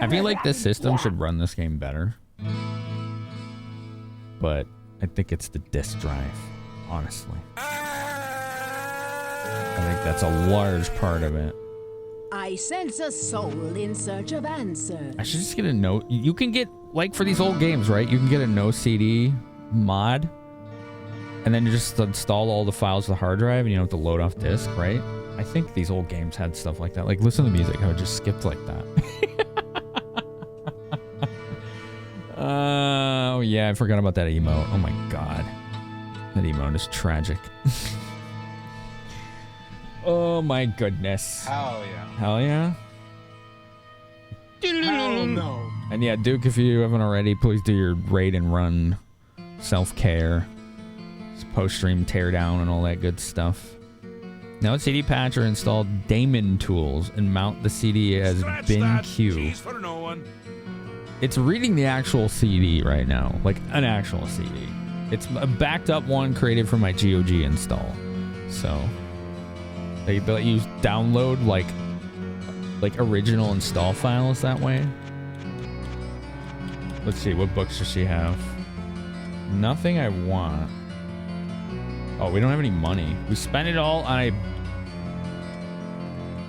I feel like this system should run this game better. But I think it's the disk drive, honestly. I think that's a large part of it. I sense a soul in search of answers. I should just get a note. You can get, like for these old games, right? You can get a no CD mod. And then you just install all the files to the hard drive and you don't have to load off disk, right? I think these old games had stuff like that. Like, listen to the music, how it just skipped like that. Oh, yeah, I forgot about that emote. Oh my god. That emote is tragic. Oh my goodness. Hell yeah. Hell yeah? Hell no. And yeah, Duke, if you haven't already, please do your raid and run self-care. Post-stream teardown and all that good stuff. Now CD patcher install daemon tools and mount the CD as bin queue. It's reading the actual CD right now, like an actual CD. It's a backed up one created from my GOG install. So they let you download like original install files that way. Let's see, what books does she have? Nothing I want. Oh, we don't have any money. We spent it all on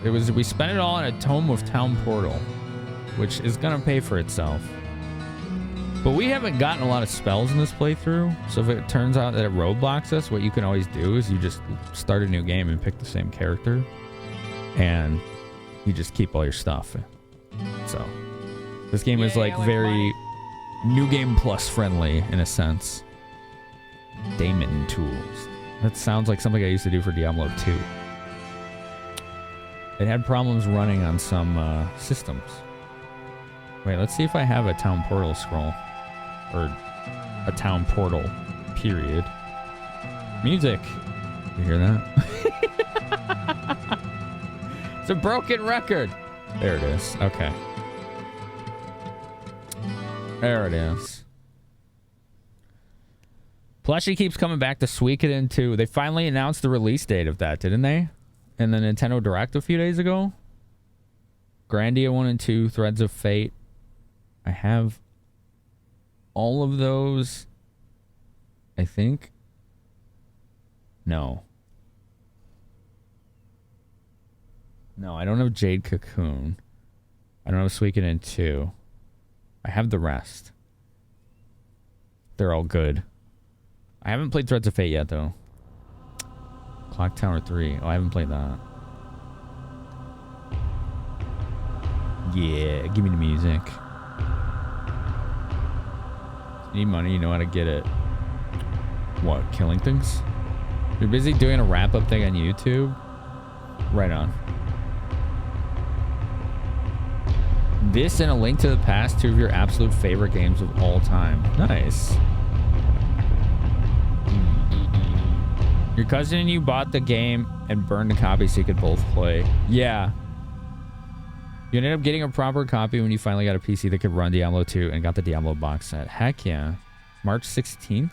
we spent it all on a Tome of Town Portal, which is gonna pay for itself. But we haven't gotten a lot of spells in this playthrough, so if it turns out that it roadblocks us, what you can always do is you just start a new game and pick the same character, and you just keep all your stuff. So this game is like very New Game Plus friendly in a sense. Daemon tools. That sounds like something I used to do for Diablo 2. It had problems running on some systems. Wait, let's see if I have a town portal scroll. Or a town portal, period. Music. You hear that? It's a broken record. There it is. Okay. There it is. Plushie keeps coming back to Suikoden 2. They finally announced the release date of that, didn't they? In the Nintendo Direct a few days ago. Grandia 1 and 2, Threads of Fate. I have all of those, I think. No. No, I don't have Jade Cocoon. I don't have Suikoden 2. I have the rest. They're all good. I haven't played Threads of Fate yet, though. Clock Tower 3. Oh, I haven't played that. Yeah, give me the music. Need money, you know how to get it. What, killing things? You're busy doing a wrap-up thing on YouTube? Right on. This and A Link to the Past, two of your absolute favorite games of all time. Nice. Your cousin and you bought the game and burned a copy so you could both play. Yeah. You ended up getting a proper copy when you finally got a PC that could run Diablo 2 and got the Diablo box set. Heck yeah. March 16th?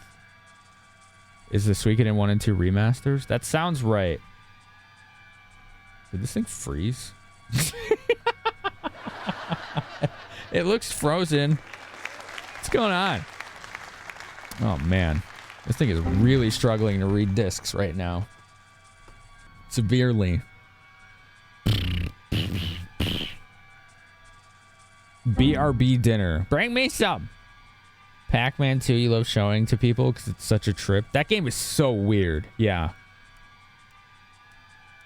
Is the Suikoden 1 and 2 remasters? That sounds right. Did this thing freeze? It looks frozen. What's going on? Oh, man. This thing is really struggling to read discs right now. Severely. BRB dinner. Bring me some. Pac-Man 2 you love showing to people because it's such a trip. That game is so weird. Yeah.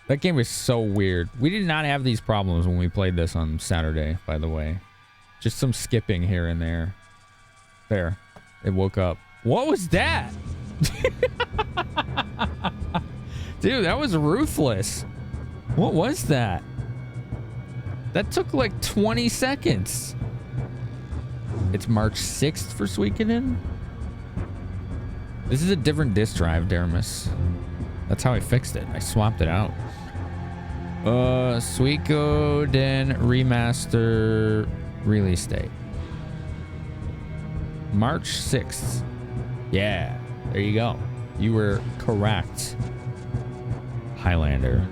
That game is so weird. We did not have these problems when we played this on Saturday, by the way. Just some skipping here and there. There. It woke up. What was that? Dude, that was ruthless. What was that? That took like 20 seconds. It's March 6th for Suikoden. This is a different disk drive, Deramus. That's how I fixed it. I swapped it out. Suikoden remaster release date. March 6th. Yeah, there you go. You were correct. Highlander,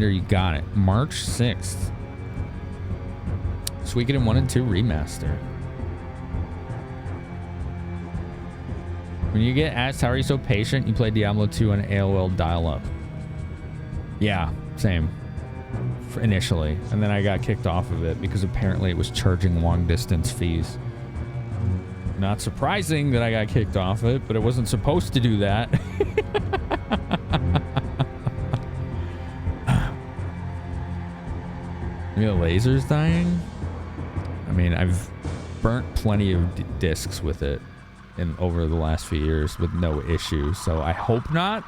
you got it. March 6th. Suikoden 1 and 2 remaster. When you get asked how are you so patient, you play Diablo 2 on AOL dial-up. Yeah, same. Initially. And then I got kicked off of it because apparently it was charging long-distance fees. Not surprising that I got kicked off it, but it wasn't supposed to do that. Maybe the laser's dying? I mean, I've burnt plenty of discs with it over the last few years with no issue, so I hope not.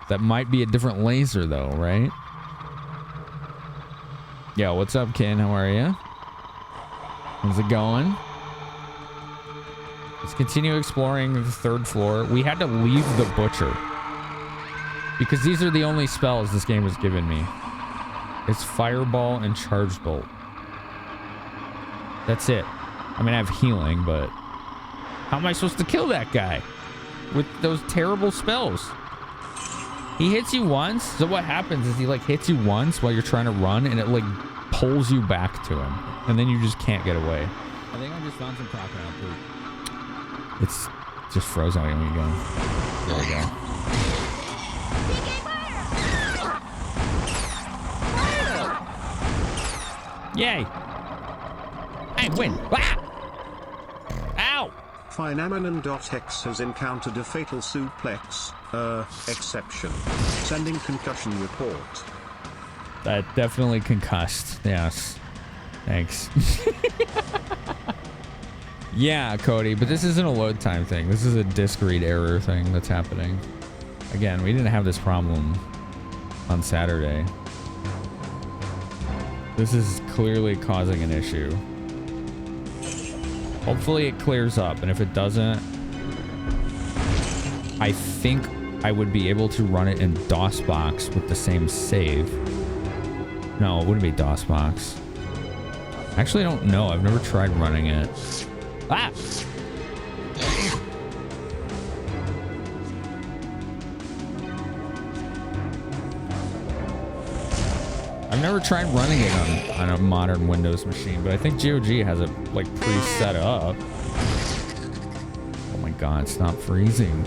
That might be a different laser though, right? Yo, what's up, Ken? How are you? How's it going? Let's continue exploring the 3rd floor. We had to leave the butcher because these are the only spells this game has given me. It's fireball and charge bolt. That's it. I mean, I have healing, but how am I supposed to kill that guy with those terrible spells? He hits you once. So what happens is he like hits you once while you're trying to run and it like pulls you back to him. And then you just can't get away. I think I just found some crocodile poop. It's just frozen. There we go. There we go. Yay! I win! Ah! Ow! Finamenon.x has encountered a fatal suplex, exception. Sending concussion report. That definitely concussed. Yes. Thanks. Yeah, Cody, but this isn't a load time thing. This is a disk read error thing that's happening. Again, we didn't have this problem on Saturday. This is clearly causing an issue. Hopefully it clears up, and if it doesn't, I think I would be able to run it in DOSBox with the same save. No, it wouldn't be DOSBox. Actually, I don't know. I've never tried running it. Ah! I've never tried running it on a modern Windows machine, but I think GOG has it like pre-set up. Oh my god, stop freezing.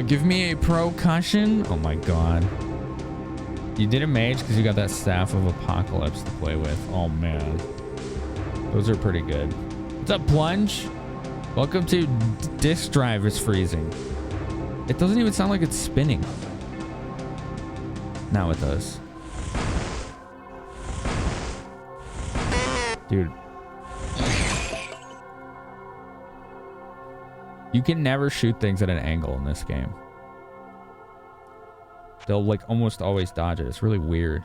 Give me a pro cushion. Oh my god. You did a mage because you got that Staff of Apocalypse to play with. Oh man. Those are pretty good. What's up, Plunge? Welcome to Disk Drive is freezing. It doesn't even sound like it's spinning. Now it does. Dude. You can never shoot things at an angle in this game. They'll like almost always dodge it. It's really weird.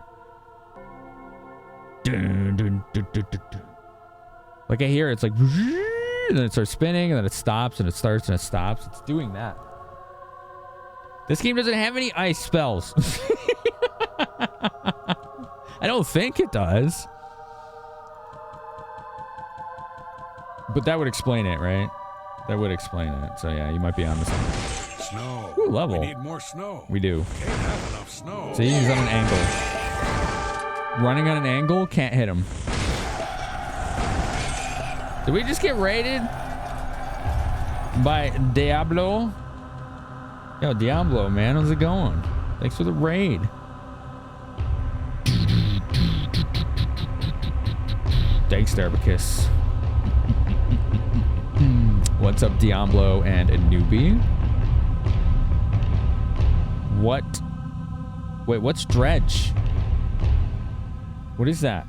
Like I hear it's like, and then it starts spinning, and then it stops, and it starts, and it stops. It's doing that. This game doesn't have any ice spells. I don't think it does. But that would explain it, right? That would explain it. So yeah, you might be on this one. Snow. Ooh, level. We need more snow. We do. Can't have enough snow. See, he's on an angle. Running on an angle, can't hit him. Did we just get raided by Diablo? Yo, Diablo, man, how's it going? Thanks for the raid. Thanks, Darbicus. What's up, Diablo and a newbie? What? Wait, what's dredge? What is that?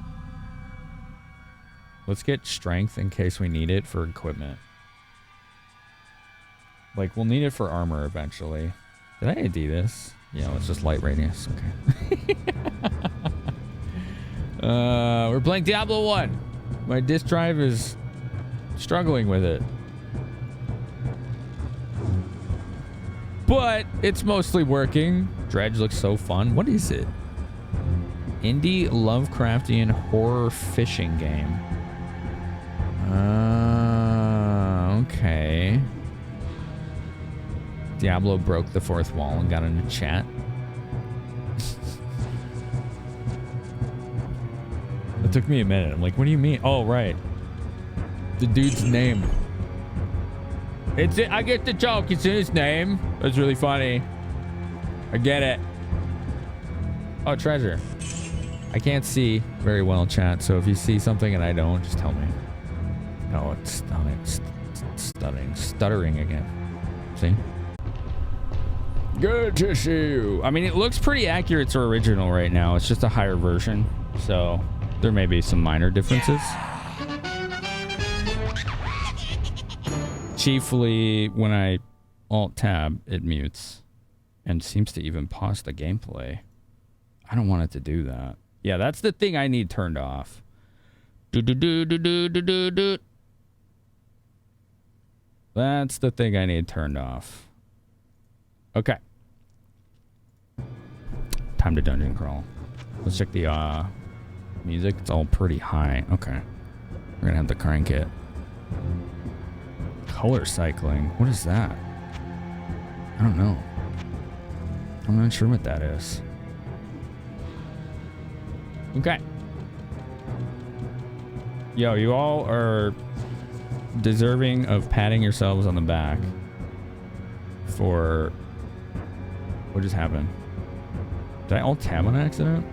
Let's get strength in case we need it for equipment. Like, we'll need it for armor eventually. Did I AD this? Yeah, it's just light radius. Okay. We're playing Diablo 1. My disk drive is struggling with it. But it's mostly working. Dredge looks so fun. What is it? Indie Lovecraftian horror fishing game. Okay. Diablo broke the fourth wall and got into chat. It took me a minute. I'm like, what do you mean? Oh, right. The dude's name. It's it. I get the joke. It's in his name. That's really funny. I get it. Oh, treasure. I can't see very well, chat. So if you see something and I don't, just tell me. No, it's stunning. Stuttering again. See? Good to see you. I mean, it looks pretty accurate to original right now. It's just a higher version. So there may be some minor differences. Chiefly when I Alt-Tab, it mutes. And seems to even pause the gameplay. I don't want it to do that. Yeah, that's the thing I need turned off. Do. That's the thing I need turned off. Okay. Time to dungeon crawl. Let's check the music. It's all pretty high. Okay. We're gonna have to crank it. Color cycling. What is that? I don't know. I'm not sure what that is. Okay. Yo, you all are deserving of patting yourselves on the back for what just happened. Did I Alt-Tab on accident?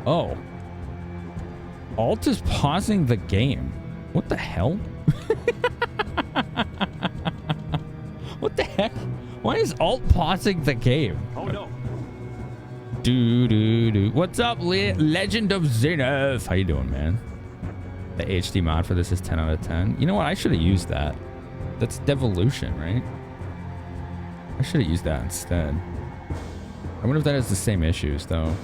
Oh. Alt is pausing the game. What the hell? What the heck? Why is Alt pausing the game? Oh no. Do. What's up, Legend of Zenith? How you doing, man? The HD mod for this is 10 out of 10. You know what? I should have used that. That's devolution, right? I should have used that instead. I wonder if that has the same issues, though.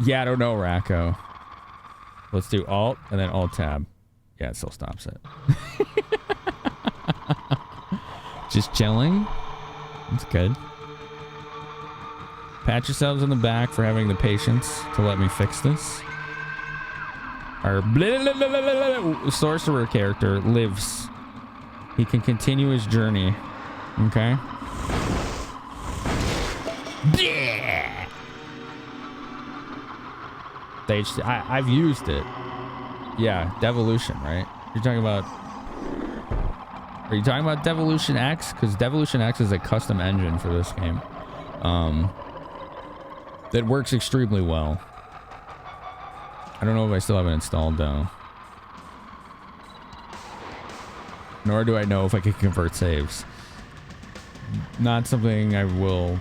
Yeah, I don't know, Racco. Let's do Alt and then Alt-Tab. Yeah, it still stops it. Just chilling. That's good. Pat yourselves on the back for having the patience to let me fix this. Our sorcerer character lives. He can continue his journey. Okay? Yeah. I've used it. Yeah, Devolution, right? You're talking about... Are you talking about Devolution X? Because Devolution X is a custom engine for this game. That works extremely well. I don't know if I still have it installed, though. Nor do I know if I can convert saves. Not something I will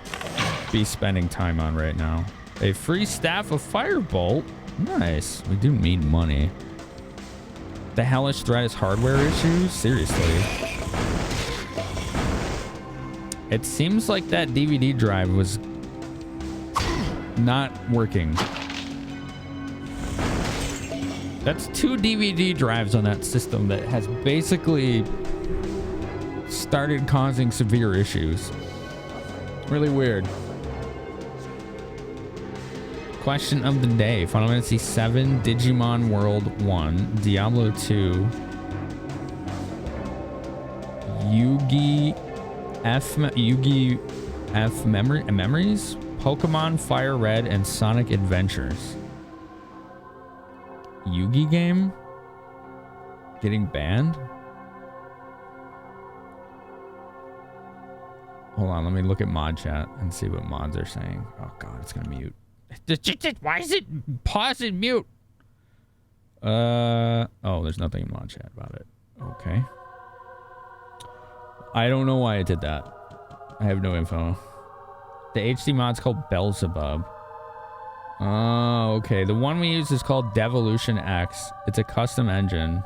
be spending time on right now. A free staff of Firebolt? Nice. We do need money. The hellish threat is hardware issues? Seriously. It seems like that DVD drive was not working. That's 2 DVD drives on that system that has basically started causing severe issues. Really weird. Question of the day. Final Fantasy 7, Digimon World 1, Diablo 2, Yugi F Memories, Pokemon Fire Red, and Sonic Adventures. Yugi game? Getting banned? Hold on, let me look at mod chat and see what mods are saying. Oh god, it's gonna mute. Why is it pause and mute? Oh, there's nothing in mod chat about it. Okay. I don't know why I did that. I have no info. The HD mod's called Beelzebub. Oh, okay. The one we use is called Devolution X. It's a custom engine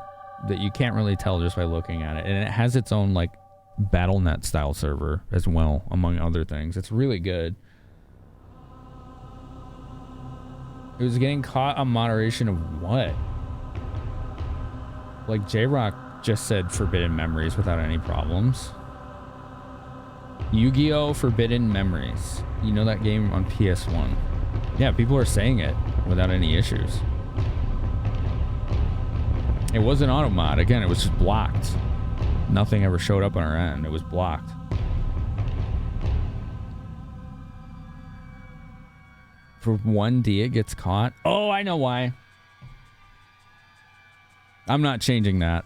that you can't really tell just by looking at it. And it has its own, like, BattleNet style server as well, among other things. It's really good. It was getting caught on moderation of what? Like, J-Rock just said Forbidden Memories without any problems. Yu-Gi-Oh! Forbidden Memories. You know that game on PS1? Yeah, people are saying it without any issues. It wasn't auto mod. Again, it was just blocked. Nothing ever showed up on our end. It was blocked. For 1D, it gets caught. Oh, I know why. I'm not changing that.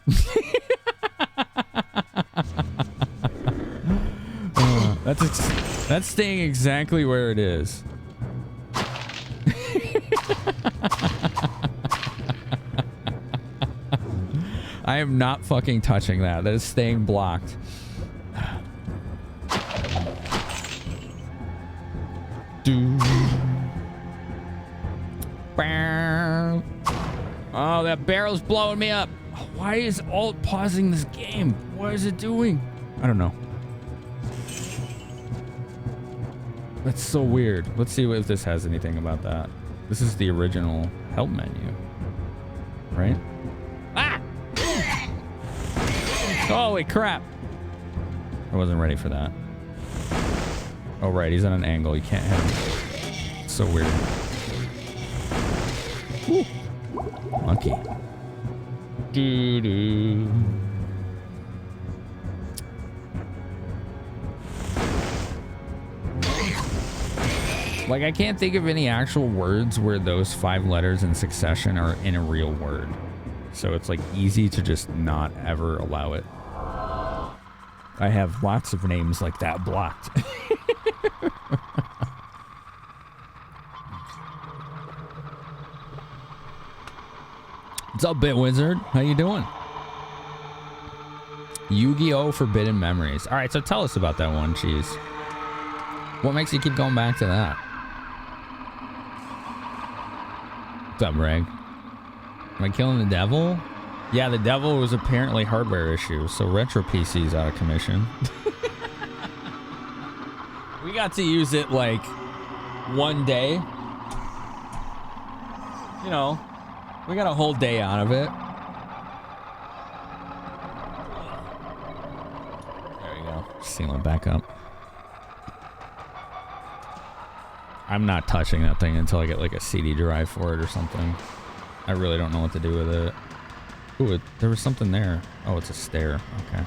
That's staying exactly where it is. I am not fucking touching that. That is staying blocked. Oh, that barrel's blowing me up. Why is alt pausing this game? What is it doing? I don't know. That's so weird. Let's see if this has anything about that. This is the original help menu, right? Ah! Holy crap. I wasn't ready for that. Oh, right. He's at an angle. You can't hit him. It's so weird. Woo. Monkey. Doo-doo. Like, I can't think of any actual words where those 5 letters in succession are in a real word. So it's, like, easy to just not ever allow it. I have lots of names like that blocked. What's up, Bit Wizard? How you doing? Yu-Gi-Oh! Forbidden Memories. All right, so tell us about that one, Cheese. What makes you keep going back to that? What's up, Greg? Am I killing the devil? Yeah, the devil was apparently hardware issues, so Retro PC's out of commission. We got to use it like one day. You know, we got a whole day out of it. There you go. Seal it back up. I'm not touching that thing until I get like a CD drive for it or something. I really don't know what to do with it. Ooh, there was something there. Oh, it's a stair. Okay.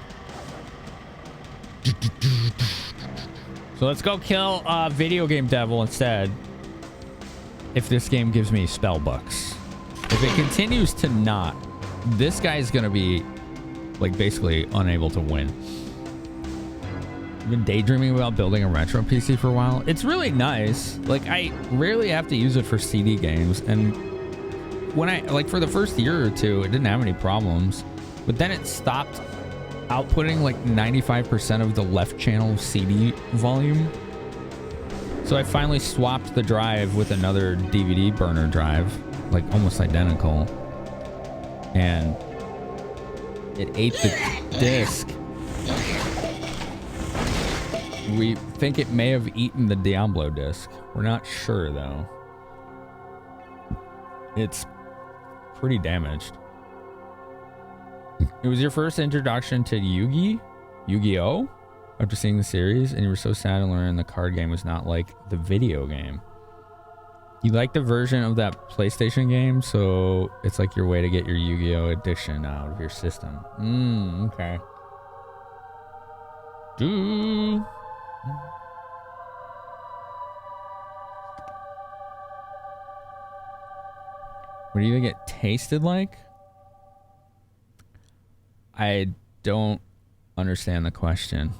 So let's go kill Video Game Devil instead. If this game gives me spell bucks. If it continues to not, this guy's gonna be like basically unable to win. I've been daydreaming about building a retro PC for a while. It's really nice. Like, I rarely have to use it for CD games, and when I, like, for the first year or two, it didn't have any problems, but then it stopped outputting like 95% of the left channel CD volume. So I finally swapped the drive with another DVD burner drive, like almost identical, and it ate the disc. We think it may have eaten the Diablo disc. We're not sure though. It's pretty damaged. It was your first introduction to Yu-Gi-Oh! After seeing the series, and you were so sad to learn the card game was not like the video game. You like the version of that PlayStation game, so it's like your way to get your Yu-Gi-Oh! Edition out of your system. Okay. What do you think it tasted like? I don't understand the question.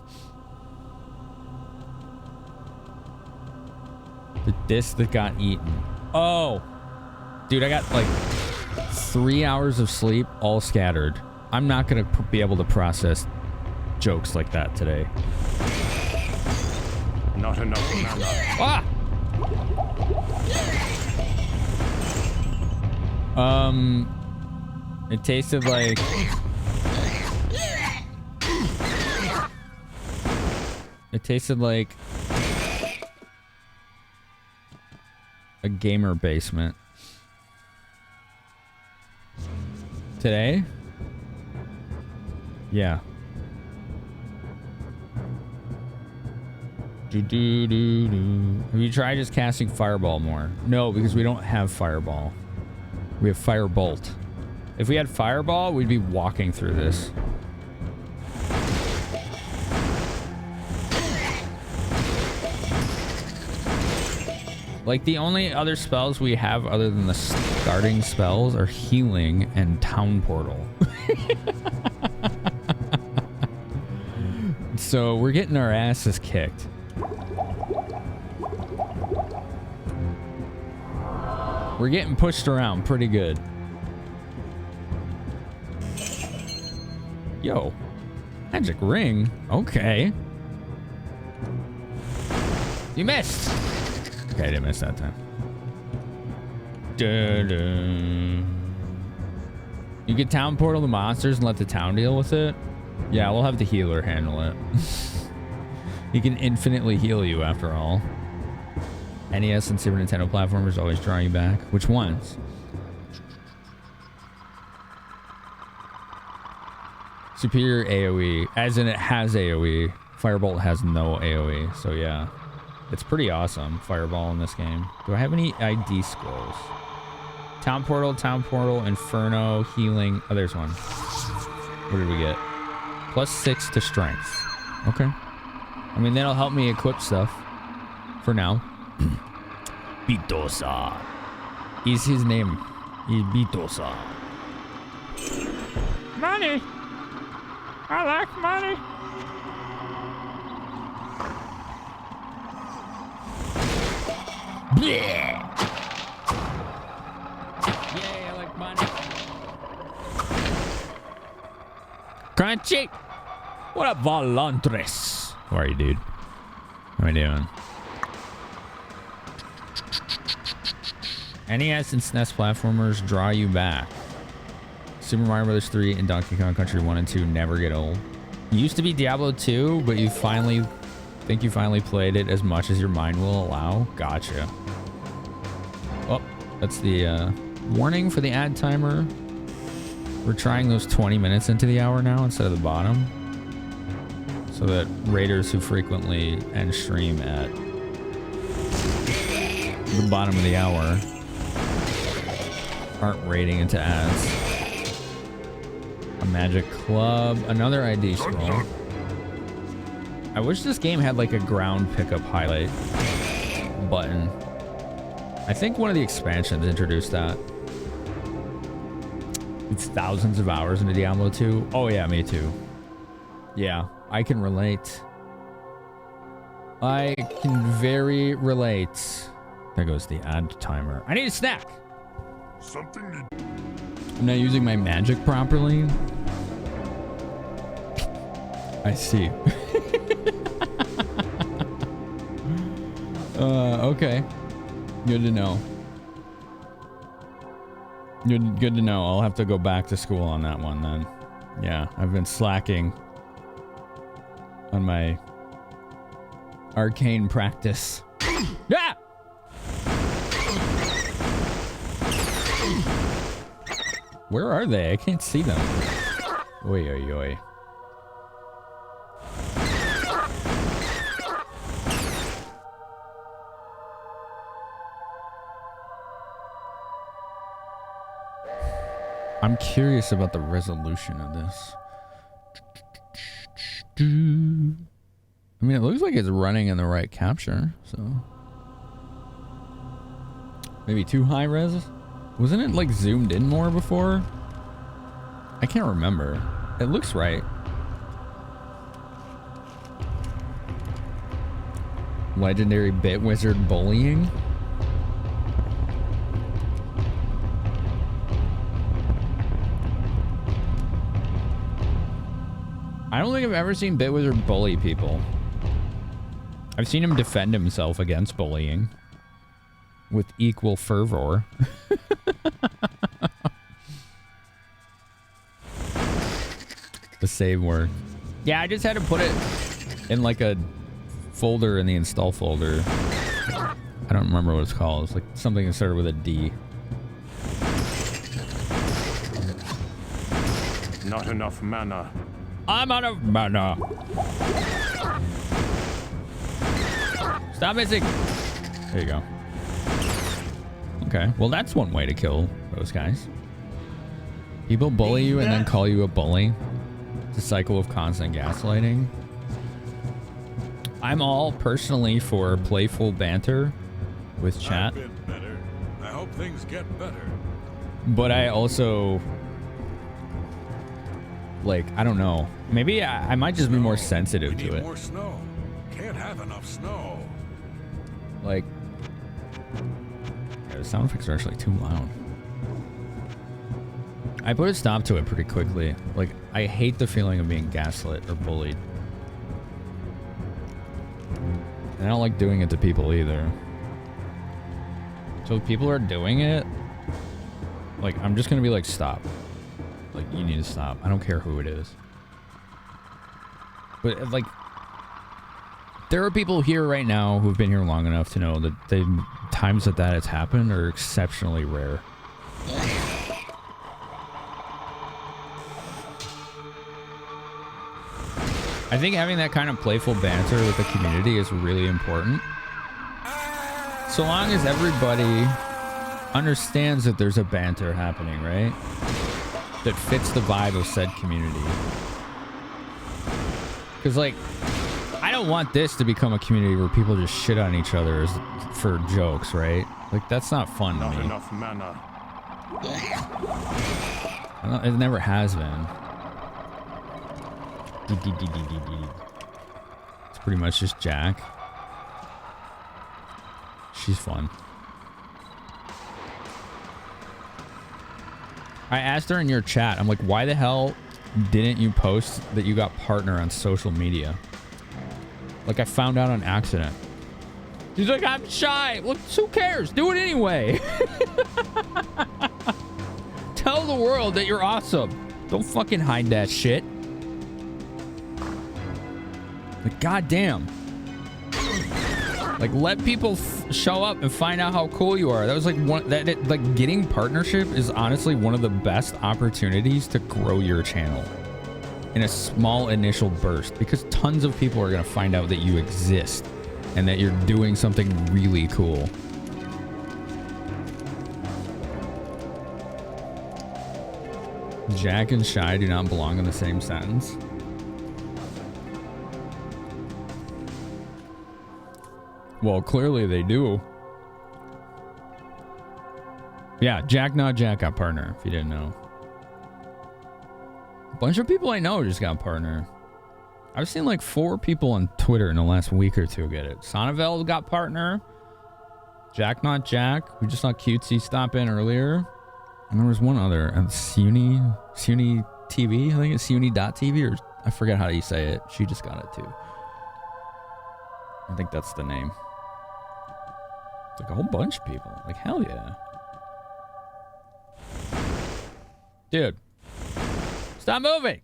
The disc that got eaten. Oh, dude, I got like 3 hours of sleep all scattered. I'm not gonna be able to process jokes like that today. Not enough mana. Ah! It tasted like... It tasted like a gamer basement. Today? Yeah. Have you tried just casting Fireball more? No, because we don't have Fireball. We have Firebolt. If we had Fireball, we'd be walking through this. Like, the only other spells we have other than the starting spells are healing and town portal. So we're getting our asses kicked. We're getting pushed around pretty good. Yo, magic ring. Okay. You missed. Okay, I didn't miss that time. Dun-dun. You can town portal the monsters and let the town deal with it. Yeah, we'll have the healer handle it. He can infinitely heal you after all. NES and Super Nintendo platformers always draw you back. Which ones? Superior AoE, as in it has AoE. Firebolt has no AoE, so yeah. It's pretty awesome, Fireball in this game. Do I have any ID scrolls? Town Portal, Inferno, Healing. Oh, there's one. What did we get? +6 to Strength. Okay. I mean, that'll help me equip stuff. For now. Bitosa. Is his name. Is Bitosa. Money. I like money. Yeah. Yeah, I like money. Crunchy. What up, Volantres? How are you, dude? How are you doing? NES and SNES platformers draw you back. Super Mario Bros. 3 and Donkey Kong Country 1 and 2 never get old. It used to be Diablo 2, but you finally played it as much as your mind will allow. Gotcha. Oh, that's the warning for the ad timer. We're trying those 20 minutes into the hour now instead of the bottom. So that raiders who frequently end stream at the bottom of the hour aren't raiding into ads. A magic club, another ID scroll. I wish this game had like a ground pickup highlight button. I think one of the expansions introduced that. It's thousands of hours into Diablo 2. Oh yeah, me too. Yeah, I can relate. I can very relate. There goes the ad timer. I need a snack. I'm not using my magic properly. I see. Okay. Good to know. Good to know. I'll have to go back to school on that one then. Yeah, I've been slacking on my arcane practice. Yeah! Where are they? I can't see them. Oi, oi, oi. I'm curious about the resolution of this. I mean, it looks like it's running in the right capture, so... Maybe too high res? Wasn't it like zoomed in more before? I can't remember. It looks right. Legendary Bit Wizard bullying? I don't think I've ever seen Bit Wizard bully people. I've seen him defend himself against bullying with equal fervor. The save word. Yeah, I just had to put it in like a folder in the install folder. I don't remember what it's called. It's like something that started with a D. Not enough mana. I'm out of mana. Stop missing. There you go. Okay, well that's one way to kill those guys. People bully you and then call you a bully. It's a cycle of constant gaslighting. I'm all personally for playful banter with chat. I've been better. I hope things get better. But I also, like, I don't know. Maybe I might just be more sensitive We to need it. more snow. Can't have enough snow. Like, yeah, the sound effects are actually too loud. I put a stop to it pretty quickly. Like, I hate the feeling of being gaslit or bullied. And I don't like doing it to people either. So if people are doing it, like, I'm just gonna be like, stop. Like, you need to stop. I don't care who it is. But, like, there are people here right now who've been here long enough to know that the times that has happened are exceptionally rare. I think having that kind of playful banter with the community is really important. So long as everybody understands that there's a banter happening, right? That fits the vibe of said community. Because, like, I don't want this to become a community where people just shit on each other for jokes, right? Like, that's not fun to me. Not enough mana. It never has been. It's pretty much just Jack. She's fun. I asked her in your chat, I'm like, why the hell didn't you post that you got partner on social media? Like, I found out on accident. She's like, I'm shy. Look, who cares? Do it anyway. Tell the world that you're awesome. Don't fucking hide that shit. Like, goddamn. Like, let people show up and find out how cool you are. That was like like getting partnership is honestly one of the best opportunities to grow your channel in a small initial burst, because tons of people are going to find out that you exist and that you're doing something really cool. Jack and shy do not belong in the same sentence. Well, clearly they do. Yeah, Jack not Jack got partner, if you didn't know. A bunch of people I know just got partner. I've seen like 4 people on Twitter in the last week or 2 get it. Sonnevel got partner. Jack not Jack. We just saw Cutesy stop in earlier. And there was one other. SUNY TV. I think it's SUNY.TV, or I forget how you say it. She just got it too. I think that's the name. It's like a whole bunch of people. Like, hell yeah. Dude. Stop moving.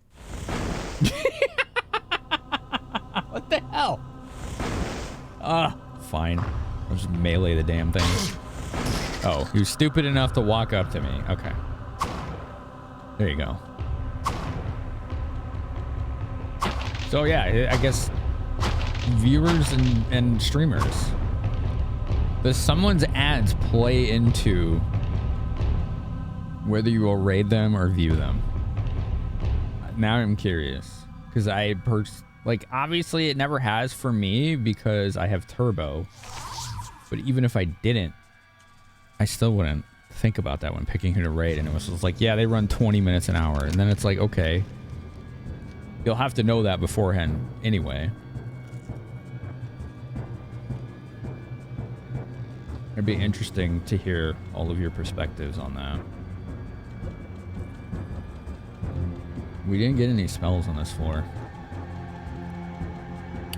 What the hell? Fine. I'll just melee the damn thing. Oh, he was stupid enough to walk up to me. Okay. There you go. So yeah, I guess viewers and streamers. Does someone's ads play into whether you will raid them or view them? Now I'm curious. Because like, obviously it never has for me because I have turbo. But even if I didn't, I still wouldn't think about that when picking who to raid. And it was just like, yeah, they run 20 minutes an hour. And then it's like, okay. You'll have to know that beforehand anyway. It'd be interesting to hear all of your perspectives on that. We didn't get any spells on this floor.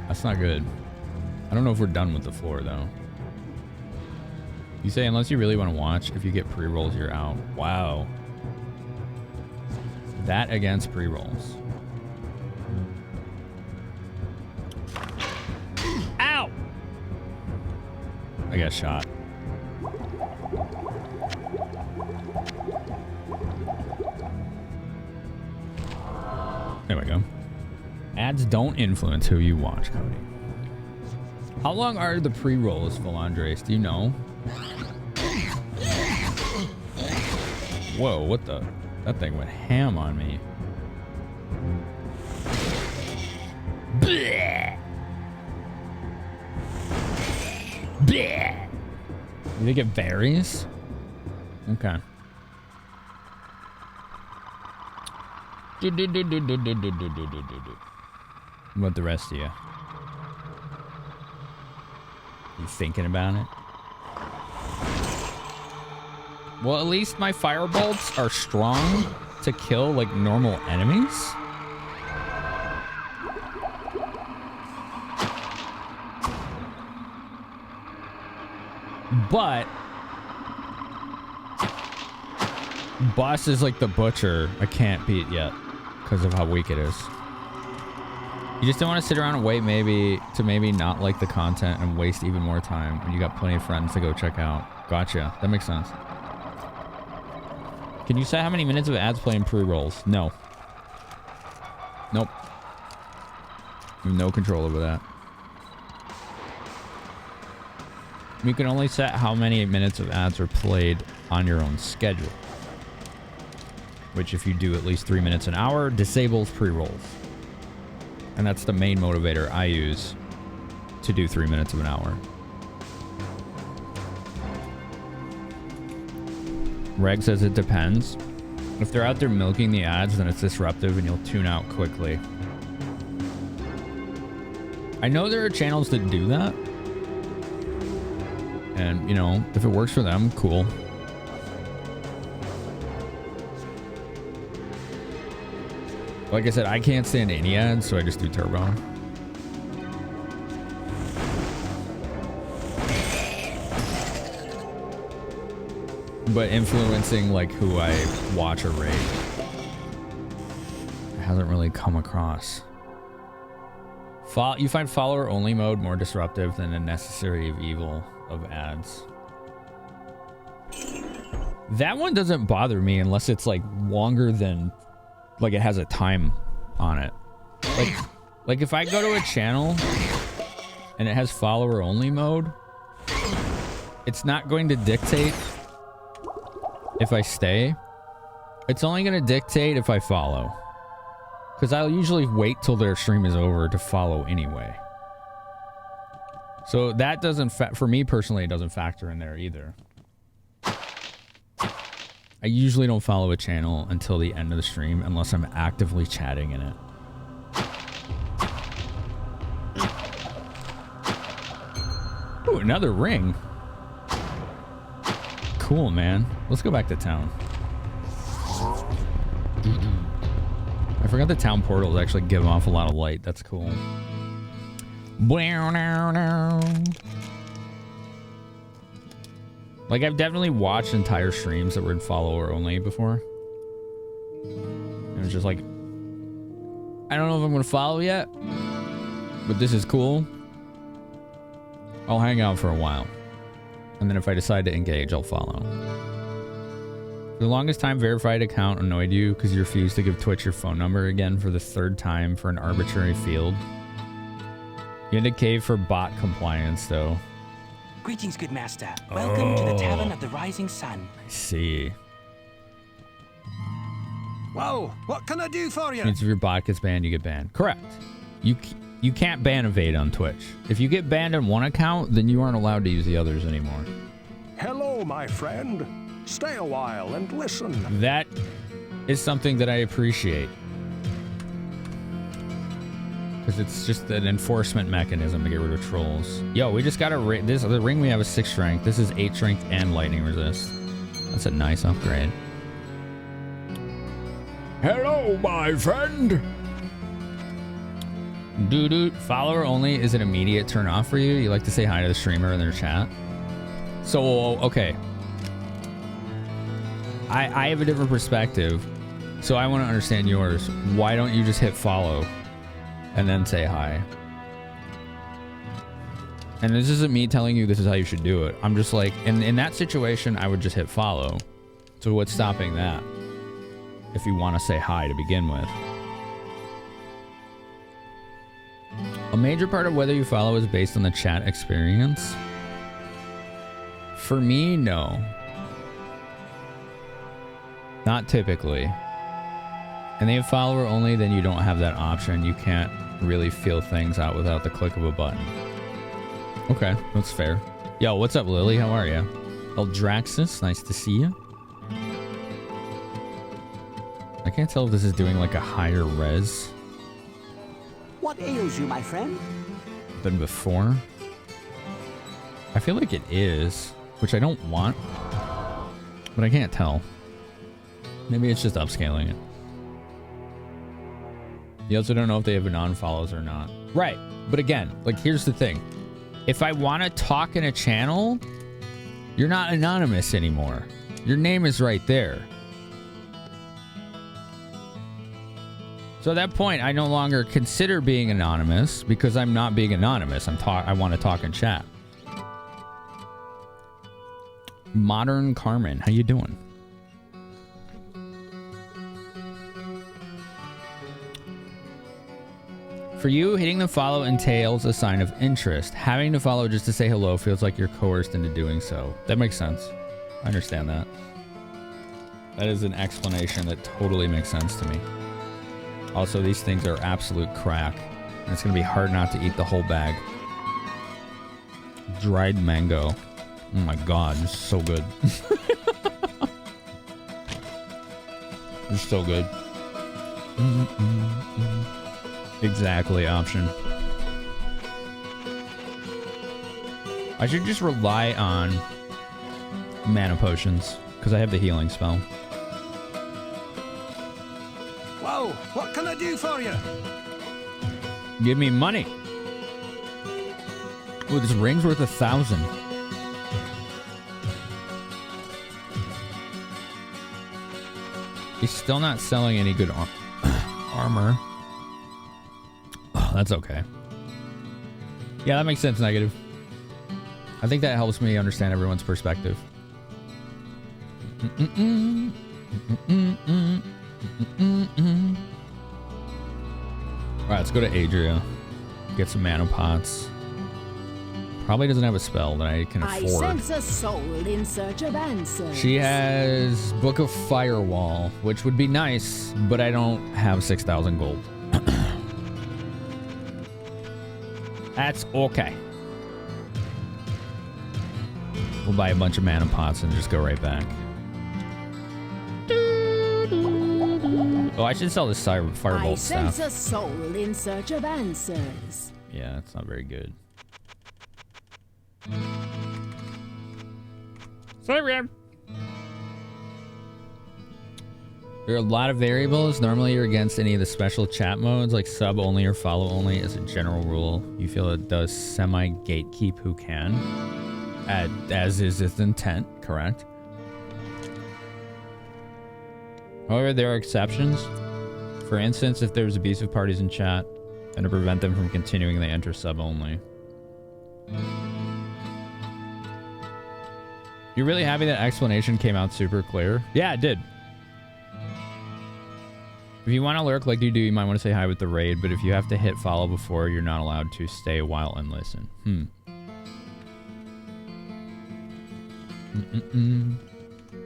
That's not good. I don't know if we're done with the floor, though. You say, unless you really want to watch, if you get pre-rolls, you're out. Wow. That against pre-rolls. Ow! I got shot. There we go. Ads don't influence who you watch, Cody. How long are the pre-rolls, Philandres? Do you know? Whoa, what the? That thing went ham on me. Bleh. Bleh. You think it varies? Okay. What the rest of you? You thinking about it? Well, at least my firebolts are strong to kill like normal enemies. But bosses like the Butcher, I can't beat yet because of how weak it is. You just don't want to sit around and wait maybe not like the content and waste even more time when you got plenty of friends to go check out. Gotcha. That makes sense. Can you say how many minutes of ads play in pre-rolls? No. Nope. You have no control over that. You can only set how many minutes of ads are played on your own schedule. Which, if you do at least 3 minutes an hour, disables pre-rolls. And that's the main motivator I use to do 3 minutes of an hour. Reg says it depends. If they're out there milking the ads, then it's disruptive and you'll tune out quickly. I know there are channels that do that. And, you know, if it works for them, cool. Like I said, I can't stand any ads, so I just do turbo. But influencing like who I watch or rate hasn't really come across. You find follower only mode more disruptive than a necessary evil of ads. That one doesn't bother me unless it's like longer than, like it has a time on it. Like if I go to a channel and it has follower only mode, it's not going to dictate if I stay. It's only going to dictate if I follow. Because I'll usually wait till their stream is over to follow anyway. So that doesn't, for me personally, it doesn't factor in there either. I usually don't follow a channel until the end of the stream unless I'm actively chatting in it. Ooh, another ring. Cool, man. Let's go back to town. I forgot the town portals actually give off a lot of light. That's cool. Like, I've definitely watched entire streams that were in follower only before. It was just like, I don't know if I'm going to follow yet, but this is cool. I'll hang out for a while. And then if I decide to engage, I'll follow. For the longest time, verified account annoyed you because you refused to give Twitch your phone number again for the third time for an arbitrary field. You had to cave for bot compliance, though. Greetings, good master. Welcome to the Tavern of the Rising Sun. I see. Whoa, what can I do for you? Means if your bot gets banned, you get banned. Correct. You can't ban evade on Twitch. If you get banned on one account, then you aren't allowed to use the others anymore. Hello, my friend. Stay a while and listen. That is something that I appreciate. Because it's just an enforcement mechanism to get rid of trolls. Yo, we just got a ring. The ring we have is 6 strength. This is 8 strength and lightning resist. That's a nice upgrade. Hello, my friend. Dude, follower only is an immediate turn off for you. You like to say hi to the streamer in their chat. So, okay. I have a different perspective, so I want to understand yours. Why don't you just hit follow and then say hi? And this isn't me telling you this is how you should do it. I'm just like, in that situation, I would just hit follow. So what's stopping that? If you want to say hi to begin with. A major part of whether you follow is based on the chat experience. For me, no. Not typically. And they have follower only, then you don't have that option. You can't really feel things out without the click of a button. Okay, that's fair. Yo, what's up, Lily? How are you? Eldraxis, nice to see you. I can't tell if this is doing like a higher res What ails you, my friend? than before. I feel like it is, which I don't want, but I can't tell. Maybe it's just upscaling it. You also don't know if they have non-follows or not. Right, but again, like here's the thing. If I want to talk in a channel, you're not anonymous anymore. Your name is right there. So at that point, I no longer consider being anonymous because I'm not being anonymous. I want to talk in chat. Modern Carmen, how you doing? For you, hitting the follow entails a sign of interest. Having to follow just to say hello feels like you're coerced into doing so. That makes sense. I understand that. That is an explanation that totally makes sense to me. Also, these things are absolute crack. And it's going to be hard not to eat the whole bag. Dried mango. Oh my god, it's so good. It's so good. Exactly, option. I should just rely on mana potions because I have the healing spell. Whoa, what can I do for you? Give me money. Ooh, this ring's worth 1,000. He's still not selling any good armor. Oh, that's okay. Yeah, that makes sense, negative. I think that helps me understand everyone's perspective. Alright, let's go to Adria. Get some mana pots. Probably doesn't have a spell that I can afford. I sense a soul in search of answers. She has Book of Firewall, which would be nice, but I don't have 6,000 gold. That's okay. We'll buy a bunch of mana pots and just go right back. Oh, I should sell this Firebolt I sense stuff. a soul in search of answers. Yeah, that's not very good. Sorry, man. There are a lot of variables. Normally, you're against any of the special chat modes, like sub only or follow only. As a general rule, you feel it does semi-gatekeep who can, as is its intent, correct? However, there are exceptions. For instance, if there's abusive parties in chat, and to prevent them from continuing, they enter sub only. You're really happy that explanation came out super clear? Yeah, it did. If you want to lurk like you do, you might want to say hi with the raid, but if you have to hit follow before, you're not allowed to stay a while and listen.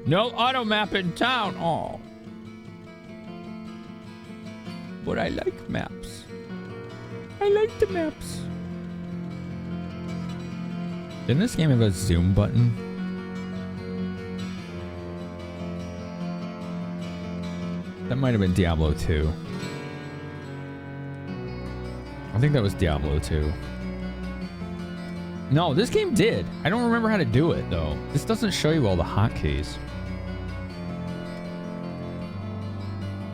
No auto map in town. Oh. But I like maps. I like the maps. Didn't this game have a zoom button? That might have been Diablo 2. I think that was Diablo 2. No, this game did. I don't remember how to do it, though. This doesn't show you all the hotkeys.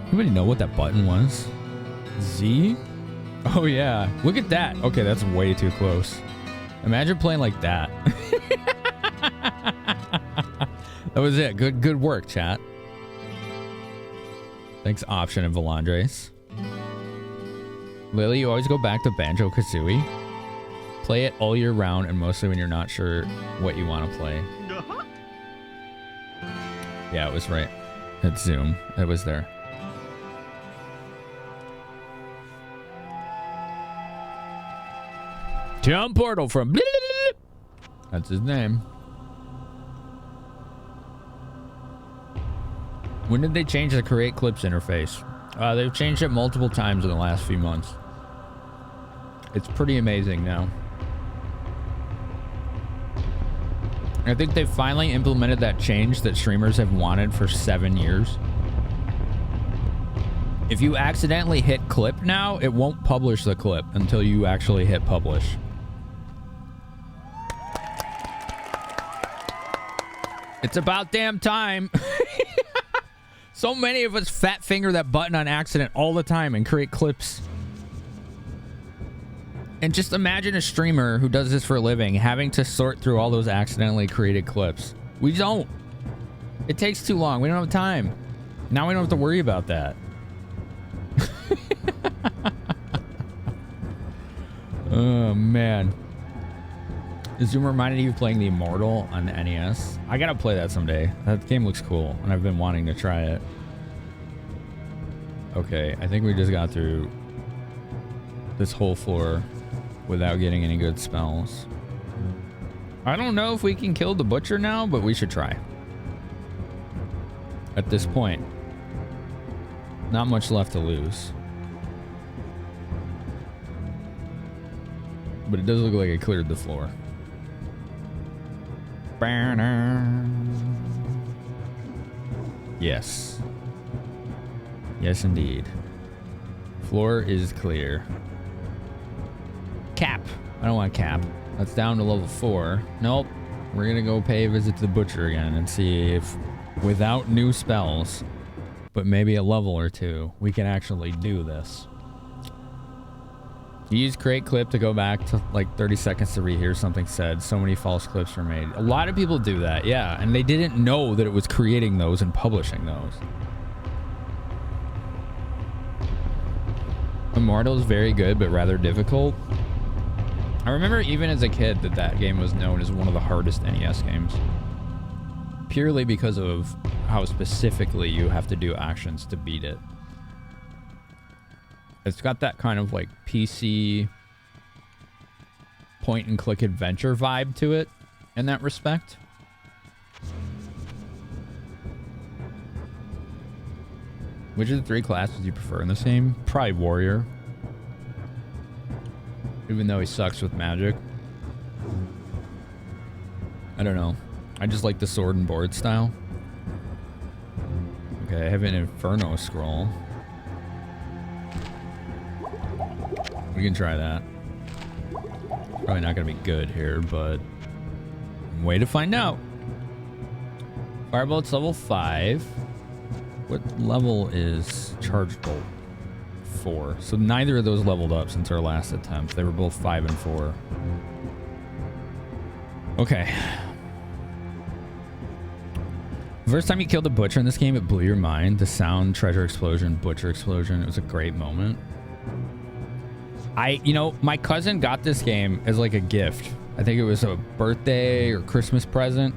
Anybody know what that button was? Z? Oh, yeah. Look at that. Okay, that's way too close. Imagine playing like that. That was it. Good work, chat. Thanks, Option and Valandres. Lily, you always go back to Banjo-Kazooie. Play it all year round and mostly when you're not sure what you want to play. Yeah, it was right. At Zoom. It was there. Jump Portal from... That's his name. When did they change the Create Clips interface? They've changed it multiple times in the last few months. It's pretty amazing now. I think they finally implemented that change that streamers have wanted for 7 years. If you accidentally hit clip now, it won't publish the clip until you actually hit publish. It's about damn time. So many of us fat finger that button on accident all the time and create clips. And just imagine a streamer who does this for a living having to sort through all those accidentally created clips. We don't. It takes too long. We don't have time. Now we don't have to worry about that. Oh, man. Zoom reminded you of playing The Immortal on the NES. I gotta play that someday. That game looks cool, and I've been wanting to try it. Okay, I think we just got through this whole floor without getting any good spells. I don't know if we can kill the butcher now, but we should try. At this point, not much left to lose. But it does look like it cleared the floor. Yes. Yes, indeed. Floor is clear. Cap. I don't want cap. That's down to level 4. Nope. We're gonna go pay a visit to the butcher again and see if, without new spells, but maybe a level or 2, we can actually do this. You use create clip to go back to like 30 seconds to rehear something said. So many false clips were made. A lot of people do that, yeah. And they didn't know that it was creating those and publishing those. Immortal is very good, but rather difficult. I remember even as a kid that game was known as one of the hardest NES games. Purely because of how specifically you have to do actions to beat it. It's got that kind of like PC point and click adventure vibe to it in that respect. Which of the 3 classes you prefer in this game? Probably Warrior. Even though he sucks with magic. I don't know. I just like the sword and board style. Okay, I have an Inferno scroll. We can try that. Probably not gonna be good here, but way to find out. Firebolt's level 5. What level is Charge Bolt? 4. So neither of those leveled up since our last attempt. They were both 5 and 4. Okay. First time you killed the butcher in this game, it blew your mind. The sound, treasure explosion, butcher explosion. It was a great moment. You know, my cousin got this game as like a gift. I think it was a birthday or Christmas present.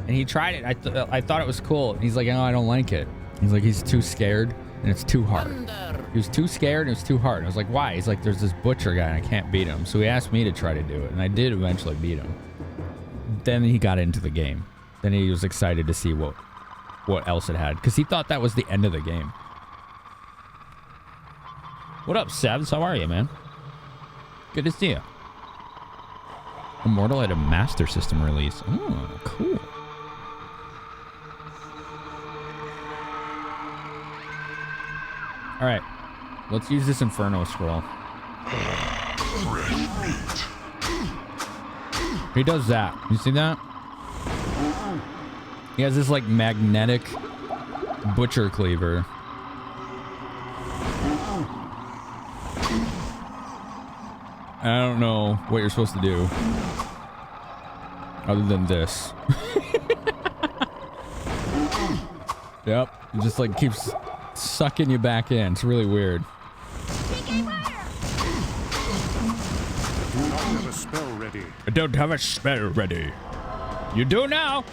And he tried it. I thought it was cool. He's like, no, I don't like it. He's like, he's too scared and it's too hard. He was too scared and it was too hard. And I was like, why? He's like, there's this butcher guy and I can't beat him. So he asked me to try to do it. And I did eventually beat him. Then he got into the game. Then he was excited to see what else it had. Because he thought that was the end of the game. What up, Sebs? How are you, man? Good to see you. Immortal had a Master System release. Oh, cool. All right. Let's use this Inferno scroll. He does that. You see that? He has this, like, magnetic butcher cleaver. I don't know what you're supposed to do other than this. Yep. It just like keeps sucking you back in. It's really weird. Do not have a spell ready. I don't have a spell ready. You do now.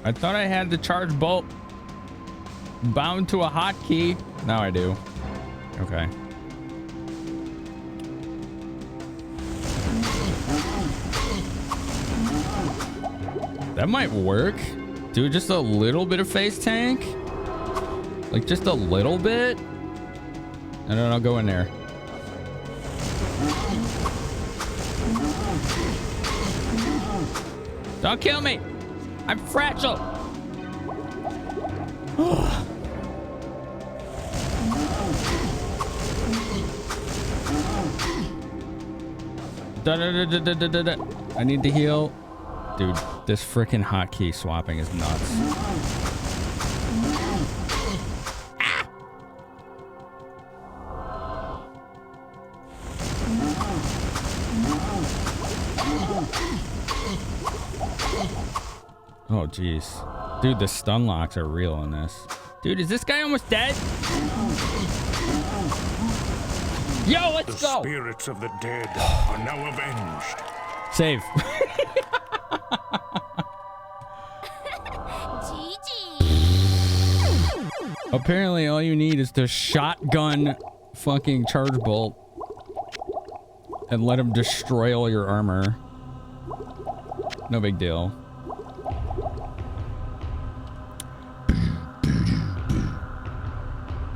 I thought I had the charge bolt bound to a hotkey. Now I do. Okay. That might work. Do just a little bit of face tank. Like just a little bit. And then I'll go in there. Don't kill me! I'm fragile! I need to heal. Dude, this freaking hotkey swapping is nuts. Ah! Oh, jeez. Dude, the stun locks are real in this. Dude, is this guy almost dead? Yo, let's go! The spirits of the dead are now avenged. Save. Apparently, all you need is to shotgun fucking charge bolt and let him destroy all your armor. No big deal.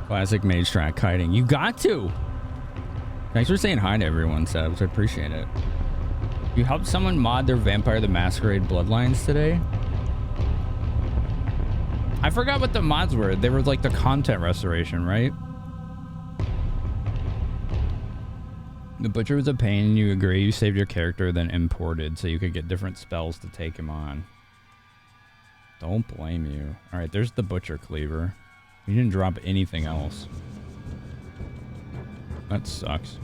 Classic mage track kiting. You got to. Thanks for saying hi to everyone, Sebs. I appreciate it. You helped someone mod their Vampire the Masquerade Bloodlines today? I forgot what the mods were. They were like the content restoration, right? The Butcher was a pain. You agree. You saved your character, then imported so you could get different spells to take him on. Don't blame you. All right, there's the Butcher Cleaver. You didn't drop anything else. That sucks.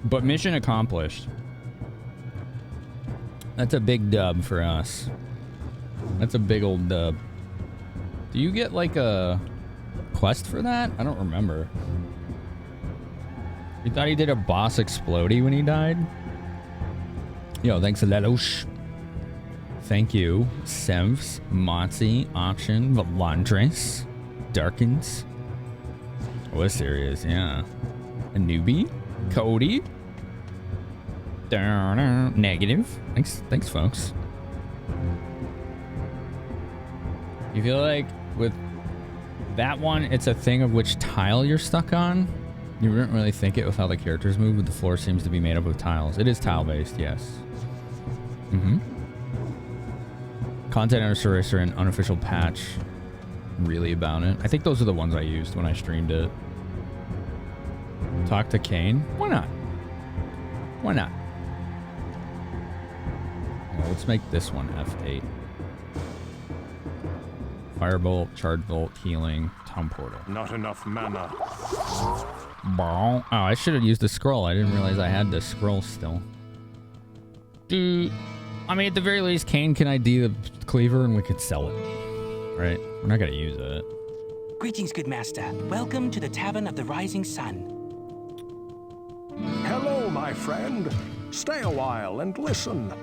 But mission accomplished. That's a big dub for us. That's a big old dub. Do you get like a quest for that? I don't remember. You thought he did a boss explodey when he died? Yo, thanks a lot. Thank you. Sevs, Motzi, Option, Valandres, Darkins. What serious? Yeah. A newbie? Cody? Negative. Thanks, folks. You feel like with that one, it's a thing of which tile you're stuck on? You wouldn't really think it with how the characters move, but the floor seems to be made up of tiles. It is tile-based, yes. Mm-hmm. Content restoration and unofficial patch. Really about it. I think those are the ones I used when I streamed it. Talk to Kane? Why not? Why not? Well, let's make this one F8. Firebolt, Charge Bolt, Healing, Town Portal. Not enough mana. Oh, I should have used the scroll. I didn't realize I had the scroll still. Dude, I mean, at the very least, Kane can ID the cleaver and we could sell it. Right? We're not gonna use it. Greetings, good master. Welcome to the Tavern of the Rising Sun. Hello, my friend. Stay a while and listen.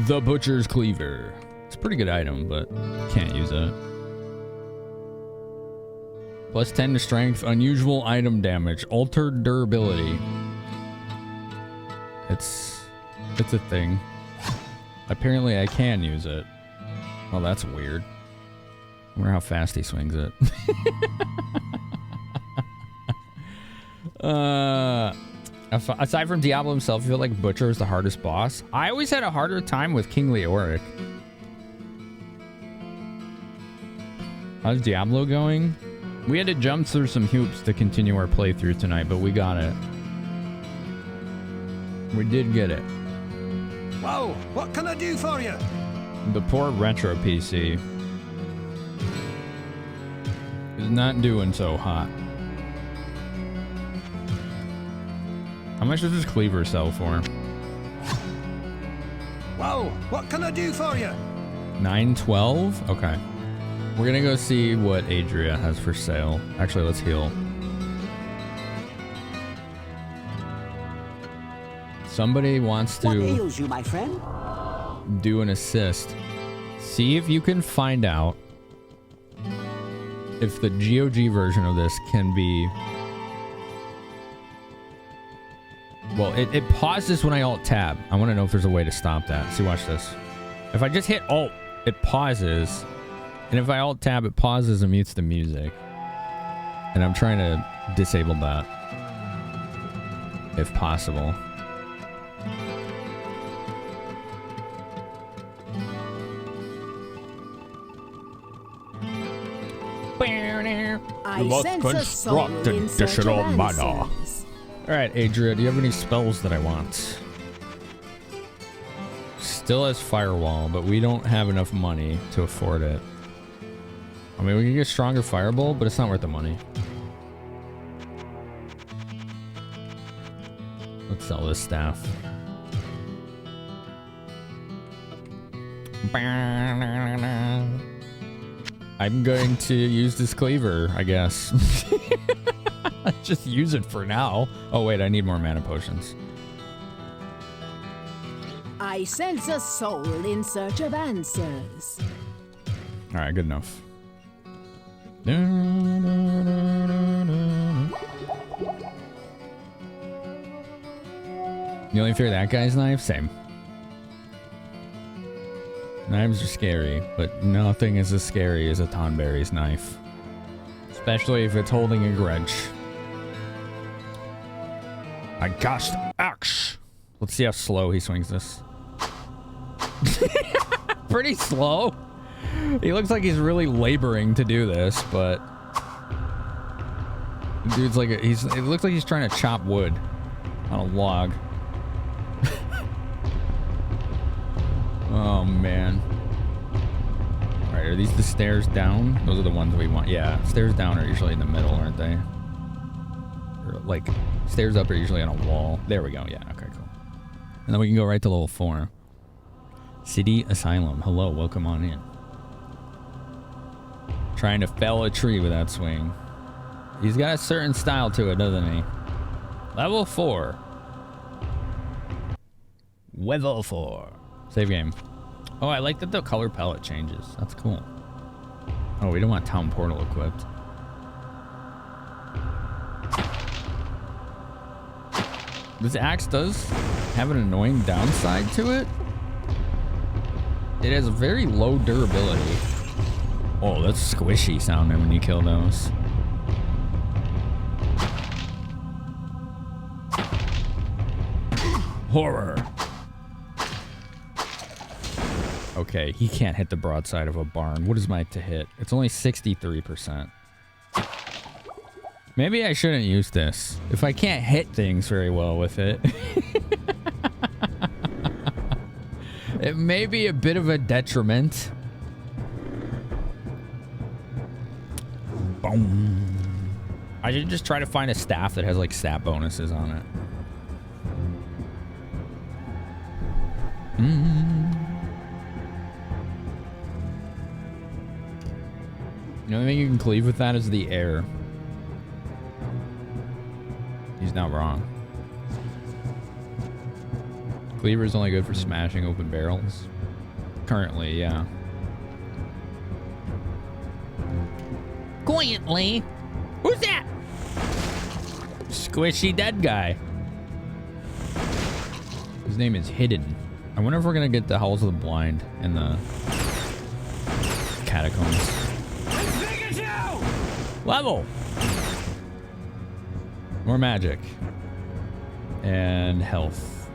The Butcher's Cleaver. It's a pretty good item, but can't use it. Plus 10 to strength, unusual item damage, altered durability. It's a thing. Apparently I can use it. Well, that's weird. I wonder how fast he swings it. Aside from Diablo himself, I feel like Butcher is the hardest boss. I always had a harder time with King Leoric. How's Diablo going? We had to jump through some hoops to continue our playthrough tonight, but we got it. We did get it. Whoa, what can I do for you? The poor retro PC is not doing so hot. How much does this cleaver sell for? Whoa, what can I do for you? 912? Okay. We're gonna go see what Adria has for sale. Actually, let's heal. Somebody wants What to ails you, my friend? do an assist. See if you can find out if the GOG version of this can be... Well, it pauses when I Alt-Tab. I want to know if there's a way to stop that. See, watch this. If I just hit Alt, it pauses. And if I Alt-Tab, it pauses and mutes the music. And I'm trying to disable that. if possible. I sense a soul in search of answers. Alright, Adria, do you have any spells that I want? Still has Firewall, but we don't have enough money to afford it. I mean, we can get stronger Firebolt, but it's not worth the money. Let's sell this staff. I'm going to use this cleaver, I guess. Just use it for now. Oh, wait, I need more mana potions. I sense a soul in search of answers. All right, good enough. You only fear that guy's knife? Same. Knives are scary, but nothing is as scary as a Tonberry's knife. Especially if it's holding a grudge. I cast axe. Let's see how slow he swings this. Pretty slow. He looks like he's really laboring to do this, but dude's like it looks like he's trying to chop wood on a log. Oh man. All right, are these the stairs down? Those are the ones we want. Yeah, stairs down are usually in the middle, aren't they? Or like stairs up are usually on a wall. There we go. Yeah, okay, cool. And then we can go right to level 4. City Asylum. Hello, welcome on in. Trying to fell a tree with that swing. He's got a certain style to it, doesn't he? Level 4. Level 4. Save game. Oh, I like that the color palette changes. That's cool. Oh, we don't want Town Portal equipped. This axe does have an annoying downside to it. It has very low durability. Oh, that's squishy sounding when you kill those. Horror. Okay, he can't hit the broadside of a barn. What is my to hit? It's only 63%. Maybe I shouldn't use this. If I can't hit things very well with it. It may be a bit of a detriment. Boom. I should just try to find a staff that has like stat bonuses on it. The only thing you can cleave with that is the air. He's not wrong. Cleaver is only good for smashing open barrels. Currently, yeah. Quietly. Who's that? Squishy dead guy. His name is Hidden. I wonder if we're gonna get the Halls of the Blind in the catacombs. Level. More magic. And health.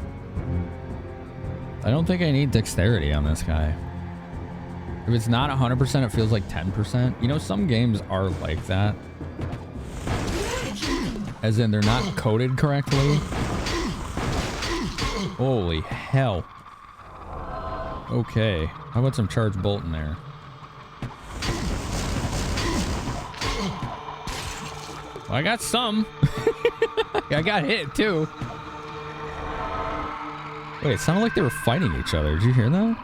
I don't think I need dexterity on this guy. If it's not 100%, it feels like 10%. You know, some games are like that. As in, they're not coded correctly. Holy hell. Okay. How about some charged bolt in there? Well, I got some. I got hit, too. Wait, it sounded like they were fighting each other. Did you hear that?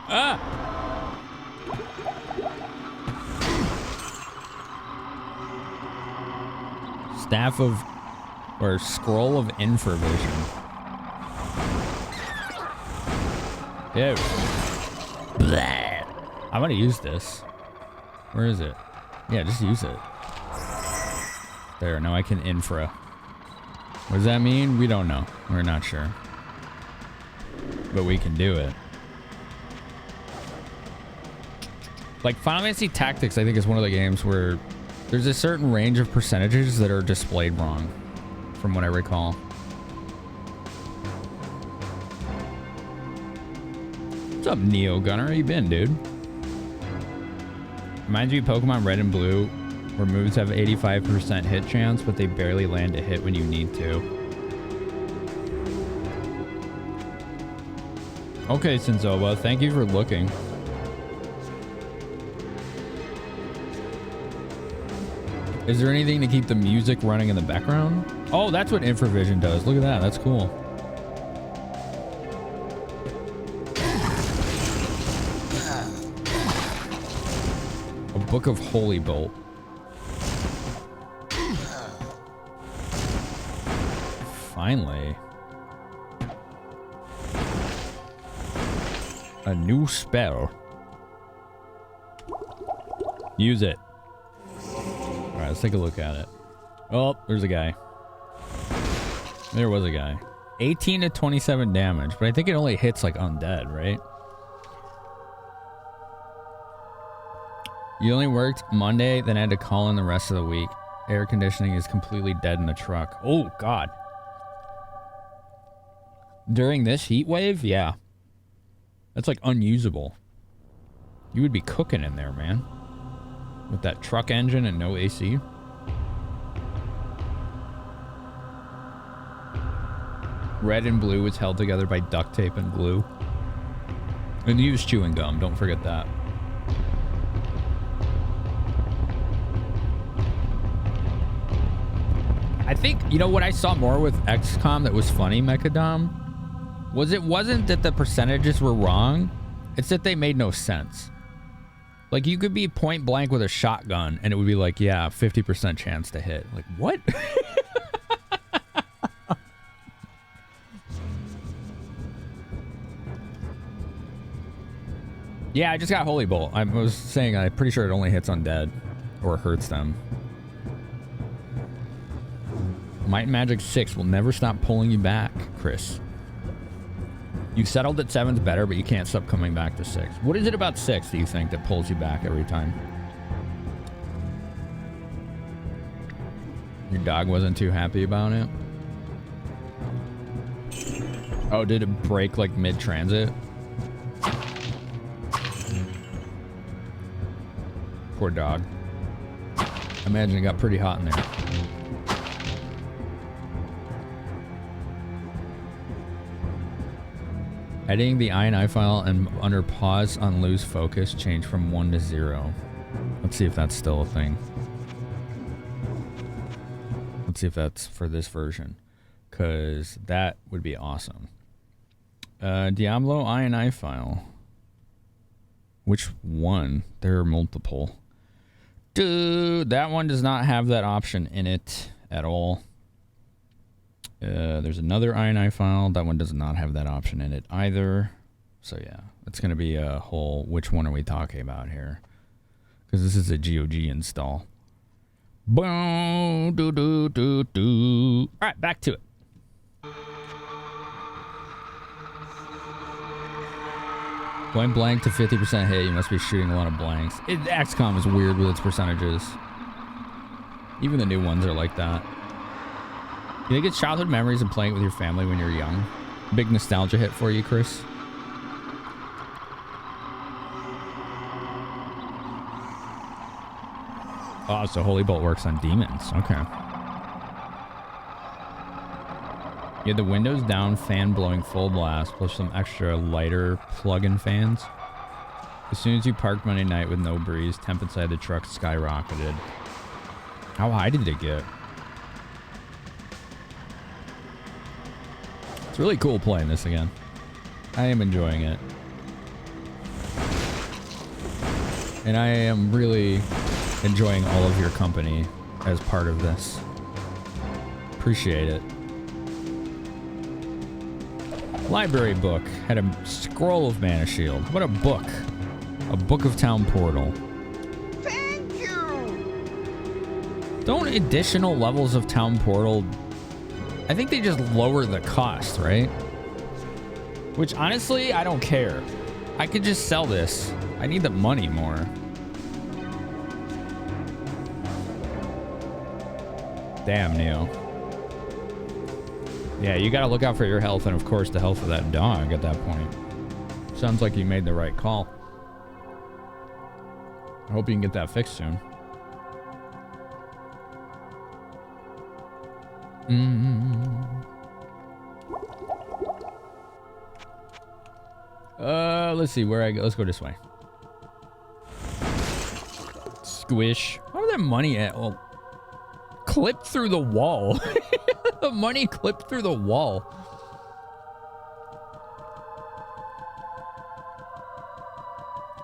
Ah! Staff of... or Scroll of Infravision. Ew. Bleh. I'm gonna use this. Where is it? Yeah, just use it. There, now I can infra. What does that mean? We don't know. We're not sure. But we can do it. Like Final Fantasy Tactics, I think is one of the games where there's a certain range of percentages that are displayed wrong, from what I recall. What's up, Neo Gunner? How you been, dude? Reminds me of Pokemon Red and Blue, where moves have 85% hit chance, but they barely land a hit when you need to. Okay, Senzoba, thank you for looking. Is there anything to keep the music running in the background? Oh, that's what Infravision does. Look at that. That's cool. A Book of Holy Bolt. Finally. A new spell. Use it. Alright, let's take a look at it. Oh, there's a guy. There was a guy. 18 to 27 damage, but I think it only hits like undead, right? You only worked Monday, then had to call in the rest of the week. Air conditioning is completely dead in the truck. Oh, God. During this heat wave? Yeah. That's like unusable. You would be cooking in there, man. With that truck engine and no AC. Red and Blue was held together by duct tape and glue. And use chewing gum, don't forget that. I think, you know what I saw more with XCOM that was funny, Mechadom? Was it wasn't that the percentages were wrong, it's that they made no sense. Like, you could be point blank with a shotgun, and it would be like, yeah, 50% chance to hit. Like, what? Yeah, I just got Holy Bolt. I was saying I'm pretty sure it only hits undead. Or hurts them. Might and Magic 6 will never stop pulling you back, Chris. You settled that 7's better, but you can't stop coming back to 6. What is it about 6 that you think that pulls you back every time? Your dog wasn't too happy about it? Oh, did it break like mid-transit? Poor dog. I imagine it got pretty hot in there. Editing the INI file and under pause on lose focus, change from 1 to 0. Let's see if that's still a thing. Let's see if that's for this version, because that would be awesome. Diablo INI file. Which one? There are multiple. Dude, that one does not have that option in it at all. There's another INI file. That one does not have that option in it either. So yeah, it's going to be a whole, which one are we talking about here? Because this is a GOG install. Boom, do, do, do, do. All right, back to it. Going blank to 50% hit, you must be shooting a lot of blanks. XCOM is weird with its percentages. Even the new ones are like that. You think it's childhood memories of playing with your family when you're young? Big nostalgia hit for you, Chris? Oh, so Holy Bolt works on demons. Okay. You had the windows down, fan blowing full blast, plus some extra lighter plug-in fans. As soon as you parked Monday night with no breeze, temp inside the truck skyrocketed. How high did it get? It's really cool playing this again. I am enjoying it. And I am really enjoying all of your company as part of this. Appreciate it. Library book. Had a scroll of Mana Shield. What a book. A book of Town Portal. Thank you! Don't additional levels of Town Portal... I think they just lower the cost, right? Which, honestly, I don't care. I could just sell this. I need the money more. Damn, Neo. Yeah, you gotta look out for your health and, of course, the health of that dog at that point. Sounds like you made the right call. I hope you can get that fixed soon. Let's see where I go. Let's go this way. Squish. Where's that money at? Well, clipped through the wall. The money clipped through the wall.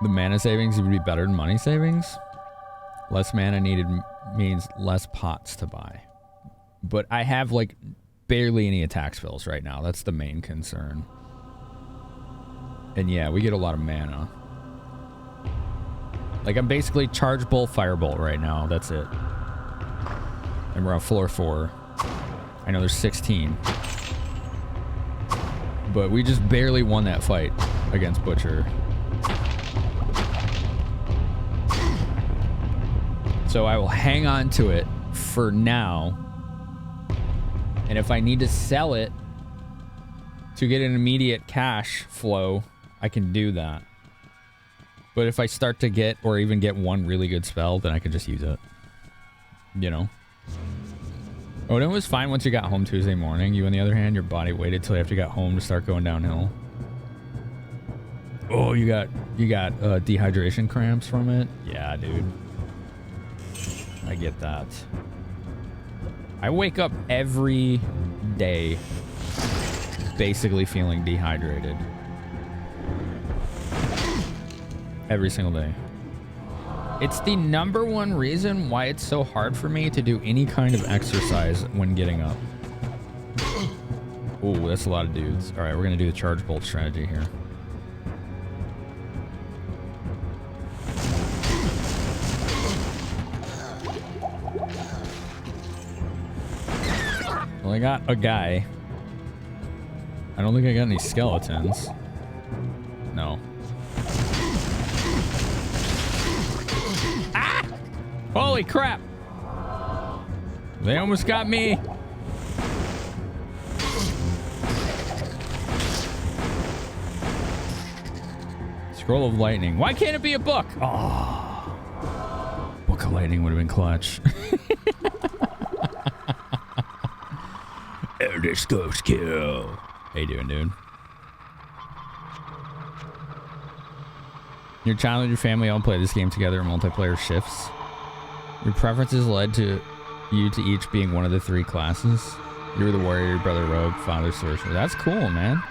The mana savings would be better than money savings. Less mana needed means less pots to buy. But I have like barely any attack spells right now. That's the main concern. And yeah, we get a lot of mana. Like I'm basically Charge Bolt, Firebolt right now. That's it. And we're on floor 4. I know there's 16. But we just barely won that fight against Butcher. So I will hang on to it for now. And if I need to sell it to get an immediate cash flow, I can do that. But if I start to get or even get one really good spell, then I can just use it. You know? Oh, and it was fine once you got home Tuesday morning. You, on the other hand, your body waited till after you got home to start going downhill. Oh, you got dehydration cramps from it? Yeah, dude. I get that. I wake up every day basically feeling dehydrated. Every single day. It's the #1 reason why it's so hard for me to do any kind of exercise when getting up. Ooh, that's a lot of dudes. All right, we're going to do the Charge Bolt strategy here. Well, I got a guy. I don't think I got any skeletons. No. Ah! Holy crap! They almost got me. Scroll of Lightning. Why can't it be a book? Oh. Book of Lightning would have been clutch. Eldest Ghost Kill. How you doing, dude? Your child and your family all play this game together in multiplayer shifts. Your preferences led to you to each being one of the 3 classes. You were the warrior, your brother rogue, father sorcerer. That's cool, man.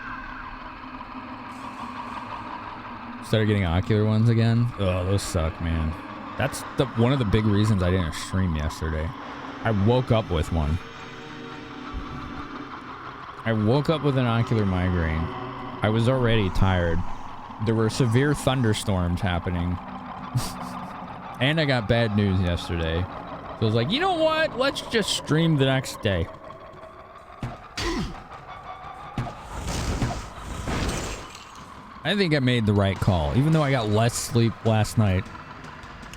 Started getting ocular ones again. Oh, those suck, man. That's one of the big reasons I didn't stream yesterday. I woke up with one. I woke up with an ocular migraine. I was already tired. There were severe thunderstorms happening. And I got bad news yesterday. So I was like, you know what? Let's just stream the next day. I think I made the right call. Even though I got less sleep last night,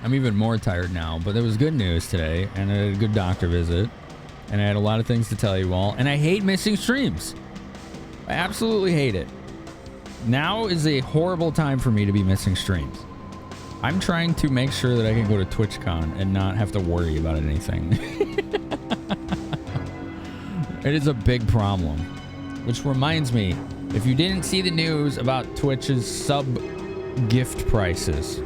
I'm even more tired now. But there was good news today, and I had a good doctor visit. And I had a lot of things to tell you all. And I hate missing streams. I absolutely hate it. Now is a horrible time for me to be missing streams. I'm trying to make sure that I can go to TwitchCon and not have to worry about anything. It is a big problem. Which reminds me, if you didn't see the news about Twitch's sub gift prices,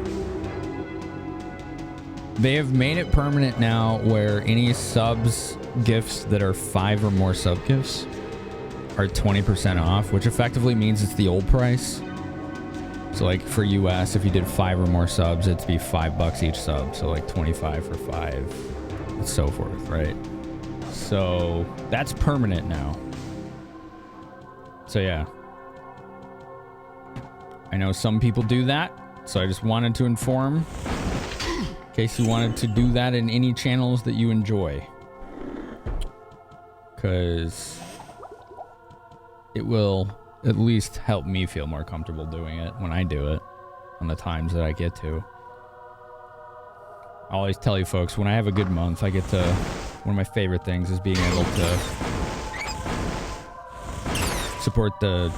they have made it permanent now where any subs gifts that are 5 or more sub gifts are 20% off, which effectively means it's the old price. So like for US, if you did 5 or more subs, it'd be $5 each sub. So like 25 for 5 and so forth, right? So that's permanent now. So yeah. I know some people do that, so I just wanted to inform in case you wanted to do that in any channels that you enjoy. Because it will at least help me feel more comfortable doing it when I do it on the times that I get to. I always tell you folks, when I have a good month, I get to One of my favorite things is being able to support the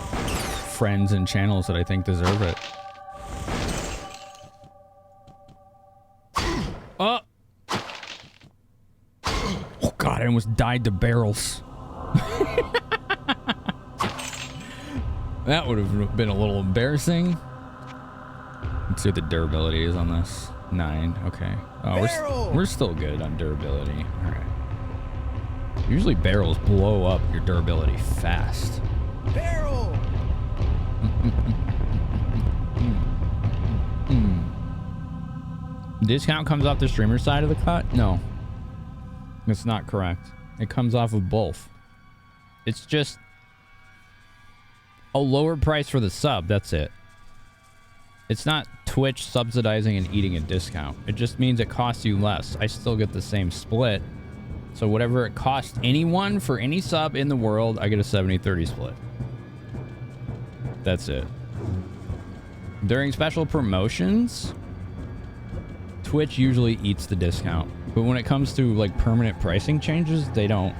friends and channels that I think deserve it. Oh! Oh god, I almost died to barrels. That would have been a little embarrassing. Let's see what the durability is on this. 9, okay. Oh, we're still good on durability. Alright. Usually barrels blow up your durability fast. Barrel! Discount comes off the streamer side of the cut? No. That's not correct. It comes off of both. It's just a lower price for the sub, that's it. It's not Twitch subsidizing and eating a discount. It just means it costs you less. I still get the same split. So whatever it costs anyone for any sub in the world, I get a 70-30 split. That's it. During special promotions, Twitch usually eats the discount. But when it comes to like permanent pricing changes, they don't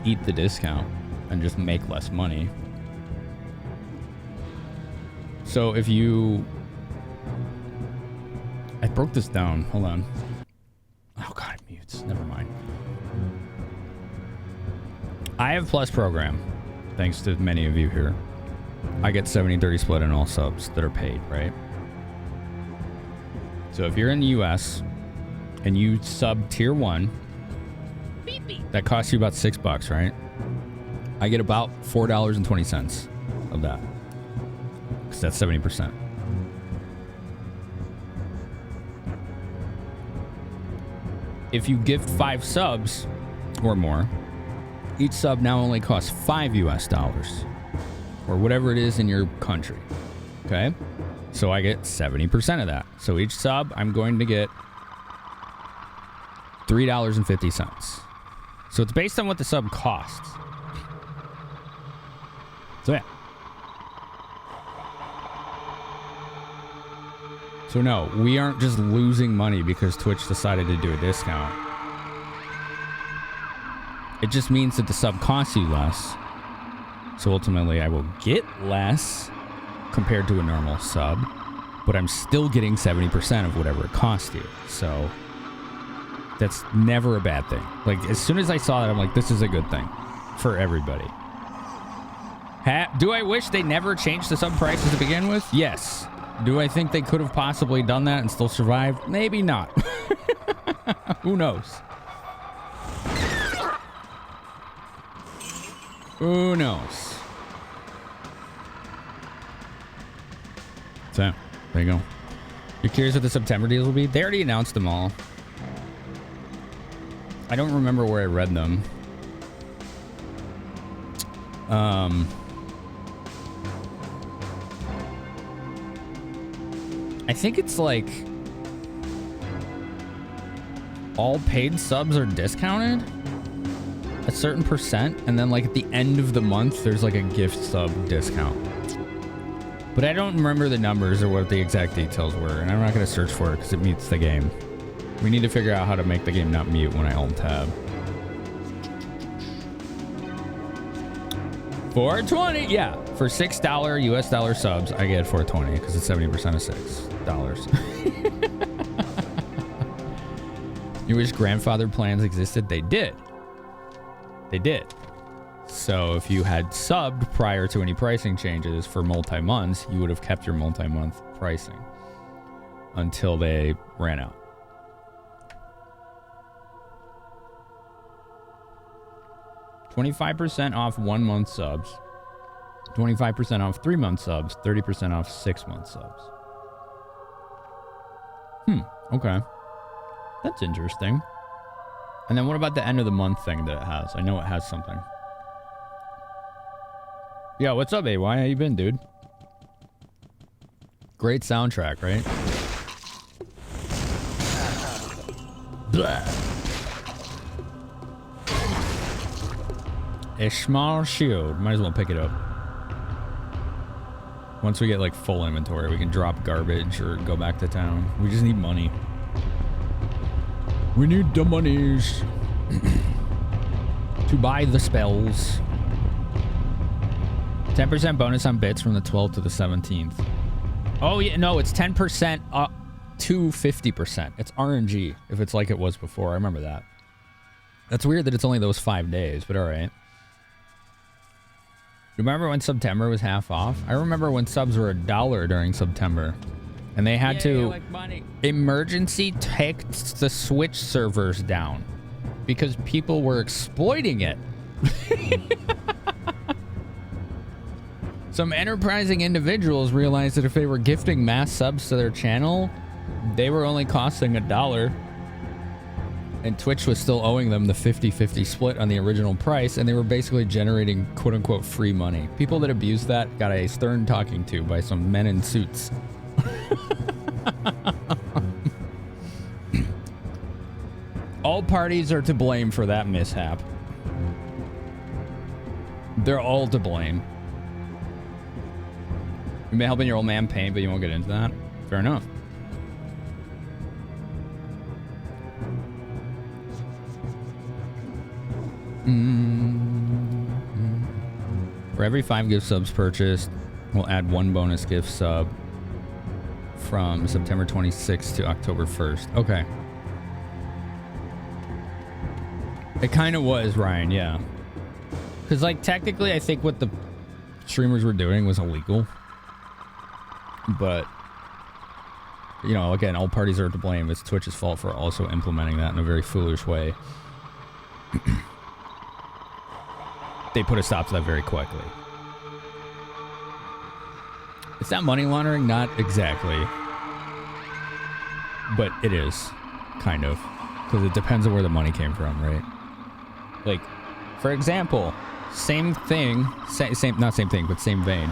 eat the discount and just make less money. So if you... I broke this down. Hold on. Oh god, it mutes. Never mind. I have Plus program, thanks to many of you here. I get 70-30 split in all subs that are paid, right? So if you're in the US and you sub tier 1, that costs you about $6, right? I get about $4.20 of that. Because that's 70%. If you give 5 subs or more, each sub now only costs $5 or whatever it is in your country. Okay? So I get 70% of that. So each sub, I'm going to get $3.50. So it's based on what the sub costs. So yeah. So no, we aren't just losing money because Twitch decided to do a discount. It just means that the sub costs you less. So ultimately I will get less compared to a normal sub, but I'm still getting 70% of whatever it costs you. So that's never a bad thing. Like as soon as I saw that, I'm like, this is a good thing for everybody. Do I wish they never changed the sub prices to begin with? Yes. Do I think they could have possibly done that and still survived? Maybe not. Who knows? Who knows? So, there you go. You're curious what the September deals will be? They already announced them all. I don't remember where I read them. I think it's like all paid subs are discounted a certain percent, and then like at the end of the month there's like a gift sub discount. But I don't remember the numbers or what the exact details were, and I'm not going to search for it because it mutes the game. We need to figure out how to make the game not mute when I alt tab. 420, yeah. For $6 US dollar subs, I get 420 because it's 70% of $6. You wish grandfather plans existed? They did. They did. So if you had subbed prior to any pricing changes for multi-months, you would have kept your multi-month pricing until they ran out. $25% off 1 month subs, 25% off 3 month subs, 30% off 6 month subs. Okay. That's interesting. And then what about the end of the month thing that it has? I know it has something. Yeah, what's up, AY? How you been, dude? Great soundtrack, right? Blah. A small shield. Might as well pick it up. Once we get like full inventory, we can drop garbage or go back to town. We just need money. We need the monies. to buy the spells. 10% bonus on bits from the 12th to the 17th. Oh, yeah, no, it's 10% up to 50%. It's RNG if it's like it was before. I remember that. That's weird that it's only those 5 days, but all right. Remember when September was half off? I remember when subs were $1 during September. And they had to emergency take the Switch servers down because people were exploiting it. Some enterprising individuals realized that if they were gifting mass subs to their channel, they were only costing $1. And Twitch was still owing them the 50-50 split on the original price, and they were basically generating quote-unquote free money. People that abused that got a stern talking to by some men in suits. All parties are to blame for that mishap. They're all to blame. You may help in your old man pain, but you won't get into that. Fair enough. For every 5 gift subs purchased, we'll add 1 bonus gift sub from September 26th to October 1st. Okay. It kind of was, Ryan, yeah. Because, like, technically, I think what the streamers were doing was illegal. But, you know, again, all parties are to blame. It's Twitch's fault for also implementing that in a very foolish way. They put a stop to that very quickly. It's not money laundering, not exactly. But it is, kind of. Because it depends on where the money came from, right? Like, for example, same thing, not same thing, but same vein.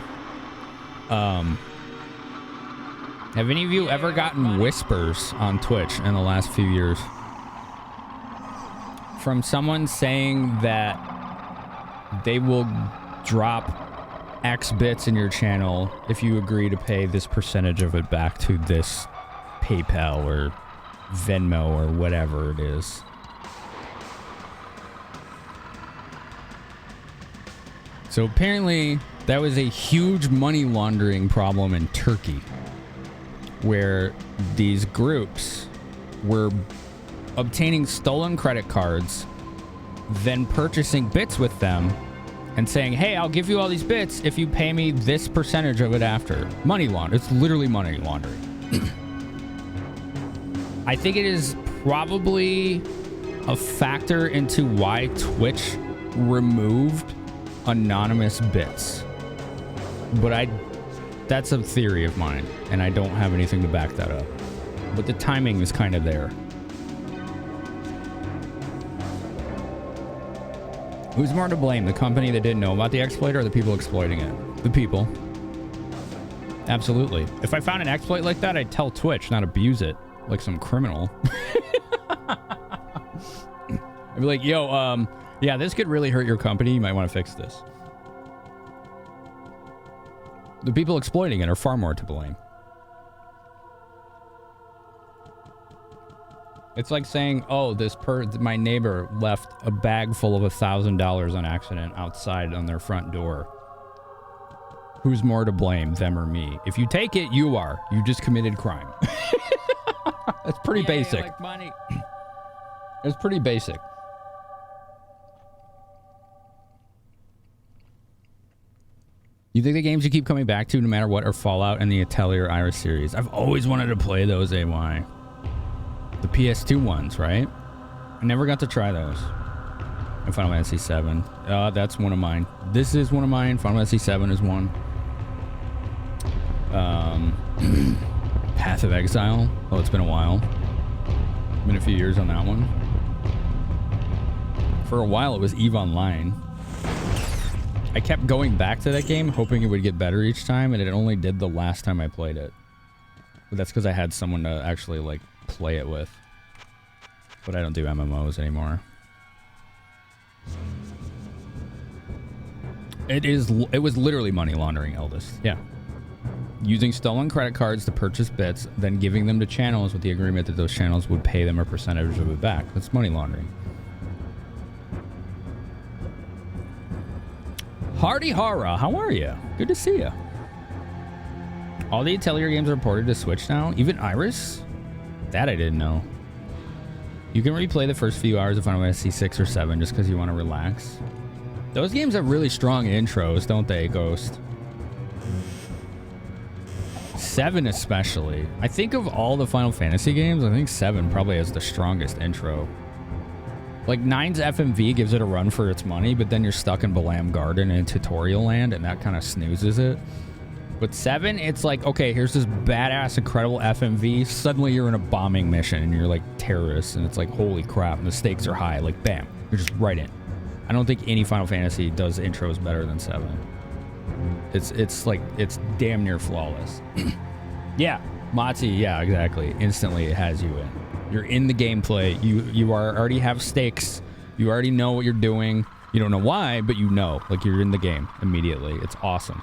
Have any of you ever gotten whispers on Twitch in the last few years? From someone saying that they will drop X bits in your channel if you agree to pay this percentage of it back to this PayPal or Venmo or whatever it is. So apparently that was a huge money laundering problem in Turkey, where these groups were obtaining stolen credit cards, then purchasing bits with them and saying, hey, I'll give you all these bits if you pay me this percentage of it after. Money laundering. It's literally money laundering. I think it is probably a factor into why Twitch removed anonymous bits. But that's a theory of mine, and I don't have anything to back that up. But the timing is kind of there. Who's more to blame? The company that didn't know about the exploit or the people exploiting it? The people. Absolutely. If I found an exploit like that, I'd tell Twitch, not abuse it like some criminal. I'd be like, yo, yeah, this could really hurt your company. You might want to fix this. The people exploiting it are far more to blame. It's like saying, oh, my neighbor left a bag full of $1,000 on accident outside on their front door. Who's more to blame, them or me? If you take it, you are. You just committed crime. That's pretty basic. Like money. It's pretty basic. You think the games you keep coming back to, no matter what, are Fallout and the Atelier Iris series? I've always wanted to play those, AY. The PS2 ones, right? I never got to try those. And Final Fantasy 7. That's one of mine. This is one of mine. Final Fantasy 7 is one. Path of Exile. Oh, it's been a while. Been a few years on that one. For a while, it was EVE Online. I kept going back to that game, hoping it would get better each time, and it only did the last time I played it. But that's because I had someone to actually, like, play it with. But I don't do MMOs anymore. It was literally money laundering, Eldest. Yeah. Using stolen credit cards to purchase bits, then giving them to channels with the agreement that those channels would pay them a percentage of it back. That's money laundering. Hardy Hara, how are you? Good to see you. All the Atelier games are ported to Switch now, even Iris? That I didn't know. You can replay the first few hours of Final Fantasy 6 or 7 just because you want to relax. Those games have really strong intros, don't they, Ghost? 7 especially. I think of all the Final Fantasy games, I think 7 probably has the strongest intro. Like 9's FMV gives it a run for its money, but then you're stuck in Balam Garden in tutorial land, and that kind of snoozes it. But 7, it's like, okay, here's this badass, incredible FMV. Suddenly you're in a bombing mission, and you're like terrorists, and it's like, holy crap, and the stakes are high. Like, bam, you're just right in. I don't think any Final Fantasy does intros better than 7. It's like, it's damn near flawless. Yeah, Mati, yeah, exactly. Instantly it has you in. You're in the gameplay. You already have stakes. You already know what you're doing. You don't know why, but you know. Like, you're in the game immediately. It's awesome.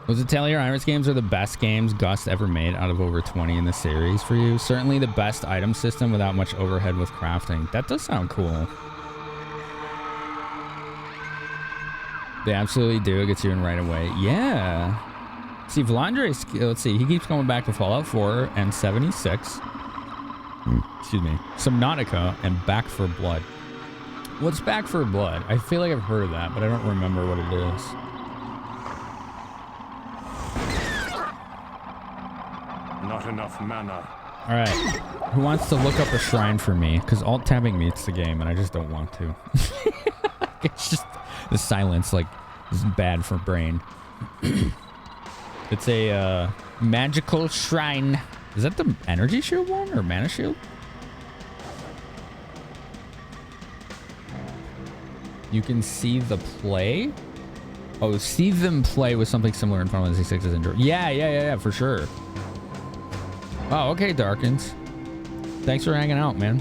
Those Atelier Iris games are the best games Gus ever made out of over 20 in the series for you. Certainly the best item system without much overhead with crafting. That does sound cool. They absolutely do. It gets you in right away. Yeah. See, Vlandre, let's see. He keeps coming back to Fallout 4 and 76. Excuse me. Subnautica and Back for Blood. What's Back for Blood? I feel like I've heard of that, but I don't remember what it is. Not enough mana. All right. Who wants to look up a shrine for me? Because alt-tabbing meets the game, and I just don't want to. It's just the silence, like, is bad for brain. It's a magical shrine. Is that the energy shield one or mana shield? You can see the play. Oh, see them play with something similar in Final Fantasy 6's intro. Yeah, for sure. Oh, okay, Darkins. Thanks for hanging out, man.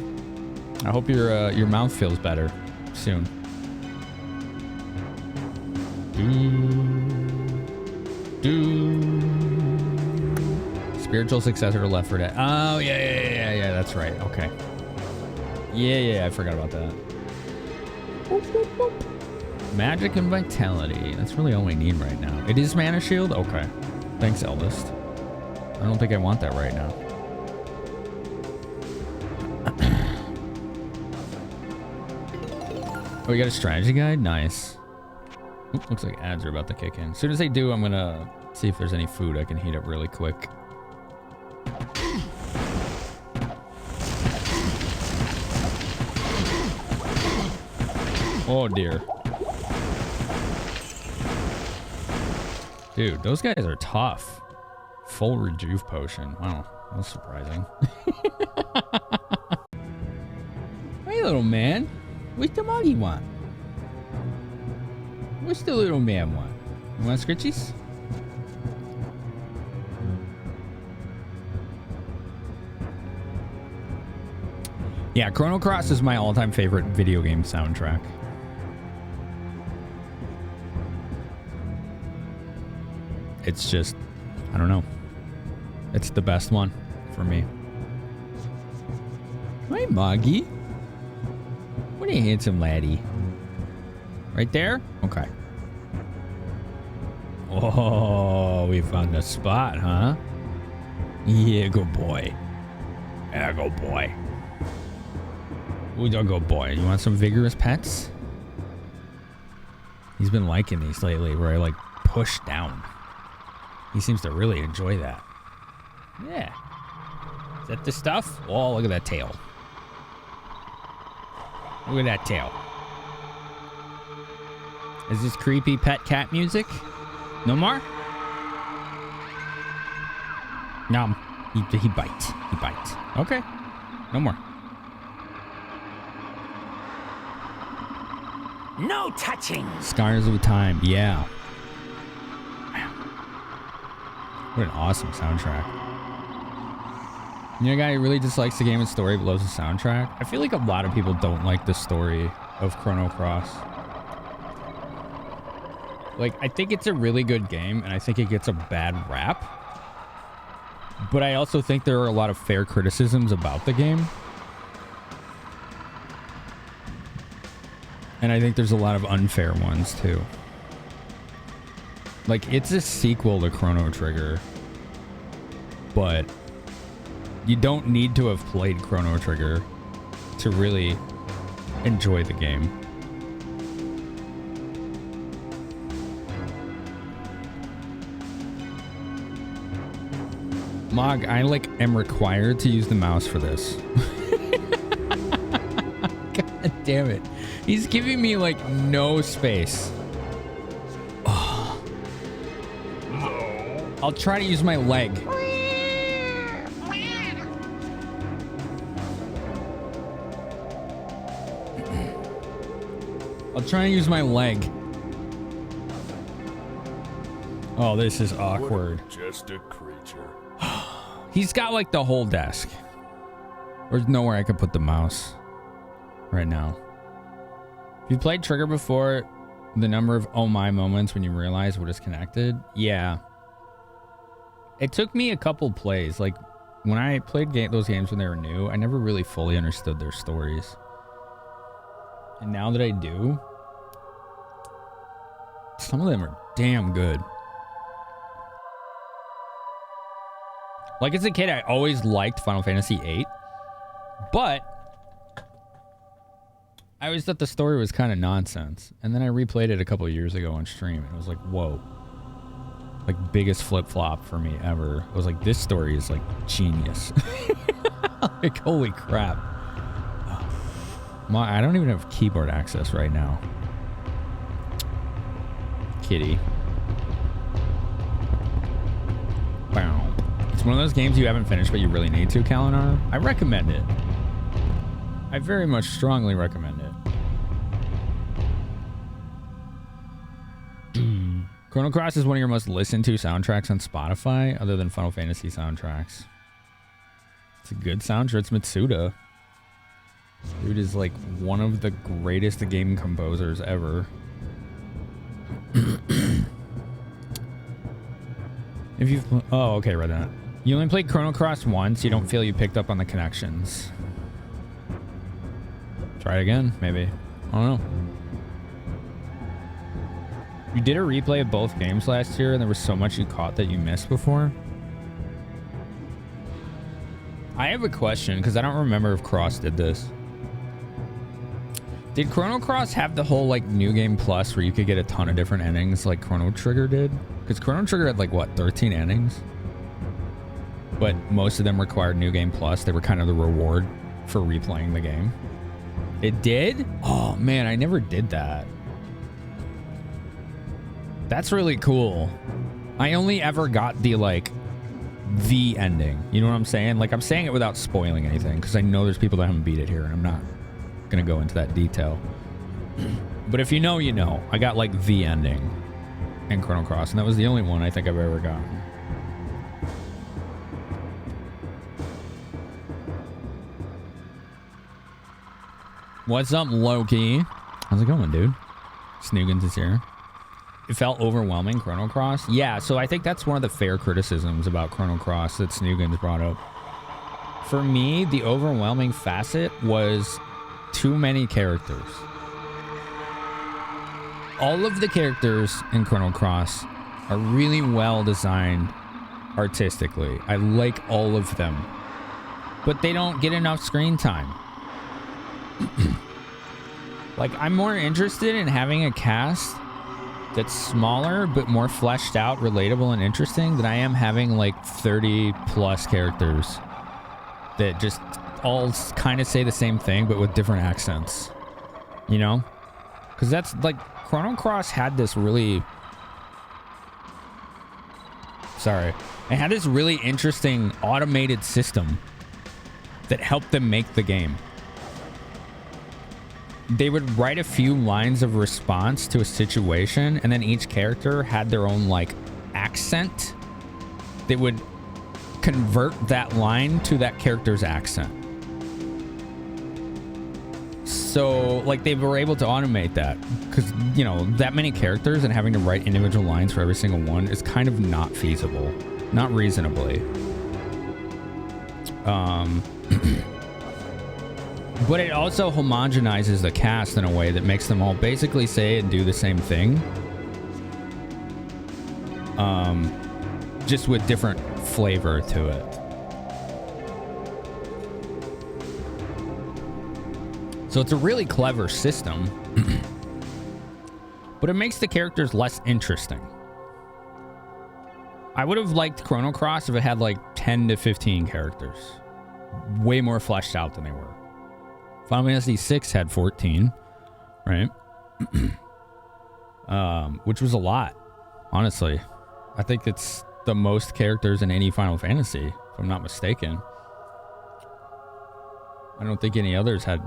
I hope your mouth feels better soon. Spiritual successor to Left 4 Dead. Oh, yeah, that's right. Okay. Yeah, I forgot about that. Magic and Vitality. That's really all we need right now. It is Mana Shield? Okay. Thanks, Eldest. I don't think I want that right now. Oh, we got a strategy guide? Nice. Oop, looks like ads are about to kick in. As soon as they do, I'm gonna see if there's any food I can heat up really quick. Oh dear. Dude, those guys are tough. Full rejuve potion. Wow, that's surprising. Hey, little man. What's the moggy want? What's the little man want? You want scritchies? Yeah, Chrono Cross is my all-time favorite video game soundtrack. It's just, I don't know. It's the best one for me. Hi, Moggy. What a handsome laddie. Right there? Okay. Oh, we found a spot, huh? Yeah, good boy. Yeah, good boy. Who's a good boy? You want some vigorous pets? He's been liking these lately where I like push down. He seems to really enjoy that. Yeah. Is that the stuff? Oh, look at that tail. Look at that tail. Is this creepy pet cat music? No more? No. He bites. He bites. Okay. No more. No touching. Scars of Time. Yeah. What an awesome soundtrack. You know, a guy who really dislikes the game and story but loves the soundtrack? I feel like a lot of people don't like the story of Chrono Cross. Like, I think it's a really good game, and I think it gets a bad rap. But I also think there are a lot of fair criticisms about the game. And I think there's a lot of unfair ones too. Like, it's a sequel to Chrono Trigger, but you don't need to have played Chrono Trigger to really enjoy the game. Mog, I am required to use the mouse for this. God damn it. He's giving me no space. Oh. I'll try to use my leg. I'll try and use my leg. Oh, this is awkward. Just a creature. He's got the whole desk. There's nowhere I could put the mouse right now. If you played Trigger before, the number of oh my moments when you realize what is connected, yeah. It took me a couple plays. When I played those games when they were new, I never really fully understood their stories. And now that I do, some of them are damn good. As a kid, I always liked Final Fantasy VIII, but I always thought the story was kind of nonsense. And then I replayed it a couple of years ago on stream, and it was like, whoa. Biggest flip-flop for me ever. It was this story is genius. Holy crap. I don't even have keyboard access right now. Kitty. Wow. It's one of those games you haven't finished, but you really need to, Kalinar. I recommend it. I very much strongly recommend it. Chrono Cross is one of your most listened to soundtracks on Spotify, other than Final Fantasy soundtracks. It's a good soundtrack. It's Mitsuda. Dude is one of the greatest game composers ever. If you've... Oh, okay, read that. You only played Chrono Cross once, you don't feel you picked up on the connections. Try it again, maybe. I don't know. You did a replay of both games last year, and there was so much you caught that you missed before. I have a question, because I don't remember if Cross did this. Did Chrono Cross have the whole New Game Plus where you could get a ton of different endings like Chrono Trigger did? Because Chrono Trigger had 13 endings? But most of them required New Game Plus. They were kind of the reward for replaying the game. It did? Oh man, I never did that. That's really cool. I only ever got the the ending. You know what I'm saying? I'm saying it without spoiling anything, because I know there's people that haven't beat it here, and I'm not gonna go into that detail. But if you know, you know. I got the ending in Chrono Cross, and that was the only one I think I've ever gotten. What's up, Loki? How's it going, dude? Snoogans is here. It felt overwhelming, Chrono Cross. Yeah, so I think that's one of the fair criticisms about Chrono Cross that Snoogans brought up. For me, the overwhelming facet was too many characters. All of the characters in Chrono Cross are really well designed artistically. I like all of them. But they don't get enough screen time. I'm more interested in having a cast that's smaller but more fleshed out, relatable, and interesting than I am having 30 plus characters that just all kind of say the same thing but with different accents, you know? Because that's Chrono Cross had this really... Sorry. It had this really interesting automated system that helped them make the game. They would write a few lines of response to a situation, and then each character had their own accent. They would convert that line to that character's accent. So they were able to automate that, because that many characters and having to write individual lines for every single one is kind of not feasible, not reasonably. But it also homogenizes the cast in a way that makes them all basically say and do the same thing. Just with different flavor to it. So it's a really clever system. But it makes the characters less interesting. I would have liked Chrono Cross if it had like 10 to 15 characters. Way more fleshed out than they were. Final Fantasy VI had 14, right? Which was a lot, honestly. I think it's the most characters in any Final Fantasy, if I'm not mistaken. I don't think any others had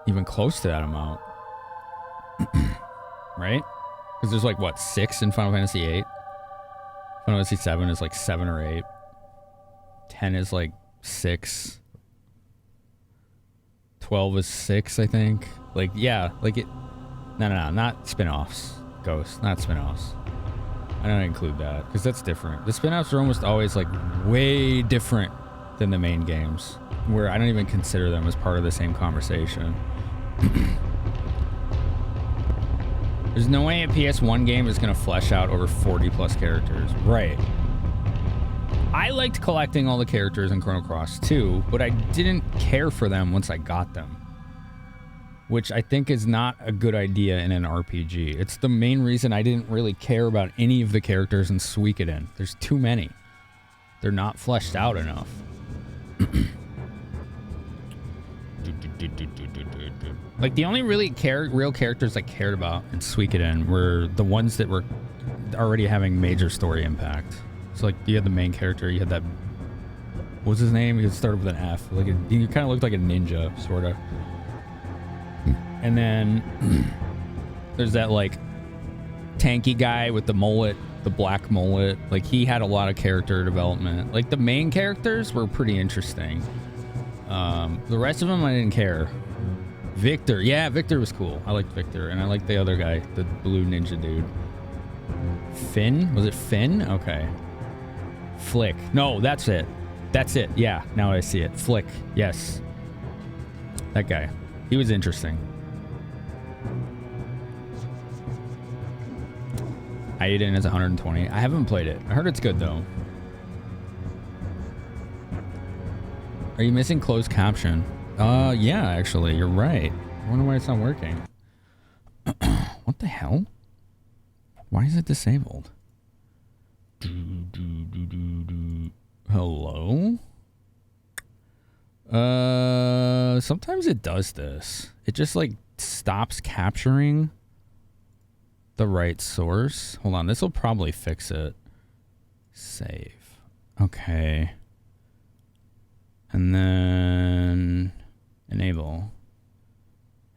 even close to that amount. Right? Because there's like, what, 6 in Final Fantasy VIII? Final Fantasy 7 is like 7 or 8. 10 is like 6. 12 is 6, I think. Like, yeah, like it... No, not spin-offs. Ghost, not spin-offs. I don't include that, because that's different. The spin-offs are almost always, like, way different than the main games, where I don't even consider them as part of the same conversation. There's no way a PS1 game is going to flesh out over 40-plus characters. Right. I liked collecting all the characters in Chrono Cross too, but I didn't care for them once I got them. Which I think is not a good idea in an RPG. It's the main reason I didn't really care about any of the characters in Suikoden. There's too many. They're not fleshed out enough. Like, the only really real characters I cared about in Suikoden were the ones that were already having major story impact. So, like, you had the main character, you had that... What was his name? He started with an F. Like, he kind of looked like a ninja, sort of. And then there's that, like, tanky guy with the mullet, the black mullet. Like, he had a lot of character development. Like, the main characters were pretty interesting. The rest of them, I didn't care. Victor. Yeah, Victor was cool. I liked Victor. And I liked the other guy, the blue ninja dude. Finn? Was it Finn? Okay. Flick. No, that's it. That's it. Yeah, now I see it. Flick. Yes. That guy. He was interesting. Aiden is 120. I haven't played it. I heard it's good, though. Are you missing closed caption? Yeah, actually. You're right. I wonder why it's not working. What the hell? Why is it disabled? Hello? Sometimes it does this. It just, like, stops capturing the right source. Hold on, this will probably fix it. Save. Okay. And then enable.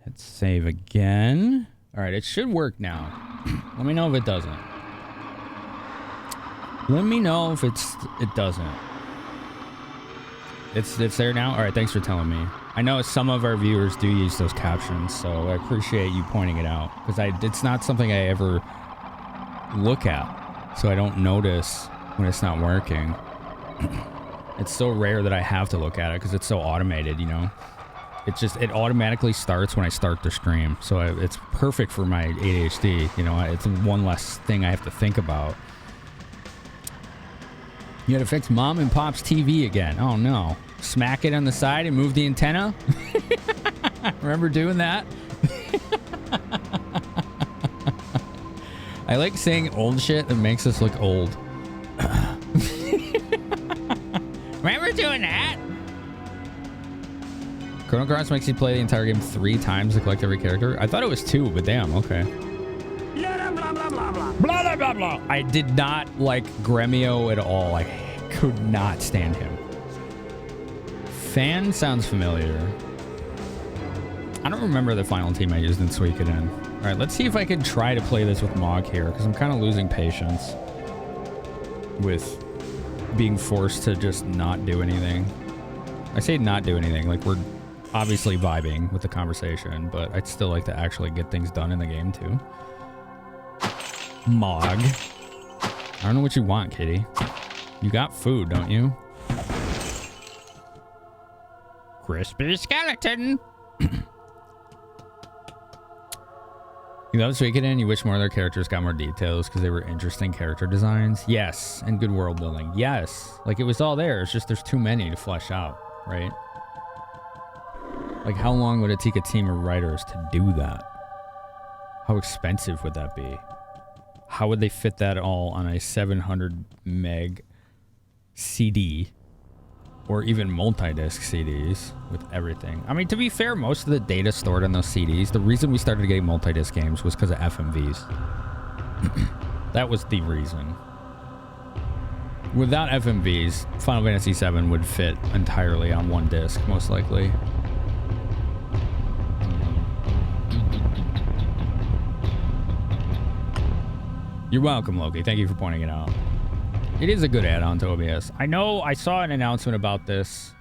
Hit save again. All right, it should work now. Let me know if it doesn't. Let me know if it doesn't. It's there now? All right, thanks for telling me. I know some of our viewers do use those captions, so I appreciate you pointing it out. Because it's not something I ever look at, so I don't notice when it's not working. It's so rare that I have to look at it because it's so automated, you know? It automatically starts when I start the stream. So it's perfect for my ADHD, you know? It's one less thing I have to think about. You had to fix Mom and Pop's TV again. Oh, no. Smack it on the side and move the antenna? Remember doing that? I like saying old shit that makes us look old. Remember doing that? Chrono Cross makes you play the entire game 3 times to collect every character? I thought it was 2, but damn, okay. Blah, blah, blah, blah, blah. Blah, blah, blah, blah. I did not like Gremio at all. I could not stand him. Fan sounds familiar. I don't remember the final team I used in Suikoden. All right, let's see if I can try to play this with Mog here, because I'm kind of losing patience with being forced to just not do anything. I say not do anything, like we're obviously vibing with the conversation, but I'd still like to actually get things done in the game too. Mog. I don't know what you want, kitty. You got food, don't you? Crispy skeleton. You love Suikoden, you wish more of their characters got more details because they were interesting character designs. Yes, and good world building. Yes, like it was all there. It's just there's too many to flesh out, right? Like how long would it take a team of writers to do that? How expensive would that be? How would they fit that all on a 700 meg CD? Or even multi-disc CDs with everything. I mean, to be fair, most of the data stored on those CDs, the reason we started getting multi-disc games was because of FMVs. That was the reason. Without FMVs, Final Fantasy VII would fit entirely on one disc, most likely. You're welcome, Loki. Thank you for pointing it out. It is a good add-on to OBS. I know I saw an announcement about this.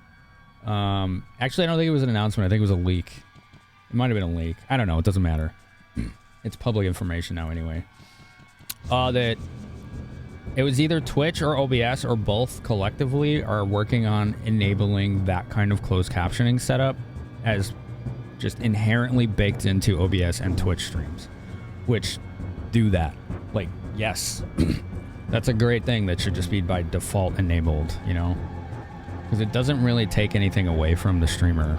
Actually, I don't think it was an announcement. I think it was a leak. It might have been a leak. I don't know. It doesn't matter. It's public information now anyway. That it was either Twitch or OBS or both collectively are working on enabling that kind of closed captioning setup as just inherently baked into OBS and Twitch streams. Which do that. Like, yes. That's a great thing that should just be by default enabled, you know? Because it doesn't really take anything away from the streamer.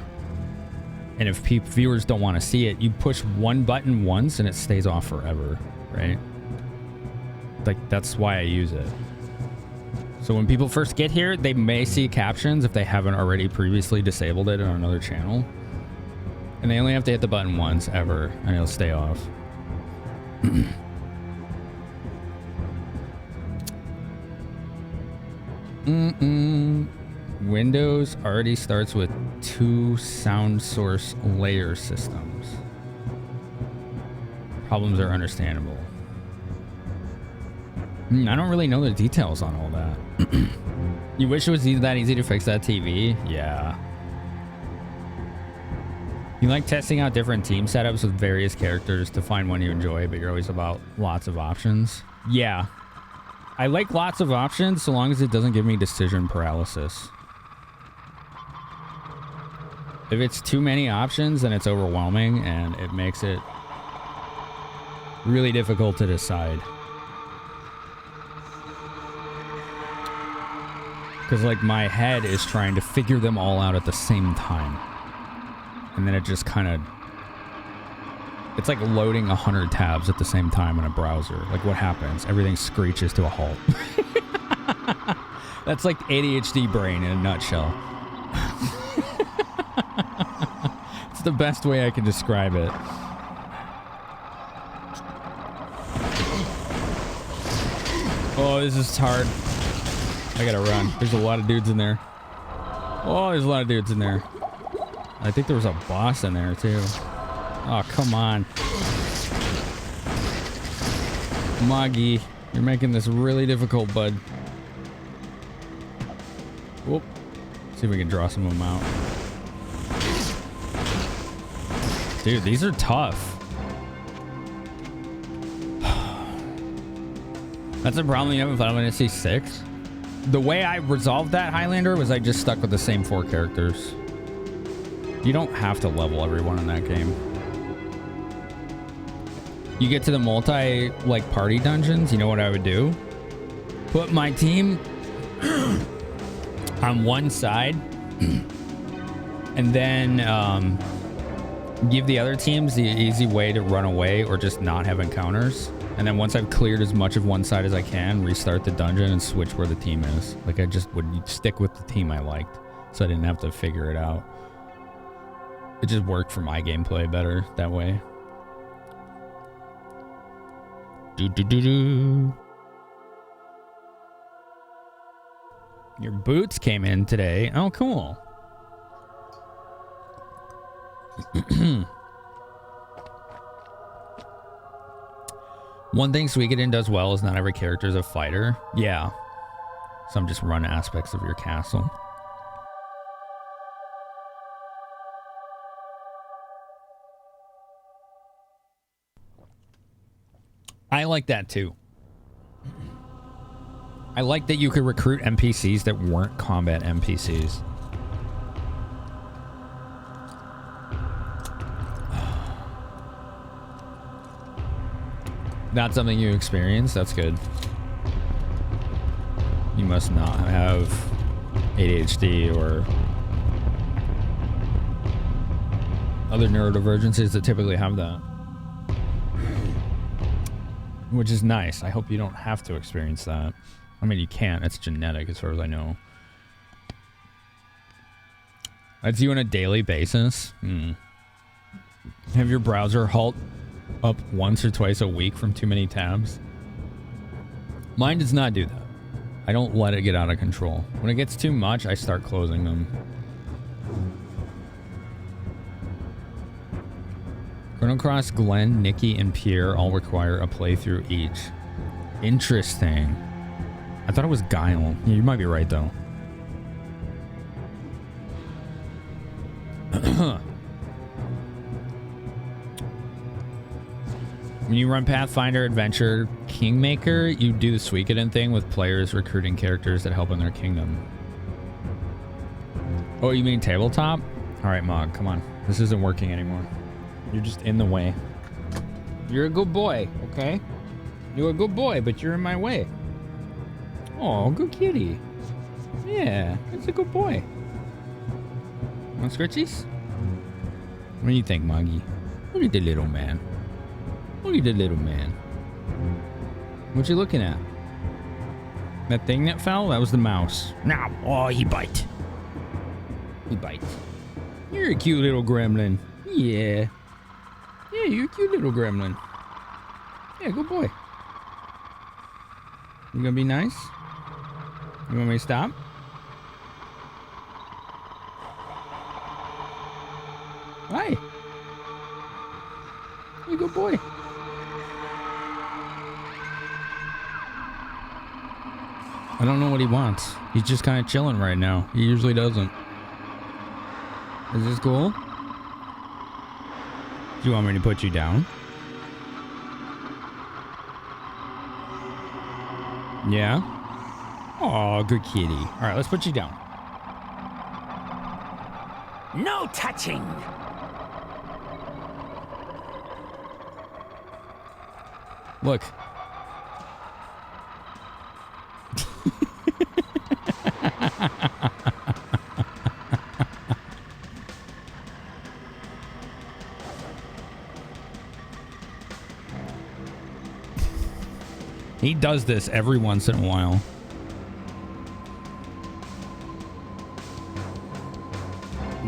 And if viewers don't want to see it, you push one button once and it stays off forever, right? Like, that's why I use it. So when people first get here, they may see captions if they haven't already previously disabled it on another channel. And they only have to hit the button once ever, and it'll stay off. Windows already starts with 2 sound source layer systems. Problems are understandable. I don't really know the details on all that. You wish it was that easy to fix that TV? Yeah. You like testing out different team setups with various characters to find one you enjoy, but you're always about lots of options? Yeah. I like lots of options so long as it doesn't give me decision paralysis. If it's too many options, then it's overwhelming and it makes it really difficult to decide. Because like my head is trying to figure them all out at the same time. And then it just kind of... It's like loading 100 tabs at the same time in a browser. Like what happens? Everything screeches to a halt. That's like ADHD brain in a nutshell. It's the best way I can describe it. Oh, this is hard. I gotta run. There's a lot of dudes in there. Oh, there's a lot of dudes in there. I think there was a boss in there too. Oh, come on. Moggy, you're making this really difficult, bud. Whoop. See if we can draw some of them out. Dude, these are tough. That's a problem you have in Final Fantasy VI. The way I resolved that, Highlander, was I just stuck with the same 4 characters. You don't have to level everyone in that game. You get to the party dungeons, you know what I would do? Put my team on one side and then give the other teams the easy way to run away or just not have encounters. And then once I've cleared as much of one side as I can, restart the dungeon and switch where the team is. Like I just would stick with the team I liked, so I didn't have to figure it out. It just worked for my gameplay better that way. Your boots came in today. Oh, cool. One thing Suikoden does well is not every character is a fighter. Yeah. Some just run aspects of your castle. I like that too. I like that you could recruit NPCs that weren't combat NPCs. Not something you experience? That's good. You must not have ADHD or other neurodivergencies that typically have that. Which is nice. I hope you don't have to experience that. I mean, you can't. It's genetic as far as I know. That's you on a daily basis? Have your browser halt up once or twice a week from too many tabs? Mine does not do that. I don't let it get out of control. When it gets too much, I start closing them. Chrono Cross, Glenn, Nikki, and Pierre all require a playthrough each. Interesting. I thought it was Guile. Yeah, you might be right, though. When you run Pathfinder Adventure Kingmaker, you do the Suikoden thing with players recruiting characters that help in their kingdom. Oh, you mean tabletop? All right, Mog, come on. This isn't working anymore. You're just in the way. You're a good boy, okay? You're a good boy, but you're in my way. Oh, good kitty. Yeah, that's a good boy. Want scritchies? What do you think, Moggy? Look at the little man. Look at the little man. What you looking at? That thing that fell? That was the mouse. Now, oh, he bite. He bite. You're a cute little gremlin. Yeah. Yeah, you're a cute little gremlin. Yeah, good boy. You gonna be nice? You want me to stop? Hi. You good boy. I don't know what he wants. He's just kind of chilling right now. He usually doesn't. Is this cool? Do you want me to put you down? Yeah? Oh, good kitty. All right, let's put you down. No touching. Look. He does this every once in a while.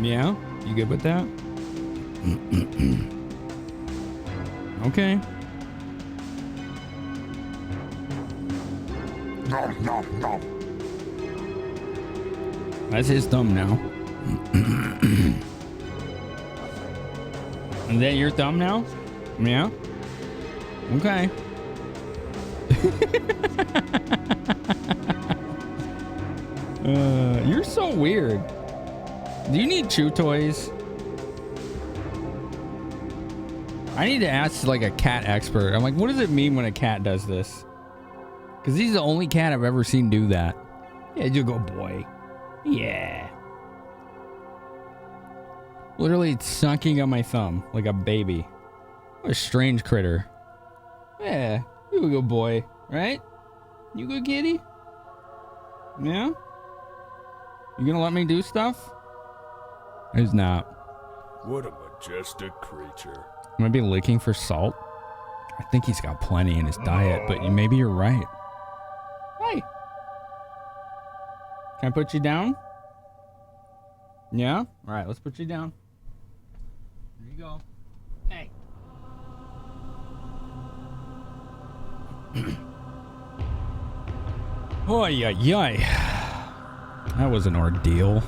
Yeah? You good with that? Okay. Nom, nom, nom. That's his thumb now. Is that your thumb now? Yeah? Okay. You're so weird. Do you need chew toys? I need to ask like a cat expert. I'm like, what does it mean when a cat does this? Because he's the only cat I've ever seen do that. Yeah, you go, boy. Yeah. Literally sucking on my thumb like a baby. What a strange critter. Yeah, you a good boy, right? You good kitty? Yeah? You gonna let me do stuff? He's not. What a majestic creature. Might be licking for salt. I think he's got plenty in his diet, but maybe you're right. Hey. Can I put you down? Yeah? All right, let's put you down. There you go. Hey. Oh, yeah. That was an ordeal.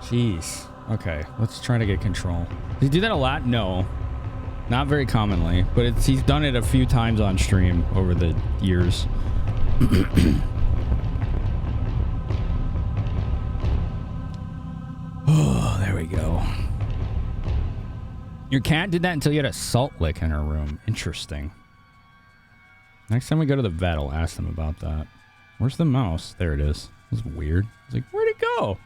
Jeez. Okay, let's try to get control. Does he do that a lot? No. Not very commonly, but he's done it a few times on stream over the years. Oh, there we go. Your cat did that until you had a salt lick in her room. Interesting. Next time we go to the vet, I'll ask them about that. Where's the mouse? There it is. That's weird. It's like, where'd it go?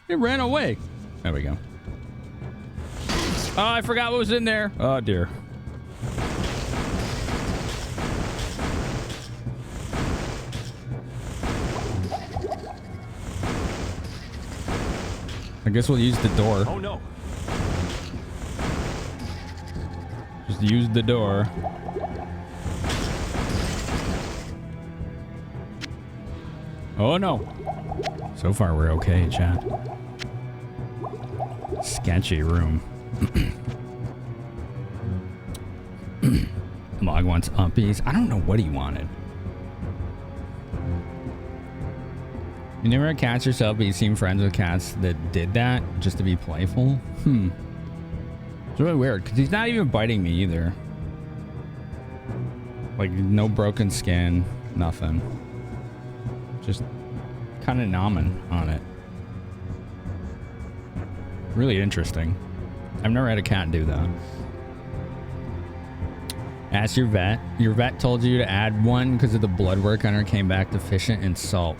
It ran away. There we go. Oh, I forgot what was in there. Oh, dear. I guess we'll use the door. Oh no. Just use the door. Oh no. So far we're okay, chat. Sketchy room. Mog wants uppies. I don't know what he wanted. You never had cats yourself, but you seem friends with cats that did that just to be playful? It's really weird, because he's not even biting me either. Like, no broken skin, nothing. Just kind of nomming on it. Really interesting. I've never had a cat do that. Ask your vet. Your vet told you to add one because of the blood work on her came back deficient in salt.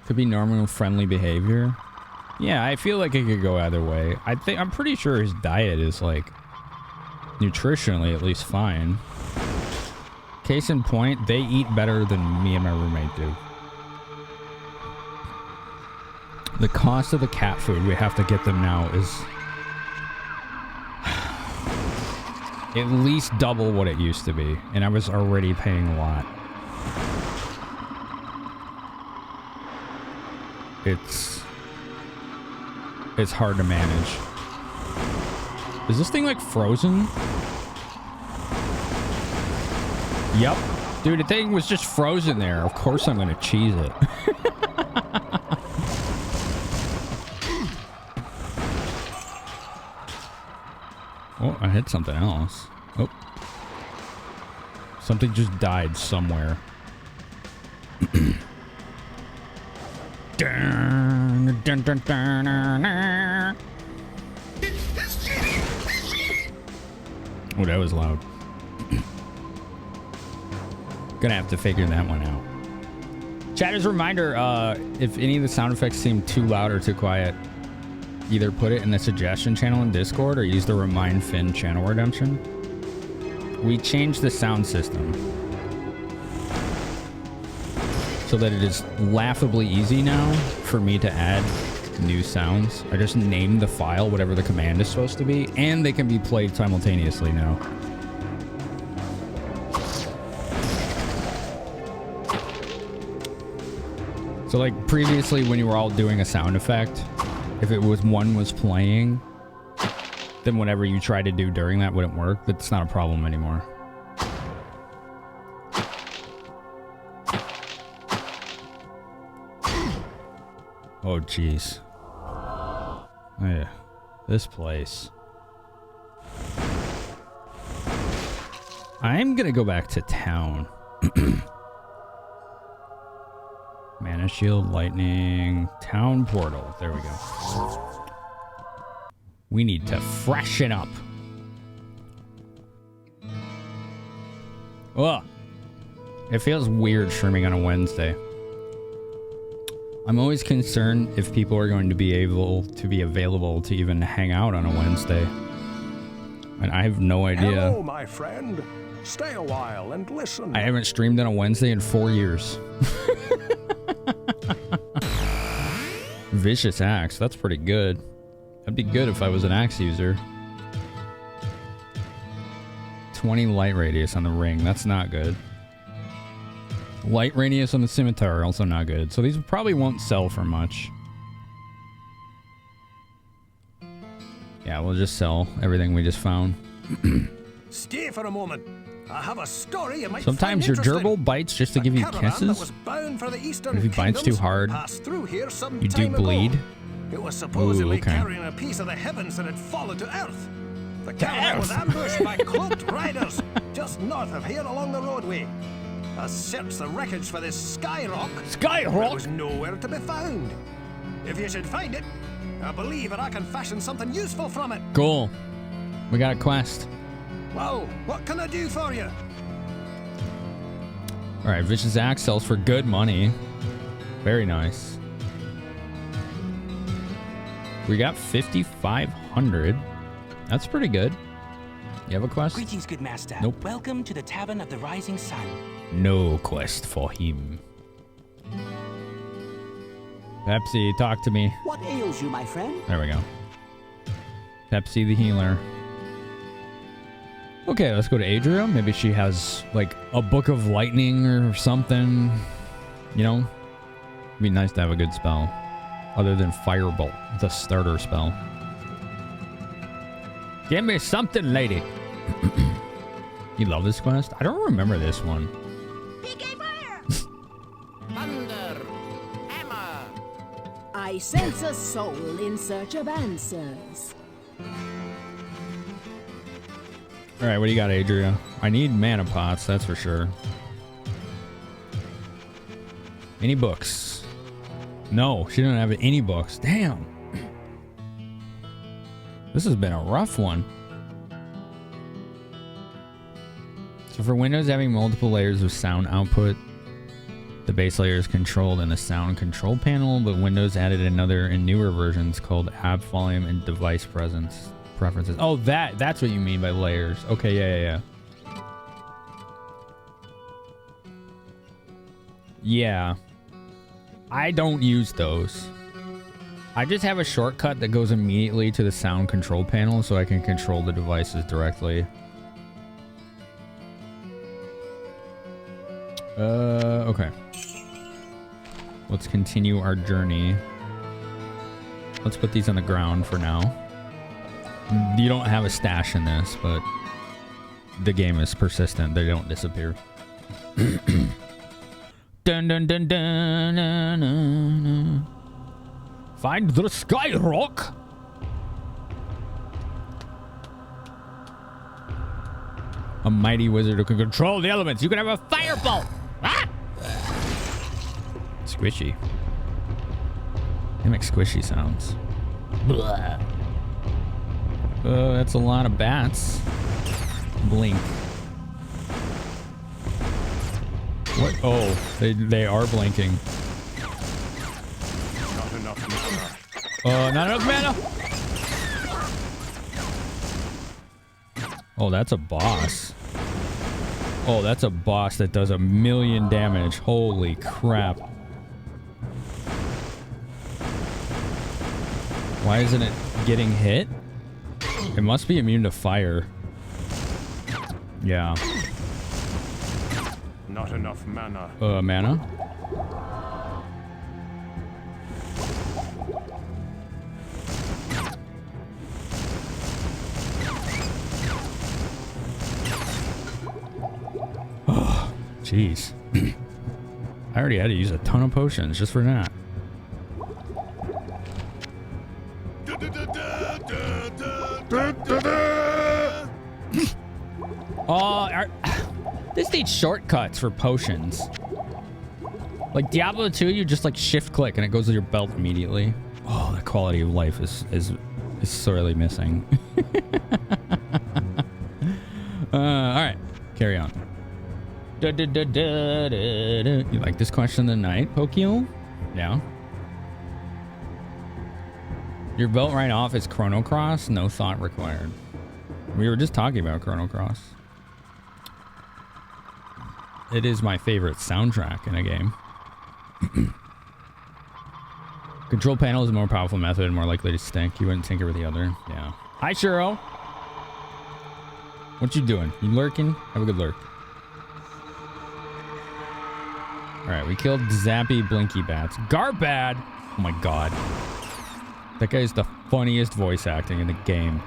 Could be normal, friendly behavior. Yeah, I feel like it could go either way. I'm pretty sure his diet is like nutritionally at least fine. Case in point, they eat better than me and my roommate do. The cost of the cat food we have to get them now is at least double what it used to be, and I was already paying a lot. It's hard to manage. Is this thing like frozen? Yep. Dude, the thing was just frozen there. Of course I'm gonna cheese it. Oh, I hit something else. Oh. Something just died somewhere. Dun, dun, dun, dun, dun, dun. Oh, that was loud. Gonna have to figure that one out. Chatter's reminder, if any of the sound effects seem too loud or too quiet, either put it in the suggestion channel in Discord or use the Remind Finn channel redemption. We changed the sound system so that it is laughably easy now for me to add new sounds. I just named the file whatever the command is supposed to be, and they can be played simultaneously now. So like previously when you were all doing a sound effect, if it was one was playing, then whatever you tried to do during that wouldn't work. That's not a problem anymore. Oh, jeez. Oh, yeah. This place. I'm gonna go back to town. Mana shield, lightning, town portal. There we go. We need to freshen up. Ugh. It feels weird streaming on a Wednesday. I'm always concerned if people are going to be able to be available to even hang out on a Wednesday. And I have no idea. Hello, my friend. Stay a while and listen. I haven't streamed on a Wednesday in 4 years. Vicious axe. That's pretty good. That'd be good if I was an axe user. 20 light radius on the ring. That's not good. Light radius on the scimitar, also not good. So these probably won't sell for much. Yeah, we'll just sell everything we just found. Stay for a moment. I have a story you might Sometimes your gerbil bites just to give you kisses. If he bites too hard, you do bleed. It was supposedly Ooh, okay. carrying a piece of the heavens that had fallen to earth. The caravan was ambushed by cloaked riders just north of here along the roadway. I searched the wreckage for this skyrock. It was nowhere to be found. If you should find it, I believe that I can fashion something useful from it. Cool. We got a quest. Well, what can I do for you? Alright, Vicious Axe sells for good money. Very nice. We got 5,500. That's pretty good. You have a quest? Greetings, good master. Nope. Welcome to the Tavern of the Rising Sun. No quest for him. Pepsi, talk to me. What ails you, my friend? There we go. Pepsi the healer. Okay, let's go to Adria. Maybe she has, like, a book of lightning or something. You know? It'd be nice to have a good spell. Other than Firebolt, the starter spell. Give me something, lady. You love this quest? I don't remember this one. PK fire! Thunder! Hammer! I sense a soul in search of answers. Alright, what do you got, Adria? I need mana pots, that's for sure. Any books? No, she doesn't have any books. Damn. This has been a rough one. So for Windows having multiple layers of sound output, the base layer is controlled in the sound control panel, but Windows added another in newer versions called app volume and device preferences. Oh, that's what you mean by layers. Okay, yeah. Yeah. I don't use those. I just have a shortcut that goes immediately to the sound control panel so I can control the devices directly. Okay. Let's continue our journey. Let's put these on the ground for now. You don't have a stash in this, but the game is persistent. They don't disappear. Dun dun dun dun dun dun dun. Find the Skyrock. A mighty wizard who can control the elements. You can have a firebolt. Ah! Squishy. They make squishy sounds. Blah. That's a lot of bats. Blink. What? Oh, they are blinking. Not enough mana. Not enough mana. Oh, that's a boss. Oh, that's a boss that does 1,000,000 damage. Holy crap. Why isn't it getting hit? It must be immune to fire. Yeah. Not enough mana. Mana? Oh, jeez. I already had to use a ton of potions just for that. This needs shortcuts for potions. Like Diablo 2, you just like shift click and it goes to your belt immediately. Oh, the quality of life is sorely missing. All right, carry on. You like this question of the night, Pokio? Yeah. Your belt right off is Chrono Cross. No thought required. We were just talking about Chrono Cross. It is my favorite soundtrack in a game. Control panel is a more powerful method and more likely to stink. You wouldn't tinker with the other. Yeah. Hi, Shiro. What you doing? You lurking? Have a good lurk. Alright, we killed Zappy Blinky Bats. Garbad! Oh my god. That guy is the funniest voice acting in the game.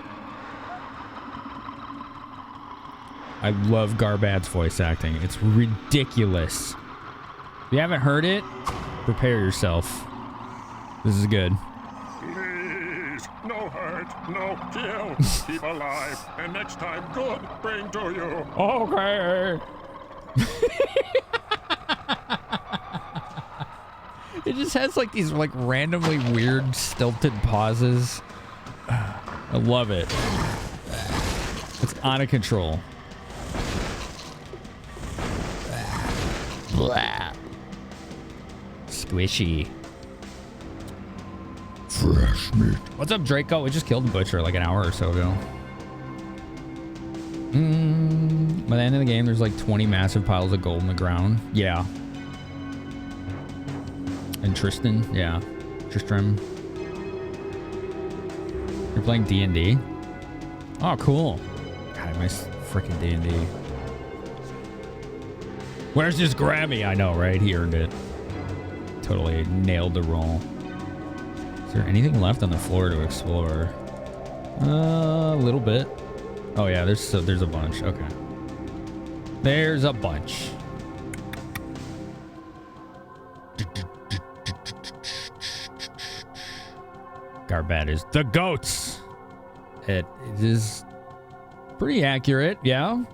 I love Garbad's voice acting. It's ridiculous. If you haven't heard it, prepare yourself. This is good. Please, no hurt, no kill. Keep alive, and next time good bring to you. Okay. It just has like these like randomly weird stilted pauses. I love it. It's out of control. Blah. Squishy. Fresh meat. What's up, Draco? We just killed the butcher like an hour or so ago. By the end of the game, there's like 20 massive piles of gold in the ground. Yeah. And Tristan, yeah. extra stream. You're playing D&D? Oh, cool. God, I miss freaking D&D. Where's this Grammy? I know, right? He earned it. Totally nailed the role. Is there anything left on the floor to explore? A little bit. Oh yeah, there's a bunch. Okay. There's a bunch. Garbat is the goats. It is pretty accurate, yeah.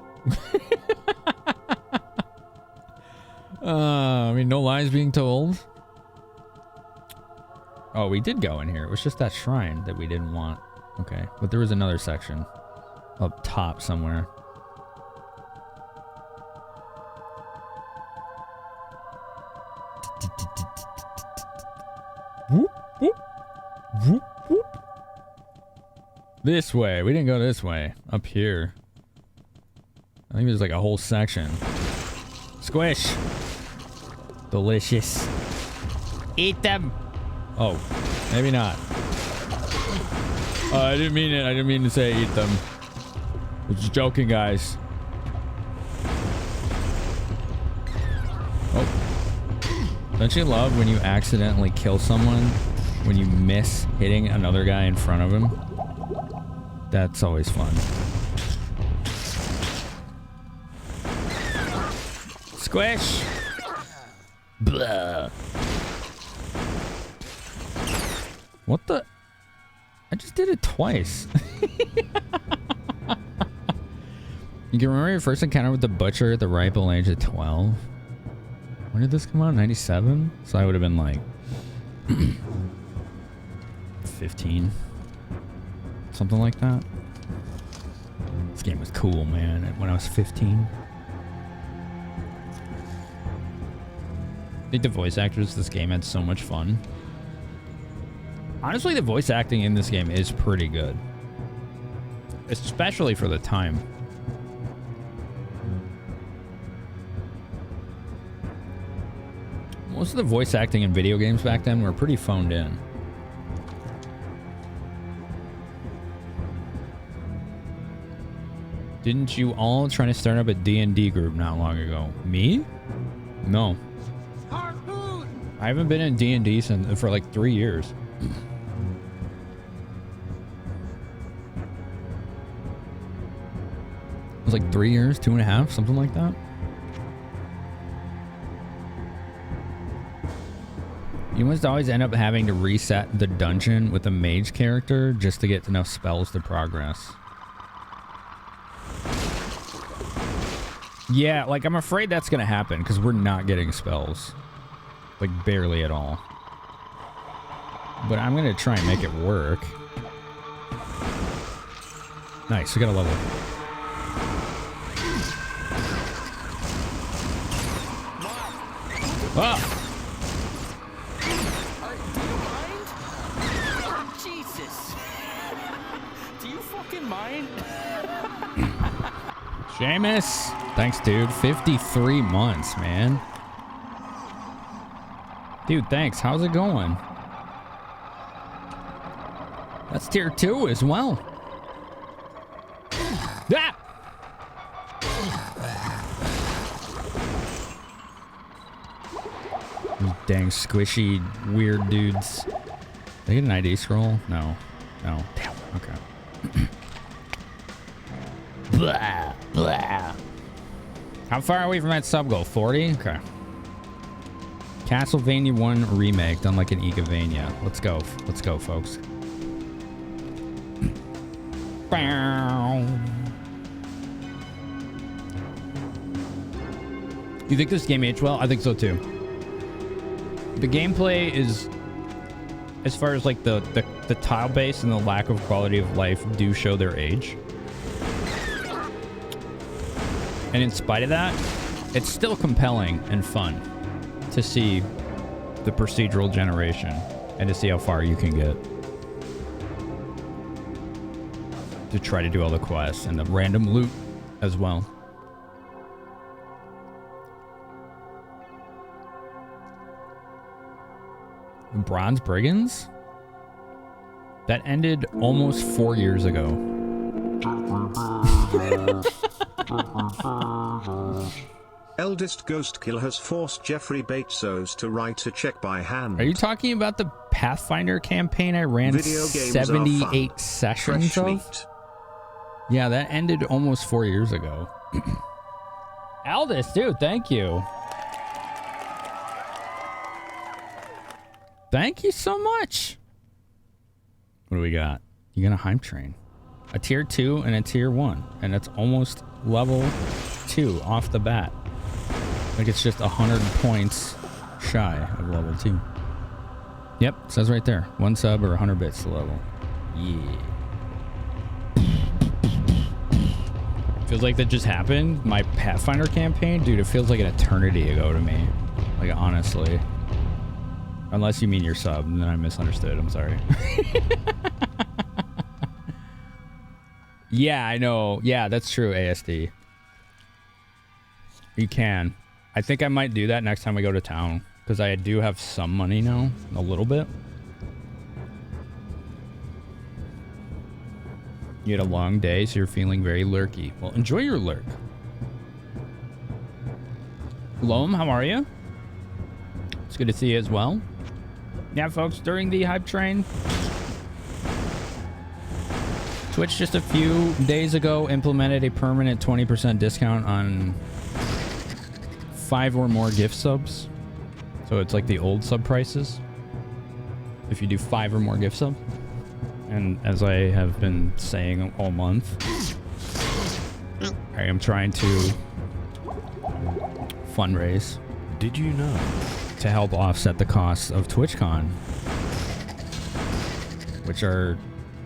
I mean, no lies being told. Oh, we did go in here. It was just that shrine that we didn't want. Okay, but there was another section up top somewhere. Whoop, whoop, whoop, whoop. This way. We didn't go this way. Up here. I think there's like a whole section. Squish. Delicious. Eat them. Oh, maybe not. I didn't mean it. I didn't mean to say eat them. I was just joking, guys. Oh. Don't you love when you accidentally kill someone when you miss hitting another guy in front of him? That's always fun. Squish! Blah. What the? I just did it twice. You can remember your first encounter with the butcher at the ripe old age of 12? When did this come out? 97? So I would have been like 15. Something like that. This game was cool, man. When I was 15. I think the voice actors of this game had so much fun. Honestly, the voice acting in this game is pretty good. Especially for the time. Most of the voice acting in video games back then were pretty phoned in. Didn't you all try to start up a D&D group not long ago? Me? No. I haven't been in D&D for like 3 years. It was like 3 years, 2.5, something like that. You must always end up having to reset the dungeon with a mage character just to get enough spells to progress. Yeah, like I'm afraid that's gonna happen because we're not getting spells. Like barely at all. But I'm gonna try and make it work. Nice, we got a level. Ah! Jesus. Do you fucking mind? Seamus! Thanks, dude. 53 months, man. Dude, thanks. How's it going? That's tier 2 as well. Ah! These dang squishy, weird dudes. They get an ID scroll? No. No. Damn. Okay. Blah. Blah. How far are we from that sub goal? 40? Okay. Castlevania 1 remake, done like an Egavania. Let's go. Let's go, folks. You think this game aged well? I think so too. The gameplay is, as far as like the tile base and the lack of quality of life do show their age. And in spite of that, it's still compelling and fun to see the procedural generation and to see how far you can get. To try to do all the quests and the random loot as well. Bronze Brigands? That ended almost 4 years ago. Eldest Ghost Kill has forced Jeffrey Bezos to write a check by hand. Are you talking about the Pathfinder campaign I ran Video games 78 are fun. sessions Fresh of? meat. Yeah, that ended almost 4 years ago. Aldous, dude, thank you. Thank you so much. What do we got? You got a hype train. A tier 2 and a tier 1. And it's almost level 2 off the bat. Like it's just 100 points shy of level 2. Yep, says right there. 1 sub or 100 bits to level. Yeah. Feels like that just happened. My Pathfinder campaign, dude, it feels like an eternity ago to me. Like, honestly. Unless you mean your sub, and then I misunderstood. I'm sorry. Yeah, I know. Yeah, that's true, ASD. You can. I think I might do that next time we go to town. Because I do have some money now. A little bit. You had a long day, so you're feeling very lurky. Well, enjoy your lurk. Loam, how are you? It's good to see you as well. Yeah, folks, during the hype train, Twitch just a few days ago implemented a permanent 20% discount on 5 or more gift subs. So it's like the old sub prices if you do 5 or more gift subs. And as I have been saying all month, I am trying to fundraise. Did you know? To help offset the costs of TwitchCon, which are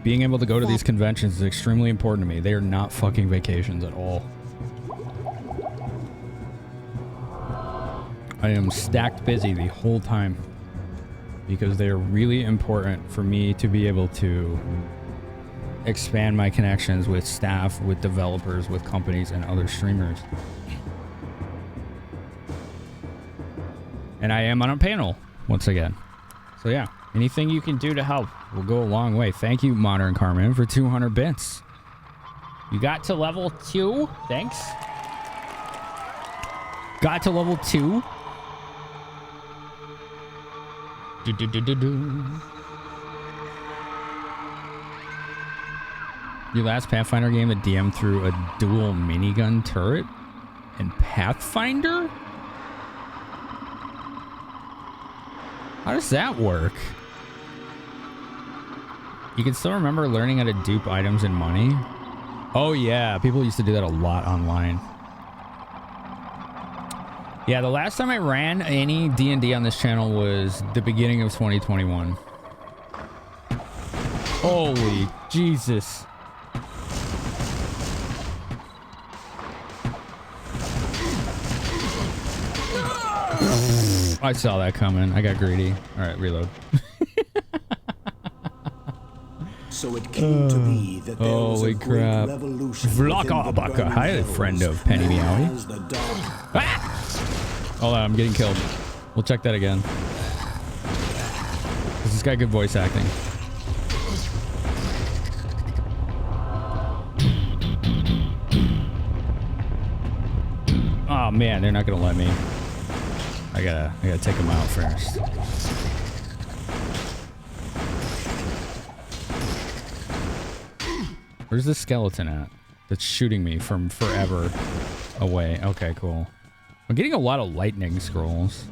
being able to go to these conventions is extremely important to me. They are not fucking vacations at all. I am stacked busy the whole time because they are really important for me to be able to expand my connections with staff, with developers, with companies, and other streamers. And I am on a panel once again. So yeah, anything you can do to help will go a long way. Thank you, Modern Carmen, for 200 bits. You got to level 2. Thanks. Got to level 2. Your last Pathfinder game, the DM threw a dual minigun turret in Pathfinder? How does that work? You can still remember learning how to dupe items and money? Oh yeah, people used to do that a lot online. Yeah, the last time I ran any D&D on this channel was the beginning of 2021. Holy Jesus. I saw that coming. I got greedy. All right, reload. So it came to be that there was a great revolution. Vlogabaka, hi, friend of Penny Meowie. Ah! Hold on, I'm getting killed. We'll check that again. This has got good voice acting. Oh man, they're not gonna let me. I gotta take them out first. Where's the skeleton at? That's shooting me from forever away. Okay, cool. I'm getting a lot of lightning scrolls.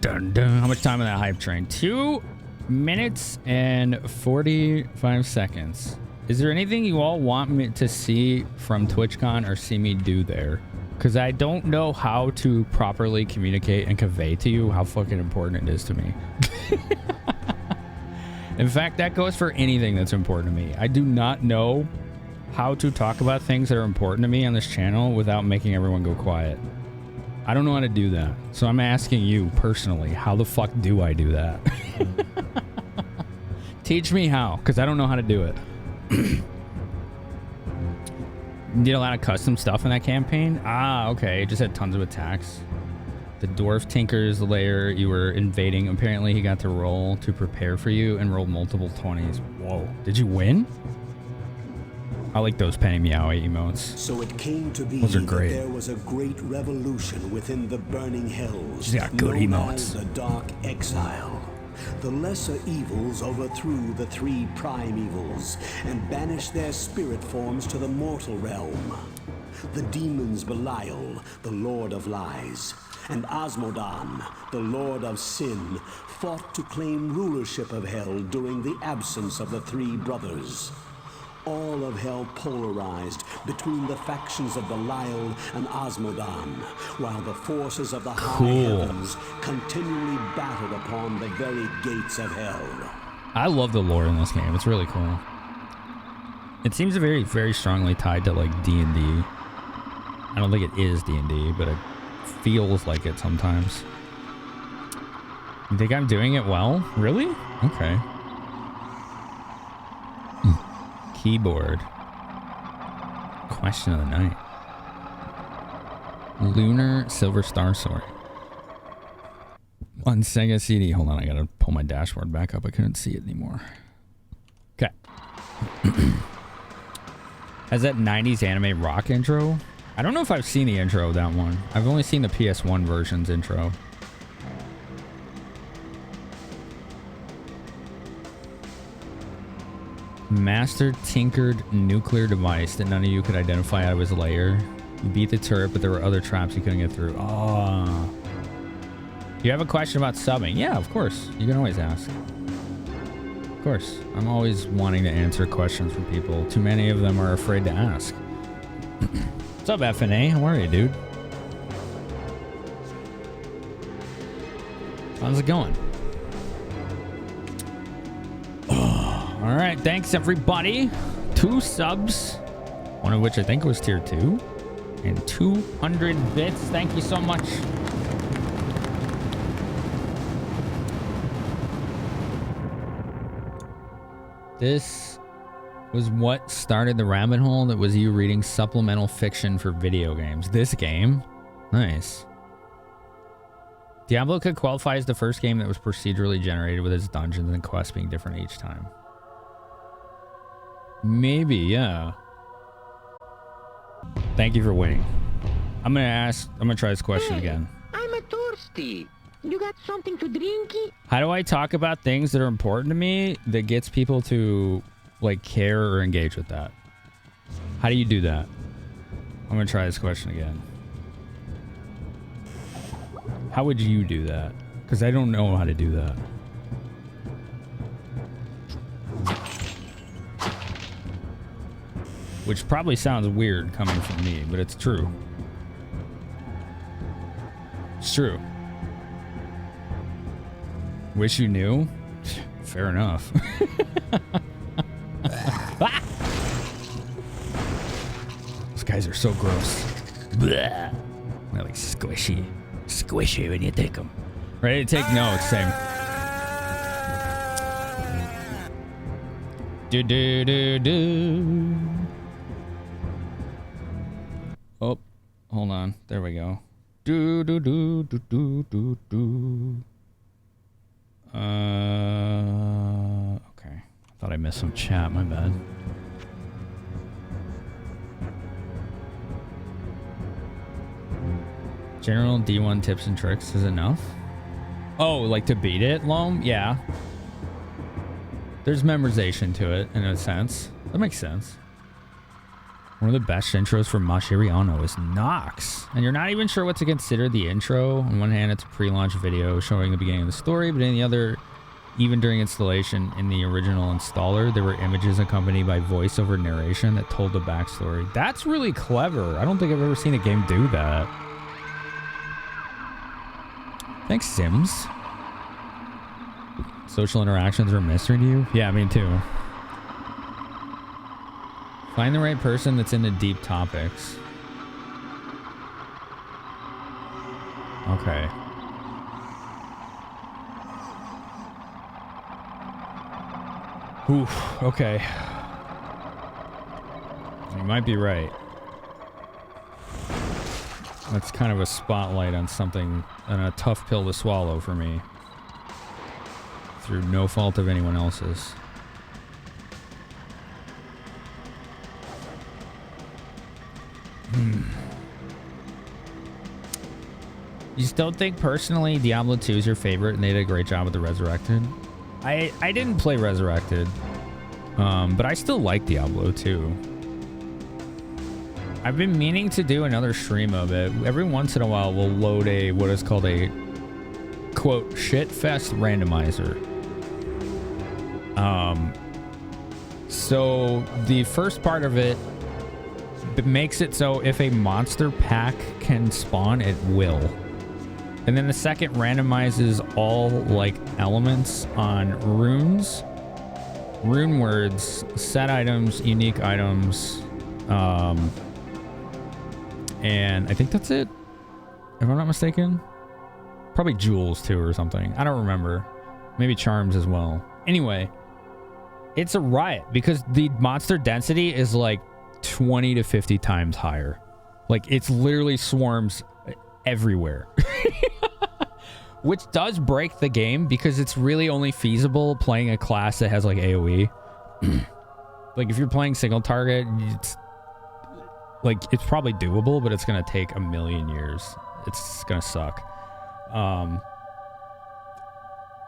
Dun dun. How much time on that hype train? 2 minutes and 45 seconds. Is there anything you all want me to see from TwitchCon or see me do there? Because I don't know how to properly communicate and convey to you how fucking important it is to me. In fact, that goes for anything that's important to me. I do not know how to talk about things that are important to me on this channel without making everyone go quiet. I don't know how to do that. So I'm asking you personally, how the fuck do I do that? Teach me how, because I don't know how to do it. Did a lot of custom stuff in that campaign? Ah, okay. It just had tons of attacks. The dwarf tinker's lair you were invading. Apparently he got to roll to prepare for you and rolled multiple 20s. Whoa. Did you win? I like those Penny Meowie emotes. So it came to be Those are that great. there was a great revolution within the burning hells, She's got good known emotes. as the Dark Exile. The lesser evils overthrew the three prime evils and banished their spirit forms to the mortal realm. The demons Belial, the Lord of Lies, and Osmodan, the Lord of Sin, fought to claim rulership of Hell during the absence of the three brothers. All of Hell polarized between the factions of Belial and Osmodan, while the forces of the high heavens continually battled upon the very gates of Hell. I love the lore in this game. It's really cool. It seems very, very strongly tied to like D&D. I don't think it is D&D, but it feels like it sometimes. You think I'm doing it well? Really? Okay. Keyboard. Question of the night. Lunar Silver Star Sword. On Sega CD. Hold on, I gotta pull my dashboard back up. I couldn't see it anymore. Okay. Has that 90s anime rock intro? I don't know if I've seen the intro of that one. I've only seen the PS1 version's intro. Master tinkered nuclear device that none of you could identify out of his lair. You beat the turret, but there were other traps you couldn't get through. Oh. You have a question about subbing? Yeah, of course. You can always ask. Of course. I'm always wanting to answer questions from people. Too many of them are afraid to ask. What's up, FNA? How are you, dude? How's it going? All right, thanks everybody. 2 subs, one of which I think was tier 2, and 200 bits. Thank you so much. This was what started the rabbit hole that was you reading supplemental fiction for video games. This game? Nice. Diablo could qualify as the first game that was procedurally generated with its dungeons and quests being different each time. Maybe, yeah. Thank you for waiting. I'm gonna try this question again. I'm a thirsty. You got something to drink? How do I talk about things that are important to me that gets people to like care or engage with that? How do you do that? I'm gonna try this question again. How would you do that? Because I don't know how to do that. Which probably sounds weird coming from me, but it's true. It's true. Wish you knew? Fair enough. Ah! Those guys are so gross. They're like squishy. Squishy when you take them. Ready to take notes, same. Do do do do. Oh, hold on. There we go. Do do do do do do do. Okay. I thought I missed some chat. My bad. General D1 tips and tricks is enough. Oh, like to beat it, Loam? Yeah. There's memorization to it in a sense. That makes sense. One of the best intros for Mashiriano is Nox. And you're not even sure what to consider the intro. On one hand, it's a pre-launch video showing the beginning of the story, but in the other, even during installation in the original installer, there were images accompanied by voiceover narration that told the backstory. That's really clever. I don't think I've ever seen a game do that. Thanks, Sims. Social interactions are a mystery to you? Yeah, me too. Find the right person that's into deep topics. Okay. Oof, okay. You might be right. That's kind of a spotlight on something, and a tough pill to swallow for me. Through no fault of anyone else's. You still think personally Diablo 2 is your favorite and they did a great job with the Resurrected? I didn't play Resurrected, but I still like Diablo 2. I've been meaning to do another stream of it. Every once in a while we'll load a what is called a quote shitfest randomizer. So the first part of it makes it so if a monster pack can spawn, it will. And then the second randomizes all like elements on runes, rune words, set items, unique items, and I think that's it. If I'm not mistaken. Probably jewels too or something. I don't remember. Maybe charms as well. Anyway, it's a riot because the monster density is like 20 to 50 times higher. Like it's literally swarms everywhere. Which does break the game because it's really only feasible playing a class that has like AoE. Like if you're playing single target, it's probably doable, but it's gonna take a million years. It's gonna suck.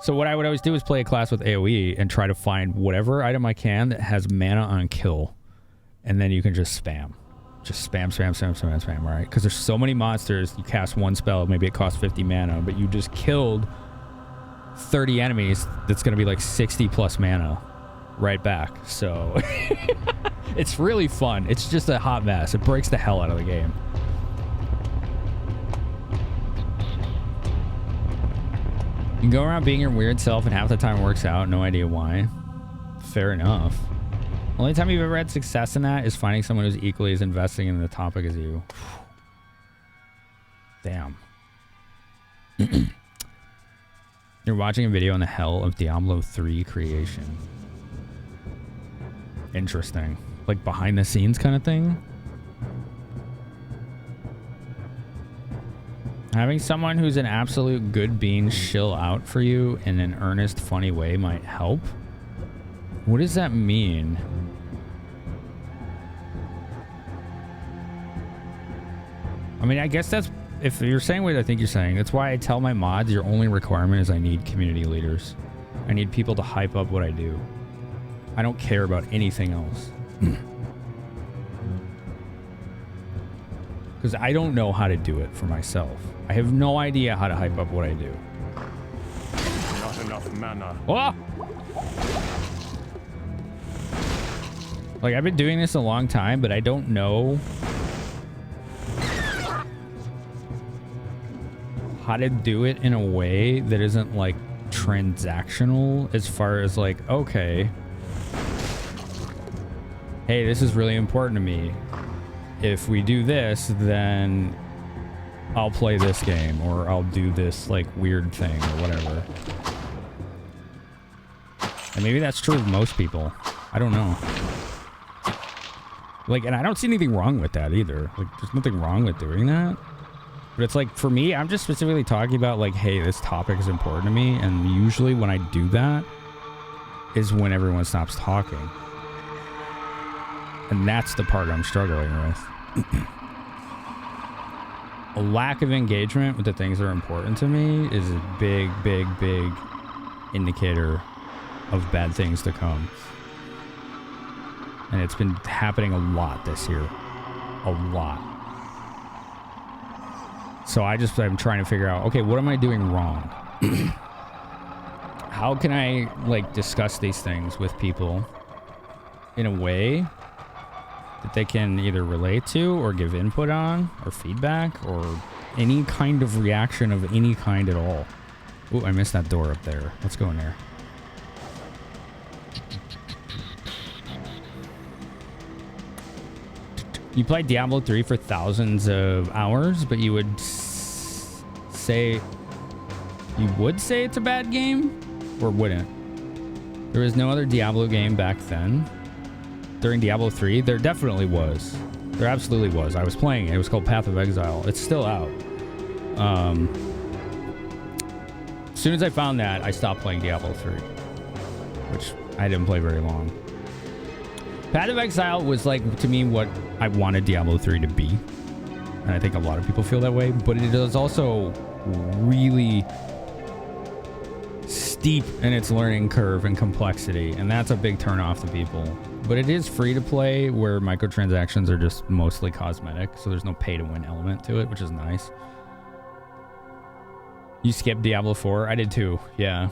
So what I would always do is play a class with AoE and try to find whatever item I can that has mana on kill. And then you can just spam. Just spam, right? Because there's so many monsters, you cast one spell, maybe it costs 50 mana, but you just killed 30 enemies, that's going to be like 60 plus mana right back. So it's really fun. It's just a hot mess. It breaks the hell out of the game. You can go around being your weird self and half the time it works out. No idea why. Fair enough. Only time you've ever had success in that is finding someone who's equally as investing in the topic as you. Damn. You're watching a video on the hell of Diablo 3 creation. Interesting. Like behind the scenes kind of thing? Having someone who's an absolute good bean shill out for you in an earnest, funny way might help. What does that mean? I mean, I guess that's, if you're saying what I think you're saying, that's why I tell my mods your only requirement is I need community leaders. I need people to hype up what I do. I don't care about anything else. Because I don't know how to do it for myself. I have no idea how to hype up what I do. Not enough mana. Oh! Like, I've been doing this a long time, but I don't know how to do it in a way that isn't, like, transactional as far as, like, okay, hey, this is really important to me. If we do this, then I'll play this game, or I'll do this, like, weird thing, or whatever. And maybe that's true of most people. I don't know. Like, and I don't see anything wrong with that either. Like, there's nothing wrong with doing that. But it's like, for me, I'm just specifically talking about, like, hey, this topic is important to me, and usually when I do that is when everyone stops talking. And that's the part I'm struggling with. A lack of engagement with the things that are important to me is a big, big, big indicator of bad things to come. And it's been happening a lot this year. A lot. So I'm trying to figure out, okay, what am I doing wrong? How can I, like, discuss these things with people in a way that they can either relate to or give input on or feedback or any kind of reaction of any kind at all. Ooh, I missed that door up there. Let's go in there. You played Diablo 3 for thousands of hours, but you would say it's a bad game, or wouldn't? There was no other Diablo game back then. During Diablo 3, there definitely was. There absolutely was. I was playing it. It was called Path of Exile. It's still out. As soon as I found that, I stopped playing Diablo 3, which I didn't play very long. Path of Exile was like, to me, what I wanted Diablo 3 to be. And I think a lot of people feel that way, but it is also really steep in its learning curve and complexity, and that's a big turnoff to people. But it is free to play, where microtransactions are just mostly cosmetic, so there's no pay to win element to it, which is nice. You skipped Diablo 4? I did too. Yeah.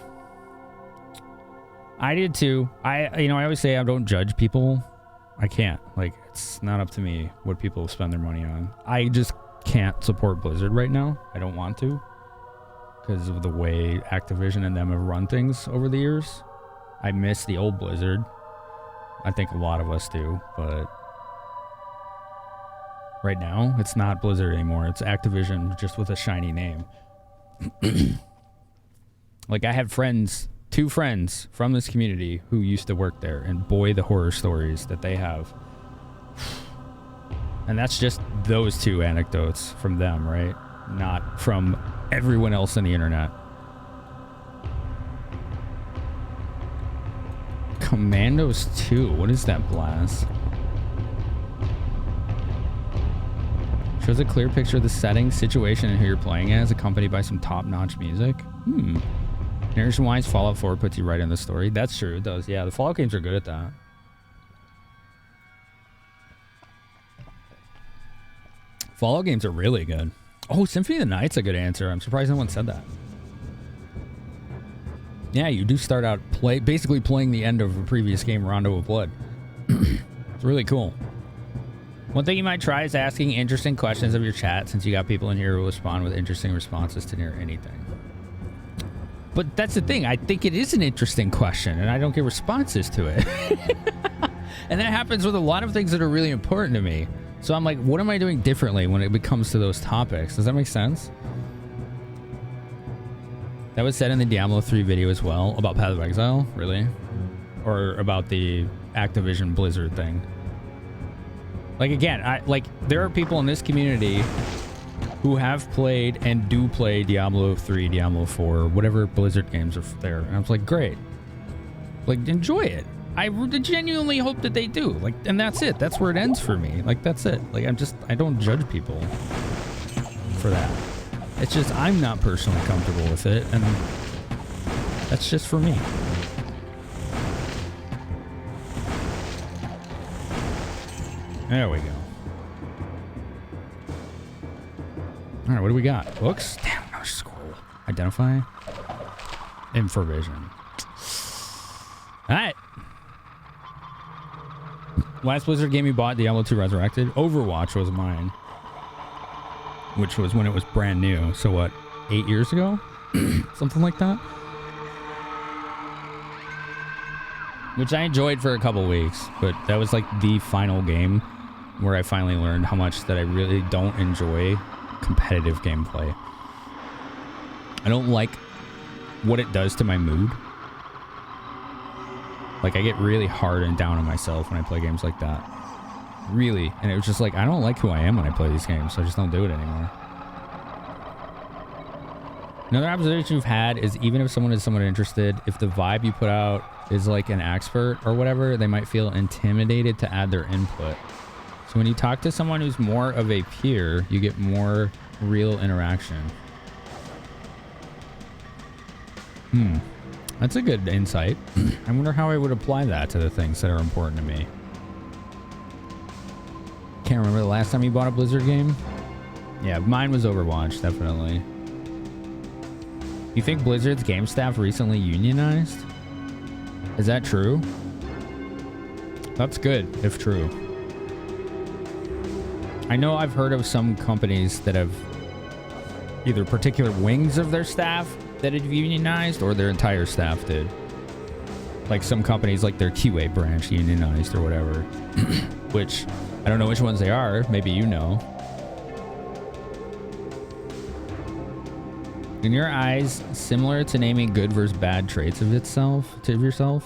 I did too. I always say I don't judge people. I can't. Like, it's not up to me what people spend their money on. I just can't support Blizzard right now. I don't want to, because of the way Activision and them have run things over the years. I miss the old Blizzard. I think a lot of us do, but right now it's not Blizzard anymore. It's Activision, just with a shiny name. Like, I have two friends from this community who used to work there, and boy, the horror stories that they have. And that's just those two anecdotes from them, right? Not from everyone else on the internet. Commandos 2, what is that, Blast? Shows a clear picture of the setting, situation, and who you're playing as, accompanied by some top-notch music. Narration-wise, Fallout 4 puts you right in the story. That's true, it does. Yeah, the Fallout games are good at that. Fallout games are really good. Oh, Symphony of the Night's a good answer. I'm surprised no one said that. Yeah, you do start out basically playing the end of a previous game, Rondo of Blood. It's really cool. One thing you might try is asking interesting questions of your chat, since you got people in here who will respond with interesting responses to near anything. But that's the thing. I think it is an interesting question, and I don't get responses to it. And that happens with a lot of things that are really important to me. So I'm like, what am I doing differently when it comes to those topics? Does that make sense? That was said in the Diablo 3 video as well, about Path of Exile, really? Or about the Activision Blizzard thing. Like, again, there are people in this community who have played and do play Diablo 3, Diablo 4, whatever Blizzard games are there. And I was like, great. Like, enjoy it. I genuinely hope that they do. Like, and that's it. That's where it ends for me. Like, that's it. Like, I don't judge people for that. It's just, I'm not personally comfortable with it, and that's just for me. There we go. All right, what do we got? Books? Damn, I gotta scroll. Identify. Infravision. All right. Last Blizzard game you bought, Diablo 2 Resurrected. Overwatch was mine, which was when it was brand new. So what, 8 years ago? Something like that. Which I enjoyed for a couple weeks, but that was like the final game where I finally learned how much that I really don't enjoy competitive gameplay. I don't like what it does to my mood. Like, I get really hard and down on myself when I play games like that. Really. And it was just like, I don't like who I am when I play these games, so I just don't do it anymore. Another observation you've had is, even if someone is somewhat interested, if the vibe you put out is like an expert or whatever, they might feel intimidated to add their input. So when you talk to someone who's more of a peer, you get more real interaction. That's a good insight. I wonder how I would apply that to the things that are important to me. Can't remember the last time you bought a Blizzard game? Yeah, mine was Overwatch, definitely. You think Blizzard's game staff recently unionized? Is that true? That's good, if true. I know I've heard of some companies that have either particular wings of their staff that have unionized, or their entire staff did. Like some companies, like their QA branch unionized or whatever. Which, I don't know which ones they are. Maybe you know. In your eyes, similar to naming good versus bad traits of yourself,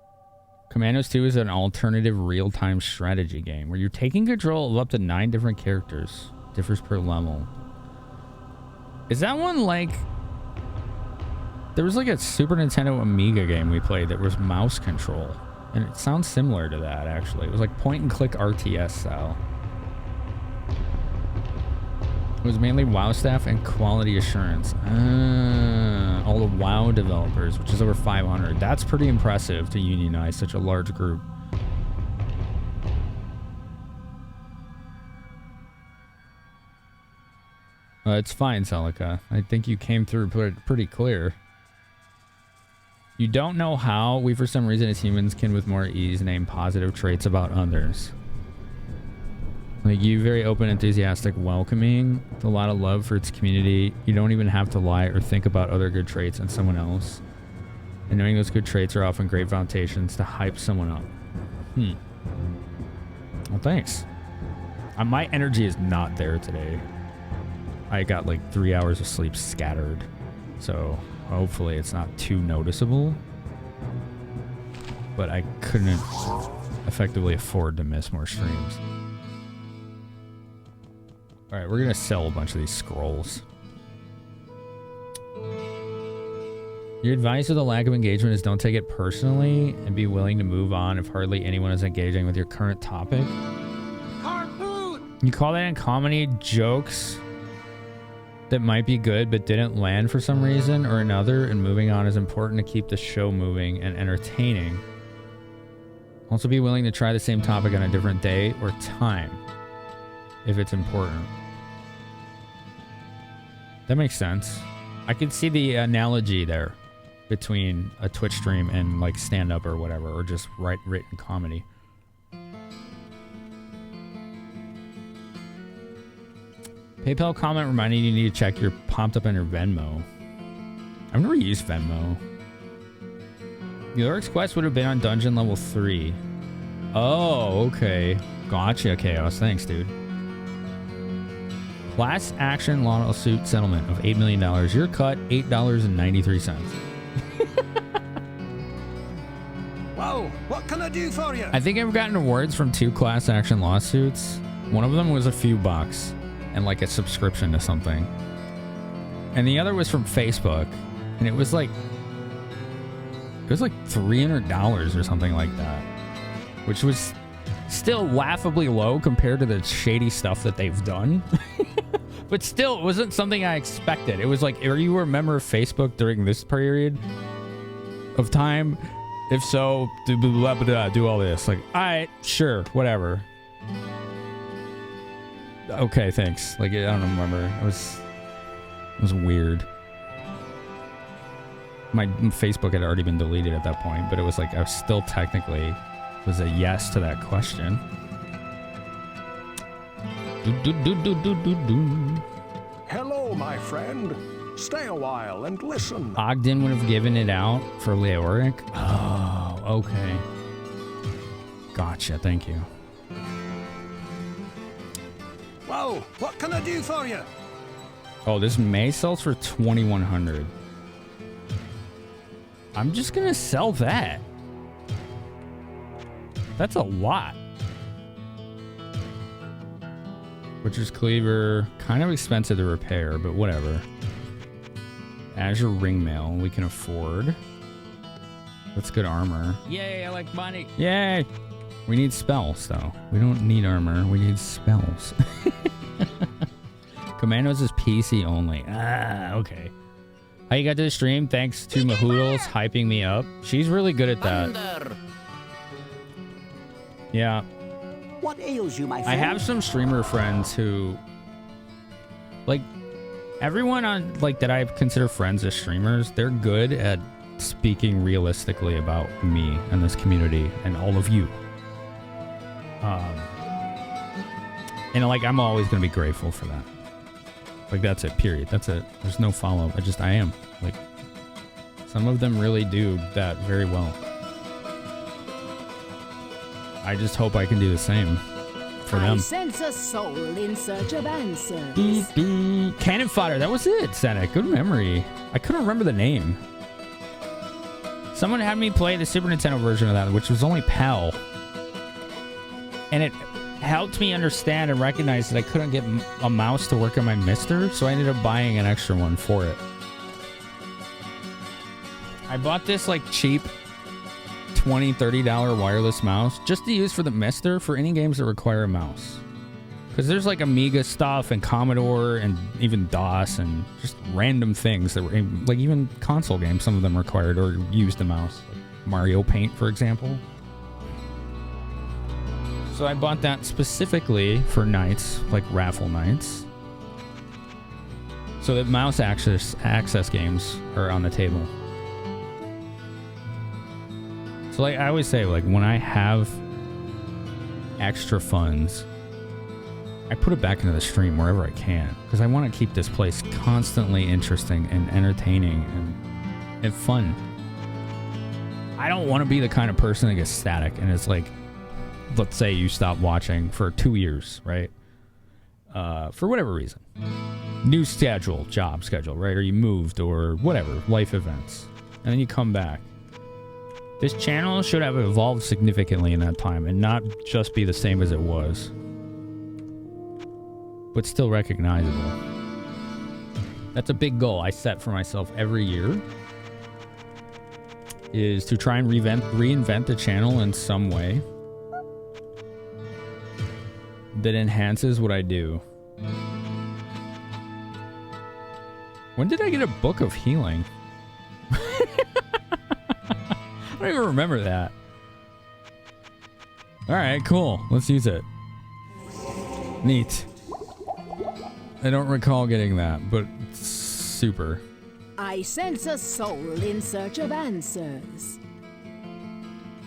Commandos 2 is an alternative real-time strategy game where you're taking control of up to 9 different characters. Differs per level. Is that one like... There was like a Super Nintendo Amiga game we played that was mouse control. And it sounds similar to that, actually. It was like point-and-click RTS style. It was mainly WoW staff and quality assurance. All the WoW developers, which is over 500. That's pretty impressive to unionize such a large group. It's fine, Celica. I think you came through pretty clear. You don't know how. We, for some reason, as humans, can with more ease name positive traits about others. Like you, very open, enthusiastic, welcoming, with a lot of love for its community. You don't even have to lie or think about other good traits in someone else. And knowing those good traits are often great foundations to hype someone up. Well, thanks. My energy is not there today. I got like 3 hours of sleep scattered. So hopefully it's not too noticeable. But I couldn't effectively afford to miss more streams. Alright, we're gonna sell a bunch of these scrolls. Your advice with a lack of engagement is don't take it personally and be willing to move on if hardly anyone is engaging with your current topic. Harpoon! You call that in comedy jokes that might be good but didn't land for some reason or another, and moving on is important to keep the show moving and entertaining. Also be willing to try the same topic on a different day or time if it's important. That makes sense. I could see the analogy there between a Twitch stream and like stand-up or whatever, or just written comedy. PayPal comment reminding you need to check your popped up on your Venmo. I've never used Venmo. The Orc's quest would have been on dungeon level 3. Oh, okay. Gotcha, Chaos. Thanks, dude. Class action lawsuit settlement of $8 million. Your cut, $8.93. Whoa, what can I do for you? I think I've gotten awards from 2 class action lawsuits. One of them was a few bucks and like a subscription to something. And the other was from Facebook. And it was like $300 or something like that. Which was still laughably low compared to the shady stuff that they've done. But still, it wasn't something I expected. It was like, are you a member of Facebook during this period of time? If so, do all this. Like, all right, sure, whatever. Okay, thanks. Like, I don't remember. It was weird. My Facebook had already been deleted at that point, but it was like, I was still technically was a yes to that question. Hello, my friend. Stay a while and listen. Ogden would have given it out for Leoric. Oh, okay. Gotcha, thank you. Whoa, what can I do for you? Oh, this May sells for $2,100. I'm just gonna sell that. That's a lot. Butcher's Cleaver, kind of expensive to repair, but whatever. Azure Ringmail, we can afford. That's good armor. Yay, I like money. Yay! We need spells, though. We don't need armor, we need spells. Commandos is PC only. Ah, okay. How you got to the stream? Thanks to Mahoodles hyping me up. She's really good at that. Thunder. Yeah. What ails you, my friend? I have some streamer friends who, like, everyone on, like, that I consider friends as streamers, they're good at speaking realistically about me and this community and all of you. And, like, I'm always going to be grateful for that. Like, that's it, period. That's it. There's no follow-up. I am. Like, some of them really do that very well. I just hope I can do the same for them. I sense a soul in search of answers. Cannon fodder. That was it, Senec. Good memory. I couldn't remember the name. Someone had me play the Super Nintendo version of that, which was only PAL. And it helped me understand and recognize that I couldn't get a mouse to work on my Mister, so I ended up buying an extra one for it. I bought this like cheap $20, $30 wireless mouse just to use for the Mister for any games that require a mouse. Because there's like Amiga stuff and Commodore and even DOS and just random things that were like even console games, some of them required or used a mouse. Like Mario Paint, for example. So I bought that specifically for nights, like raffle nights. So that mouse access games are on the table. So like I always say, like when I have extra funds, I put it back into the stream wherever I can because I want to keep this place constantly interesting and entertaining and fun. I don't want to be the kind of person that gets static and it's like, let's say you stop watching for 2 years, right? For whatever reason. New schedule, job schedule, right? Or you moved or whatever, life events. And then you come back. This channel should have evolved significantly in that time and not just be the same as it was. But still recognizable. That's a big goal I set for myself every year. Is to try and reinvent the channel in some way that enhances what I do. When did I get a book of healing? I don't even remember that. Alright, cool. Let's use it. Neat. I don't recall getting that, but it's super. I sense a soul in search of answers.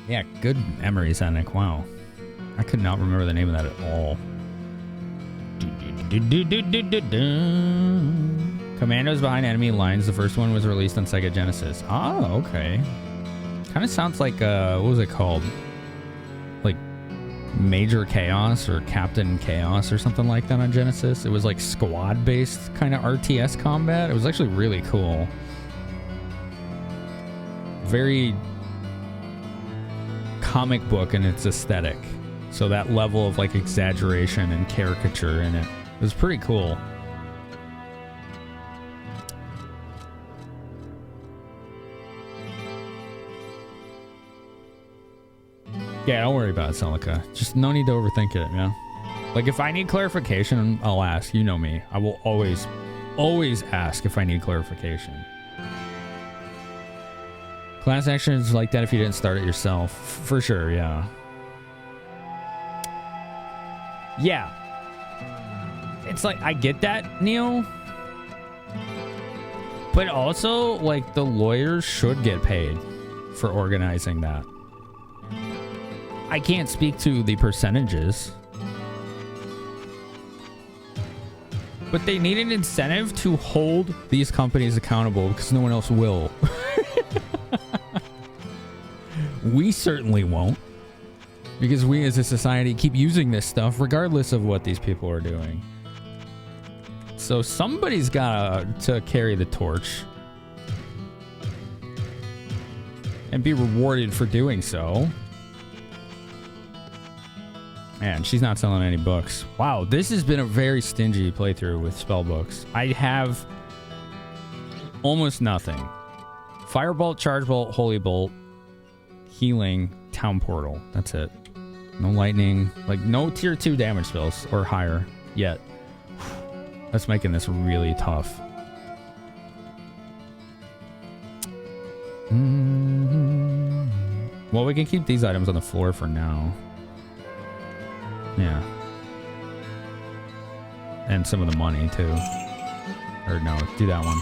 Yeah, good memory, Zanuck. Wow. I could not remember the name of that at all. Commandos Behind Enemy Lines. The first one was released on Sega Genesis. Oh, okay. Kind of sounds like, what was it called? Like Major Chaos or Captain Chaos or something like that on Genesis. It was like squad-based kind of RTS combat. It was actually really cool. Very comic book in its aesthetic. So that level of like exaggeration and caricature in it was pretty cool. Yeah, don't worry about it, Celica. Just no need to overthink it, yeah? Like, if I need clarification, I'll ask. You know me. I will always ask if I need clarification. Class action is like that if you didn't start it yourself. For sure, yeah. Yeah. It's like, I get that, Neil. But also, like, the lawyers should get paid for organizing that. I can't speak to the percentages. But they need an incentive to hold these companies accountable because no one else will. We certainly won't. Because we as a society keep using this stuff regardless of what these people are doing. So somebody's got to carry the torch. And be rewarded for doing so. Man, she's not selling any books. Wow, this has been a very stingy playthrough with spell books. I have almost nothing. Firebolt, Charge Bolt, Holy Bolt, Healing, Town Portal. That's it. No lightning. Like, no tier 2 damage spells or higher yet. That's making this really tough. Well, we can keep these items on the floor for now. Yeah. And some of the money, too. Or no, do that one.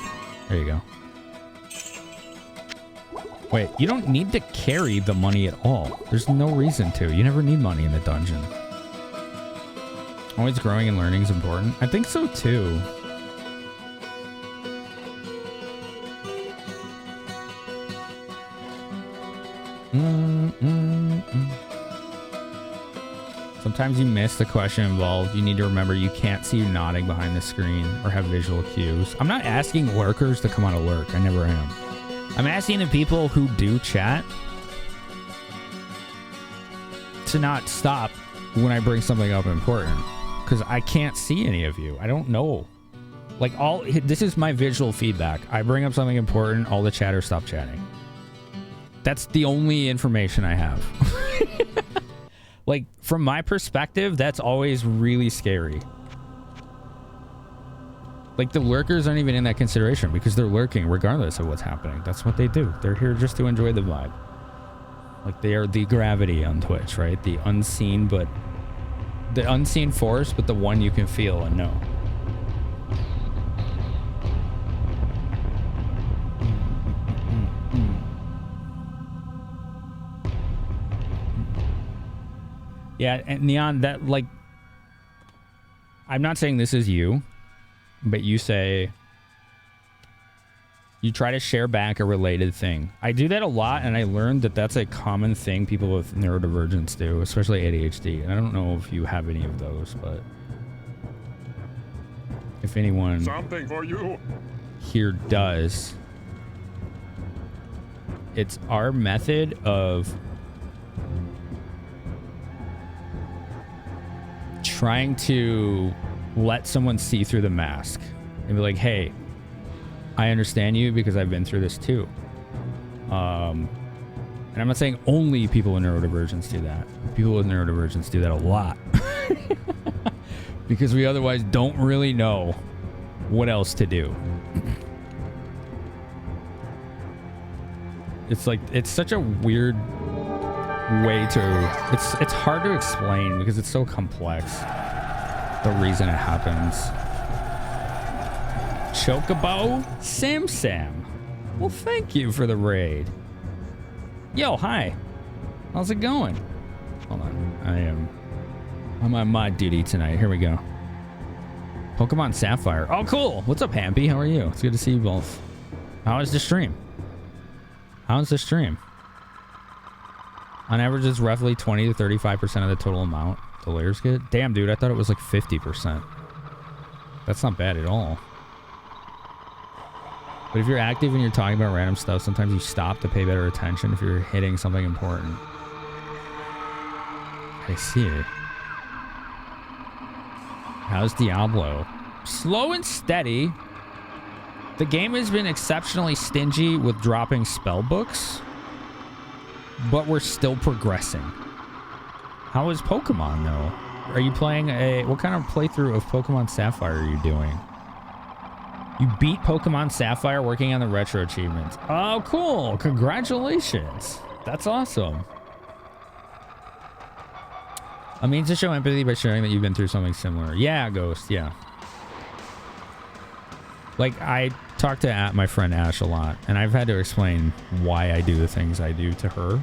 There you go. Wait, you don't need to carry the money at all. There's no reason to. You never need money in the dungeon. Always growing and learning is important. I think so, too. Sometimes you miss the question involved. You need to remember you can't see you nodding behind the screen or have visual cues. I'm not asking lurkers to come out of lurk. I never am. I'm asking the people who do chat to not stop when I bring something up important, because I can't see any of you. I don't know. Like, this is my visual feedback. I bring up something important, all the chatters stop chatting. That's the only information I have. Like, from my perspective, that's always really scary. Like, the lurkers aren't even in that consideration because they're lurking regardless of what's happening. That's what they do. They're here just to enjoy the vibe. Like, they are the gravity on Twitch, right? The unseen force, but the one you can feel and know. Yeah, and Neon, that, like, I'm not saying this is you, but you say you try to share back a related thing. I do that a lot, and I learned that that's a common thing people with neurodivergence do, especially ADHD. And I don't know if you have any of those, but if anyone something for you here does, it's our method of trying to let someone see through the mask and be like, hey, I understand you because I've been through this too. And I'm not saying only people with neurodivergence do that. People with neurodivergence do that a lot. Because we otherwise don't really know what else to do. It's like, it's such a weird way to, it's hard to explain because it's so complex, the reason it happens. Chocobo Sam. Well, thank you for the raid. Yo, hi. How's it going? Hold on. I'm on mod duty tonight. Here we go. Pokemon Sapphire. Oh, cool. What's up, Hampy? How are you? It's good to see you both. How is the stream? On average, it's roughly 20 to 35% of the total amount the layers get. Damn, dude, I thought it was like 50%. That's not bad at all. But if you're active and you're talking about random stuff, sometimes you stop to pay better attention if you're hitting something important. I see. How's Diablo? Slow and steady. The game has been exceptionally stingy with dropping spell books, but we're still progressing. How is Pokemon, though? Are you playing what kind of playthrough of Pokemon Sapphire are you doing? You beat Pokemon Sapphire working on the retro achievements. Oh, cool. Congratulations. That's awesome. A means to show empathy by sharing that you've been through something similar. Yeah, Ghost, yeah. Like, I talk to my friend Ash a lot, and I've had to explain why I do the things I do to her.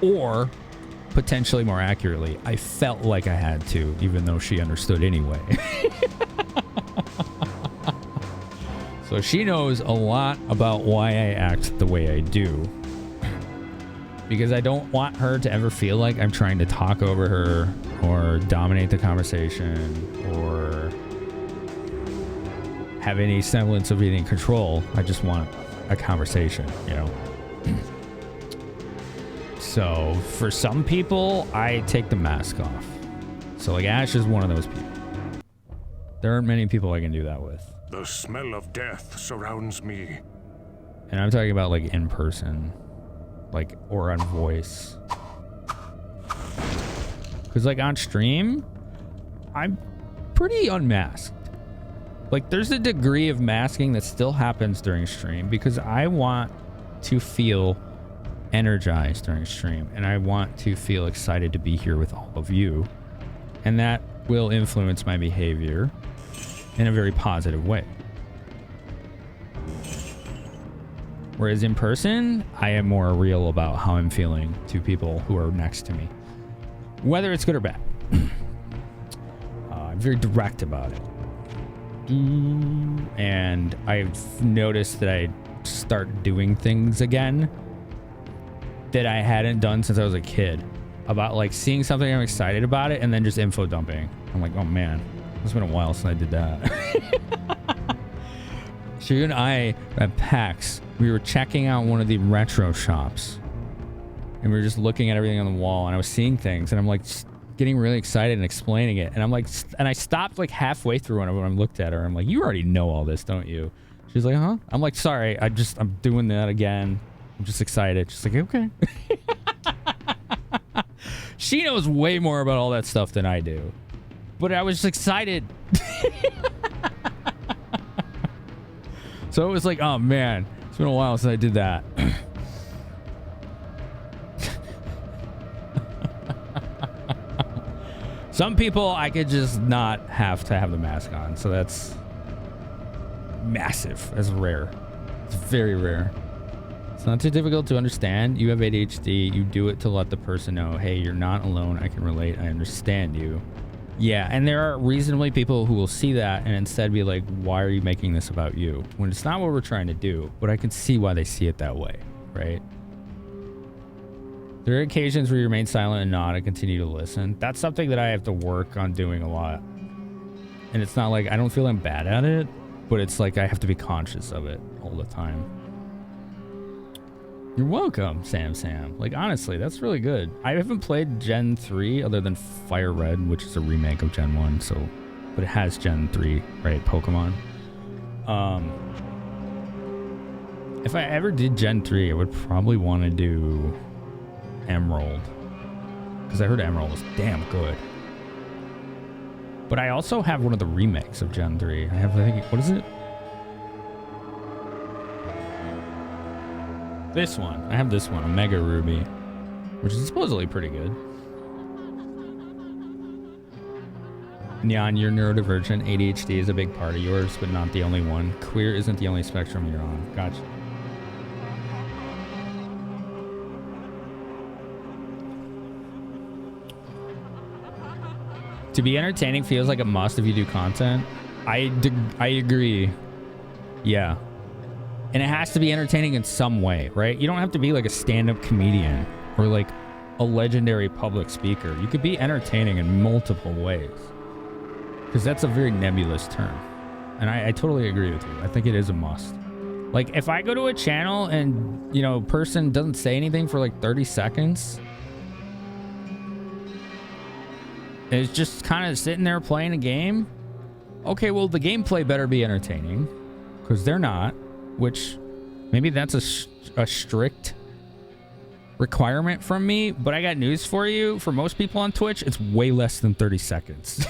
Or, potentially more accurately, I felt like I had to, even though she understood anyway. So she knows a lot about why I act the way I do. Because I don't want her to ever feel like I'm trying to talk over her or dominate the conversation or have any semblance of being in control. I just want a conversation, you know? So for some people, I take the mask off. So like Ash is one of those people. There aren't many people I can do that with. The smell of death surrounds me. And I'm talking about like in person, like, or on voice. Because like on stream, I'm pretty unmasked. Like there's a degree of masking that still happens during stream because I want to feel energized during stream and I want to feel excited to be here with all of you. And that will influence my behavior in a very positive way. Whereas in person, I am more real about how I'm feeling to people who are next to me. Whether it's good or bad. I'm very direct about it. And I've noticed that I start doing things again that I hadn't done since I was a kid. About like seeing something I'm excited about it and then just info dumping. I'm like, oh man, it's been a while since I did that. So you and I at PAX, we were checking out one of the retro shops. And we were just looking at everything on the wall, and I was seeing things, and I'm like getting really excited and explaining it. And I'm like, and I stopped like halfway through when I looked at her. I'm like, you already know all this, don't you? She's like, huh? I'm like, sorry, I'm doing that again. I'm just excited. She's like, okay. She knows way more about all that stuff than I do. But I was just excited. So it was like, oh man, it's been a while since I did that. Some people I could just not have to have the mask on, so that's massive. That's rare. It's very rare. It's not too difficult to understand. You have ADHD. You do it to let the person know, hey, you're not alone. I can relate. I understand you. Yeah, and there are reasonably people who will see that and instead be like, why are you making this about you? When it's not what we're trying to do, but I can see why they see it that way, right? There are occasions where you remain silent and nod and continue to listen. That's something that I have to work on doing a lot. And it's not like I don't feel I'm bad at it, but it's like I have to be conscious of it all the time. You're welcome, Sam. Like, honestly, that's really good. I haven't played Gen 3 other than Fire Red, which is a remake of Gen 1, so... But it has Gen 3, right? Pokemon. If I ever did Gen 3, I would probably want to do Emerald. Because I heard Emerald was damn good. But I also have one of the remakes of Gen 3. I have, I think... What is it? This one. I have this one, Omega Ruby, which is supposedly pretty good. Neon, you're neurodivergent. ADHD is a big part of yours, but not the only one. Queer isn't the only spectrum you're on. Gotcha. To be entertaining feels like a must if you do content. I agree. Yeah. And it has to be entertaining in some way, right? You don't have to be like a stand-up comedian or like a legendary public speaker. You could be entertaining in multiple ways. Because that's a very nebulous term. And I totally agree with you. I think it is a must. Like, if I go to a channel and, you know, person doesn't say anything for like 30 seconds... and it's just kind of sitting there playing a game... okay, well, the gameplay better be entertaining. Because they're not. Which, maybe that's a strict requirement from me, but I got news for you. For most people on Twitch, it's way less than 30 seconds.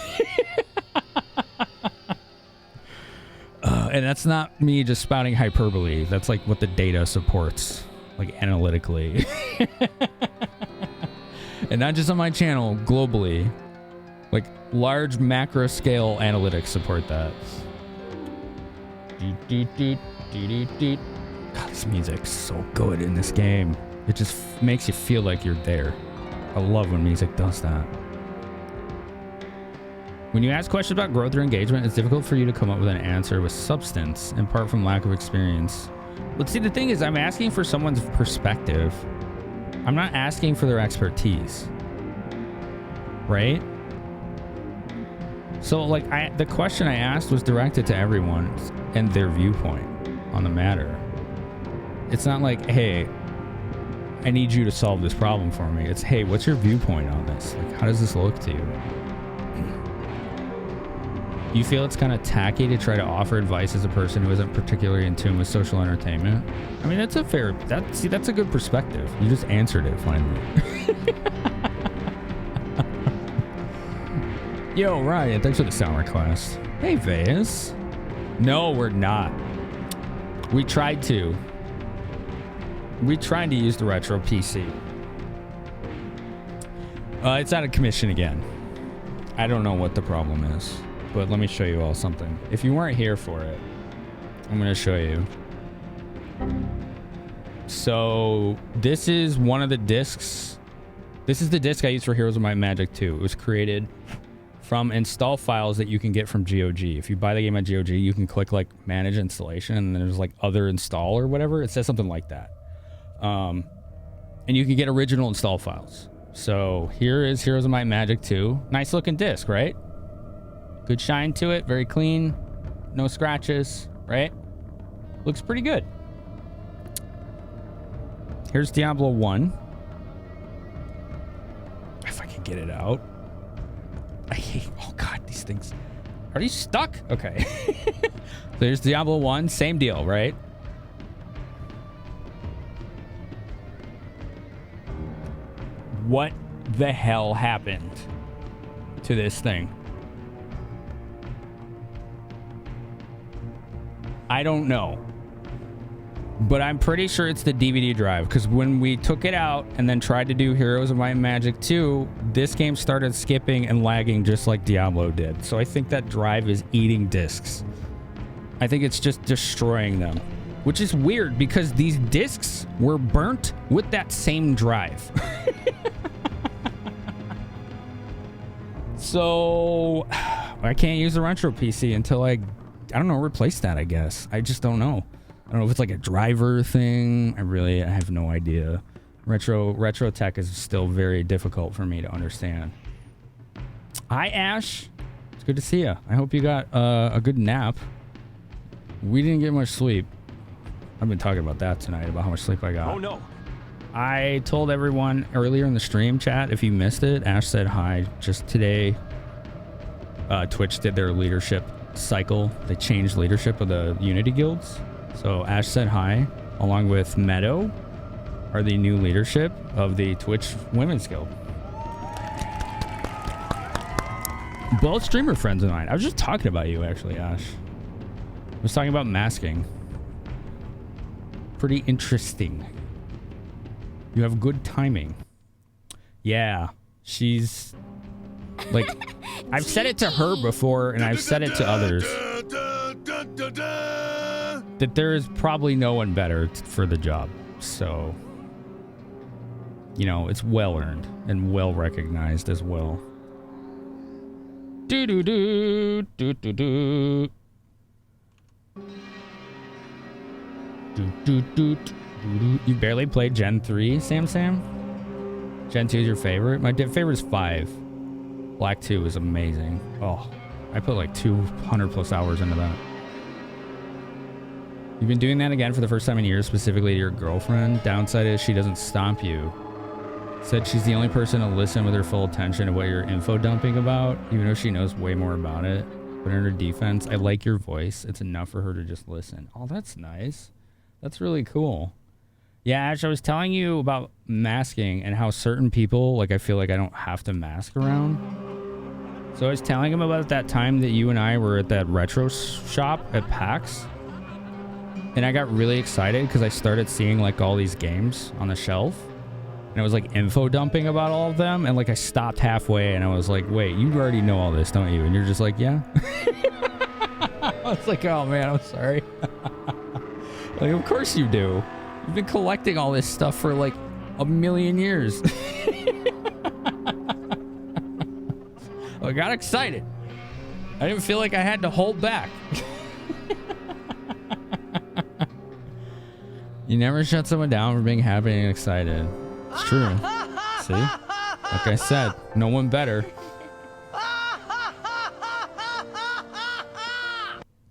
And that's not me just spouting hyperbole. That's like what the data supports, like analytically. And not just on my channel, globally. Like large macro scale analytics support that. God, this music's so good in this game. It just makes you feel like you're there. I love when music does that. When you ask questions about growth or engagement, it's difficult for you to come up with an answer with substance, in part from lack of experience. But see, the thing is, I'm asking for someone's perspective. I'm not asking for their expertise. Right? So, like, the question I asked was directed to everyone and their viewpoint on the matter. It's not like, hey, I need you to solve this problem for me. It's, hey, what's your viewpoint on this? Like, how does this look to you? You feel it's kind of tacky to try to offer advice as a person who isn't particularly in tune with social entertainment? I mean, that's a fair... that's a good perspective. You just answered it finally. Yo, Ryan, thanks for the sound request. Hey, Vaz. No, we're not. We tried to. We tried to use the retro PC. It's out of commission again. I don't know what the problem is, but let me show you all something. If you weren't here for it, I'm going to show you. So this is one of the discs. This is the disc I used for Heroes of Might and Magic 2. It was created from install files that you can get from GOG. If you buy the game on GOG, you can click like manage installation, and then there's like other install or whatever. It says something like that. And you can get original install files. So here is Heroes of Might and Magic 2. Nice looking disc, right? Good shine to it, very clean, no scratches, right? Looks pretty good. Here's Diablo 1. If I can get it out. I hate... Oh, God, these things... Are these stuck? Okay. So here's Diablo 1. Same deal, right? What the hell happened to this thing? I don't know. But I'm pretty sure it's the DVD drive, because when we took it out and then tried to do Heroes of Might and Magic 2, this game started skipping and lagging just like Diablo did. So I think that drive is eating discs. I think it's just destroying them, which is weird because these discs were burnt with that same drive. So I can't use the retro PC until I don't know, replace that, I guess. I just don't know. I don't know if it's like a driver thing. I have no idea. Retro tech is still very difficult for me to understand. Hi, Ash. It's good to see you. I hope you got a good nap. We didn't get much sleep. I've been talking about that tonight, about how much sleep I got. Oh, no. I told everyone earlier in the stream chat, if you missed it, Ash said hi. Just today, Twitch did their leadership cycle. They changed leadership of the Unity guilds. So Ash said hi, along with Meadow, are the new leadership of the Twitch Women's Guild. Both streamer friends of mine. I was just talking about you, actually, Ash. I was talking about masking. Pretty interesting. You have good timing. Yeah, she's like, I've said it to her before, and I've said it to others, that there is probably no one better for the job. So, you know, it's well earned and well recognized as well. Do do do do do do. Do do do. You barely played Gen 3, Sam? Gen 2 is your favorite? My favorite is 5. Black 2 is amazing. Oh, I put like 200 plus hours into that. You've been doing that again for the first time in years, specifically to your girlfriend. Downside is she doesn't stomp you. Said she's the only person to listen with her full attention to what you're info dumping about, even though she knows way more about it. But in her defense, I like your voice. It's enough for her to just listen. Oh, that's nice. That's really cool. Yeah, Ash, I was telling you about masking and how certain people, like, I feel like I don't have to mask around. So I was telling him about that time that you and I were at that retro shop at PAX. And I got really excited because I started seeing, like, all these games on the shelf. And I was, like, info dumping about all of them. And, like, I stopped halfway and I was like, wait, you already know all this, don't you? And you're just like, yeah. I was like, oh, man, I'm sorry. Like, of course you do. You've been collecting all this stuff for like a million years. I got excited. I didn't feel like I had to hold back. You never shut someone down for being happy and excited. It's true. See? Like I said, no one better.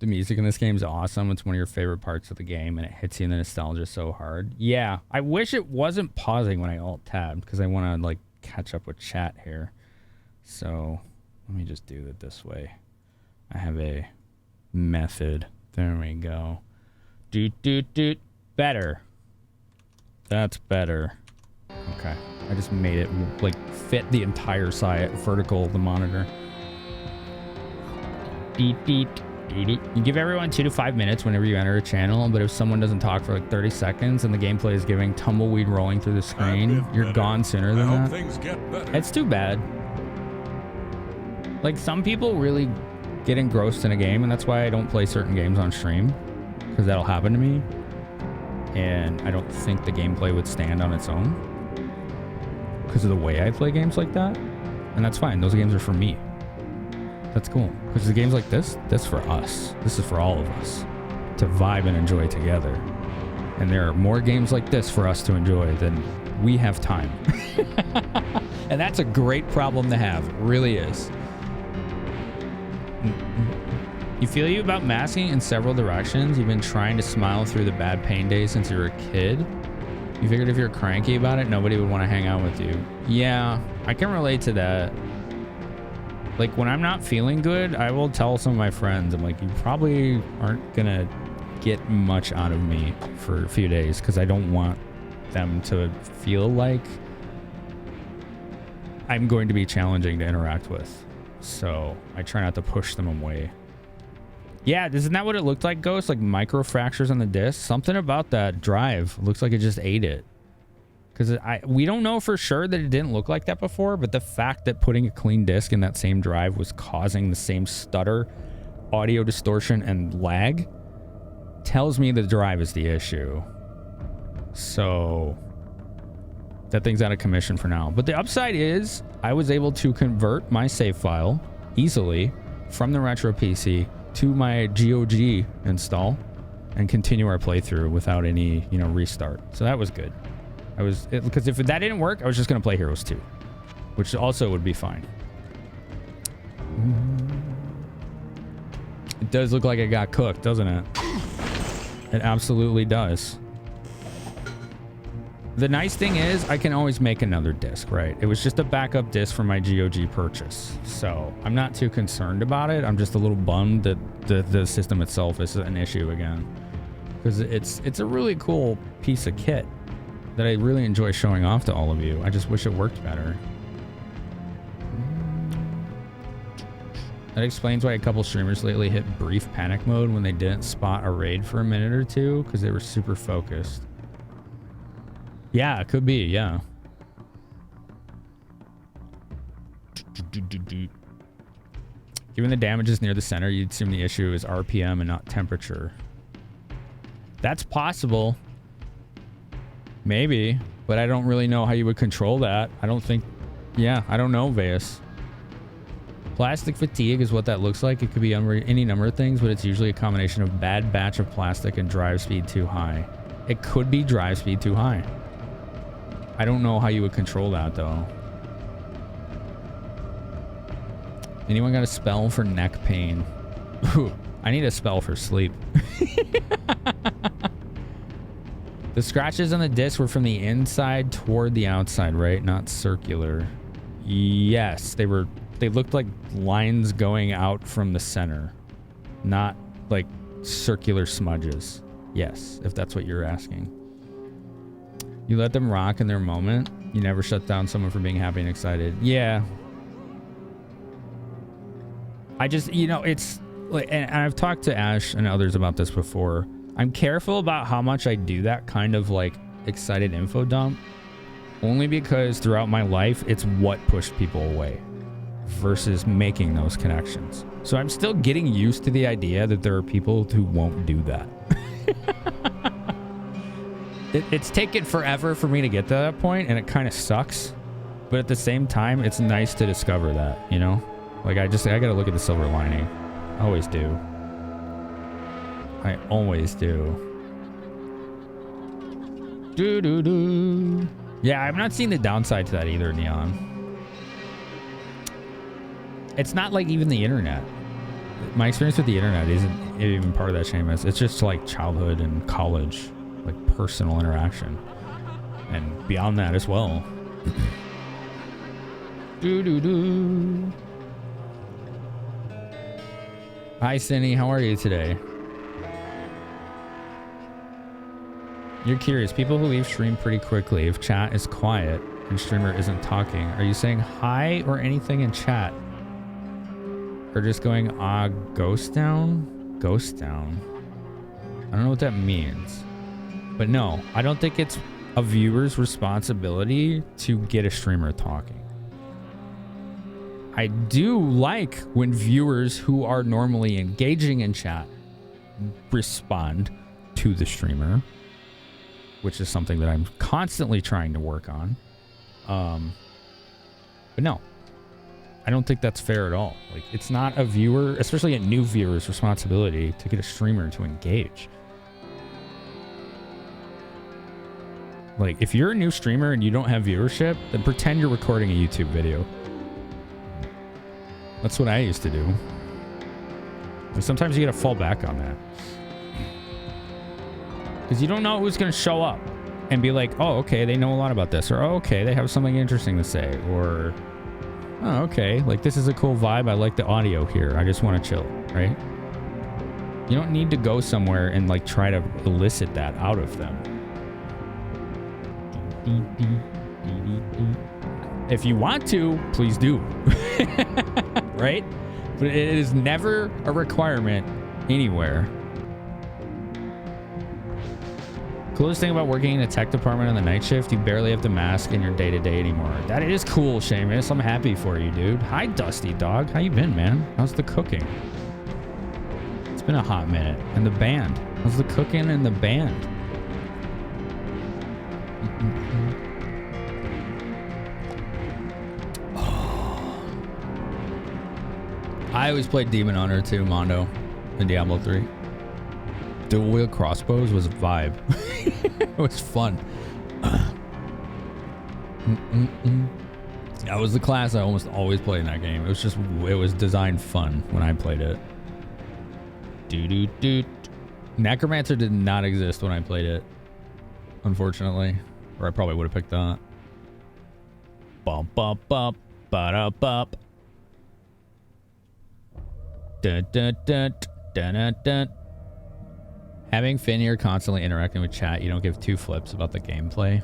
The music in this game is awesome. It's one of your favorite parts of the game, and it hits you in the nostalgia so hard. Yeah, I wish it wasn't pausing when I alt-tabbed, because I want to, like, catch up with chat here. So, let me just do it this way. I have a method. There we go. Doot. Better. That's better. Okay. I just made it, like, fit the entire side, vertical of the monitor. Deet. You give everyone 2 to 5 minutes whenever you enter a channel, but if someone doesn't talk for like 30 seconds and the gameplay is giving tumbleweed rolling through the screen, you're gone sooner than that. Things get better. It's too bad. Like, some people really get engrossed in a game, and that's why I don't play certain games on stream, because that'll happen to me. And I don't think the gameplay would stand on its own because of the way I play games like that. And that's fine. Those games are for me. That's cool. Because the games like this, that's for us. This is for all of us to vibe and enjoy together. And there are more games like this for us to enjoy than we have time. And that's a great problem to have. It really is. You feel you about masking in several directions. You've been trying to smile through the bad pain days since you were a kid. You figured if you're cranky about it, nobody would want to hang out with you. Yeah, I can relate to that. Like, when I'm not feeling good, I will tell some of my friends, I'm like, you probably aren't gonna get much out of me for a few days because I don't want them to feel like I'm going to be challenging to interact with. So I try not to push them away. Yeah, isn't that what it looked like, Ghost? Like microfractures on the disc? Something about that drive looks like it just ate it. Because we don't know for sure that it didn't look like that before, but the fact that putting a clean disc in that same drive was causing the same stutter, audio distortion, and lag tells me the drive is the issue. So that thing's out of commission for now. But the upside is I was able to convert my save file easily from the retro PC to my GOG install and continue our playthrough without any, restart. So that was good. Because if that didn't work, I was just going to play Heroes 2, which also would be fine. It does look like it got cooked, doesn't it? It absolutely does. The nice thing is I can always make another disc, right? It was just a backup disc for my GOG purchase. So I'm not too concerned about it. I'm just a little bummed that the system itself is an issue again. Because it's a really cool piece of kit that I really enjoy showing off to all of you. I just wish it worked better. That explains why a couple streamers lately hit brief panic mode when they didn't spot a raid for a minute or two because they were super focused. Yeah, it could be, yeah. Given the damage is near the center, you'd assume the issue is RPM and not temperature. That's possible. Maybe, but I don't really know how you would control that. I don't think... Yeah, I don't know, Veus. Plastic fatigue is what that looks like. It could be any number of things, but it's usually a combination of bad batch of plastic and drive speed too high. It could be drive speed too high. I don't know how you would control that, though. Anyone got a spell for neck pain? Ooh, I need a spell for sleep. The scratches on the disc were from the inside toward the outside, right? Not circular. Yes, they looked like lines going out from the center, not like circular smudges. Yes, if that's what you're asking. You let them rock in their moment. You never shut down someone for being happy and excited. Yeah. I just, it's like, and I've talked to Ash and others about this before. I'm careful about how much I do that kind of like excited info dump, only because throughout my life, it's what pushed people away versus making those connections. So I'm still getting used to the idea that there are people who won't do that. It's taken forever for me to get to that point, and it kind of sucks. But at the same time, it's nice to discover that, Like, I gotta look at the silver lining. I always do. I always do. Do. Yeah, I'm not seeing the downside to that either, Neon. It's not like even the internet. My experience with the internet isn't even part of that, Seamus. It's just like childhood and college, like personal interaction. And beyond that as well. Do. Hi, Cindy. How are you today? You're curious. People who leave stream pretty quickly if chat is quiet and streamer isn't talking. Are you saying hi or anything in chat? Or just going, ghost down? Ghost down. I don't know what that means. But no, I don't think it's a viewer's responsibility to get a streamer talking. I do like when viewers who are normally engaging in chat respond to the streamer, which is something that I'm constantly trying to work on. But no, I don't think that's fair at all. Like, it's not a viewer, especially a new viewer's responsibility to get a streamer to engage. Like, if you're a new streamer and you don't have viewership, then pretend you're recording a YouTube video. That's what I used to do. Sometimes you gotta fall back on that. Because you don't know who's gonna show up and be like, oh, okay, they know a lot about this. Or, oh, okay, they have something interesting to say. Or, oh, okay, like this is a cool vibe. I like the audio here. I just want to chill, right? You don't need to go somewhere and like try to elicit that out of them. If you want to, please do. Right? But it is never a requirement anywhere. Coolest thing about working in the tech department on the night shift, you barely have to mask in your day-to-day anymore. That is cool, Seamus. I'm happy for you, dude. Hi, Dusty Dog. How you been, man? How's the cooking? It's been a hot minute. And the band. How's the cooking and the band? I always played Demon Hunter too, Mondo, in Diablo 3. Dual wield crossbows was a vibe. It was fun. That was the class I almost always played in that game. It was designed fun when I played it. Necromancer did not exist when I played it, unfortunately, or I probably would have picked that. Bump bump bump ba bump. Dun, dun, dun, dun, dun, dun. Having Finn here constantly interacting with chat, you don't give two flips about the gameplay.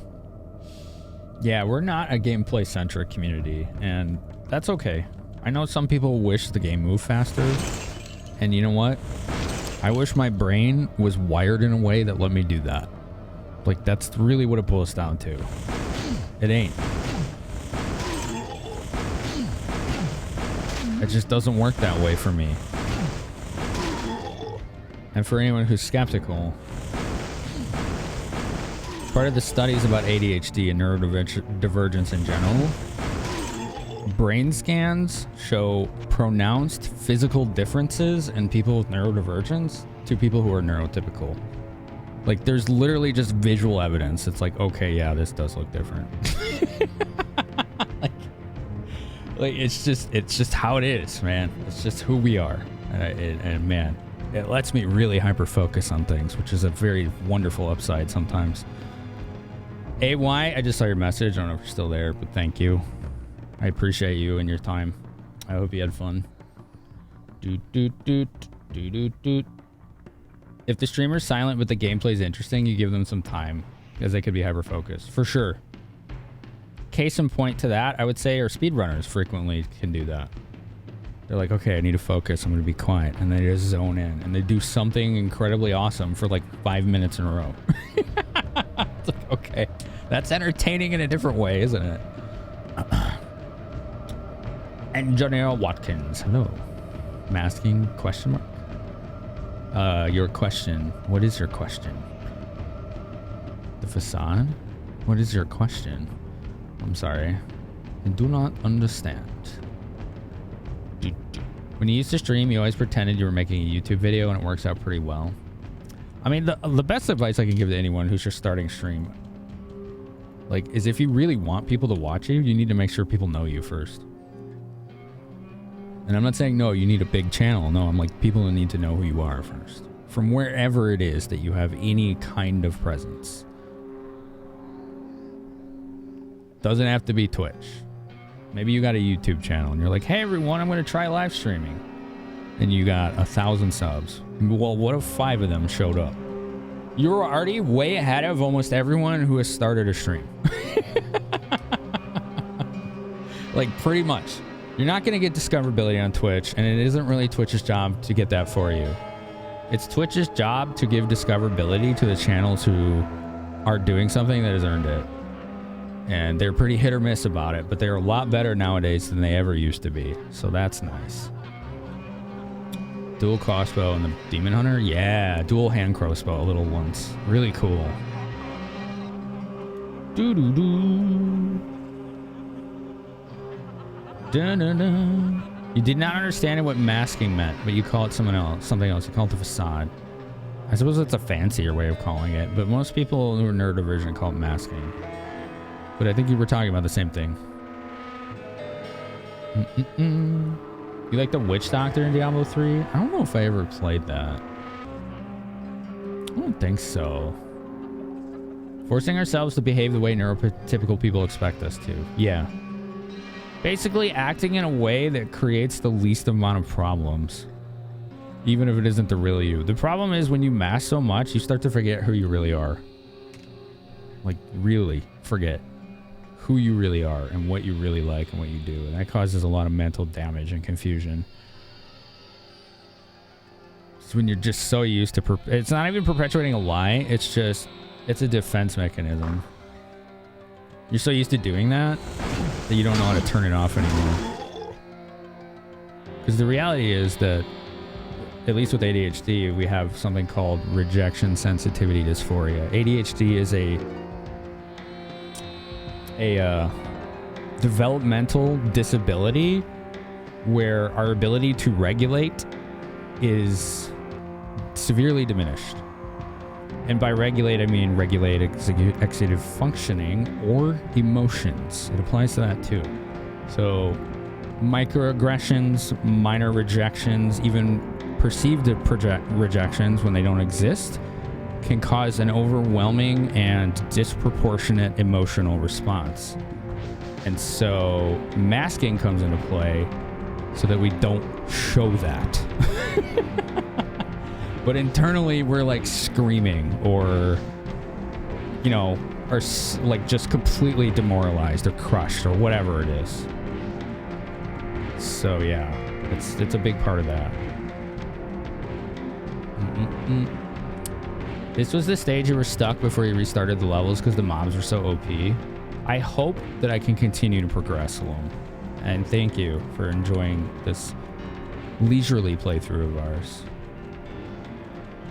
Yeah, we're not a gameplay centric community, and that's okay. I know some people wish the game moved faster, and you know what? I wish my brain was wired in a way that let me do that. Like, that's really what it boils down to. It ain't. It just doesn't work that way for me. And for anyone who's skeptical, part of the studies about ADHD and neurodivergence in general, brain scans show pronounced physical differences in people with neurodivergence to people who are neurotypical. Like, there's literally just visual evidence. It's like, okay, yeah, this does look different. Like it's just how it is, man. It's just who we are, and man, it lets me really hyper focus on things, which is a very wonderful upside sometimes. AY, I just saw your message. I don't know if you're still there, but thank you. I appreciate you and your time. I hope you had fun. If the streamer's silent but the gameplay is interesting, you give them some time because they could be hyper focused for sure. Case in point to that, I would say, our speedrunners frequently can do that. They're like, okay, I need to focus. I'm going to be quiet. And they just zone in. And they do something incredibly awesome for like 5 minutes in a row. It's like, okay, that's entertaining in a different way, isn't it? Engineer Watkins, hello. Masking, question mark? Your question. What is your question? The facade? What is your question? I'm sorry. I do not understand. When you used to stream, you always pretended you were making a YouTube video, and it works out pretty well. I mean, the best advice I can give to anyone who's just starting stream, like, is if you really want people to watch you, you need to make sure people know you first. And I'm not saying, no, you need a big channel. No, I'm like, people need to know who you are first. From wherever it is that you have any kind of presence. Doesn't have to be Twitch. Maybe you got a YouTube channel and you're like, hey everyone, I'm going to try live streaming. And you got 1,000 subs. Well, what if 5 of them showed up? You're already way ahead of almost everyone who has started a stream. Like, pretty much. You're not going to get discoverability on Twitch, and it isn't really Twitch's job to get that for you. It's Twitch's job to give discoverability to the channels who are doing something that has earned it. And they're pretty hit or miss about it, but they're a lot better nowadays than they ever used to be. So that's nice. Dual crossbow and the Demon Hunter? Yeah, dual hand crossbow, little ones. Really cool. Doo-doo-doo. Dun-dun-dun. You did not understand what masking meant, but you call it something else. You call it the facade. I suppose it's a fancier way of calling it, but most people who are neurodivergent call it masking. But I think you were talking about the same thing. You like the Witch Doctor in Diablo 3? I don't know if I ever played that. I don't think so. Forcing ourselves to behave the way neurotypical people expect us to. Yeah. Basically acting in a way that creates the least amount of problems. Even if it isn't the real you. The problem is when you mask so much, you start to forget who you really are. Like, really forget who you really are and what you really like and what you do. And that causes a lot of mental damage and confusion. It's when you're just so used to... it's not even perpetuating a lie. It's just... it's a defense mechanism. You're so used to doing that that you don't know how to turn it off anymore. Because the reality is that, at least with ADHD, we have something called rejection sensitivity dysphoria. ADHD is a developmental disability where our ability to regulate is severely diminished. And by regulate, I mean regulate executive functioning or emotions. It applies to that too. So microaggressions, minor rejections, even perceived rejections when they don't exist can cause an overwhelming and disproportionate emotional response. And so masking comes into play so that we don't show that. But internally we're like screaming or, you know, or like just completely demoralized or crushed or whatever it is. So yeah, it's a big part of that. This was the stage you were stuck before you restarted the levels because the mobs were so OP. I hope that I can continue to progress along. And thank you for enjoying this leisurely playthrough of ours.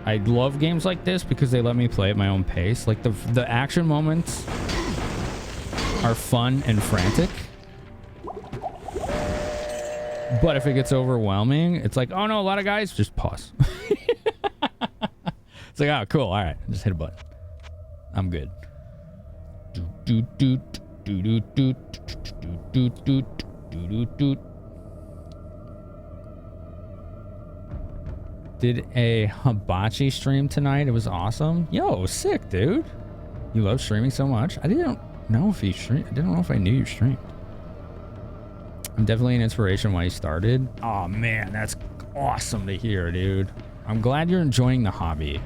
I love games like this because they let me play at my own pace. Like the action moments are fun and frantic. But if it gets overwhelming, it's like, oh no, a lot of guys, just pause. It's like, oh, cool. All right. Just hit a button. I'm good. Did a hibachi stream tonight. It was awesome. Yo, sick, dude. You love streaming so much. I didn't know if you streamed. I didn't know if I knew you streamed. I'm definitely an inspiration why you started. Oh man, that's awesome to hear, dude. I'm glad you're enjoying the hobby.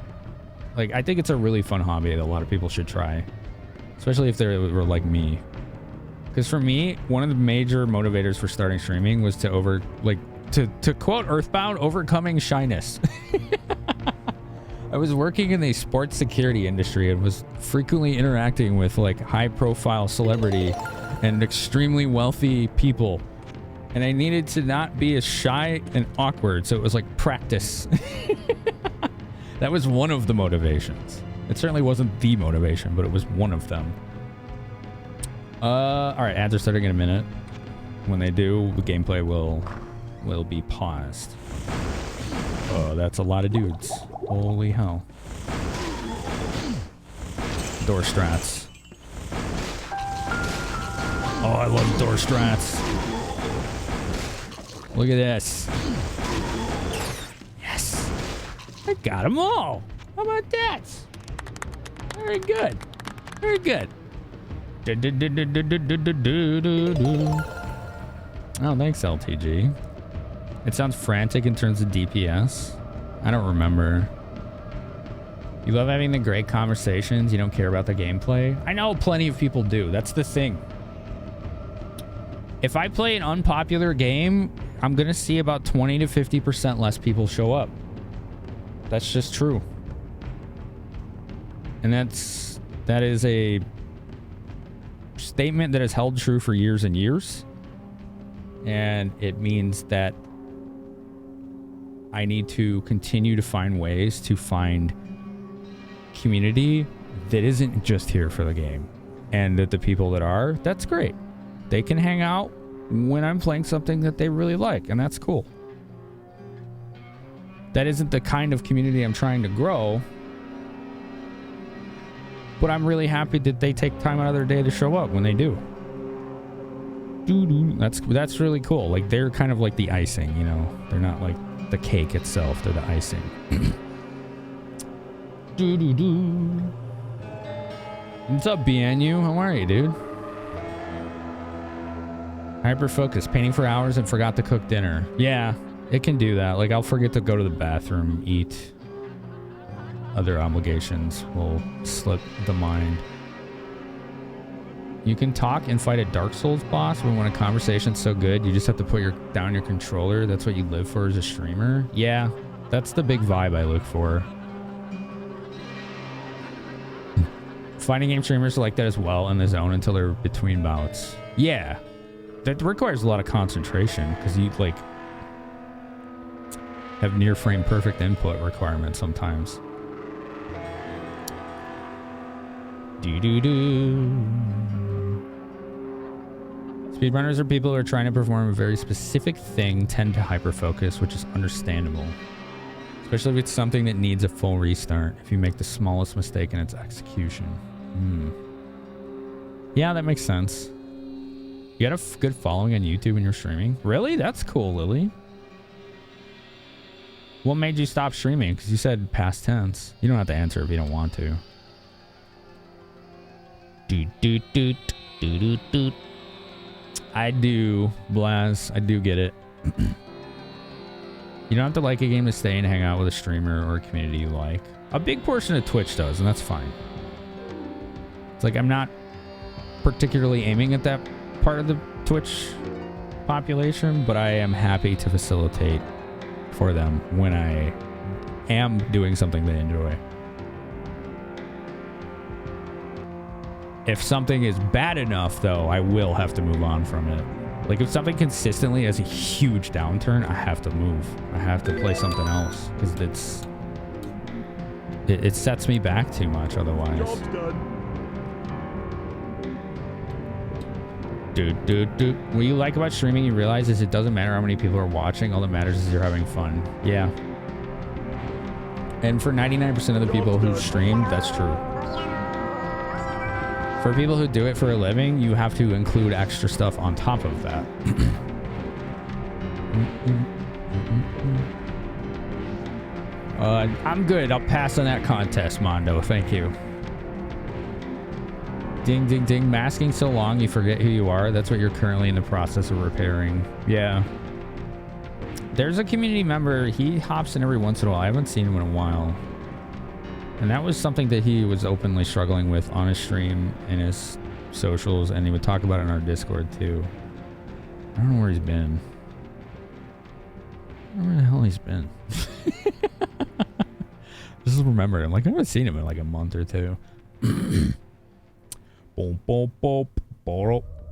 Like, I think it's a really fun hobby that a lot of people should try, especially if they were like me. Because for me, one of the major motivators for starting streaming was to quote Earthbound, overcoming shyness. I was working in the sports security industry and was frequently interacting with like high profile celebrity and extremely wealthy people. And I needed to not be as shy and awkward. So it was like practice. That was one of the motivations. It certainly wasn't the motivation, but it was one of them. All right, ads are starting in a minute. When they do, the gameplay will be paused. Oh, that's a lot of dudes. Holy hell. Door strats. Oh, I love door strats. Look at this. Yes. I got them all. How about that? Very good. Very good. Oh, thanks, LTG. It sounds frantic in terms of DPS. I don't remember. You love having the great conversations. You don't care about the gameplay. I know plenty of people do. That's the thing. If I play an unpopular game, I'm going to see about 20 to 50% less people show up. That's just true. And that is a statement that has held true for years and years. And it means that I need to continue to find ways to find community that isn't just here for the game. And that the people that are, that's great. They can hang out when I'm playing something that they really like, and that's cool. That isn't the kind of community I'm trying to grow, but I'm really happy that they take time out of their day to show up when they do. That's really cool. Like, they're kind of like the icing, you know? They're not like the cake itself. They're the icing. What's up, BNU? How are you, dude? Hyper focus, painting for hours and forgot to cook dinner. Yeah, it can do that. Like, I'll forget to go to the bathroom, eat. Other obligations will slip the mind. You can talk and fight a Dark Souls boss, but when a conversation's so good, you just have to put down your controller. That's what you live for as a streamer. Yeah, that's the big vibe I look for. Fighting game streamers are like that as well in the zone until they're between bouts. Yeah, that requires a lot of concentration because you like have near frame perfect input requirements sometimes. Speedrunners are people who are trying to perform a very specific thing, tend to hyperfocus, which is understandable. Especially if it's something that needs a full restart, if you make the smallest mistake in its execution. Yeah, that makes sense. You got a good following on YouTube when you're streaming? Really? That's cool, Lily. What made you stop streaming? Because you said past tense. You don't have to answer if you don't want to. I do, Blaz. I do get it. You don't have to like a game to stay and hang out with a streamer or a community you like. A big portion of Twitch does, and that's fine. It's like I'm not particularly aiming at that part of the Twitch population, but I am happy to facilitate for them when I am doing something they enjoy. If something is bad enough, though, I will have to move on from it. Like, if something consistently has a huge downturn, I have to move. I have to play something else. Because it sets me back too much otherwise. Job's done. What you like about streaming, you realize, is it doesn't matter how many people are watching. All that matters is you're having fun. Yeah. And for 99% of the people who stream, that's true. For people who do it for a living, you have to include extra stuff on top of that. I'm good. I'll pass on that contest, Mondo. Thank you. Ding, ding, ding. Masking so long you forget who you are. That's what you're currently in the process of repairing. Yeah. There's a community member. He hops in every once in a while. I haven't seen him in a while. And that was something that he was openly struggling with on his stream and his socials, and he would talk about it in our Discord too. I don't know where he's been. I don't know where the hell he's been. Just remember him. Like, I haven't seen him in like a month or two.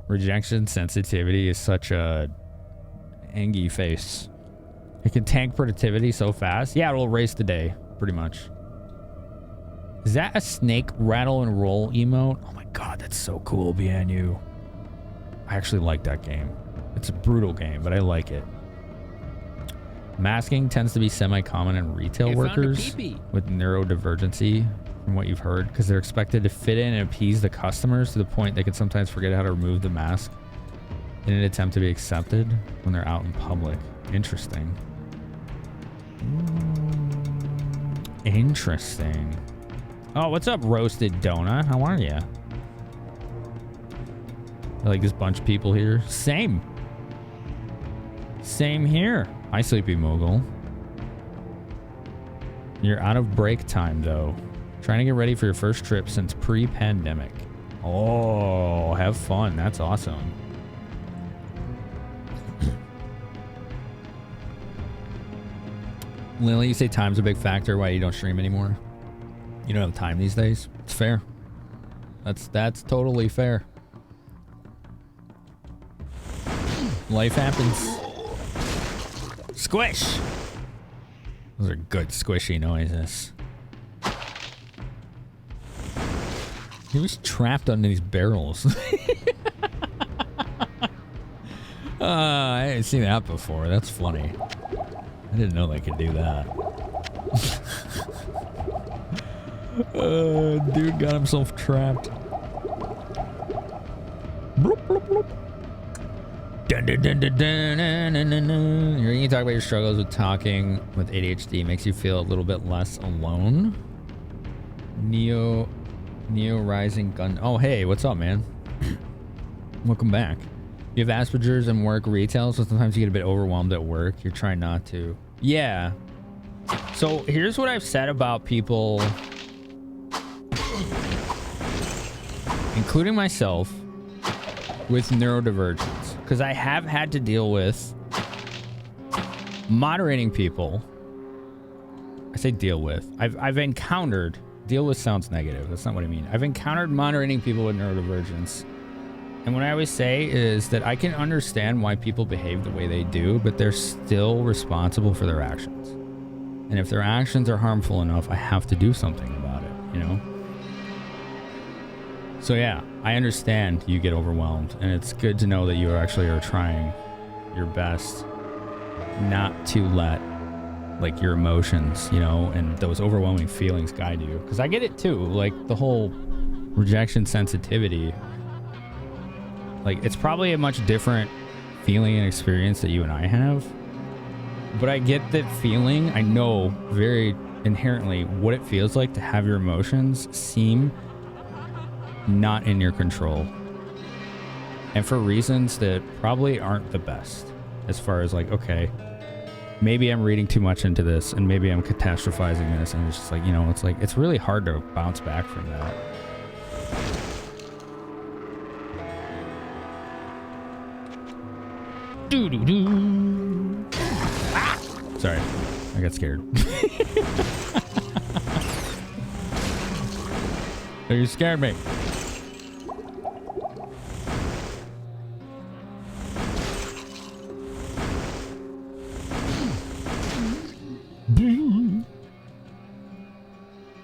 Rejection sensitivity is such a angy face. It can tank productivity so fast. Yeah, it'll erase the day, pretty much. Is that a snake rattle and roll emote? Oh my god, that's so cool, BNU. I actually like that game. It's a brutal game, but I like it. Masking tends to be semi-common in retail workers with neurodivergency, from what you've heard, because they're expected to fit in and appease the customers to the point they can sometimes forget how to remove the mask in an attempt to be accepted when they're out in public. Interesting. Interesting. Oh, what's up, Roasted Donut? How are ya? I like this bunch of people here. Same. Same here. Hi, Sleepy Mogul. You're out of break time, though. Trying to get ready for your first trip since pre-pandemic. Oh, have fun. That's awesome. Lily, you say time's a big factor why you don't stream anymore? You don't have time these days. It's fair. That's totally fair. Life happens. Squish! Those are good squishy noises. He was trapped under these barrels. I didn't see that before. That's funny. I didn't know they could do that. Dude got himself trapped. Bloop, bloop, bloop. Dun, dun, dun, dun, dun, dun, dun, dun, dun. Hearing you talk about your struggles with talking with ADHD makes you feel a little bit less alone. Neo Rising Gun. Oh, hey, what's up, man? Welcome back. You have Asperger's and work retail, so sometimes you get a bit overwhelmed at work. You're trying not to. Yeah. So here's what I've said about people, including myself, with neurodivergence, because I have had to deal with moderating people. I say deal with. I've encountered. Deal with sounds negative. That's not what I mean. I've encountered moderating people with neurodivergence. And what I always say is that I can understand why people behave the way they do, but they're still responsible for their actions. And if their actions are harmful enough, I have to do something about it, you know? So yeah, I understand you get overwhelmed, and it's good to know that you actually are trying your best not to let like your emotions, you know, and those overwhelming feelings guide you. Because I get it too, like the whole rejection sensitivity. Like, it's probably a much different feeling and experience that you and I have. But I get that feeling. I know very inherently what it feels like to have your emotions seem not in your control. And for reasons that probably aren't the best. As far as like, okay, maybe I'm reading too much into this and maybe I'm catastrophizing this. And it's just like, you know, it's like, it's really hard to bounce back from that. Doo-doo-doo. Ah! Sorry, I got scared. You scared me.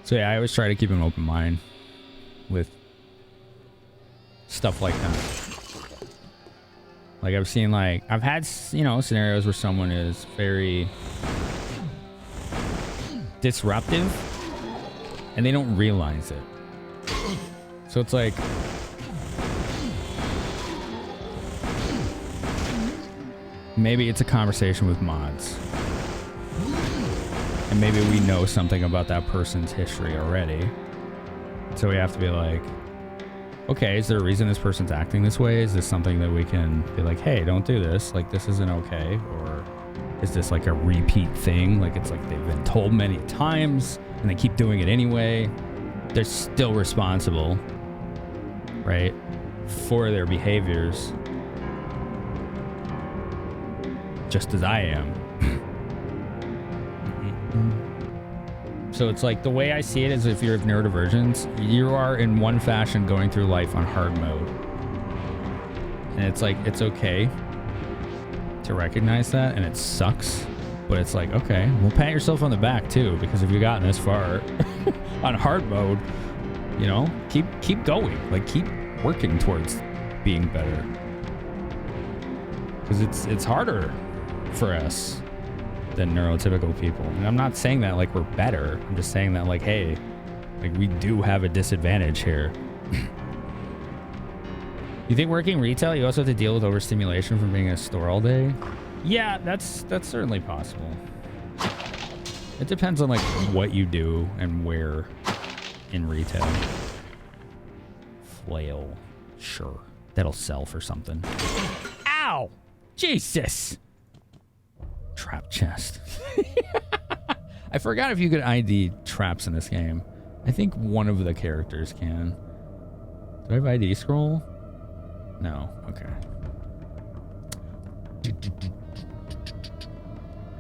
So yeah, I always try to keep an open mind with stuff like that. Like I've seen, like, I've had, you know, scenarios where someone is very disruptive and they don't realize it. So it's like, maybe it's a conversation with mods. And maybe we know something about that person's history already. So we have to be like, okay, is there a reason this person's acting this way? Is this something that we can be like, hey, don't do this. Like, this isn't okay. Or is this like a repeat thing? Like, it's like they've been told many times and they keep doing it anyway. They're still responsible, right, for their behaviors. Just as I am. So it's like, the way I see it is, if you're of neurodivergence, you are in one fashion going through life on hard mode. And it's like, it's okay to recognize that, and it sucks, but it's like, okay, well, pat yourself on the back too, because if you've gotten this far on hard mode, you know, keep going, like keep working towards being better. Because it's harder for us than neurotypical people. And I'm not saying that like we're better. I'm just saying that like, hey, like we do have a disadvantage here. You think working retail, you also have to deal with overstimulation from being in a store all day? Yeah, that's certainly possible. It depends on like what you do and where in retail. Flail. Sure. That'll sell for something. Ow! Jesus! Trap chest. I forgot if you could ID traps in this game. I think one of the characters can. Do I have ID scroll? No. Okay.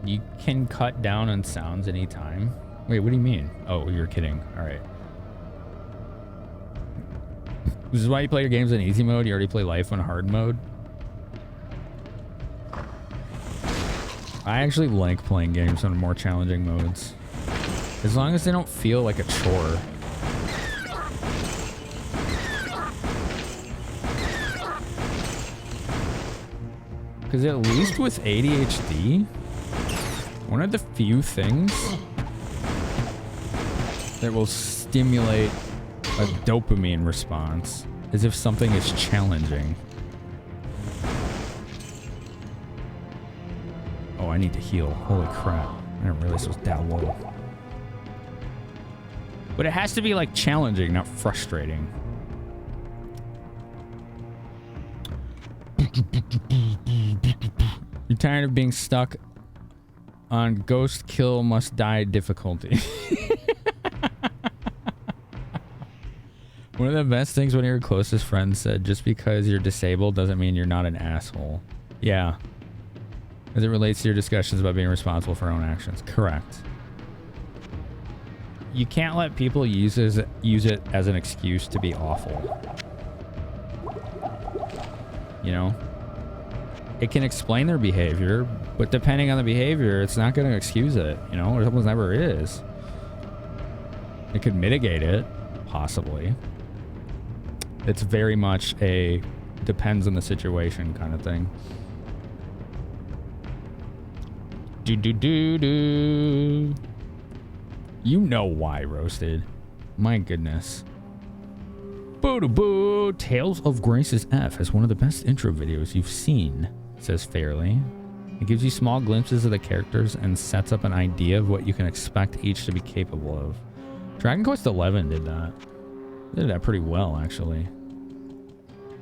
You can cut down on sounds anytime. Wait, what do you mean? Oh, you're kidding. All right. This is why you play your games in easy mode. You already play life on hard mode. I actually like playing games on more challenging modes, as long as they don't feel like a chore. Because at least with ADHD, one of the few things that will stimulate a dopamine response is if something is challenging. need to heal. Holy crap. I didn't realize it was that low. But it has to be like challenging, not frustrating. You're tired of being stuck on ghost kill must die difficulty. One of the best things one of your closest friends said, just because you're disabled doesn't mean you're not an asshole. Yeah. As it relates to your discussions about being responsible for your own actions. Correct. You can't let people use it as an excuse to be awful. You know? It can explain their behavior, but depending on the behavior, it's not going to excuse it. You know? It almost never is. It could mitigate it, possibly. It's very much a depends on the situation kind of thing. Do. You know why, Roasted. My goodness. Boo-doo-boo. Tales of Grace's F is one of the best intro videos you've seen, says Fairly. It gives you small glimpses of the characters and sets up an idea of what you can expect each to be capable of. Dragon Quest XI did that. They did that pretty well, actually.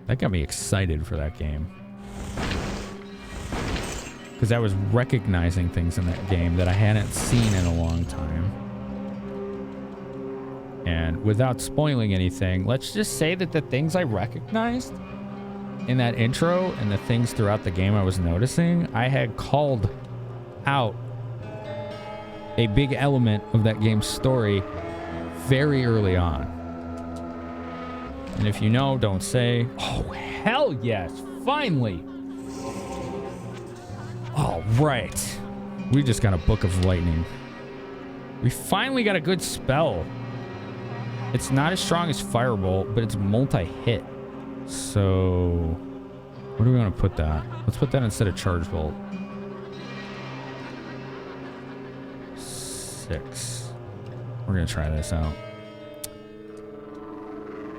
That got me excited for that game. Because I was recognizing things in that game that I hadn't seen in a long time. And without spoiling anything, let's just say that the things I recognized in that intro and the things throughout the game I was noticing, I had called out a big element of that game's story very early on. And if you know, don't say. Oh, hell yes. Finally. All right. We just got a Book of Lightning. We finally got a good spell. It's not as strong as Firebolt, but it's multi-hit. So, where do we want to put that? Let's put that instead of Charge Bolt. 6. We're going to try this out.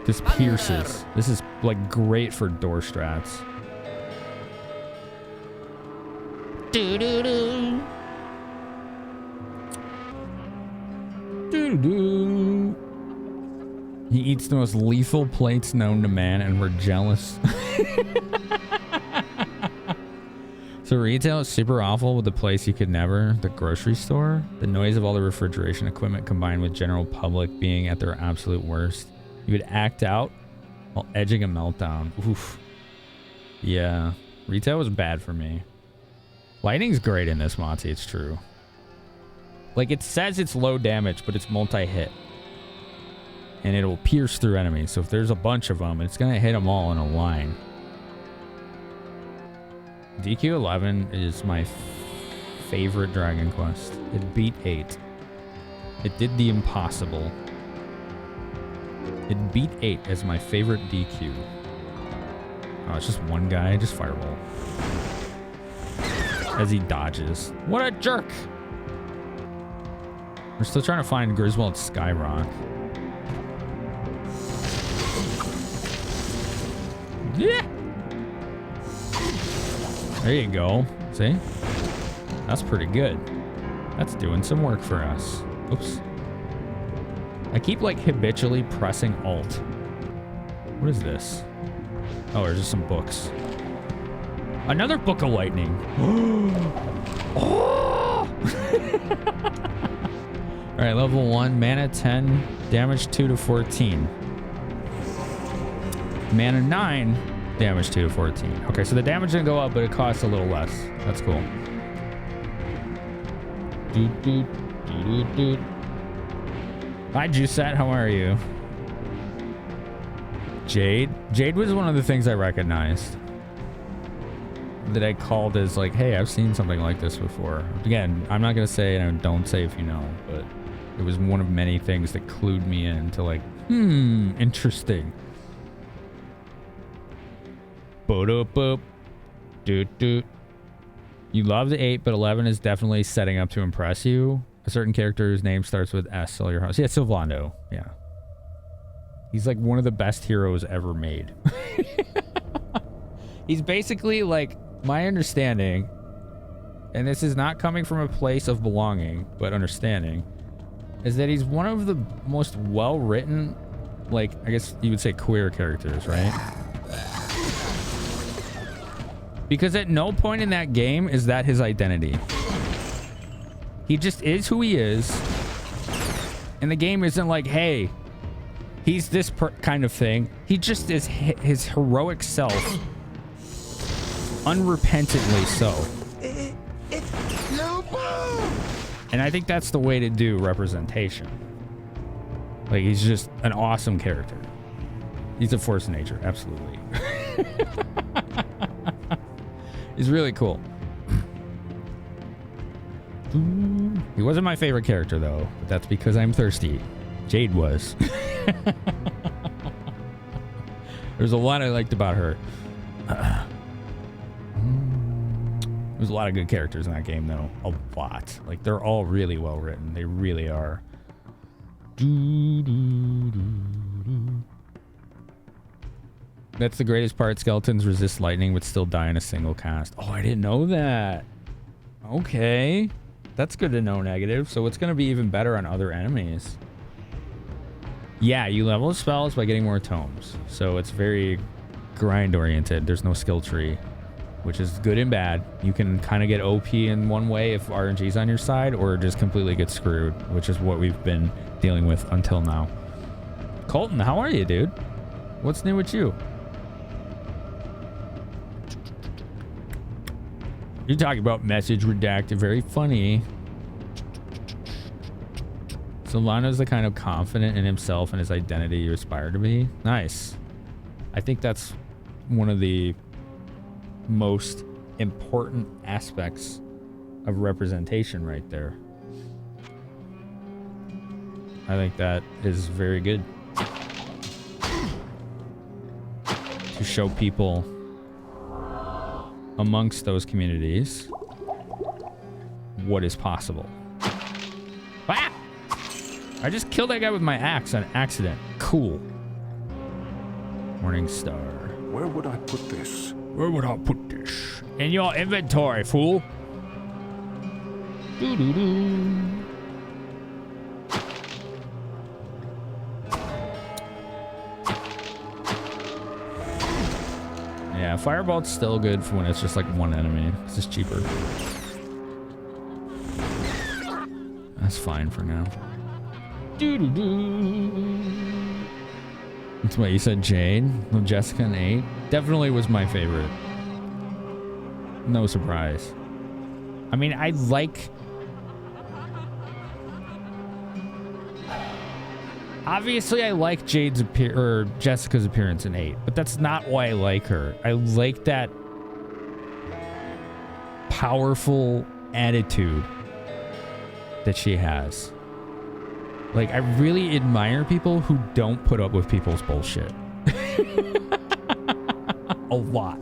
This pierces. This is like great for door strats. Do-do-do. Do-do-do. He eats the most lethal plates known to man, and we're jealous. So retail is super awful with the place you could never, the grocery store. The noise of all the refrigeration equipment combined with general public being at their absolute worst. You would act out while edging a meltdown. Oof. Yeah. Retail was bad for me. Lightning's great in this, Monty. It's true. Like, it says it's low damage, but it's multi-hit. And it'll pierce through enemies. So if there's a bunch of them, it's going to hit them all in a line. DQ11 is my favorite Dragon Quest. It beat 8. It did the impossible. It beat 8 as my favorite DQ. Oh, it's just one guy. Just Fireball. As he dodges. What a jerk! We're still trying to find Griswold Skyrock. Yeah! There you go. See? That's pretty good. That's doing some work for us. Oops. I keep like habitually pressing Alt. What is this? Oh, there's just some books. Another Book of Lightning. Oh! Alright, level 1, mana 10, damage 2 to 14. Mana 9, damage 2 to 14. Okay, so the damage didn't go up, but it costs a little less. That's cool. Hi, Juicette. How are you? Jade? Jade was one of the things I recognized. That I called as like, hey, I've seen something like this before. Again, I'm not going to say, and don't say if you know, but it was one of many things that clued me in to like, interesting. Boop. Doot. You love the 8, but 11 is definitely setting up to impress you. A certain character whose name starts with S, sell your house. Yeah, Sylvando. Yeah. He's like one of the best heroes ever made. He's basically like, my understanding and this is not coming from a place of belonging, but understanding, is that he's one of the most well-written, like, I guess you would say queer characters, right? Because at no point in that game is that his identity. He just is who he is. And the game isn't like, hey, he's this kind of thing. He just is his heroic self. Unrepentantly so. And I think that's the way to do representation. Like, he's just an awesome character. He's a force of nature, absolutely. He's really cool. He wasn't my favorite character, though. But that's because I'm thirsty. Jade was. There's a lot I liked about her. There's a lot of good characters in that game, though. A lot. Like, they're all really well written. They really are. That's the greatest part. Skeletons resist lightning but still die in a single cast. Oh, I didn't know that. Okay. That's good to know, negative. So it's going to be even better on other enemies. Yeah, you level spells by getting more tomes. So it's very grind-oriented. There's no skill tree, which is good and bad. You can kind of get OP in one way if RNG's on your side, or just completely get screwed, which is what we've been dealing with until now. Colton, how are you, dude? What's new with you? You're talking about message redacted. Very funny. Solano's the kind of confident in himself and his identity you aspire to be. Nice. I think that's one of the most important aspects of representation right there. I think that is very good. To show people amongst those communities what is possible. Ah! I just killed that guy with my axe on accident. Cool. Morning Star. Where would I put this? Where would I put this? In your inventory, fool. Doo-doo-doo. Yeah, Firebolt's still good for when it's just like one enemy. It's just cheaper. That's fine for now. Doo-doo-doo. That's what you said, Jade. Well, Jessica and 8 definitely was my favorite. No surprise. I mean, I like... Obviously, I like Jessica's appearance in 8, but that's not why I like her. I like that powerful attitude that she has. Like, I really admire people who don't put up with people's bullshit. A lot.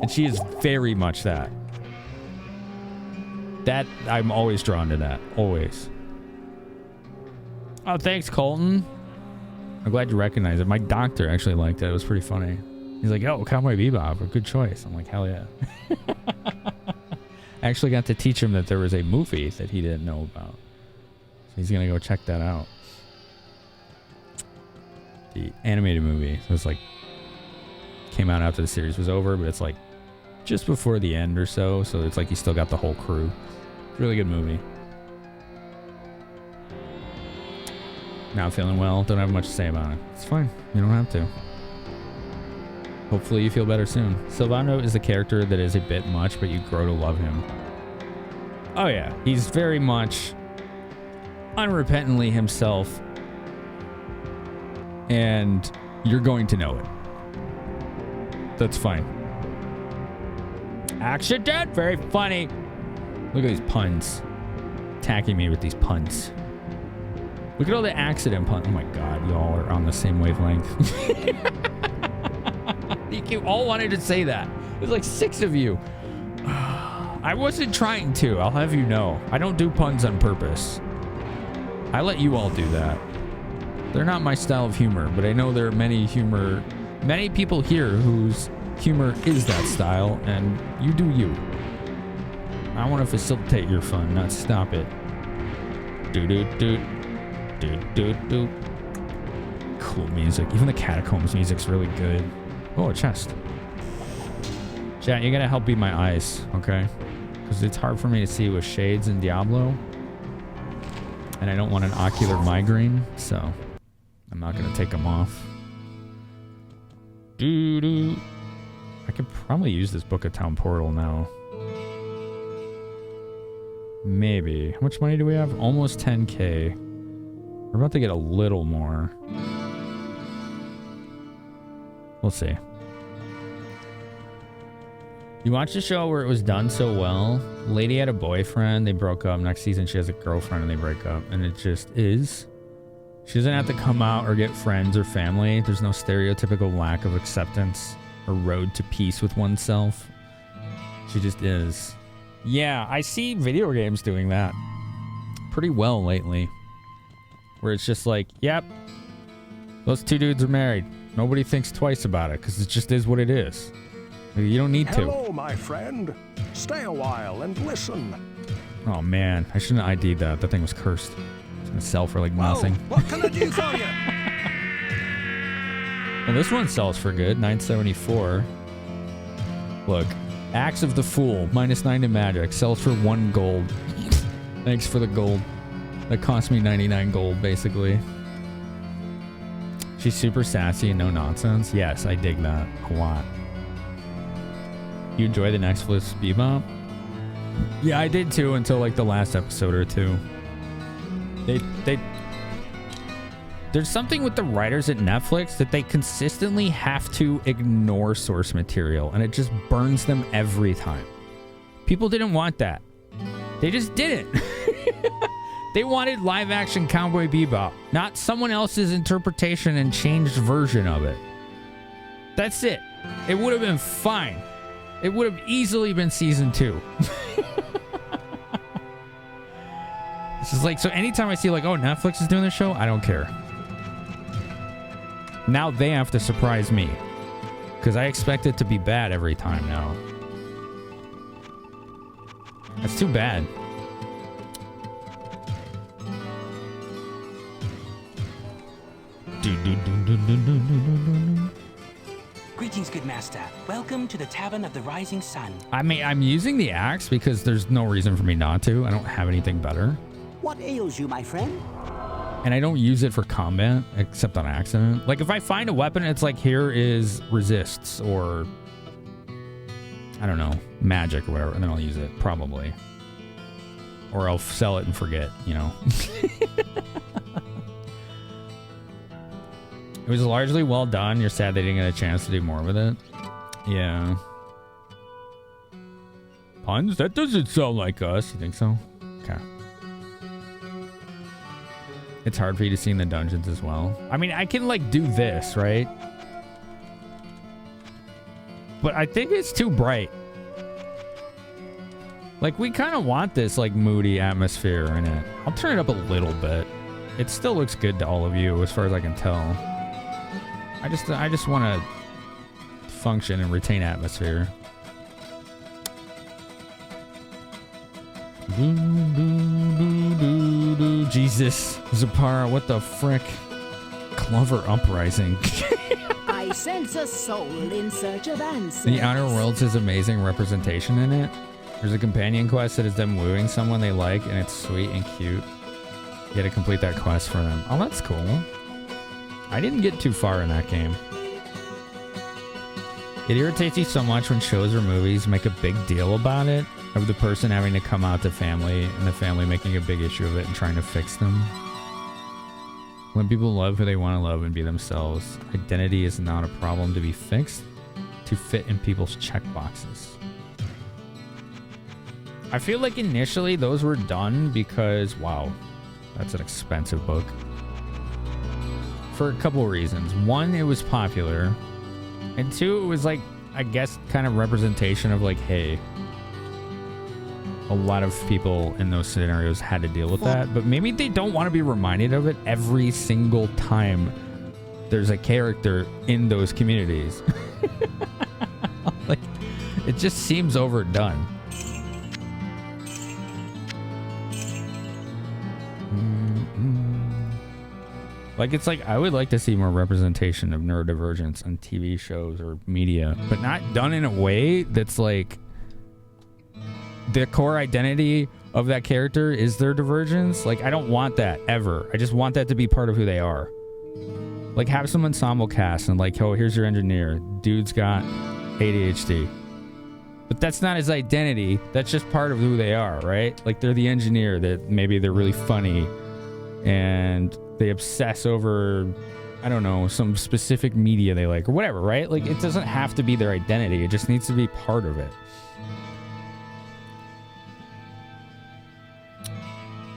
And she is very much that. That, I'm always drawn to that. Always. Oh, thanks, Colton. I'm glad you recognize it. My doctor actually liked it. It was pretty funny. He's like, yo, Cowboy Bebop, a good choice. I'm like, hell yeah. I actually got to teach him that there was a movie that he didn't know about. So he's going to go check that out. The animated movie. So it's like, came out after the series was over, but it's like just before the end or so. So it's like you still got the whole crew. Really good movie. Not feeling well. Don't have much to say about it. It's fine. You don't have to. Hopefully you feel better soon. Silvano is a character that is a bit much, but you grow to love him. Oh yeah. He's very much unrepentantly himself. And you're going to know it. That's fine. Accident. Very funny. Look at these puns. Attacking me with these puns. Look at all the accident puns. Oh my god, y'all are on the same wavelength. You all wanted to say that. There's like 6 of you. I wasn't trying to, I'll have you know. I don't do puns on purpose. I let you all do that. They're not my style of humor, but I know there are many people here whose humor is that style, and you do you. I want to facilitate your fun, not stop it. Do do do do do do. Cool music. Even the Catacombs music's really good. Oh, a chest. Chat, you gotta help beat my eyes, okay? Because it's hard for me to see with shades in Diablo. And I don't want an ocular migraine, so I'm not gonna take them off. Doo-doo. I could probably use this Book of Town Portal now. Maybe. How much money do we have? Almost 10k. We're about to get a little more. We'll see. You watched a show where it was done so well. Lady had a boyfriend, they broke up. Next season she has a girlfriend and they break up. And it just is. She doesn't have to come out or get friends or family. There's no stereotypical lack of acceptance or road to peace with oneself. She just is. Yeah, I see video games doing that pretty well lately. Where it's just like, yep, those two dudes are married. Nobody thinks twice about it because it just is what it is. You don't need to. Hello, my friend. Stay a while and listen. Oh man, I shouldn't have ID'd that. That thing was cursed. It's gonna sell for like nothing. What can I do for you? Well, this one sells for good, 974. Look, Axe of the Fool, -9 to magic, sells for 1 gold. Thanks for the gold. That cost me 99 gold, basically. She's super sassy and no nonsense. Yes, I dig that a lot. You enjoy the next Netflix Bebop? Yeah, I did too until like the last episode or two. There's something with the writers at Netflix that they consistently have to ignore source material, and it just burns them every time. People didn't want that. They just didn't. They wanted live-action Cowboy Bebop, not someone else's interpretation and changed version of it. That's it. It would have been fine. It would have easily been season 2. This is like, so anytime I see like, oh, Netflix is doing this show, I don't care. Now they have to surprise me. Because I expect it to be bad every time now. That's too bad. Greetings, good master. Welcome to the Tavern of the Rising Sun. I mean, I'm using the axe because there's no reason for me not to. I don't have anything better. What ails you, my friend? And I don't use it for combat, except on accident. Like, if I find a weapon, it's like, here is resists, or, I don't know, magic or whatever, and then I'll use it, probably. Or I'll sell it and forget, you know. It was largely well done. You're sad they didn't get a chance to do more with it. Yeah. Puns? That doesn't sound like us. You think so? Okay. It's hard for you to see in the dungeons as well. I mean, I can, like, do this, right? But I think it's too bright. Like, we kind of want this, like, moody atmosphere in it. I'll turn it up a little bit. It still looks good to all of you, as far as I can tell. I just want to function and retain atmosphere. Jesus, Zapara, what the frick? Clover Uprising. I sense a soul in search of answers. The Outer Worlds has amazing representation in it. There's a companion quest that is them wooing someone they like, and it's sweet and cute. You gotta complete that quest for them. Oh, that's cool. I didn't get too far in that game. It irritates you so much when shows or movies make a big deal about it, of the person having to come out to family and the family making a big issue of it and trying to fix them. When people love who they want to love and be themselves, identity is not a problem to be fixed, to fit in people's checkboxes. I feel like initially those were done because, wow, that's an expensive book. For a couple of reasons. One, it was popular. And two, it was like, I guess, kind of representation of like, hey, a lot of people in those scenarios had to deal with that. But maybe they don't want to be reminded of it every single time there's a character in those communities. Like, it just seems overdone. Like, it's like, I would like to see more representation of neurodivergence on TV shows or media, but not done in a way that's like the core identity of that character is their divergence. Like, I don't want that ever. I just want that to be part of who they are. Like, have some ensemble cast and like, oh, here's your engineer. Dude's got ADHD. But that's not his identity. That's just part of who they are, right? Like, they're the engineer that maybe they're really funny and they obsess over, I don't know, some specific media they like or whatever, right? Like, it doesn't have to be their identity. It just needs to be part of it.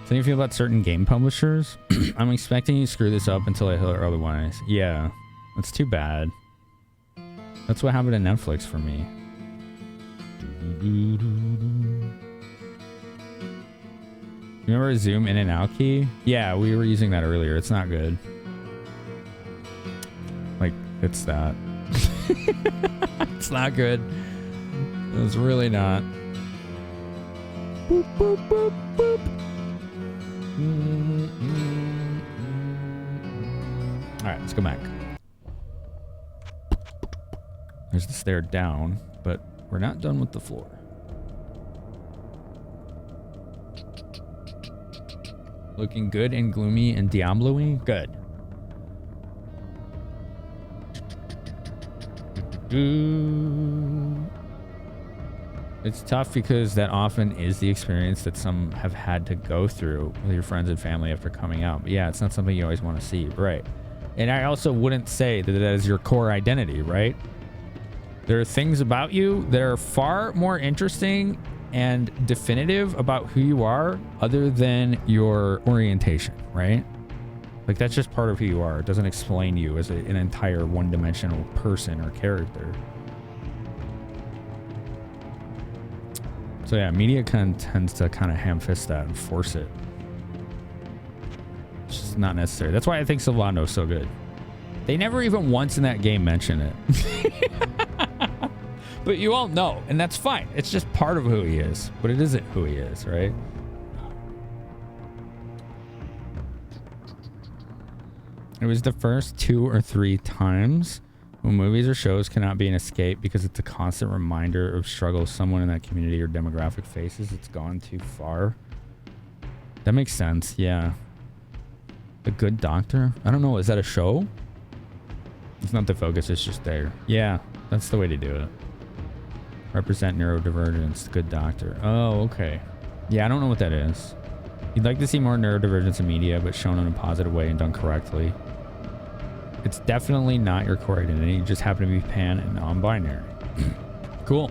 So you feel about certain game publishers? I'm expecting you to screw this up until I hear otherwise. Yeah, that's too bad. That's what happened to Netflix for me. Remember a zoom in and out key? Yeah, we were using that earlier. It's not good. Like, it's that. It's not good. It's really not. Boop, boop, boop, boop. Alright, let's go back. There's the stair down, but we're not done with the floor. Looking good and gloomy and Diablo-y? Good. It's tough because that often is the experience that some have had to go through with your friends and family after coming out. But yeah, it's not something you always want to see, right? And I also wouldn't say that that is your core identity, right? There are things about you that are far more interesting and definitive about who you are other than your orientation, right? Like, that's just part of who you are. It doesn't explain you as an entire one-dimensional person or character. So yeah, media kind of tends to kind of ham-fist that and force it. It's just not necessary. That's why I think Sylvando's so good. They never even once in that game mention it. But you all know, and that's fine. It's just part of who he is, but it isn't who he is, right? It was the first 2 or 3 times when movies or shows cannot be an escape because it's a constant reminder of struggles someone in that community or demographic faces. It's gone too far. That makes sense, yeah. The Good Doctor? I don't know, is that a show? It's not the focus, it's just there. Yeah, that's the way to do it. Represent neurodivergence, The Good Doctor. Oh, okay. Yeah, I don't know what that is. You'd like to see more neurodivergence in media, but shown in a positive way and done correctly. It's definitely not your core identity. You just happen to be pan and non-binary. Cool.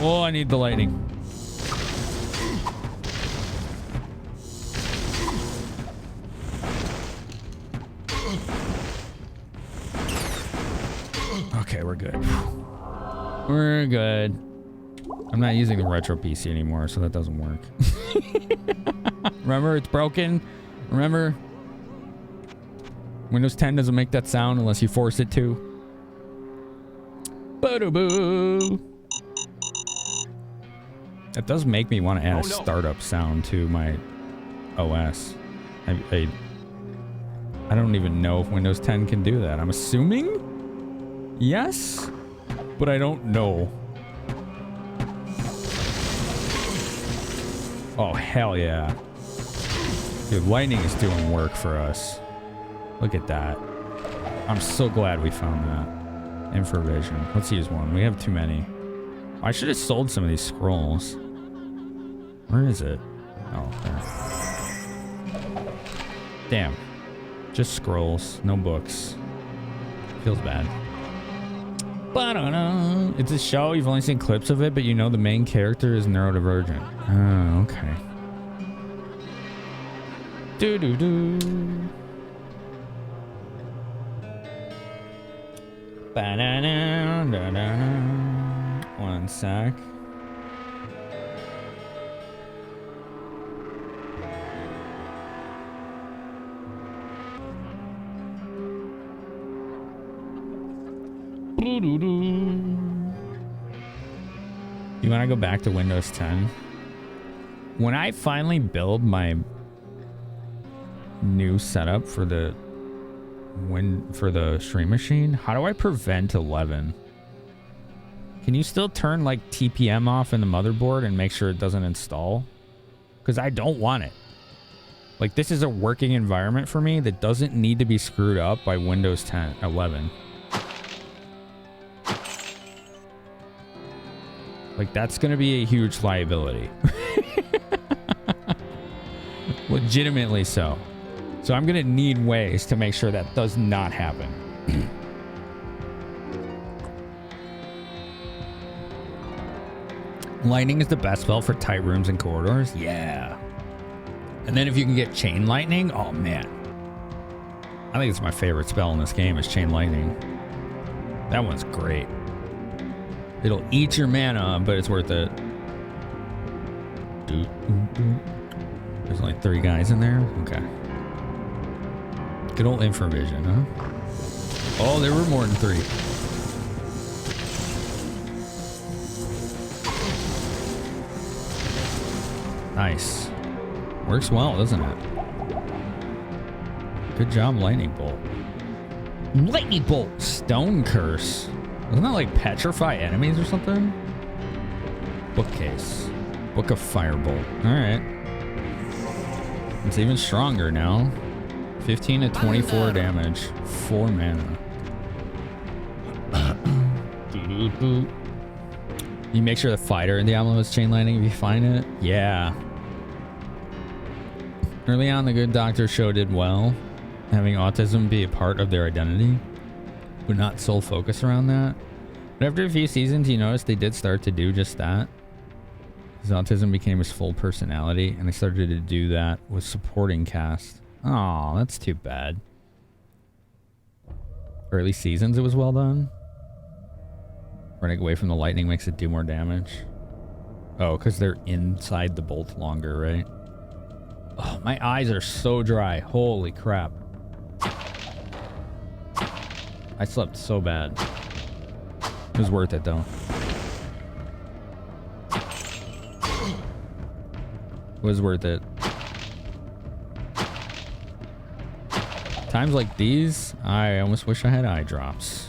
Oh, I need the lightning. Okay, we're good. We're good. I'm not using the retro PC anymore, so that doesn't work. Remember, it's broken. Remember, Windows 10 doesn't make that sound unless you force it to. Boo-doo-boo. That does make me want to add a startup sound to my OS. I don't even know if Windows 10 can do that. I'm assuming yes, but I don't know. Oh, hell yeah. Dude, lightning is doing work for us. Look at that. I'm so glad we found that. Infravision. Let's use one. We have too many. I should have sold some of these scrolls. Where is it? Oh, there. Damn. Just scrolls. No books. Feels bad. Ba-da-da. It's a show. You've only seen clips of it, but you know the main character is neurodivergent. Oh, okay. Do-do-do. Ba-da-da-da-da-da. One sec. You want to go back to Windows 10? When I finally build my new setup for the stream machine, how do I prevent 11? Can you still turn like TPM off in the motherboard and make sure it doesn't install? Because I don't want it. Like, this is a working environment for me that doesn't need to be screwed up by Windows 11. Like, that's going to be a huge liability. Legitimately so. So I'm going to need ways to make sure that does not happen. Lightning is the best spell for tight rooms and corridors. Yeah. And then if you can get chain lightning, oh man. I think it's my favorite spell in this game is chain lightning. That one's great. It'll eat your mana, but it's worth it. There's only 3 guys in there? Okay. Good old infravision, huh? Oh, there were more than 3. Nice. Works well, doesn't it? Good job, Lightning Bolt. Lightning Bolt! Stone Curse. Isn't that like petrify enemies or something? Bookcase. Book of Firebolt. Alright. It's even stronger now. 15 to 24 damage. 4 mana. You make sure the fighter in Diablo is chain lightning if you find it? Yeah. Early on, the Good Doctor show did well, having autism be a part of their identity, but not sole focus around that. But after a few seasons, you notice they did start to do just that. His autism became his full personality, and they started to do that with supporting cast. Oh, that's too bad. Early seasons, it was well done. Running away from the lightning makes it do more damage. Oh, because they're inside the bolt longer, right? Oh, my eyes are so dry. Holy crap. I slept so bad. It was worth it, though. It was worth it. Times like these, I almost wish I had eye drops.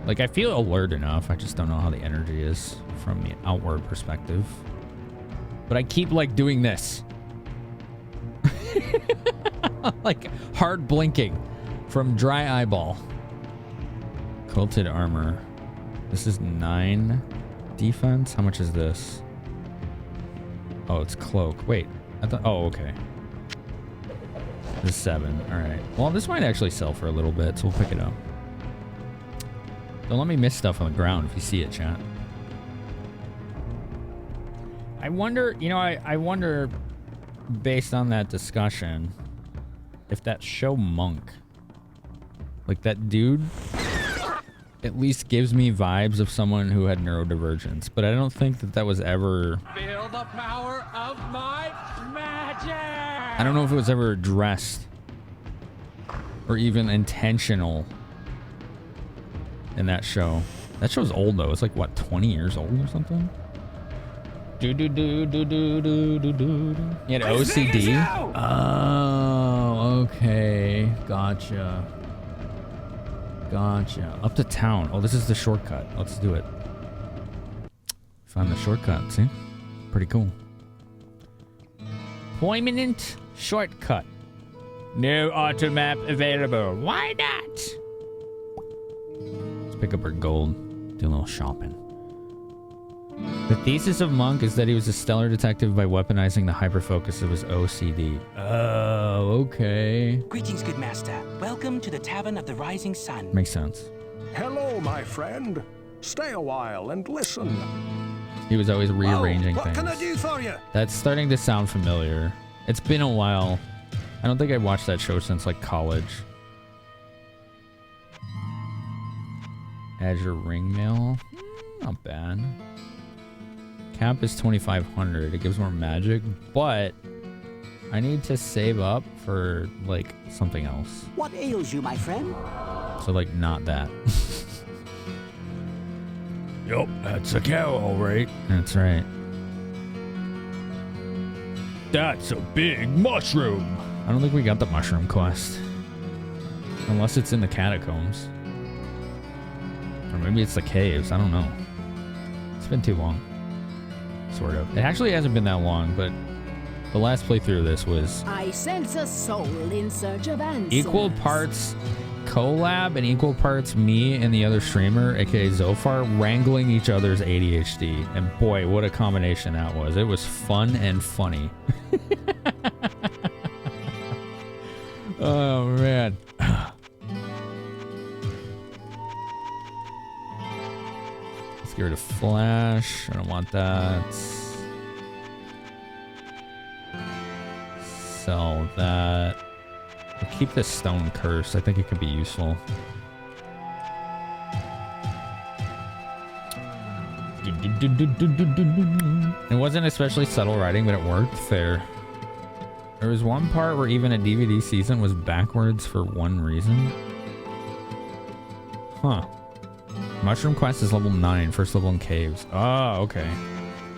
Like, I feel alert enough. I just don't know how the energy is from the outward perspective. But I keep, like, doing this. Like, hard blinking from dry eyeball. Quilted armor. This is 9 defense. How much is this? Oh, it's cloak. Wait. I thought... Oh, okay. This is 7. All right. Well, this might actually sell for a little bit, so we'll pick it up. Don't let me miss stuff on the ground if you see it, chat. I wonder, you know, I wonder, based on that discussion, if that show Monk, like that dude, at least gives me vibes of someone who had neurodivergence, but I don't think that that was ever... Feel the power of my magic! I don't know if it was ever addressed or even intentional in that show. That show's old though. It's like what, 20 years old or something? You had OCD? Oh, okay. Gotcha. Up to town. Oh, this is the shortcut. Let's do it. Found the shortcut, see? Pretty cool. Poignant shortcut. No auto map available. Why not? Let's pick up our gold. Do a little shopping. The thesis of Monk is that he was a stellar detective by weaponizing the hyperfocus of his OCD. Oh, okay. Greetings, good master. Welcome to the Tavern of the Rising Sun. Makes sense. Hello, my friend. Stay a while and listen. He was always rearranging what things. What can I do for you? That's starting to sound familiar. It's been a while. I don't think I watched that show since like college. Azure Ring Mail. Not bad. Cap is 2,500. It gives more magic, but I need to save up for like something else. What ails you, my friend? So like not that. Yup, that's a cow, all right. That's right. That's a big mushroom. I don't think we got the mushroom quest. Unless it's in the catacombs. Or maybe it's the caves. I don't know. It's been too long. Sort of. It actually hasn't been that long, but the last playthrough of this was... I sense a soul in search of answers. Equal parts collab and equal parts me and the other streamer, aka Zophar, wrangling each other's ADHD. And boy, what a combination that was. It was fun and funny. Oh, man. Let's get rid of Flash. I don't want that. Sell that. I'll keep this stone curse. I think it could be useful. It wasn't especially subtle writing, but it worked. Fair. There was one part where even a DVD season was backwards for one reason. Huh. Mushroom Quest is level 9, first level in Caves. Oh, okay.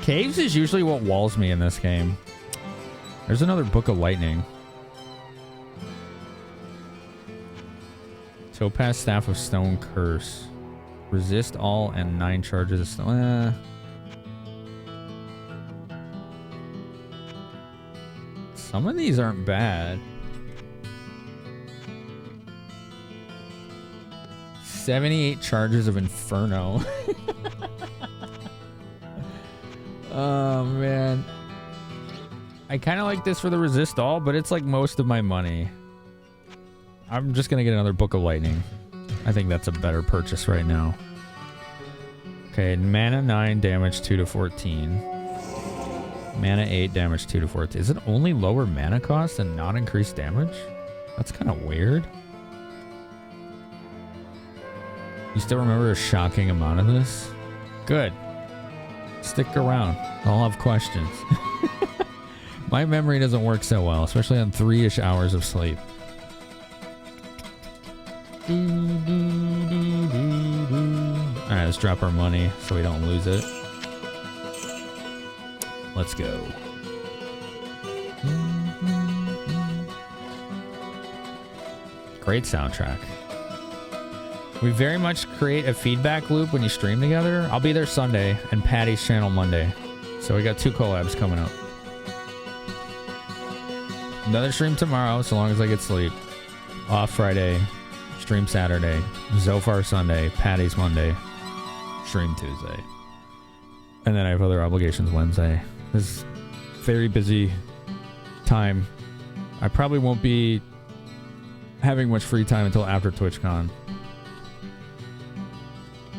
Caves is usually what walls me in this game. There's another Book of Lightning. Topaz Staff of Stone Curse. Resist all and 9 charges of stone. Some of these aren't bad. 78 charges of Inferno. Oh, man. I kind of like this for the resist all, but it's like most of my money. I'm just going to get another Book of Lightning. I think that's a better purchase right now. Okay, mana 9, damage 2 to 14. Mana 8, damage 2 to 14. Is it only lower mana cost and not increased damage? That's kind of weird. You still remember a shocking amount of this? Good. Stick around. I'll have questions. My memory doesn't work so well, especially on 3-ish hours of sleep. Alright, let's drop our money so we don't lose it. Let's go. Great soundtrack. We very much create a feedback loop when you stream together. I'll be there Sunday and Patty's channel Monday. So we got 2 collabs coming up. Another stream tomorrow, so long as I get sleep. Off Friday. Stream Saturday. Zophar Sunday. Patty's Monday. Stream Tuesday. And then I have other obligations Wednesday. This is very busy time. I probably won't be having much free time until after TwitchCon.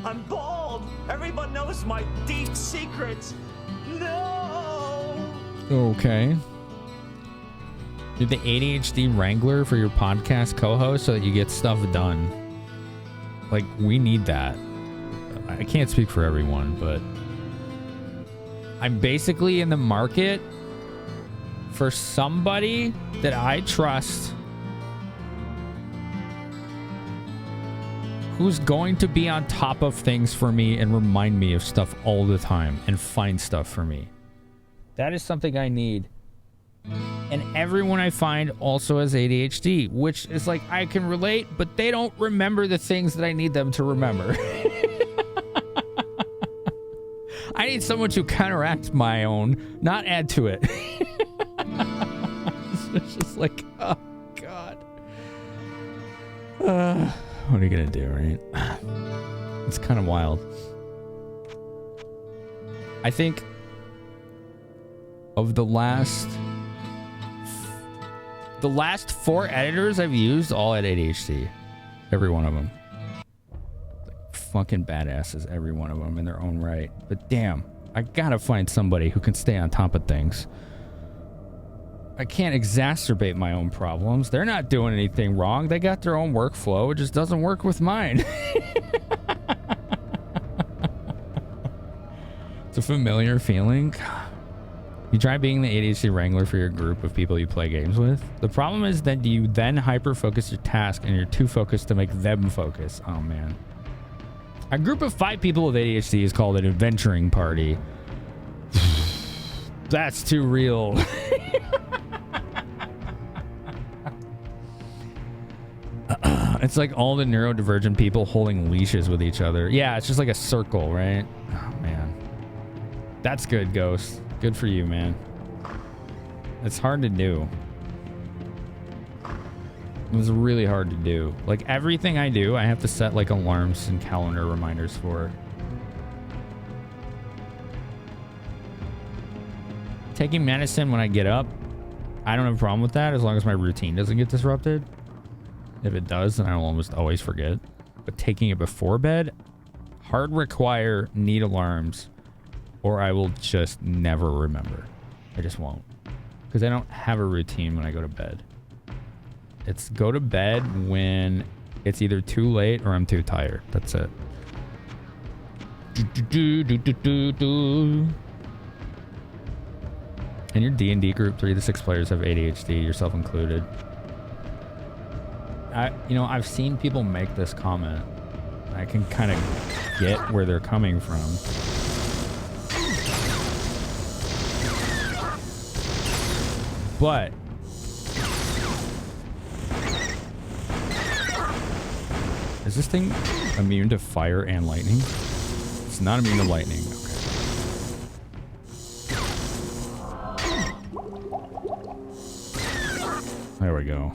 I'm bald! Everyone knows my deep secrets! No! Okay. You're the ADHD wrangler for your podcast co-host so that you get stuff done. Like, we need that. I can't speak for everyone, but I'm basically in the market for somebody that I trust who's going to be on top of things for me and remind me of stuff all the time and find stuff for me. That is something I need. And everyone I find also has ADHD, which is like, I can relate, but they don't remember the things that I need them to remember. I need someone to counteract my own, not add to it. It's just like, oh, God. What are you going to do, right? It's kind of wild. I think of the last 4 editors I've used all had ADHD. Every one of them. Fucking badasses, every one of them in their own right. But damn, I gotta find somebody who can stay on top of things. I can't exacerbate my own problems. They're not doing anything wrong. They got their own workflow. It just doesn't work with mine. It's a familiar feeling. You try being the ADHD wrangler for your group of people you play games with. The problem is that you then hyper-focus your task and you're too focused to make them focus. Oh, man. A group of 5 people with ADHD is called an adventuring party. That's too real. It's like all the neurodivergent people holding leashes with each other. Yeah, it's just like a circle, right? Oh, man. That's good, Ghost. Good for you, man. It's hard to do. It was really hard to do. Like, everything I do, I have to set, like, alarms and calendar reminders for. Taking medicine when I get up, I don't have a problem with that as long as my routine doesn't get disrupted. If it does, then I will almost always forget. But taking it before bed, hard require, need alarms, or I will just never remember. I just won't. Because I don't have a routine when I go to bed. It's go to bed when it's either too late or I'm too tired. That's it. In your D&D group, 3 to 6 players have ADHD, yourself included. I've seen people make this comment. I can kind of get where they're coming from. But is this thing immune to fire and lightning? It's not immune to lightning. Okay. There we go.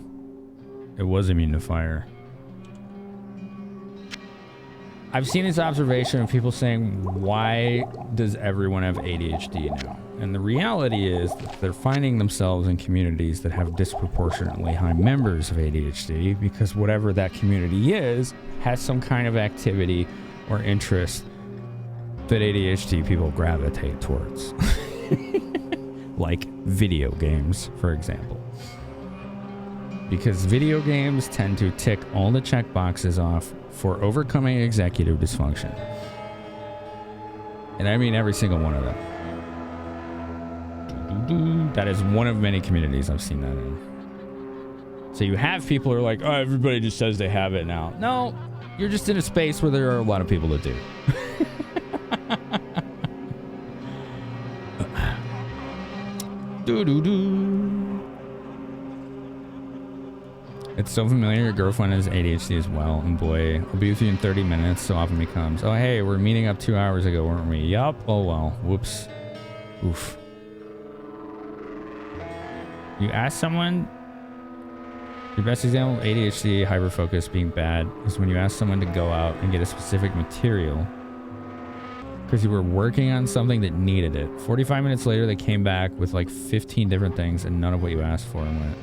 It was immune to fire. I've seen this observation of people saying, why does everyone have ADHD now? And the reality is that they're finding themselves in communities that have disproportionately high members of ADHD because whatever that community is has some kind of activity or interest that ADHD people gravitate towards. Like video games, for example. Because video games tend to tick all the check boxes off for overcoming executive dysfunction. And I mean every single one of them. That is one of many communities I've seen that in. So you have people who are like, oh, everybody just says they have it now. No, you're just in a space where there are a lot of people that do. It's so familiar. Your girlfriend has ADHD as well. And boy, I'll be with you in 30 minutes. So often becomes, oh, hey, we're meeting up 2 hours ago, weren't we? Yup. Oh, well. Whoops. Oof. You ask someone, your best example of ADHD, hyperfocus being bad is when you ask someone to go out and get a specific material because you were working on something that needed it. 45 minutes later, they came back with like 15 different things and none of what you asked for and went,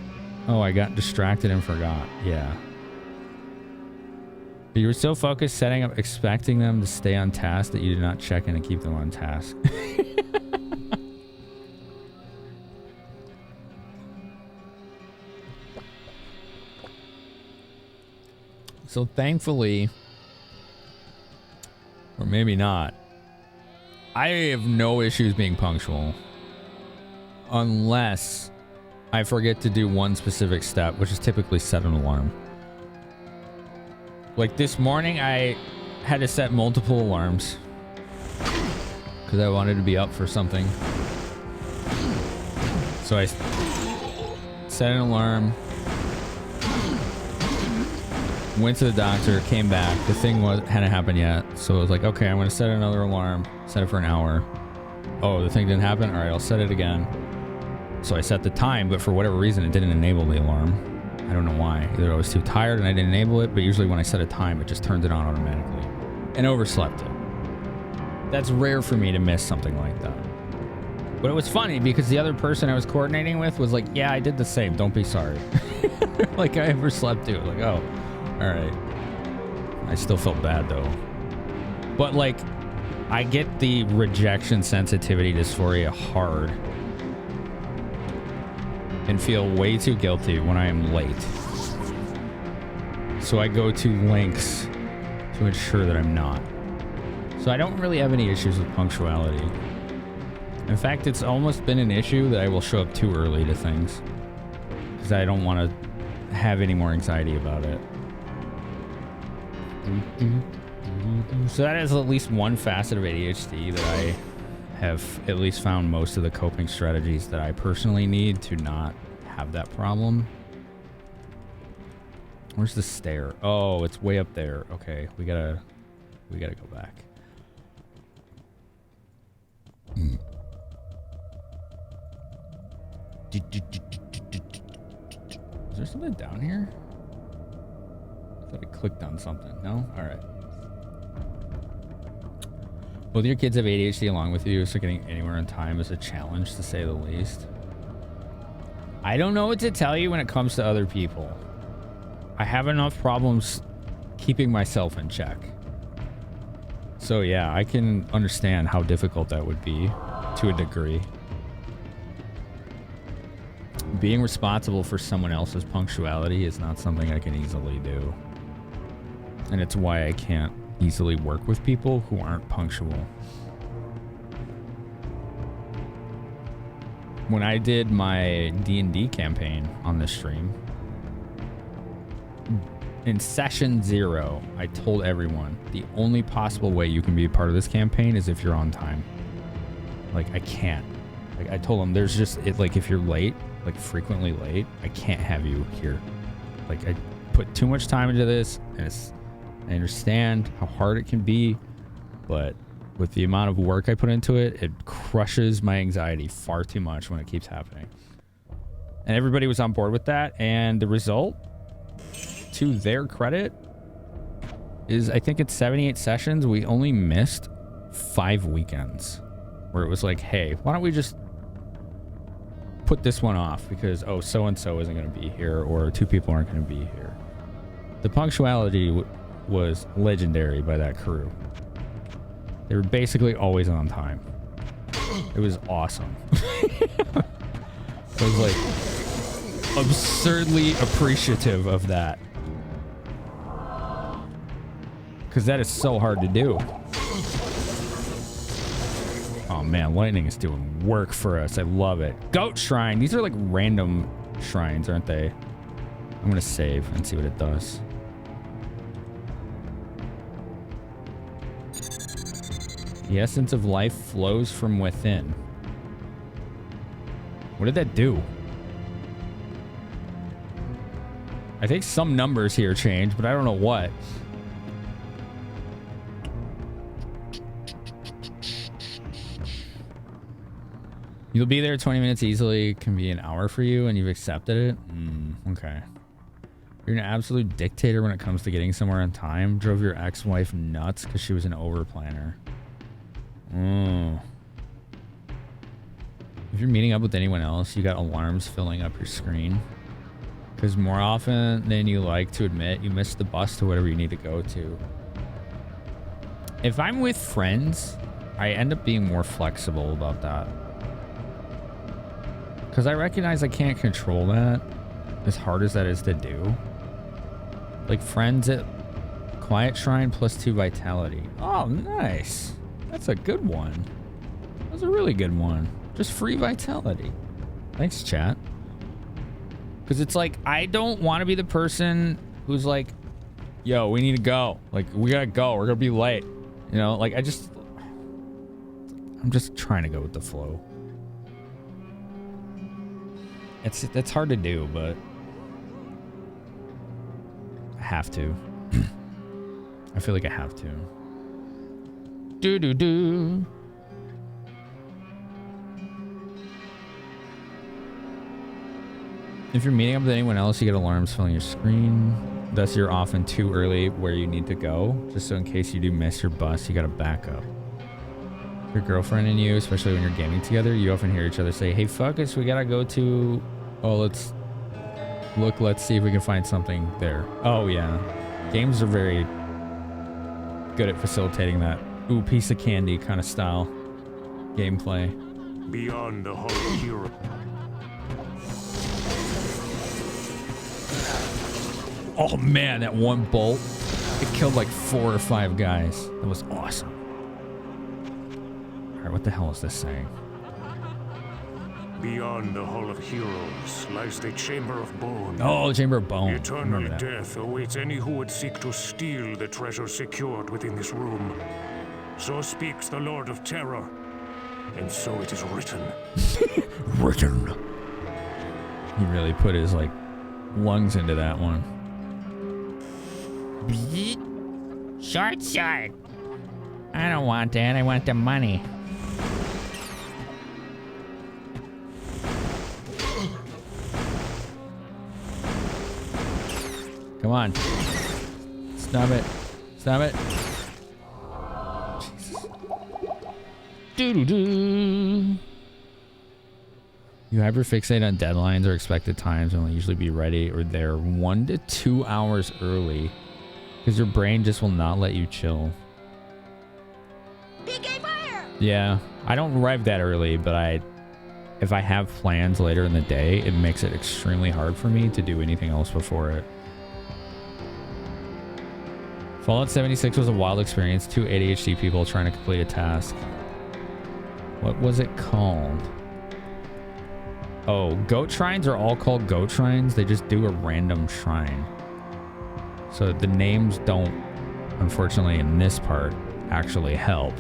oh, I got distracted and forgot. Yeah. But you were so focused setting up, expecting them to stay on task that you did not check in and keep them on task. So thankfully, or maybe not, I have no issues being punctual. Unless I forget to do one specific step, which is typically set an alarm. Like this morning, I had to set multiple alarms because I wanted to be up for something. So I set an alarm, went to the doctor, came back. The thing hadn't happened yet. So I was like, okay, I'm going to set another alarm, set it for an hour. Oh, the thing didn't happen? All right, I'll set it again. So I set the time, but for whatever reason, it didn't enable the alarm. I don't know why. Either I was too tired and I didn't enable it, but usually when I set a time, it just turns it on automatically. And overslept it. That's rare for me to miss something like that. But it was funny because the other person I was coordinating with was like, yeah, I did the same. Don't be sorry. Like I overslept too. Like, oh, all right. I still felt bad though. But like, I get the rejection sensitivity dysphoria hard. And feel way too guilty when I am late. So I go to lengths to ensure that I'm not. So I don't really have any issues with punctuality. In fact, it's almost been an issue that I will show up too early to things. Because I don't want to have any more anxiety about it. So that is at least one facet of ADHD that I have at least found most of the coping strategies that I personally need to not have that problem. Where's the stair? Oh, it's way up there. Okay, we gotta go back. Is there something down here? I thought I clicked on something. No? Alright. Both your kids have ADHD along with you, so getting anywhere on time is a challenge, to say the least. I don't know what to tell you when it comes to other people. I have enough problems keeping myself in check. So yeah, I can understand how difficult that would be to a degree. Being responsible for someone else's punctuality is not something I can easily do. And it's why I can't easily work with people who aren't punctual. When I did my D&D campaign on this stream, in session 0, I told everyone the only possible way you can be a part of this campaign is if you're on time. Like, I can't. Like, I told them there's just, like, if you're late, like frequently late, I can't have you here. Like, I put too much time into this, and I understand how hard it can be, but with the amount of work I put into it, it crushes my anxiety far too much when it keeps happening. And everybody was on board with that, and the result, to their credit, is I think it's 78 sessions. We only missed 5 weekends where it was like, hey, why don't we just put this one off because, oh, so-and-so isn't going to be here, or 2 people aren't going to be here. The punctuality was legendary by that crew. They were basically always on time. It was awesome. I was like absurdly appreciative of that. Because that is so hard to do. Oh man, lightning is doing work for us. I love it. Goat shrine. These are like random shrines, aren't they? I'm gonna save and see what it does. The essence of life flows from within. What did that do? I think some numbers here changed, but I don't know what. You'll be there 20 minutes easily. It can be an hour for you, and you've accepted it? Okay. You're an absolute dictator when it comes to getting somewhere on time. Drove your ex-wife nuts because she was an overplanner. If you're meeting up with anyone else, you got alarms filling up your screen. Because more often than you like to admit, you miss the bus to whatever you need to go to. If I'm with friends, I end up being more flexible about that. Because I recognize I can't control that, as hard as that is to do. Like friends at Quiet Shrine +2 Vitality. Oh, nice. That's a good one. That's a really good one. Just free Vitality. Thanks, chat. Because it's like, I don't want to be the person who's like, yo, we need to go. Like, we gotta go. We're gonna be late. You know, like, I'm just trying to go with the flow. It's hard to do, but I have to. I feel like I have to. Do. If you're meeting up with anyone else, you get alarms filling your screen. Thus, you're often too early where you need to go. Just so in case you do miss your bus, you got a backup. Your girlfriend and you, especially when you're gaming together, you often hear each other say, hey, fuck us, we gotta go to... Oh, let's see if we can find something there. Oh, yeah. Games are very good at facilitating that ooh, piece of candy kind of style gameplay. Beyond the Hall of Hero. Oh, man, that one bolt. It killed like 4 or 5 guys. That was awesome. All right, what the hell is this saying? Beyond the Hall of Heroes lies the Chamber of Bone. Oh, Chamber of Bone. Eternal death awaits any who would seek to steal the treasure secured within this room. So speaks the Lord of Terror. And so it is written. Written. He really put his, like, lungs into that one. Short. I don't want that. I want the money. Come on. Stop it. Stop it. Doo-doo-doo. You hyperfixate on deadlines or expected times and will usually be ready or there 1 to 2 hours early because your brain just will not let you chill. Yeah, I don't arrive that early, but if I have plans later in the day, it makes it extremely hard for me to do anything else before it. Fallout 76 was a wild experience. 2 ADHD people trying to complete a task. What was it called? Oh, goat shrines are all called goat shrines. They just do a random shrine. So the names don't, unfortunately, in this part, actually help.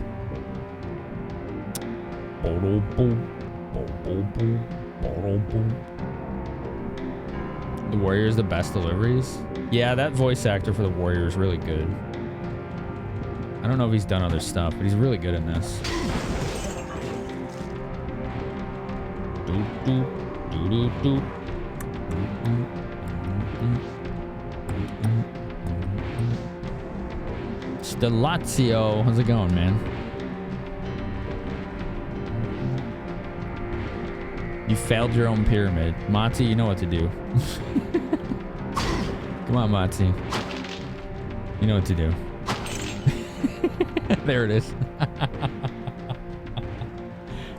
The Warrior's the best deliveries? Yeah, that voice actor for the Warrior is really good. I don't know if he's done other stuff, but he's really good in this. Stelazio, how's it going, man? You failed your own pyramid. Monty, you know what to do. Come on, Monty. You know what to do. There it is.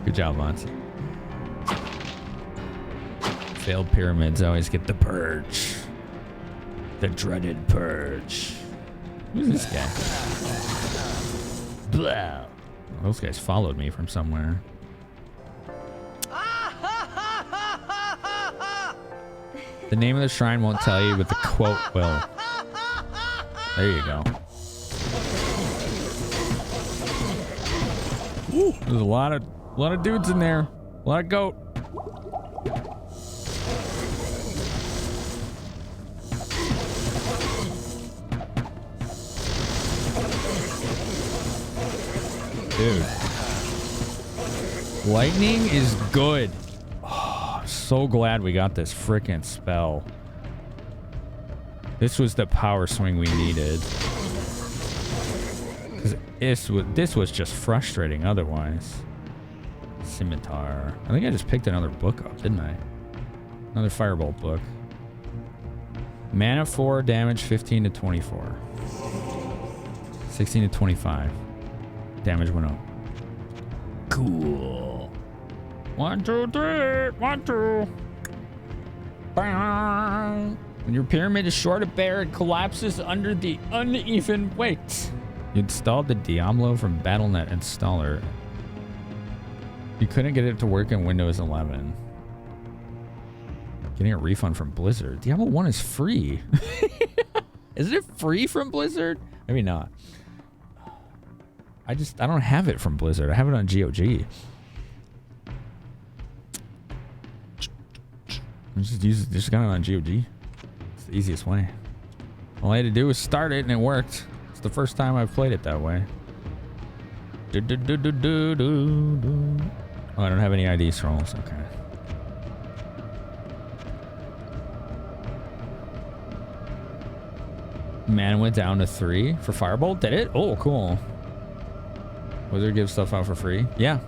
Good job, Monty. Failed pyramids always get the purge. The dreaded purge. Who's this guy? Blah. Well, those guys followed me from somewhere. The name of the shrine won't tell you, but the quote will. There you go. Ooh, there's a lot of dudes in there. A lot of goat. Dude. Lightning is good. Oh, I'm so glad we got this frickin' spell. This was the power swing we needed. Because this was just frustrating otherwise. Scimitar. I think I just picked another book up, didn't I? Another Firebolt book. Mana 4, damage 15 to 24. 16 to 25. Damage went up. Cool. 1, 2, 3. 1, 2. Bang. When your pyramid is short of bear, it collapses under the uneven weight. You installed the Diablo from Battle.net installer. You couldn't get it to work in Windows 11. Getting a refund from Blizzard. Diablo 1 is free. Isn't it free from Blizzard? Maybe not. I don't have it from Blizzard. I have it on GOG. Just got it on GOG. It's the easiest way. All I had to do was start it and it worked. It's the first time I've played it that way. Oh, I don't have any ID scrolls. Okay. Man went down to 3 for Firebolt. Did it? Oh, cool. Wizard gives stuff out for free. Yeah.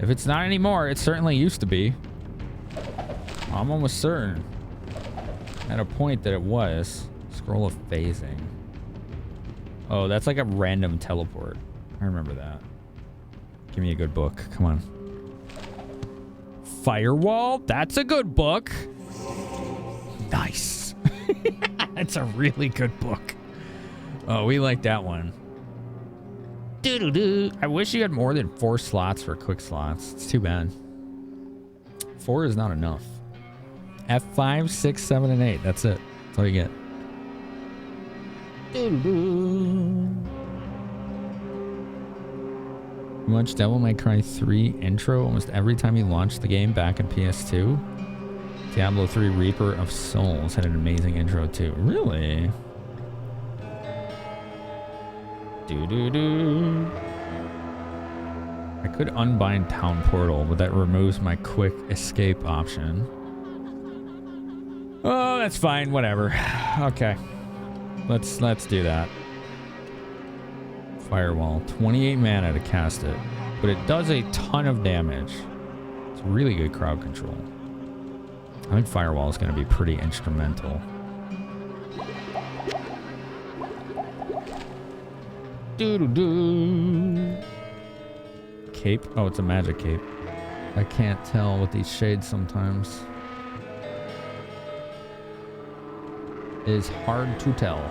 If it's not anymore, it certainly used to be. I'm almost certain. At a point that it was. Scroll of phasing. Oh, that's like a random teleport. I remember that. Give me a good book. Come on. Firewall? That's a good book. Nice. That's a really good book. Oh, we like that one. Doo-doo-doo. I wish you had more than 4 slots for quick slots. It's too bad. 4 is not enough. F5, 6, 7, and 8. That's it. That's all you get. Doo-doo-doo. You watched Devil May Cry 3 intro almost every time you launched the game back in PS2. Diablo 3 Reaper of Souls had an amazing intro too. Really? Doo-doo-doo. I could unbind Town Portal, but that removes my quick escape option. Oh, that's fine. Whatever. Okay. Let's do that. Firewall. 28 mana to cast it. But it does a ton of damage. It's really good crowd control. I think Firewall is going to be pretty instrumental. Doo-doo-doo. Cape? Oh, it's a magic cape. I can't tell with these shades sometimes. It is hard to tell.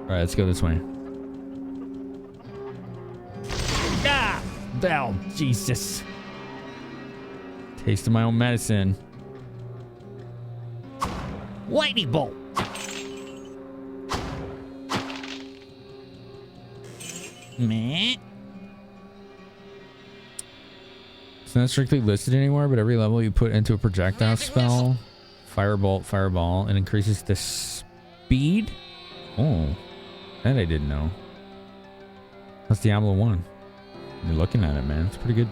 Alright, let's go this way. Ah! Oh, Jesus. Tasting my own medicine. Lightning bolt. Meh. It's not strictly listed anymore, but every level you put into a projectile spell, firebolt, fireball, it increases the speed. Oh, that I didn't know. That's Diablo 1. You're looking at it, man. It's pretty good.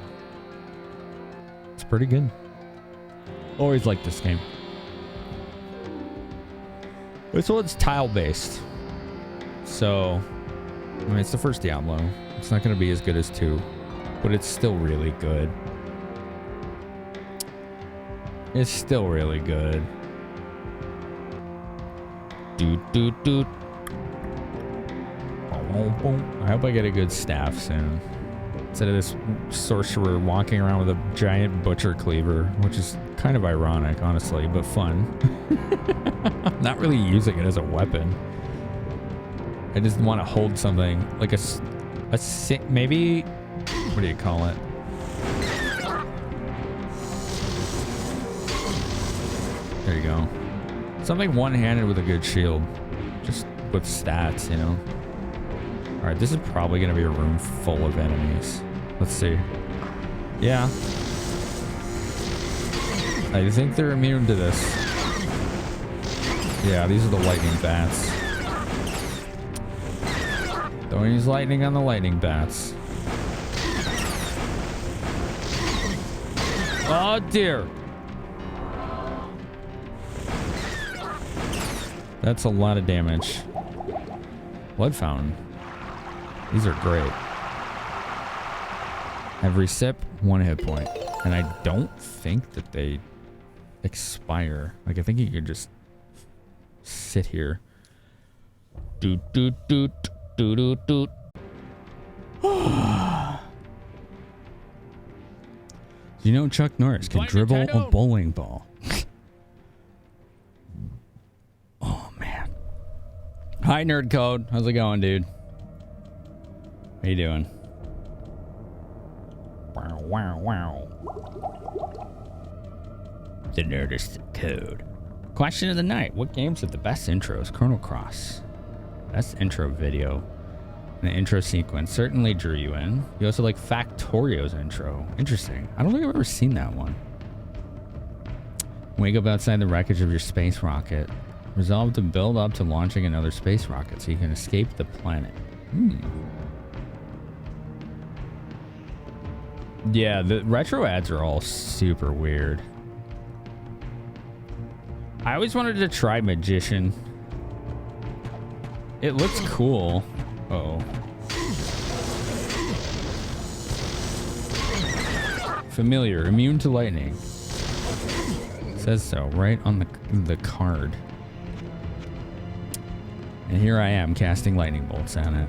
It's pretty good. Always liked this game. This one's tile-based. So, I mean, it's the first Diablo. It's not going to be as good as 2, but it's still really good. It's still really good. Doot, doot, doot. I hope I get a good staff soon. Instead of this sorcerer walking around with a giant butcher cleaver, which is kind of ironic, honestly, but fun. I'm not really using it as a weapon. I just want to hold something like maybe, what do you call it? There you go. Something one-handed with a good shield. Just with stats, you know? Alright, this is probably going to be a room full of enemies. Let's see. Yeah. I think they're immune to this. Yeah, these are the lightning bats. Don't use lightning on the lightning bats. Oh dear. That's a lot of damage. Blood fountain. These are great. Every sip, 1 hit point. And I don't think that they expire. Like, I think you could just sit here. Doot, doot, doot, doot, doot, doot. You know Chuck Norris can dribble a bowling ball. Oh, man. Hi, Nerd Code. How's it going, dude? How you doing? Wow, wow, wow. The Nerdist Code. Question of the night. What games have the best intros? Chrono Cross. Best intro video. And the intro sequence certainly drew you in. You also like Factorio's intro. Interesting. I don't think I've ever seen that one. Wake up outside the wreckage of your space rocket. Resolve to build up to launching another space rocket so you can escape the planet. Yeah, the retro ads are all super weird. I always wanted to try Magician. It looks cool. Uh-oh. Familiar, immune to lightning. It says so right on the card. And here I am casting lightning bolts on it.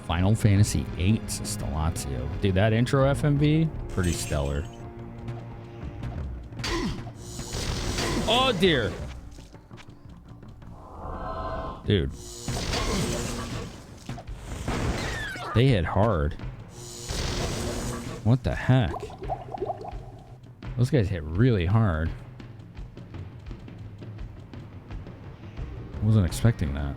Final Fantasy VIII Stellatio. Dude, that intro FMV, pretty stellar. Oh dear. Dude. They hit hard. What the heck? Those guys hit really hard. Wasn't expecting that.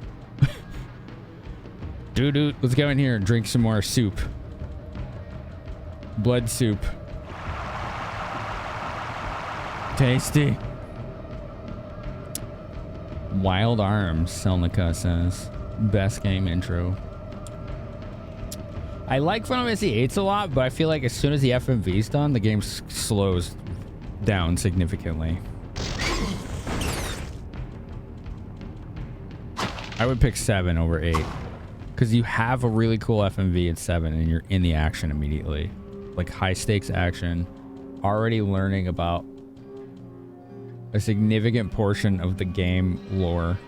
Dude, let's go in here and drink some more soup. Blood soup. Tasty. Wild Arms, Selnica says. Best game intro. I like Final Fantasy VIII a lot, but I feel like as soon as the FMV's done, the game slows down significantly. I would pick 7 over 8. Because you have a really cool FMV at 7 and you're in the action immediately. Like high stakes action. Already learning about a significant portion of the game lore.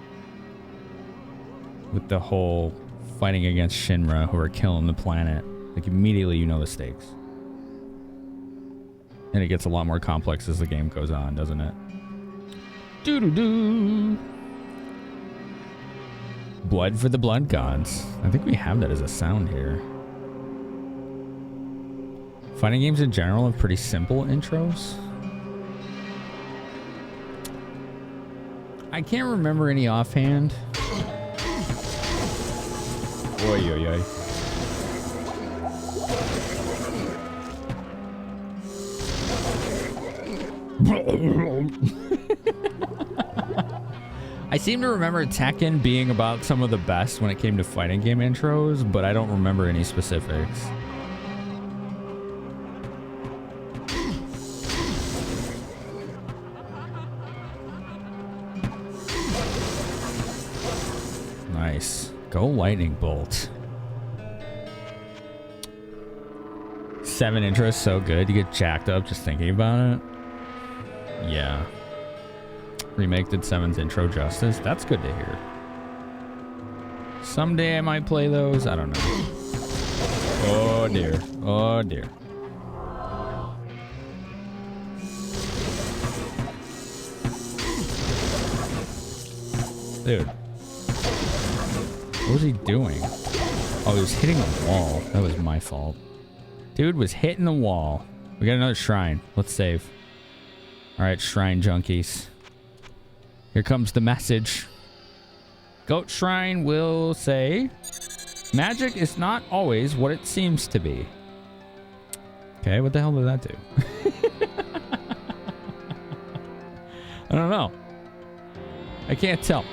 With the whole fighting against Shinra who are killing the planet. Like immediately you know the stakes. And it gets a lot more complex as the game goes on, doesn't it? Doo-doo-doo. Blood for the Blood Gods. I think we have that as a sound here. Fighting games in general have pretty simple intros. I can't remember any offhand. Oy, oy, oy. I seem to remember Tekken being about some of the best when it came to fighting game intros, but I don't remember any specifics. Nice. Go Lightning Bolt. 7 intros, so good. You get jacked up just thinking about it. Yeah. Remake did 7's intro justice. That's good to hear. Someday I might play those. I don't know. Oh dear. Oh dear. Dude. What was he doing? Oh, he was hitting the wall. That was my fault. Dude was hitting the wall. We got another shrine. Let's save. Alright, shrine junkies. Here comes the message. Goat Shrine will say, magic is not always what it seems to be. Okay, what the hell did that do? I don't know. I can't tell.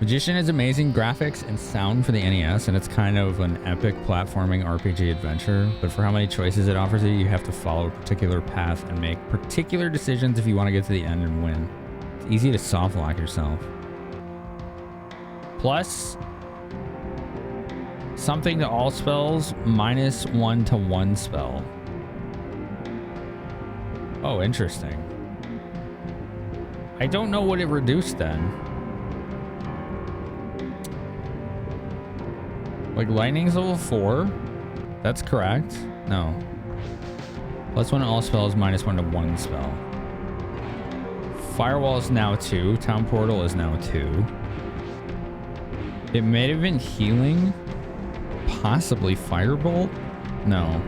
Magician is amazing graphics and sound for the NES, and it's kind of an epic platforming RPG adventure, but for how many choices it offers you have to follow a particular path and make particular decisions if you want to get to the end and win. It's easy to soft lock yourself. Plus, something to all spells, -1 to 1 spell. Oh, interesting. I don't know what it reduced then. Like lightning's level 4? That's correct. No. +1 to all spells, -1 to 1 spell. Firewall is now 2. Town Portal is now 2. It may have been healing. Possibly Firebolt? No.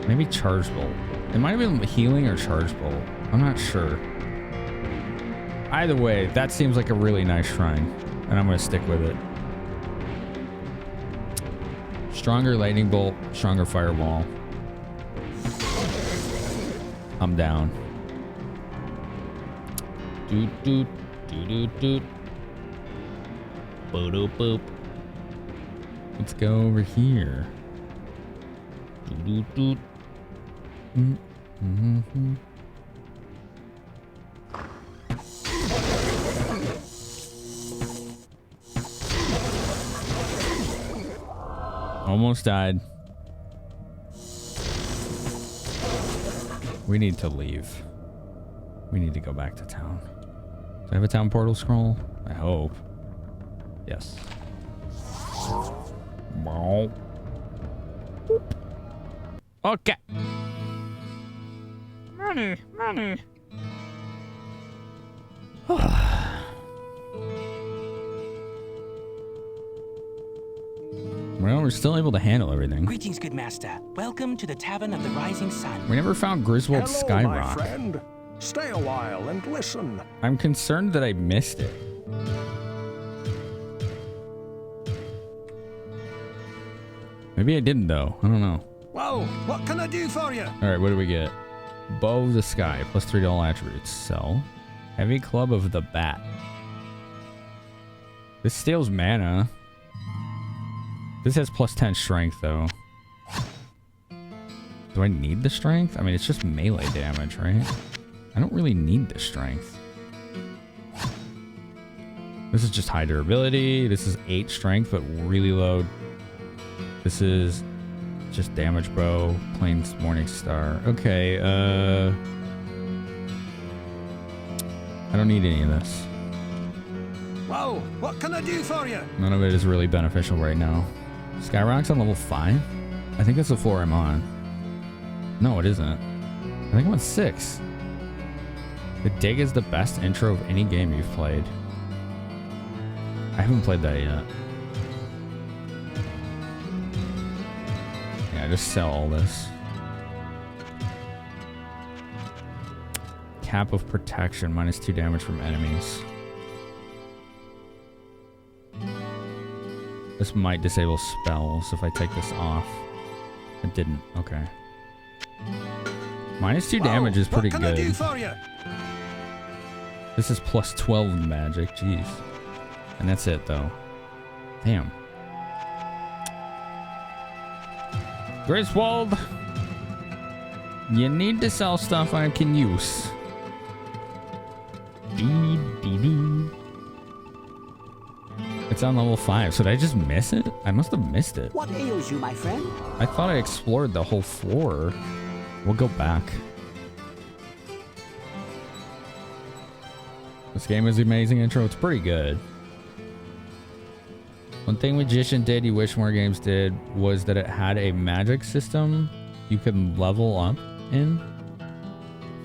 Maybe Charge Bolt. It might have been healing or Charge Bolt. I'm not sure. Either way, that seems like a really nice shrine. And I'm going to stick with it. Stronger Lightning Bolt, stronger Firewall. I'm down. Doot doot doot doot doot. Boop boop. Let's go over here. Doot doot doot. Mm-hmm. Almost died. We need to leave. We need to go back to town. Do I have a town portal scroll? I hope. Yes. Okay. Money, money. Well, we're still able to handle everything. Greetings, good master. Welcome to the Tavern of the Rising Sun. We never found Griswold Hello, Skyrock. my friend. Stay a while and listen. I'm concerned that I missed it. Maybe I didn't though. I don't know. Whoa, what can I do for you? All right, what do we get? Bow of the Sky, plus 3 to all attributes. Sell. Heavy Club of the Bat. This steals mana. This has plus 10 strength though. Do I need the strength? I mean, it's just melee damage, right? I don't really need the strength. This is just high durability. This is 8 strength, but really low. This is just damage bow, plains morning star. Okay, I don't need any of this. Whoa, what can I do for you? None of it is really beneficial right now. Skyrock's on level 5? I think that's the floor I'm on. No, it isn't. I think I'm on 6. The Dig is the best intro of any game you've played. I haven't played that yet. Yeah, just sell all this. Cap of Protection, minus 2 damage from enemies. This might disable spells if I take this off. It didn't. Okay. Minus 2 damage is pretty good. What can I do for you? This is plus 12 magic. Jeez. And that's it, though. Damn. Griswold, you need to sell stuff I can use. It's on level 5, so did I just miss it? I must have missed it. What ails you, my friend? I thought I explored the whole floor. We'll go back. This game is amazing intro. It's pretty good. One thing Magician did you wish more games did was that it had a magic system you could level up in.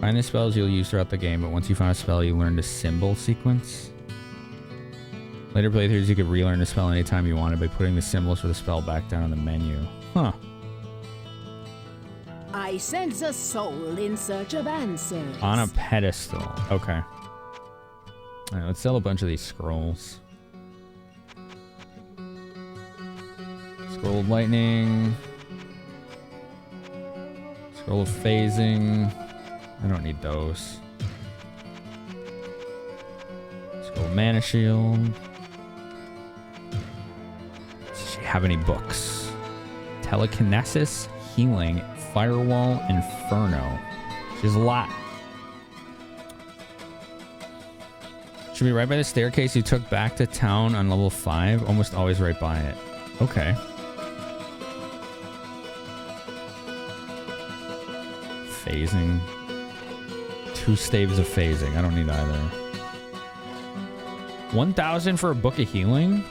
Find the spells you'll use throughout the game, but once you find a spell, you learn the symbol sequence. Later playthroughs, you could relearn the spell anytime you wanted by putting the symbols for the spell back down in the menu. Huh. I sense a soul in search of answers. On a pedestal. Okay. All right, let's sell a bunch of these scrolls. Scroll of Lightning. Scroll of Phasing. I don't need those. Scroll of Mana Shield. Does she have any books? Telekinesis, Healing, Firewall, Inferno. She has a lot. Should be right by the staircase you took back to town on level 5. Almost always right by it. Okay. Phasing. 2 staves of phasing. I don't need either. 1,000 for a book of healing?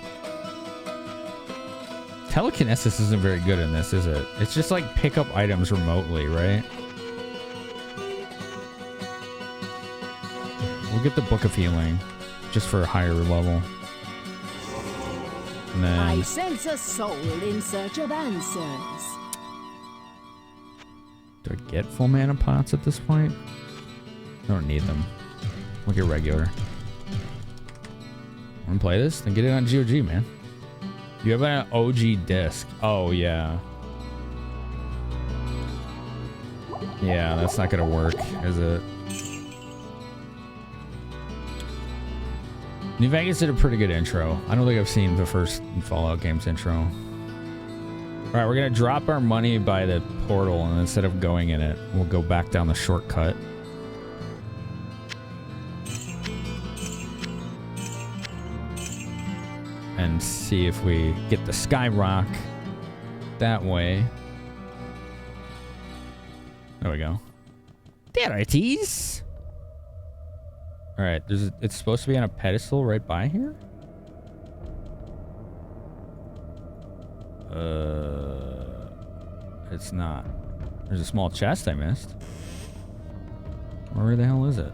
Telekinesis isn't very good in this, is it? It's just like pick up items remotely, right? We'll get the book of healing. Just for a higher level. And then... I sense a soul in search of answers. Do I get full mana pots at this point? I don't need them. We'll get regular. Want to play this? Then get it on GOG, man. You have an OG disc. Oh, yeah. Yeah, that's not going to work, is it? New Vegas did a pretty good intro. I don't think I've seen the first Fallout game's intro. Alright, we're going to drop our money by the portal, and instead of going in it, we'll go back down the shortcut. And see if we get the Skyrock that way. There we go. There it is. All right, it's supposed to be on a pedestal right by here? It's not. There's a small chest I missed. Where the hell is it?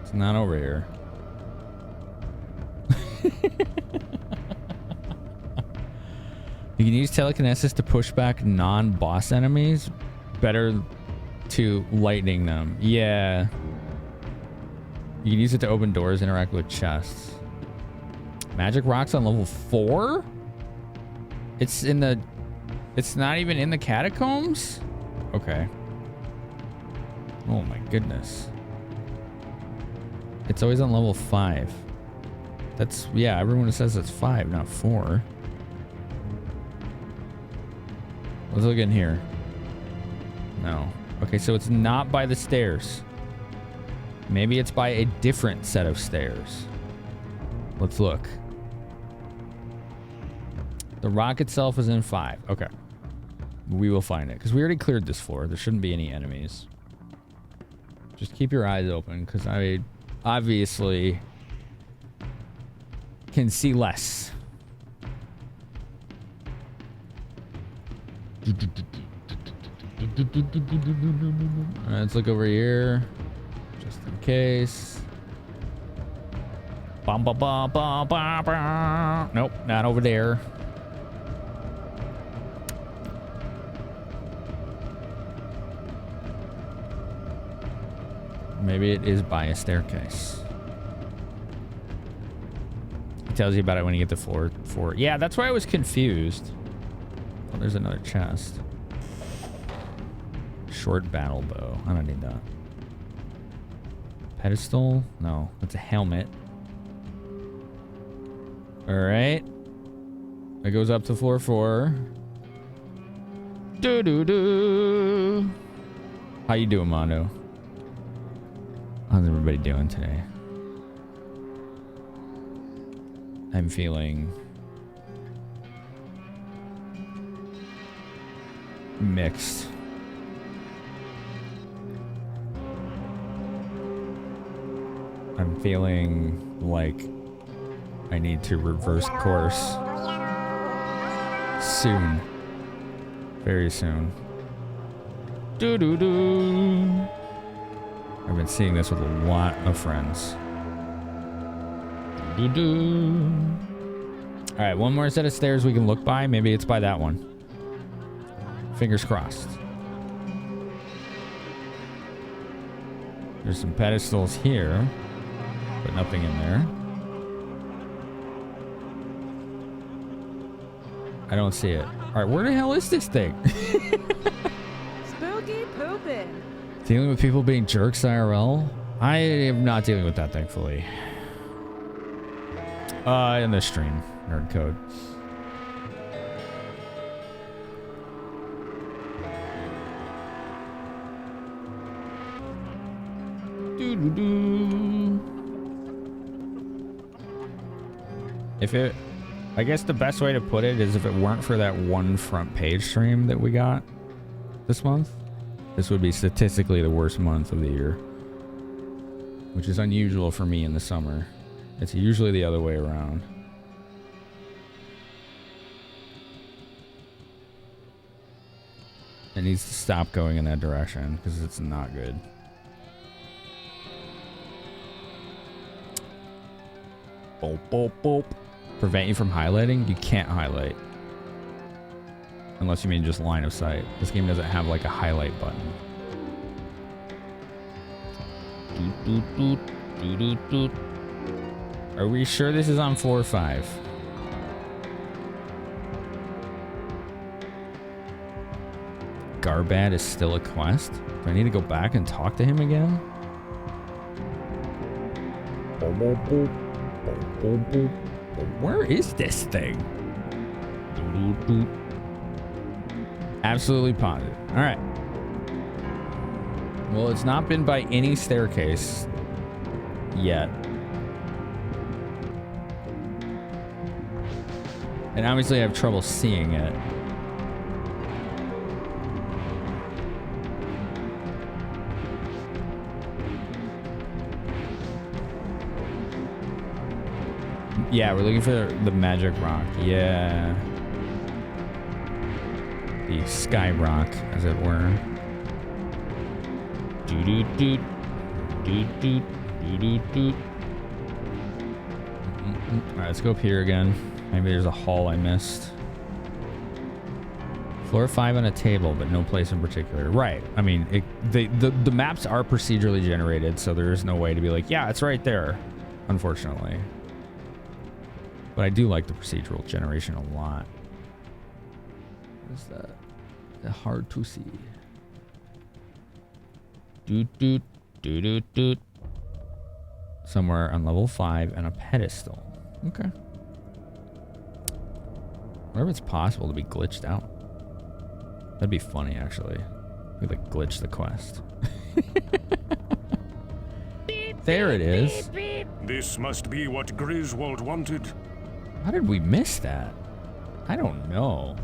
It's not over here. You can use telekinesis to push back non-boss enemies. Better to lightning them. Yeah. You can use it to open doors, interact with chests. Magic rocks on level 4? It's not even in the catacombs? Okay. Oh my goodness. It's always on level 5. That's, yeah, everyone says it's 5, not 4. Let's look in here. No. Okay, so it's not by the stairs. Maybe it's by a different set of stairs. Let's look. The rock itself is in 5. Okay. We will find it. Because we already cleared this floor. There shouldn't be any enemies. Just keep your eyes open. Because I obviously can see less. Alright, let's look over here. Just in case. Nope, not over there. Maybe it is by a staircase. It tells you about it when you get to floor 4. Yeah, that's why I was confused. Oh, there's another chest. Short battle bow. I don't need that. Pedestal? No, that's a helmet. Alright. It goes up to floor 4. Doo-doo-doo. How you doing, Mondo? How's everybody doing today? I'm feeling mixed. I'm feeling like I need to reverse course soon. Very soon. Doo-doo-doo. I've been seeing this with a lot of friends. Doo-doo. All right, one more set of stairs we can look by. Maybe it's by that one. Fingers crossed. There's some pedestals here, but nothing in there. I don't see it. All right, where the hell is this thing? Spooky poopin'. Dealing with people being jerks IRL? I am not dealing with that, thankfully. In the stream, nerd code. If it, I guess the best way to put it is if it weren't for that one front page stream that we got this month, this would be statistically the worst month of the year, which is unusual for me in the summer. It's usually the other way around. It needs to stop going in that direction because it's not good. Boop, boop, boop. Prevent you from highlighting? You can't highlight. Unless you mean just line of sight. This game doesn't have like a highlight button. Doot, doot, doot, doot, doot, doot. Are we sure this is on floor 5? Garbad is still a quest? Do I need to go back and talk to him again? Where is this thing? Absolutely positive. All right. Well, it's not been by any staircase yet. And obviously I have trouble seeing it. Yeah, we're looking for the magic rock. Yeah. The sky rock, as it were. Doot doot doot doot doot doot. Alright, let's go up here again. Maybe there's a hall I missed. Floor 5 on a table, but no place in particular. Right. I mean, the maps are procedurally generated, so there is no way to be like, yeah, it's right there. Unfortunately. But I do like the procedural generation a lot. What is that? Hard to see. Doot doot doot doot doot. Somewhere on level 5 and a pedestal. Okay. Wonder if it's possible to be glitched out. That'd be funny, actually. We like glitch the quest. There it is. This must be what Griswold wanted. How did we miss that? I don't know.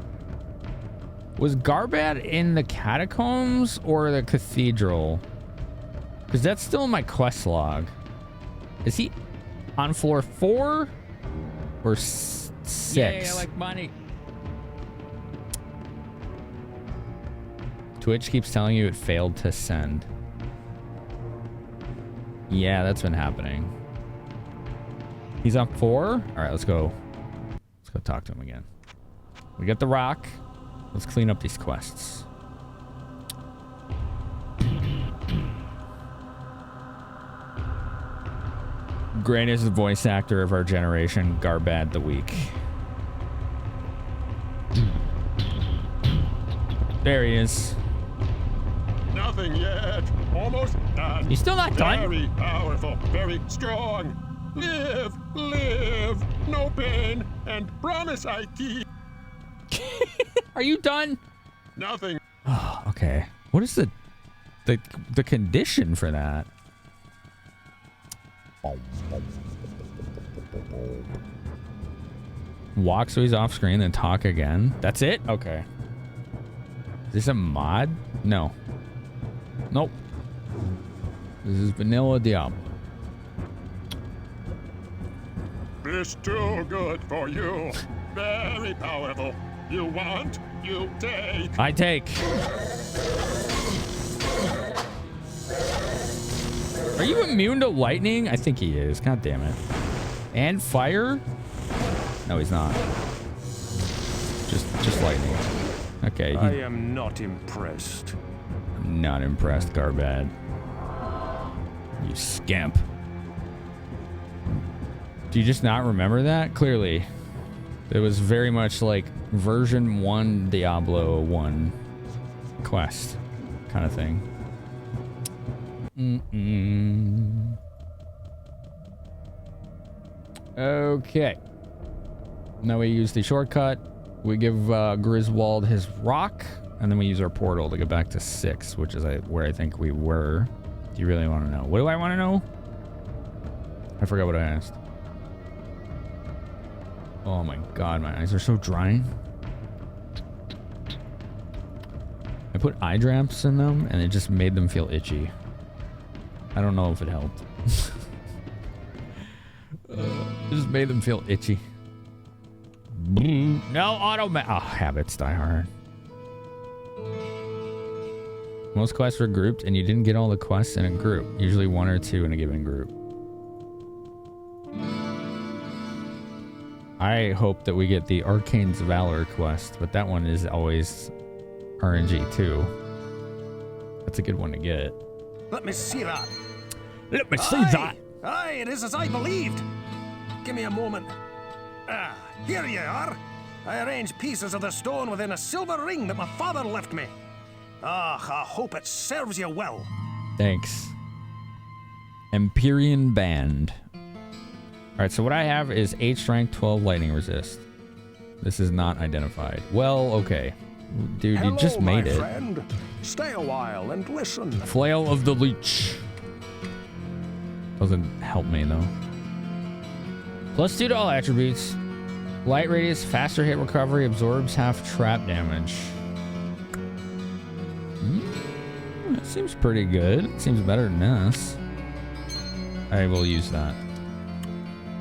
Was Garbad in the catacombs or the cathedral? Because that's still in my quest log. Is he on floor 4 or 6? Yeah, I like money. Twitch keeps telling you it failed to send. Yeah, that's been happening. He's on 4? All right, let's go. Let's go talk to him again. We got the rock. Let's clean up these quests. Greatest voice actor of our generation, Garbad the Week. There he is. Nothing yet. Almost done. He's still not done. Very powerful. Very strong. Live, live. No pain. And promise I keep. Are you done? Nothing. Oh, okay. What is the condition for that? Walk so he's off screen, then talk again. That's it? Okay. Is this a mod? No. Nope. This is vanilla Diablo. It's too good for you. Very powerful. You want, you take. I take. Are you immune to lightning? I think he is. God damn it. And fire? No, he's not. Just lightning. Okay. I am not impressed. I'm not impressed, Garbad. You scamp. Do you just not remember that? Clearly. It was very much like version 1 Diablo 1 quest kind of thing. Okay. Now we use the shortcut. We give Griswold his rock, and then we use our portal to get back to 6, which is where I think we were. Do you really want to know? What do I want to know? I forgot what I asked. Oh my god, my eyes are so dry. I put eye drops in them, and it just made them feel itchy. I don't know if it helped. It just made them feel itchy. No habits die hard. Most quests were grouped, and you didn't get all the quests in a group. Usually 1 or 2 in a given group. I hope that we get the Arcane's Valor quest, but that one is always RNG too. That's a good one to get. Let me see that. Let me see that. Aye, it is as I believed. Give me a moment. Ah, here you are. I arranged pieces of the stone within a silver ring that my father left me. Ah, I hope it serves you well. Thanks. Empyrean Band. Alright, so what I have is 8 strength, 12 lightning resist. This is not identified. Well, okay. Dude, Hello, you just made my it. Friend. Stay a while and listen. Flail of the Leech. Doesn't help me, though. +2 to all attributes. Light radius, faster hit recovery, absorbs half trap damage. That seems pretty good. It seems better than this. I will use that.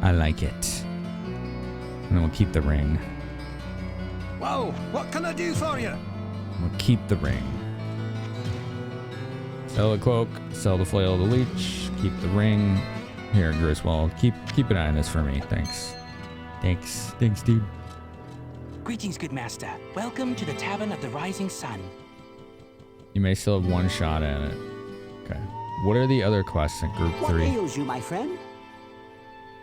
I like it. And then we'll keep the ring. Well, what can I do for you? We'll keep the ring. Sell the cloak, sell the flail of the leech, keep the ring. Here, Griswold, keep an eye on this for me. Thanks. Thanks, dude. Greetings, good master. Welcome to the Tavern of the Rising Sun. You may still have 1 shot at it. Okay. What are the other quests in group 3? What ails you, my friend?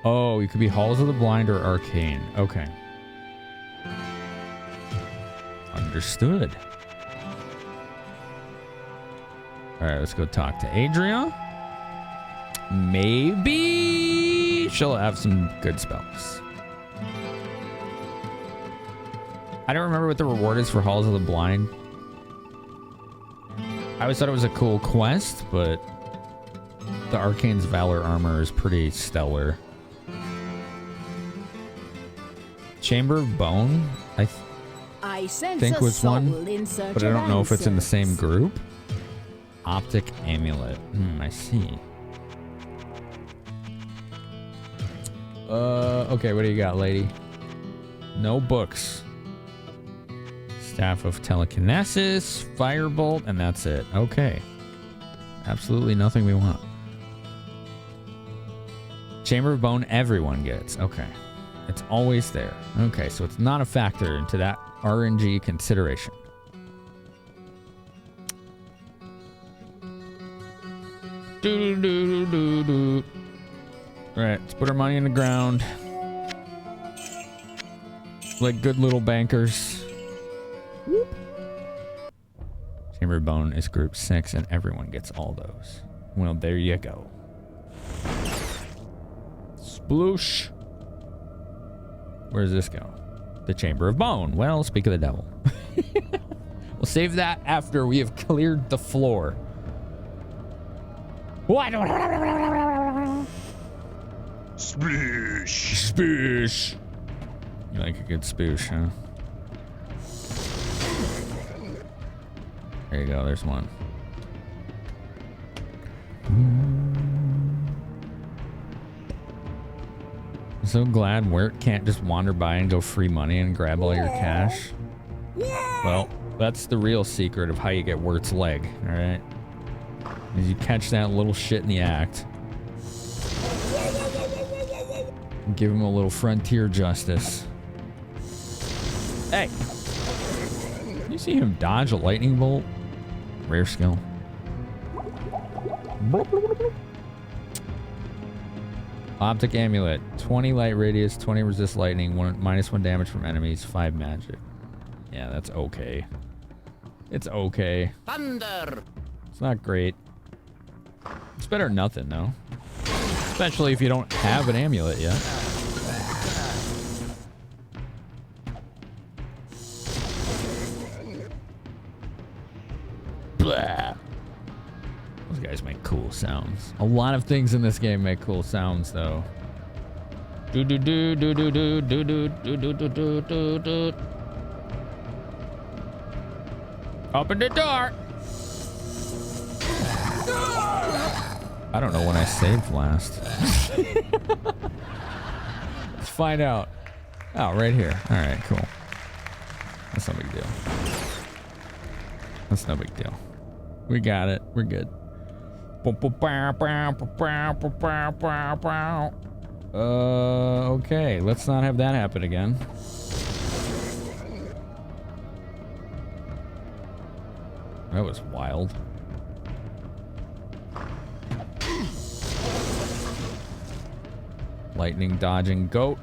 Oh, you could be Halls of the Blind or Arcane. Okay. Understood. Alright, let's go talk to Adria. Maybe she'll have some good spells. I don't remember what the reward is for Halls of the Blind. I always thought it was a cool quest, but the Arcane's Valor armor is pretty stellar. Chamber of Bone, I think was one, but I don't know if it's in the same group. Optic Amulet. I see. Okay, what do you got, lady? No books. Staff of Telekinesis, Firebolt, and that's it. Okay. Absolutely nothing we want. Chamber of Bone, everyone gets. Okay. It's always there. Okay, so it's not a factor into that RNG consideration. Do. Alright, let's put our money in the ground. Like good little bankers. Whoop. Chamber of Bone is group 6 and everyone gets all those. Well, there you go. Sploosh. Where does this go? The Chamber of Bone. Well, speak of the devil. We'll save that after we have cleared the floor. What? Sploosh. Spoosh. You like a good spoosh, huh? There you go. There's one. I'm so glad Wirt can't just wander by and go free money and grab all your cash. Well, that's the real secret of how you get Wirt's leg, alright? Is you catch that little shit in the act. And give him a little frontier justice. Hey! You see him dodge a lightning bolt? Rare skill. Optic Amulet. 20 light radius, 20 resist lightning, -1 damage from enemies, 5 magic. Yeah, that's okay. It's okay. Thunder! It's not great. It's better than nothing, though. Especially if you don't have an amulet yet. Blah. Those guys make cool sounds. A lot of things in this game make cool sounds, though. Do do do do do do do do do do do do do do. Open the door. I don't know when I saved last. Let's find out. Oh, right here. All right, cool. That's no big deal. That's no big deal. We got it. We're good. Okay. Let's not have that happen again. That was wild. Lightning dodging goat.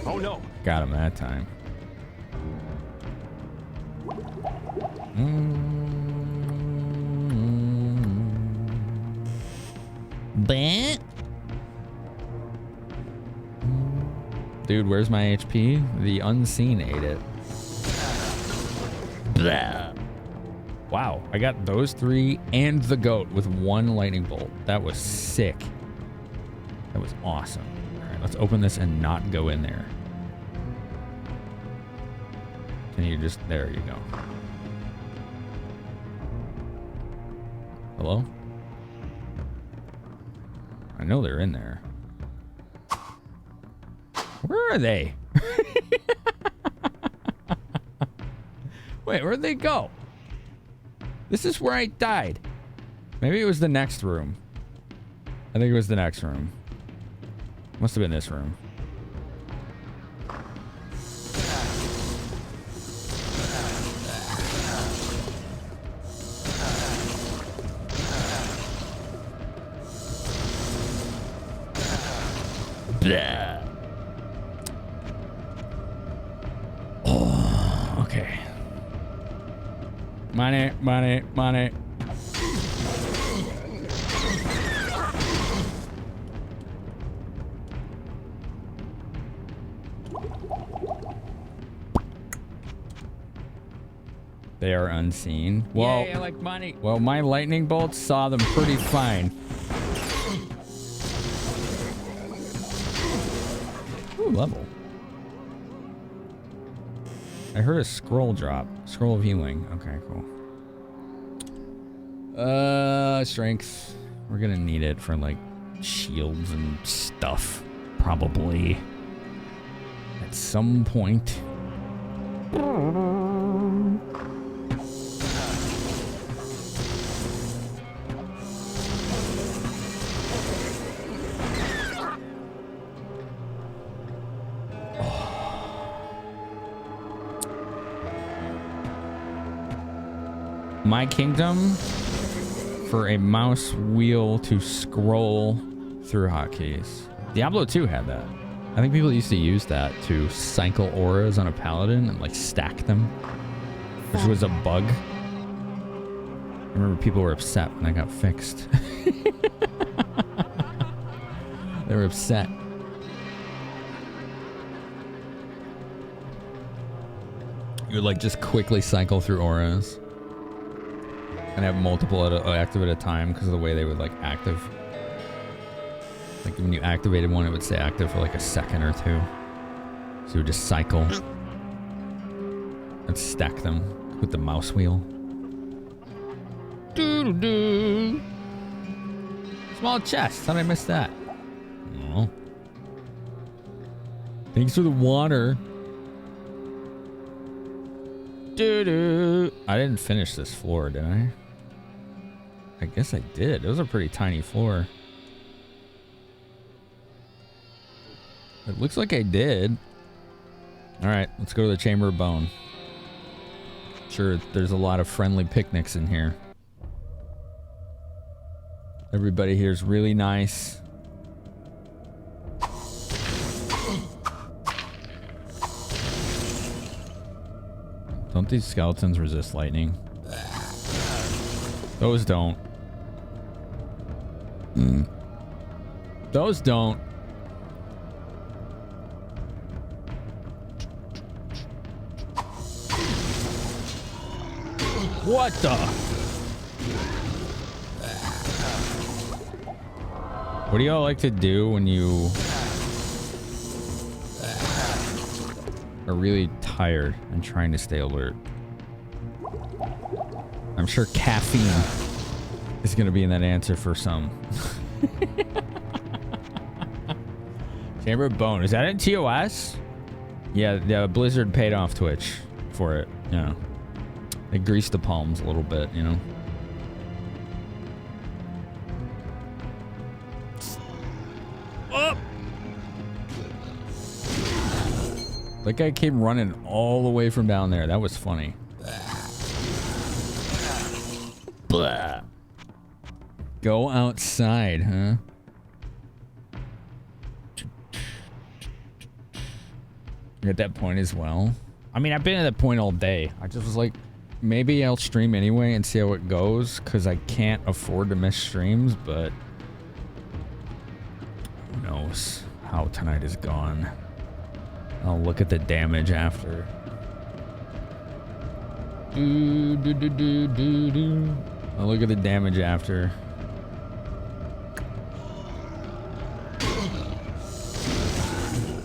Oh no. Got him that time. But dude, where's my HP? The unseen ate it. Blah. Wow, I got those 3 and the goat with 1 lightning bolt. That was sick. That was awesome. All right, let's open this and not go in there. Can you just... There you go. Hello? I know they're in there. Where are they? Wait, where'd they go? This is where I died. Maybe it was the next room. I think it was the next room. Must have been this room. Blah. Oh, okay. Money, money, money. They are unseen. Well, I like money. Well, my lightning bolts saw them pretty fine. Ooh, level. I heard a scroll drop. Scroll of healing. Okay, cool. Strength. We're gonna need it for like shields and stuff. Probably. At some point. My kingdom for a mouse wheel to scroll through hotkeys. Diablo 2 had that. I think people used to use that to cycle auras on a paladin and like stack them, which was a bug. I remember people were upset when that got fixed. They were upset. You would like just quickly cycle through auras and have multiple active at a time because of the way they would like active. Like when you activated one, it would stay active for like a second or two. So you would just cycle and stack them with the mouse wheel. Doo-doo-doo. Small chest. How did I miss that? Oh. Thanks for the water. Doo-doo. I didn't finish this floor, did I? I guess I did. It was a pretty tiny floor. It looks like I did. Alright, let's go to the Chamber of Bone. Sure, there's a lot of friendly picnics in here. Everybody here's really nice. Don't these skeletons resist lightning? Those don't. Those don't. What the? What do y'all like to do when you are really tired and trying to stay alert? I'm sure caffeine is going to be in that answer for some. Chamber of Bone. Is that in TOS? Yeah, Blizzard paid off Twitch for it. Yeah. They greased the palms a little bit, you know? Oh! That guy came running all the way from down there. That was funny. Blah. Go outside, huh? You're at that point as well. I mean, I've been at that point all day. I just was like, maybe I'll stream anyway and see how it goes, because I can't afford to miss streams, but who knows how tonight is gone. I'll look at the damage after. I'll look at the damage after.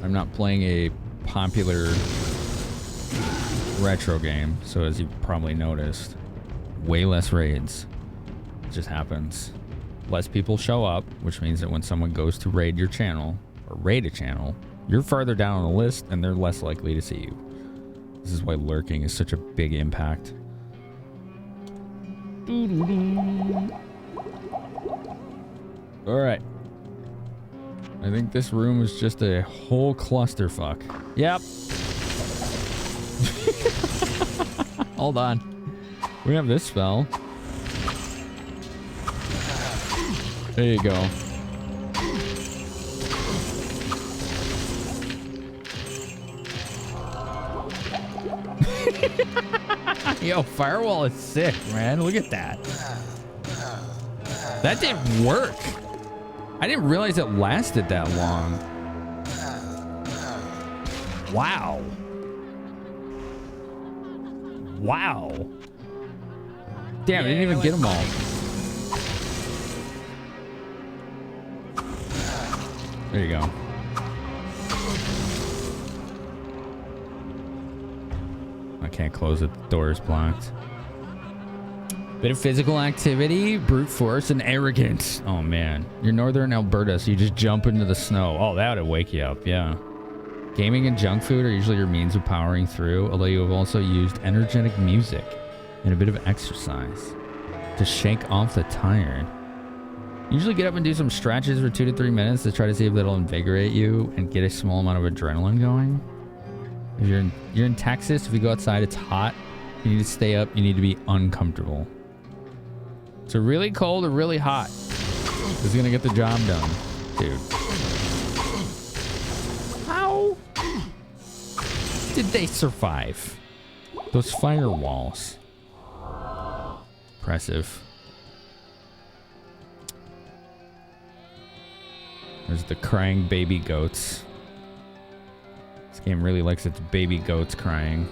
I'm not playing a popular retro game, so as you probably noticed, way less raids. It just happens. Less people show up, which means that when someone goes to raid your channel or raid a channel, you're farther down on the list and they're less likely to see you. This is why lurking is such a big impact. Alright. I think this room is just a whole clusterfuck. Yep. Hold on. We have this spell. There you go. Yo, firewall is sick, man. Look at that. That didn't work. I didn't realize it lasted that long. Wow. Wow. Damn, I didn't even get them all. There you go. I can't close it. The door is blocked. Bit of physical activity, brute force, and arrogance. Oh, man. You're northern Alberta, so you just jump into the snow. Oh, that would wake you up, yeah. Gaming and junk food are usually your means of powering through, although you have also used energetic music and a bit of exercise to shake off the tired. Usually get up and do some stretches for 2 to 3 minutes to try to see if that'll invigorate you and get a small amount of adrenaline going. If you're in Texas, if you go outside, it's hot. You need to stay up. You need to be uncomfortable. So really cold or really hot is gonna get the job done, dude. How did they survive those firewalls? Impressive. There's the crying baby goats. This game really likes its baby goats crying.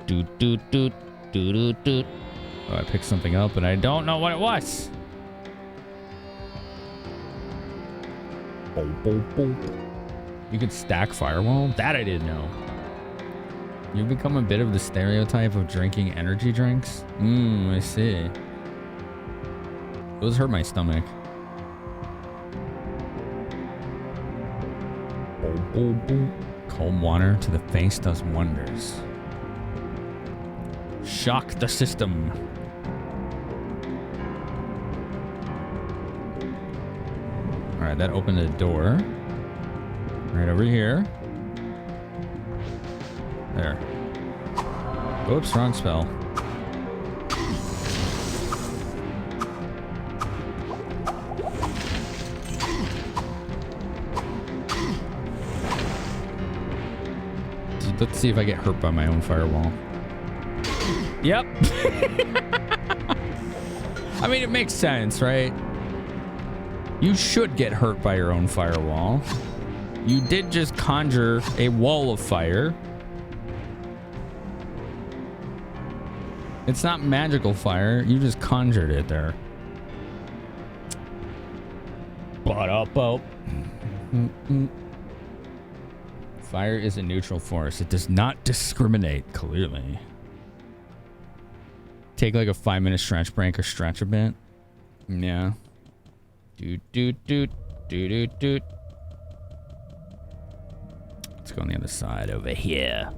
Doot doot doot doot doot doot. Oh, I picked something up and I don't know what it was. Boop, boop, boop. You could stack firewall? That I didn't know. You've become a bit of the stereotype of drinking energy drinks? I see. Those hurt my stomach. Boop, boop, boop. Cold water to the face does wonders. Shock the system. Alright, that opened a door. Right over here. There. Oops, wrong spell. Let's see if I get hurt by my own firewall. Yep. I mean, it makes sense, right? You should get hurt by your own firewall. You did just conjure a wall of fire. It's not magical fire. You just conjured it there. Ba-da-bo. Fire is a neutral force. It does not discriminate, clearly. Take like a 5-minute stretch break or stretch a bit. Yeah. Doot, doot, doot, doot, doot, doot. Let's go on the other side over here.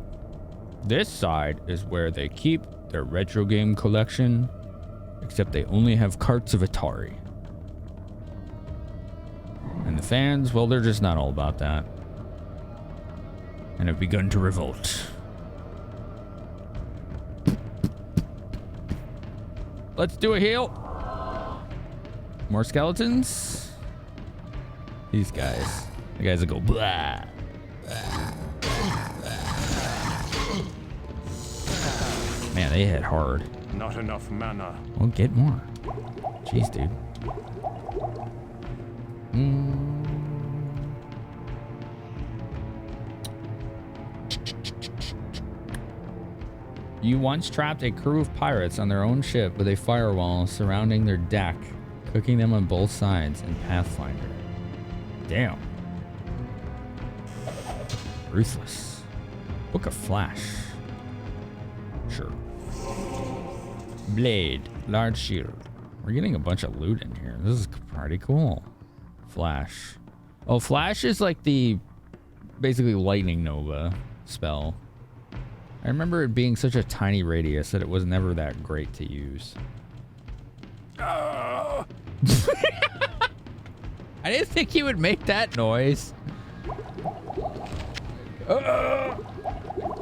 This side is where they keep their retro game collection, except they only have carts of Atari. And the fans, well, they're just not all about that. And have begun to revolt. Let's do a heal. More skeletons. These guys. The guys that go blah. Man, they hit hard. Not enough mana. We'll get more. Jeez, dude. You once trapped a crew of pirates on their own ship with a firewall surrounding their deck, cooking them on both sides in Pathfinder. Damn. Ruthless. Book of Flash. Sure. Blade. Large shield. We're getting a bunch of loot in here. This is pretty cool. Flash. Oh, Flash is like the basically lightning nova spell. I remember it being such a tiny radius that it was never that great to use. I didn't think you would make that noise.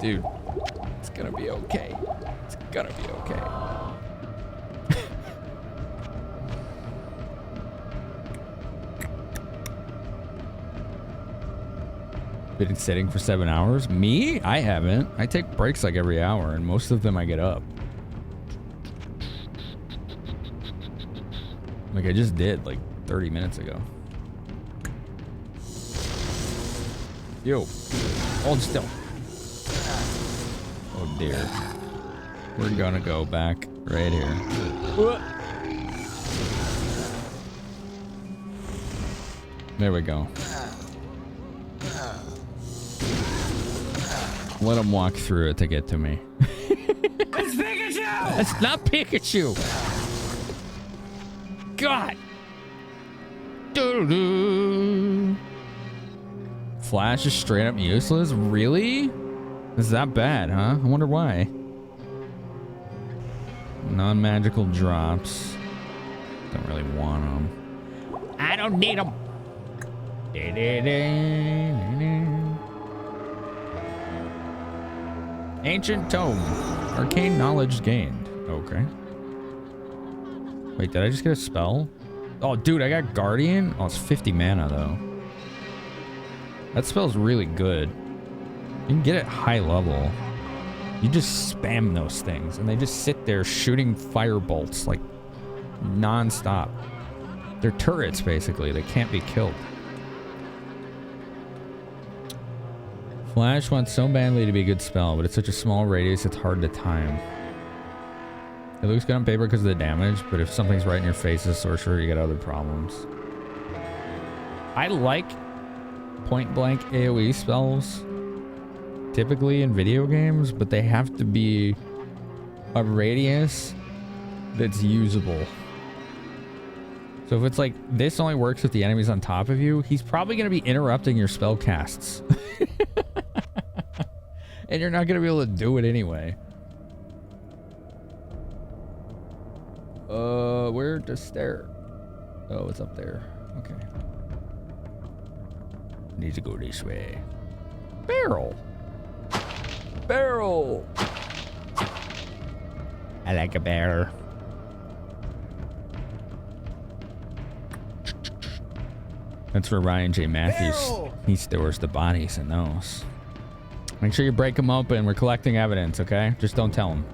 Dude, it's gonna be okay. It's gonna be okay. been sitting for 7 hours? Me? I haven't. I take breaks like every hour, and most of them I get up. Like I just did like 30 minutes ago. Yo, hold still. Oh dear. We're gonna go back right here. There we go. Let him walk through it to get to me. It's Pikachu! That's not Pikachu! God! Doo-doo-doo. Flash is straight up useless? Really? Is that bad, huh? I wonder why. Non-magical drops. Don't really want them. I don't need them. Ancient Tome. Arcane knowledge gained. Okay. Wait, did I just get a spell? Oh, dude, I got Guardian. Oh, it's 50 mana, though. That spell's really good. You can get it high level. You just spam those things, and they just sit there shooting fire bolts, like, non-stop. They're turrets, basically. They can't be killed. Flash wants so badly to be a good spell, but it's such a small radius, it's hard to time. It looks good on paper because of the damage, but if something's right in your face as a sorcerer, you get other problems. I like point-blank AoE spells, typically in video games, but they have to be a radius that's usable. So if it's like, this only works if the enemy's on top of you, he's probably going to be interrupting your spell casts. And you're not going to be able to do it anyway. Where to stare? Oh, it's up there. Okay. Need to go this way. Barrel. Barrel. I like a bear. That's where Ryan J. Matthews, he stores the bodies in those. Make sure you break them open. We're collecting evidence, okay? Just don't tell him.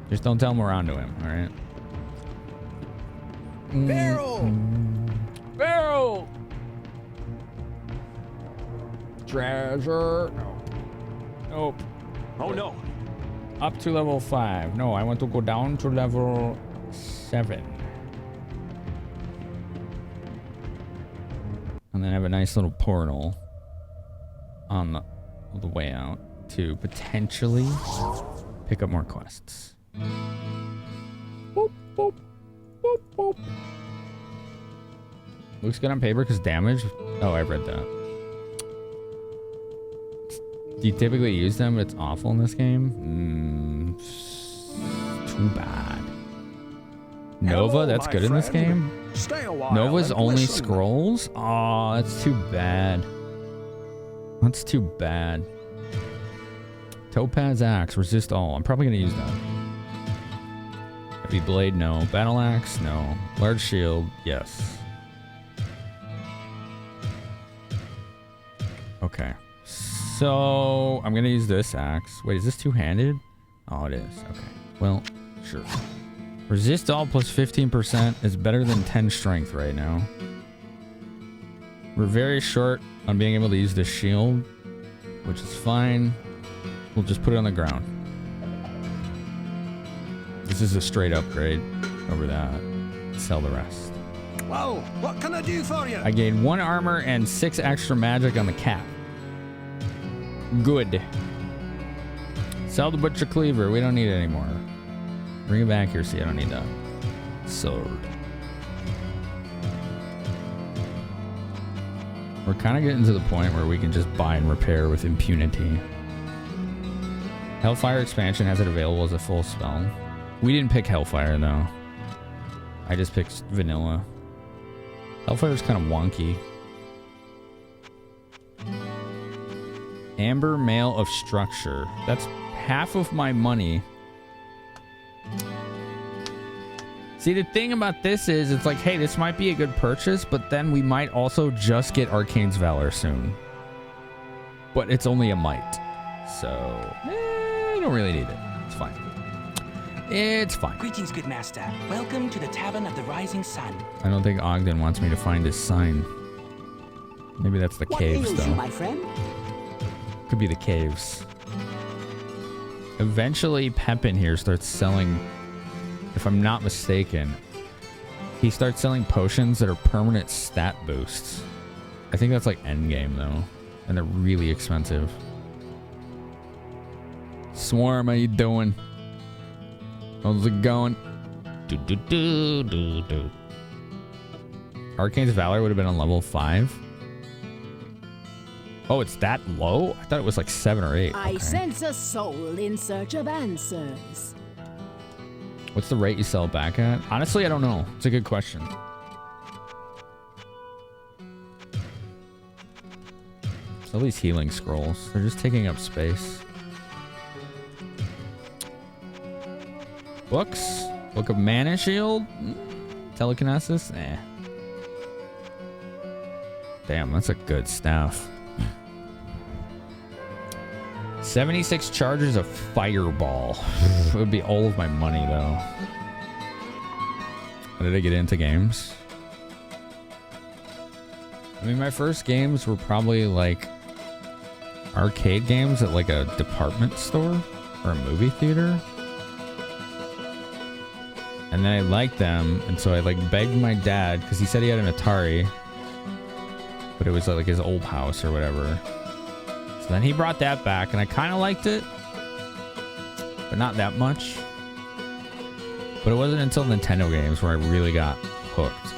Just don't tell him we're onto him, all right? Barrel! Barrel! Treasure. No. Nope. Oh no. Up to level 5. No, I want to go down to level 7. And then have a nice little portal on the way out to potentially pick up more quests. Boop, boop, boop, boop. Looks good on paper because damage. Oh, I read that. Do you typically use them? It's awful in this game. Too bad. Nova, that's good in this game. Stay a while. Nova's and only listen. scrolls? Oh, that's too bad. That's too bad. Topaz Axe, resist all. I'm probably going to use that. Heavy Blade, no. Battle Axe, no. Large Shield, yes. Okay. So, I'm going to use this axe. Wait, is this two-handed? Oh, it is. Okay. Well, sure. Resist all plus 15% is better than 10 strength right now. We're very short on being able to use this shield, which is fine. We'll just put it on the ground. This is a straight upgrade over that. Sell the rest. Well, what can I do for you? I gained 1 armor and 6 extra magic on the cap. Good. Sell the butcher cleaver. We don't need it anymore. Bring it back here. See, I don't need that. Sword. We're kind of getting to the point where we can just buy and repair with impunity. Hellfire expansion has it available as a full spell. We didn't pick Hellfire though. I just picked vanilla. Hellfire's kind of wonky. Amber Mail of Structure. That's half of my money. See, the thing about this is, it's like, hey, this might be a good purchase, but then we might also just get Arcane's Valor soon. But it's only a might. So, you don't really need it. It's fine. It's fine. Greetings, good master. Welcome to the Tavern of the Rising Sun. I don't think Ogden wants me to find his sign. Maybe that's the caves, though. You, my friend? Could be the caves. Eventually, Pepin here starts selling, if I'm not mistaken, he starts selling potions that are permanent stat boosts. I think that's like endgame, though. And they're really expensive. Swarm, how you doing? How's it going? Arcane's Valor would have been on level 5. Oh, it's that low? I thought it was like 7 or 8. I sense a soul in search of answers. What's the rate you sell it back at? Honestly, I don't know. It's a good question. All these healing scrolls. They're just taking up space. Books? Book of Mana Shield? Telekinesis? Eh. Damn, that's a good staff. 76 charges of Fireball. It would be all of my money, though. How did I get into games? I mean, my first games were probably like arcade games at like a department store or a movie theater. And then I liked them, and so I like begged my dad, because he said he had an Atari, but it was like his old house or whatever. So then he brought that back, and I kind of liked it, but not that much. But it wasn't until Nintendo games where I really got hooked.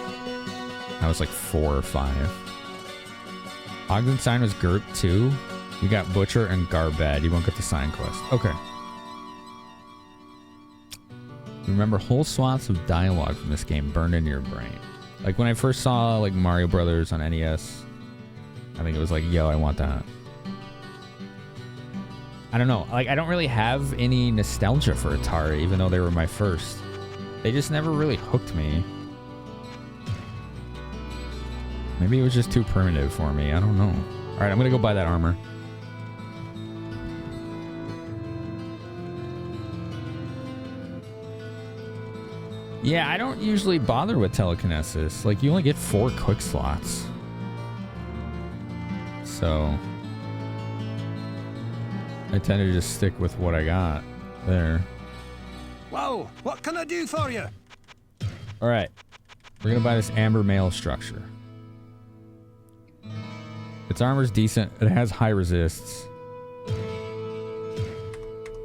I was like 4 or 5. Ogden's sign was Gert too. You got Butcher and Garbad. You won't get the sign quest. Okay. Remember whole swaths of dialogue from this game burned into your brain. Like when I first saw like Mario Brothers on NES, I think it was like, yo, I want that. I don't know. Like I don't really have any nostalgia for Atari, even though they were my first. They just never really hooked me. Maybe it was just too primitive for me. I don't know. All right, I'm gonna go buy that armor. Yeah, I don't usually bother with telekinesis. Like, you only get 4 quick slots. So, I tend to just stick with what I got there. Whoa, what can I do for you? All right, we're gonna buy this amber mail structure. Its armor's decent. It has high resists.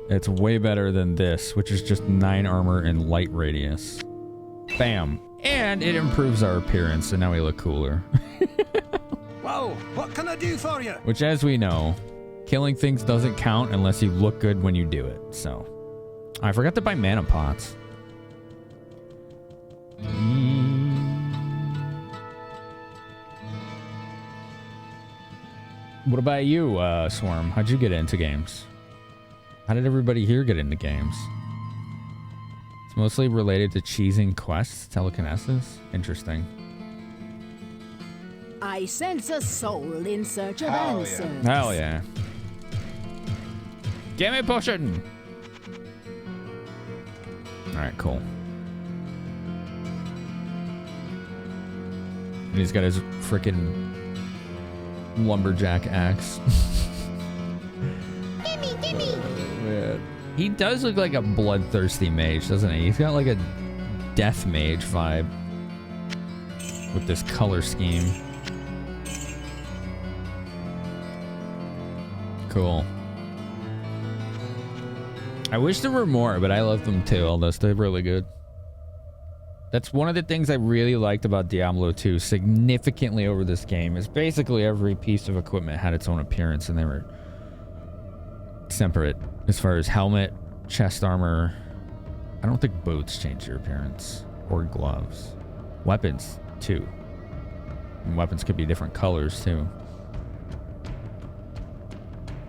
It's way better than this, which is just 9 armor and light radius. Bam. And it improves our appearance, and now we look cooler. Whoa, what can I do for you? Which, as we know, killing things doesn't count unless you look good when you do it. So, I forgot to buy mana pots. What about you, Swarm? How'd you get into games? How did everybody here get into games? It's mostly related to cheesing quests, telekinesis. Interesting. I sense a soul in search of answers. Hell yeah. Give me a potion! Alright, cool. And he's got his frickin' lumberjack axe. Gimme! Man. He does look like a bloodthirsty mage, doesn't he? He's got like a death mage vibe with this color scheme. Cool. I wish there were more, but I love them too. All those, they're really good. That's one of the things I really liked about Diablo 2 significantly over this game, is basically every piece of equipment had its own appearance, and they were separate as far as helmet, chest armor. I don't think boots change your appearance, or gloves. Weapons too. And weapons could be different colors too.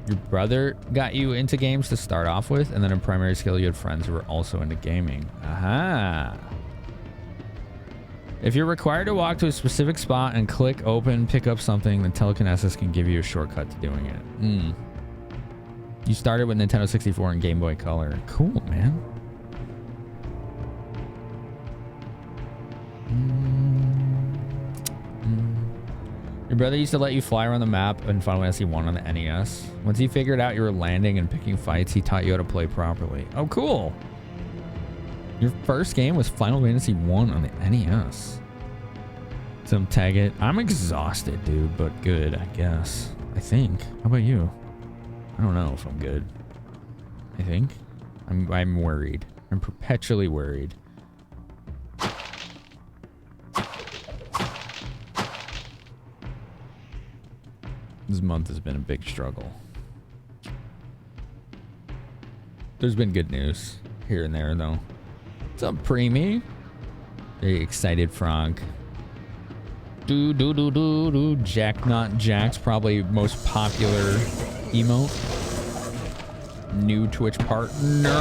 Your brother got you into games to start off with, and then in primary skill you had friends who were also into gaming. Aha! If you're required to walk to a specific spot and click open, pick up something, then telekinesis can give you a shortcut to doing it. You started with Nintendo 64 and Game Boy Color. Cool, man. Your brother used to let you fly around the map in Final Fantasy 1 on the NES. Once he figured out you were landing and picking fights, he taught you how to play properly. Oh, cool. Your first game was Final Fantasy 1 on the NES. Some tag it. I'm exhausted, dude, but good, I guess. I think. How about you? I don't know if I'm good. I think. I'm worried. I'm perpetually worried. This month has been a big struggle. There's been good news here and there, though. What's up, Preemie? Very excited frog. Do. Jack Not Jack's probably most popular emote. New Twitch partner.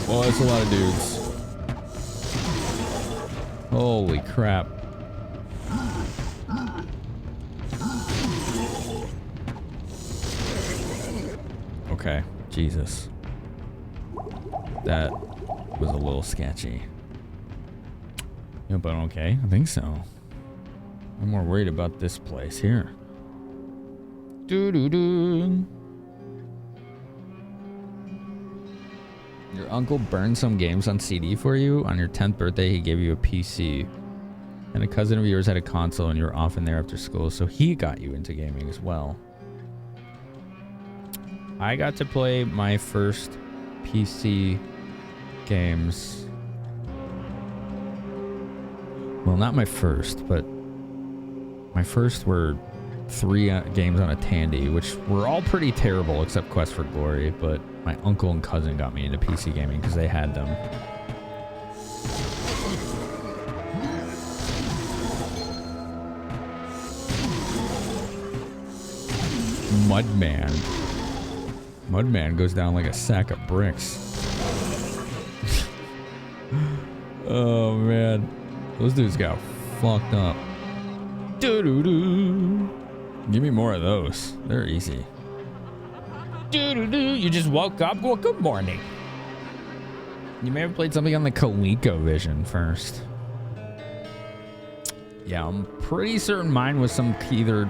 Oh, that's a lot of dudes. Holy crap. Okay, Jesus. That was a little sketchy. Yeah, but okay, I think so. I'm more worried about this place here. Doo-doo-doo. Your uncle burned some games on CD for you. On your 10th birthday, he gave you a PC. And a cousin of yours had a console and you were often there after school, so he got you into gaming as well. I got to play my first PC games. Well, not my first, but my first were 3 games on a Tandy, which were all pretty terrible except Quest for Glory, but my uncle and cousin got me into PC gaming because they had them. Mudman. Mudman goes down like a sack of bricks. Oh man, those dudes got fucked up. Doo-doo-doo. Give me more of those. They're easy. Doo-doo-doo. You just woke up. Well, good morning. You may have played something on the ColecoVision first. Yeah, I'm pretty certain mine was some either...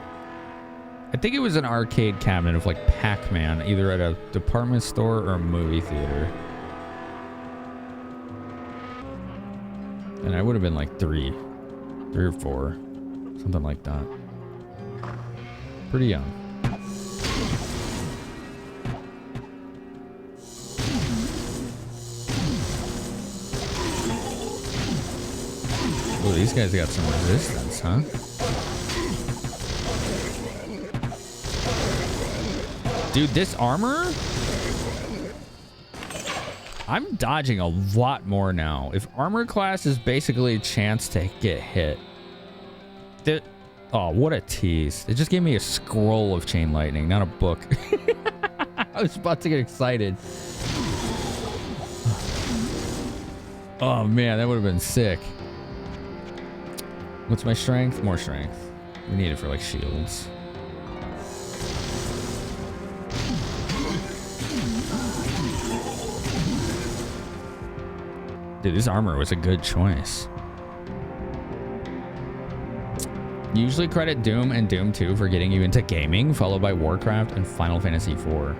I think it was an arcade cabinet of like Pac-Man, either at a department store or a movie theater. And I would have been like 3 or 4, something like that. Pretty young. Oh, these guys got some resistance, huh? Dude, this armor? I'm dodging a lot more now. If armor class is basically a chance to get hit. Oh, what a tease. It just gave me a scroll of chain lightning, not a book. I was about to get excited. Oh man, that would have been sick. What's my strength? More strength. We need it for like shields. Dude, this armor was a good choice. Usually credit Doom and Doom 2 for getting you into gaming, followed by Warcraft and Final Fantasy 4.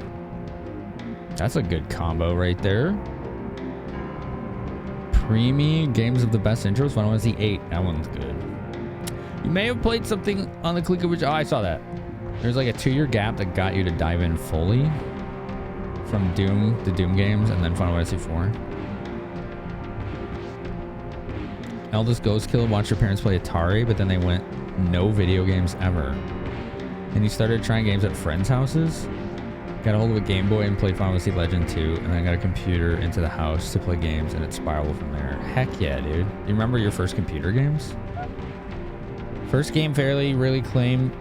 That's a good combo right there. Preemie, games of the best intros, Final Fantasy 8. That one's good. You may have played something on the ColecoVision. Oh, I saw that. There's like a 2-year gap that got you to dive in fully from Doom, the Doom games, and then Final Fantasy 4. Eldest Ghost Killer watched your parents play Atari, but then they went no video games ever. And you started trying games at friends' houses. Got a hold of a Game Boy and played Final Fantasy Legend 2, and then I got a computer into the house to play games, and it spiraled from there. Heck yeah, dude. You remember your first computer games? First game can really claim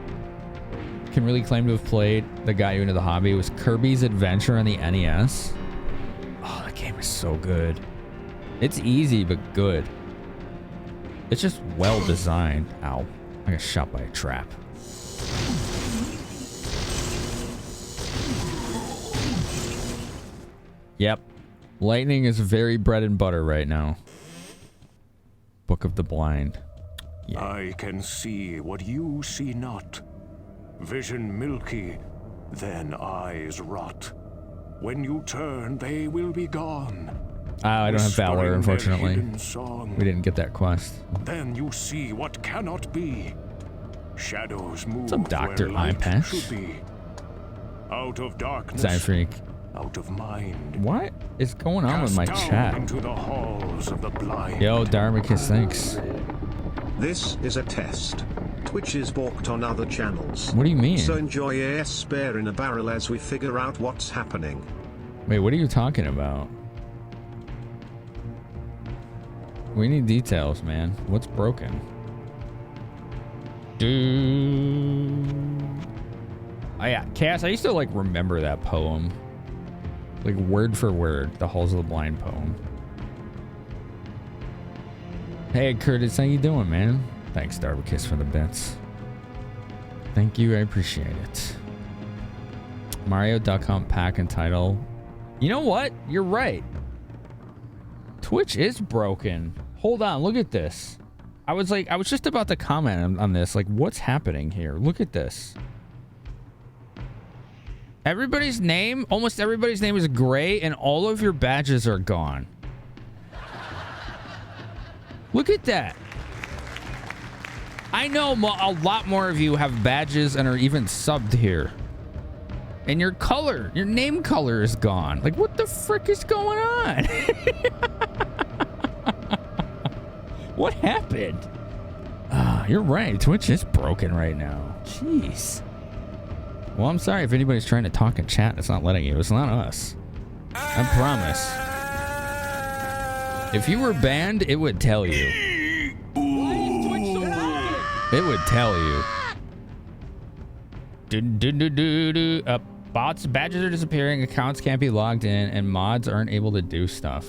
to have played that got you into the hobby was Kirby's Adventure on the NES. Oh, that game is so good. It's easy, but good. It's just well designed. Ow. I got shot by a trap. Yep. Lightning is very bread and butter right now. Book of the Blind. Yeah. I can see what you see not. Vision milky, then eyes rot. When you turn, they will be gone. I don't have Valor, unfortunately. We didn't get that quest. Then you see what cannot be. Shadows move. What's up, Dr. Where light Eyepatch? should be. Out of darkness. Freak. Out of mind. What is going on with my chat? Into the halls of the blind. Yo, Dharmacus, thanks. This is a test. Twitch is balked on other channels. What do you mean? So enjoy AS Spare in a Barrel as we figure out what's happening. Wait, what are you talking about? We need details, man. What's broken? Oh yeah, Cass, I used to like remember that poem. Like word for word, the Halls of the Blind poem. Hey Curtis, how you doing, man? Thanks, Darvicus, for the bits. Thank you, I appreciate it. Mario Duck Hunt pack and title. You know what? You're right. Twitch is broken. Hold on, look at this. I was just about to comment on this. Like, what's happening here? Look at this. Everybody's name, almost everybody's name is gray, and all of your badges are gone. Look at that. I know a lot more of you have badges and are even subbed here. And your color, your name color is gone. Like, what the frick is going on? What happened? You're right. Twitch is broken right now. Jeez. Well, I'm sorry if anybody's trying to talk in chat. It's not letting you. It's not us. I promise. If you were banned, it would tell you. It would tell you. Bots, badges are disappearing, accounts can't be logged in, and mods aren't able to do stuff.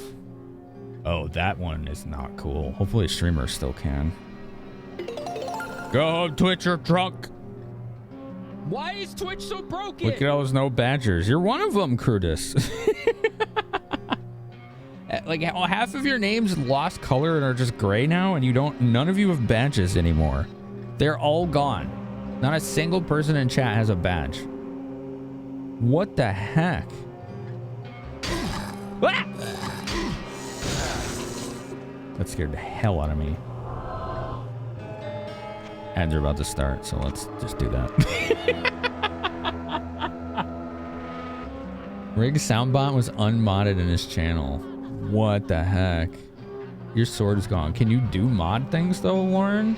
Oh, that one is not cool. Hopefully streamers still can. Go, Twitch, you're drunk. Why is Twitch so broken? Look at all those no badgers. You're one of them, Curtis. Like, half of your names lost color and are just gray now, and none of you have badges anymore. They're all gone. Not a single person in chat has a badge. What the heck? Ah! That scared the hell out of me. Ads are about to start, so let's just do that. Rig Soundbot was unmodded in his channel. What the heck? Your sword is gone. Can you do mod things though, Lauren?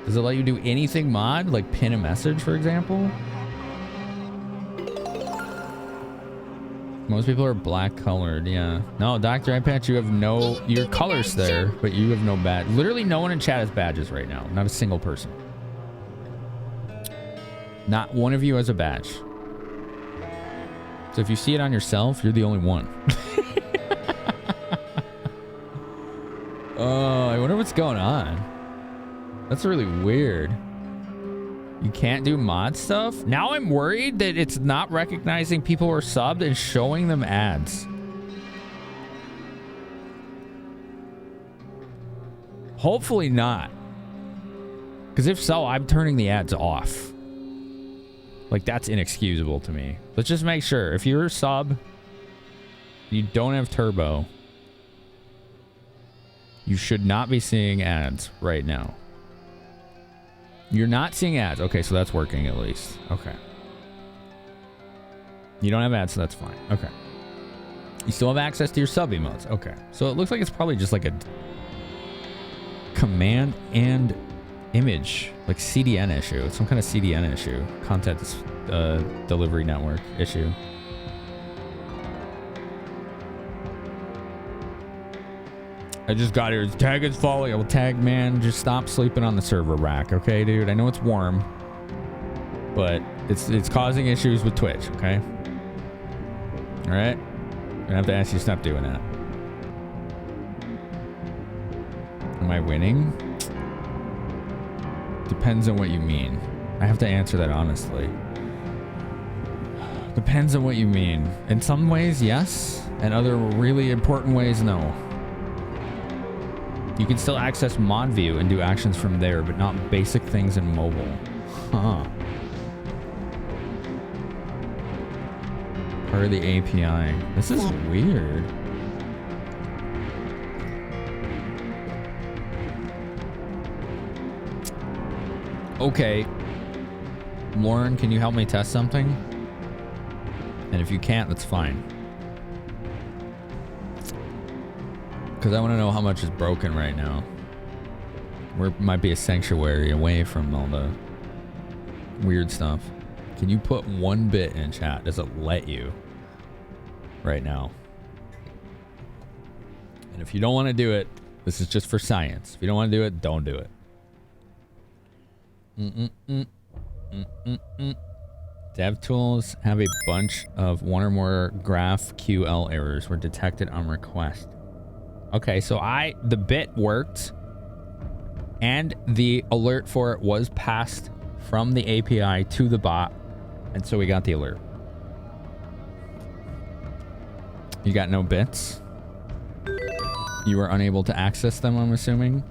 Does it let you do anything mod? Like pin a message, for example? Most people are black colored, yeah. No, Dr. Eyepatch, you have your color's there, but you have no badge. Literally no one in chat has badges right now. Not a single person. Not one of you has a badge. So if you see it on yourself, you're the only one. Oh, I wonder what's going on. That's really weird. You can't do mod stuff? Now I'm worried that it's not recognizing people who are subbed and showing them ads. Hopefully not. Because if so, I'm turning the ads off. Like, that's inexcusable to me. Let's just make sure. If you're a sub, you don't have turbo, you should not be seeing ads right now. You're not seeing ads. Okay, so that's working at least. Okay. You don't have ads, so that's fine. Okay. You still have access to your sub emotes. Okay. So it looks like it's probably just like a command and image, like CDN issue. It's some kind of CDN issue. Content delivery network issue. I just got here. Tag is falling. I will tag, man. Just stop sleeping on the server rack, okay, dude? I know it's warm, but it's causing issues with Twitch, okay? All right? I'm gonna have to ask you to stop doing that. I winning? Depends on what you mean. I have to answer that honestly. Depends on what you mean. In some ways, yes. And other really important ways, no. You can still access mod view and do actions from there, but not basic things in mobile. Huh. Part of the API. This is weird. Okay. Lauren, can you help me test something? And if you can't, that's fine. Because I want to know how much is broken right now. We might be a sanctuary away from all the weird stuff. Can you put 1 bit in chat? Does it let you right now? And if you don't want to do it, this is just for science. If you don't want to do it, don't do it. DevTools have a bunch of one or more GraphQL errors were detected on request. Okay, so the bit worked and the alert for it was passed from the API to the bot, and so we got the alert. You got no bits? You were unable to access them, I'm assuming?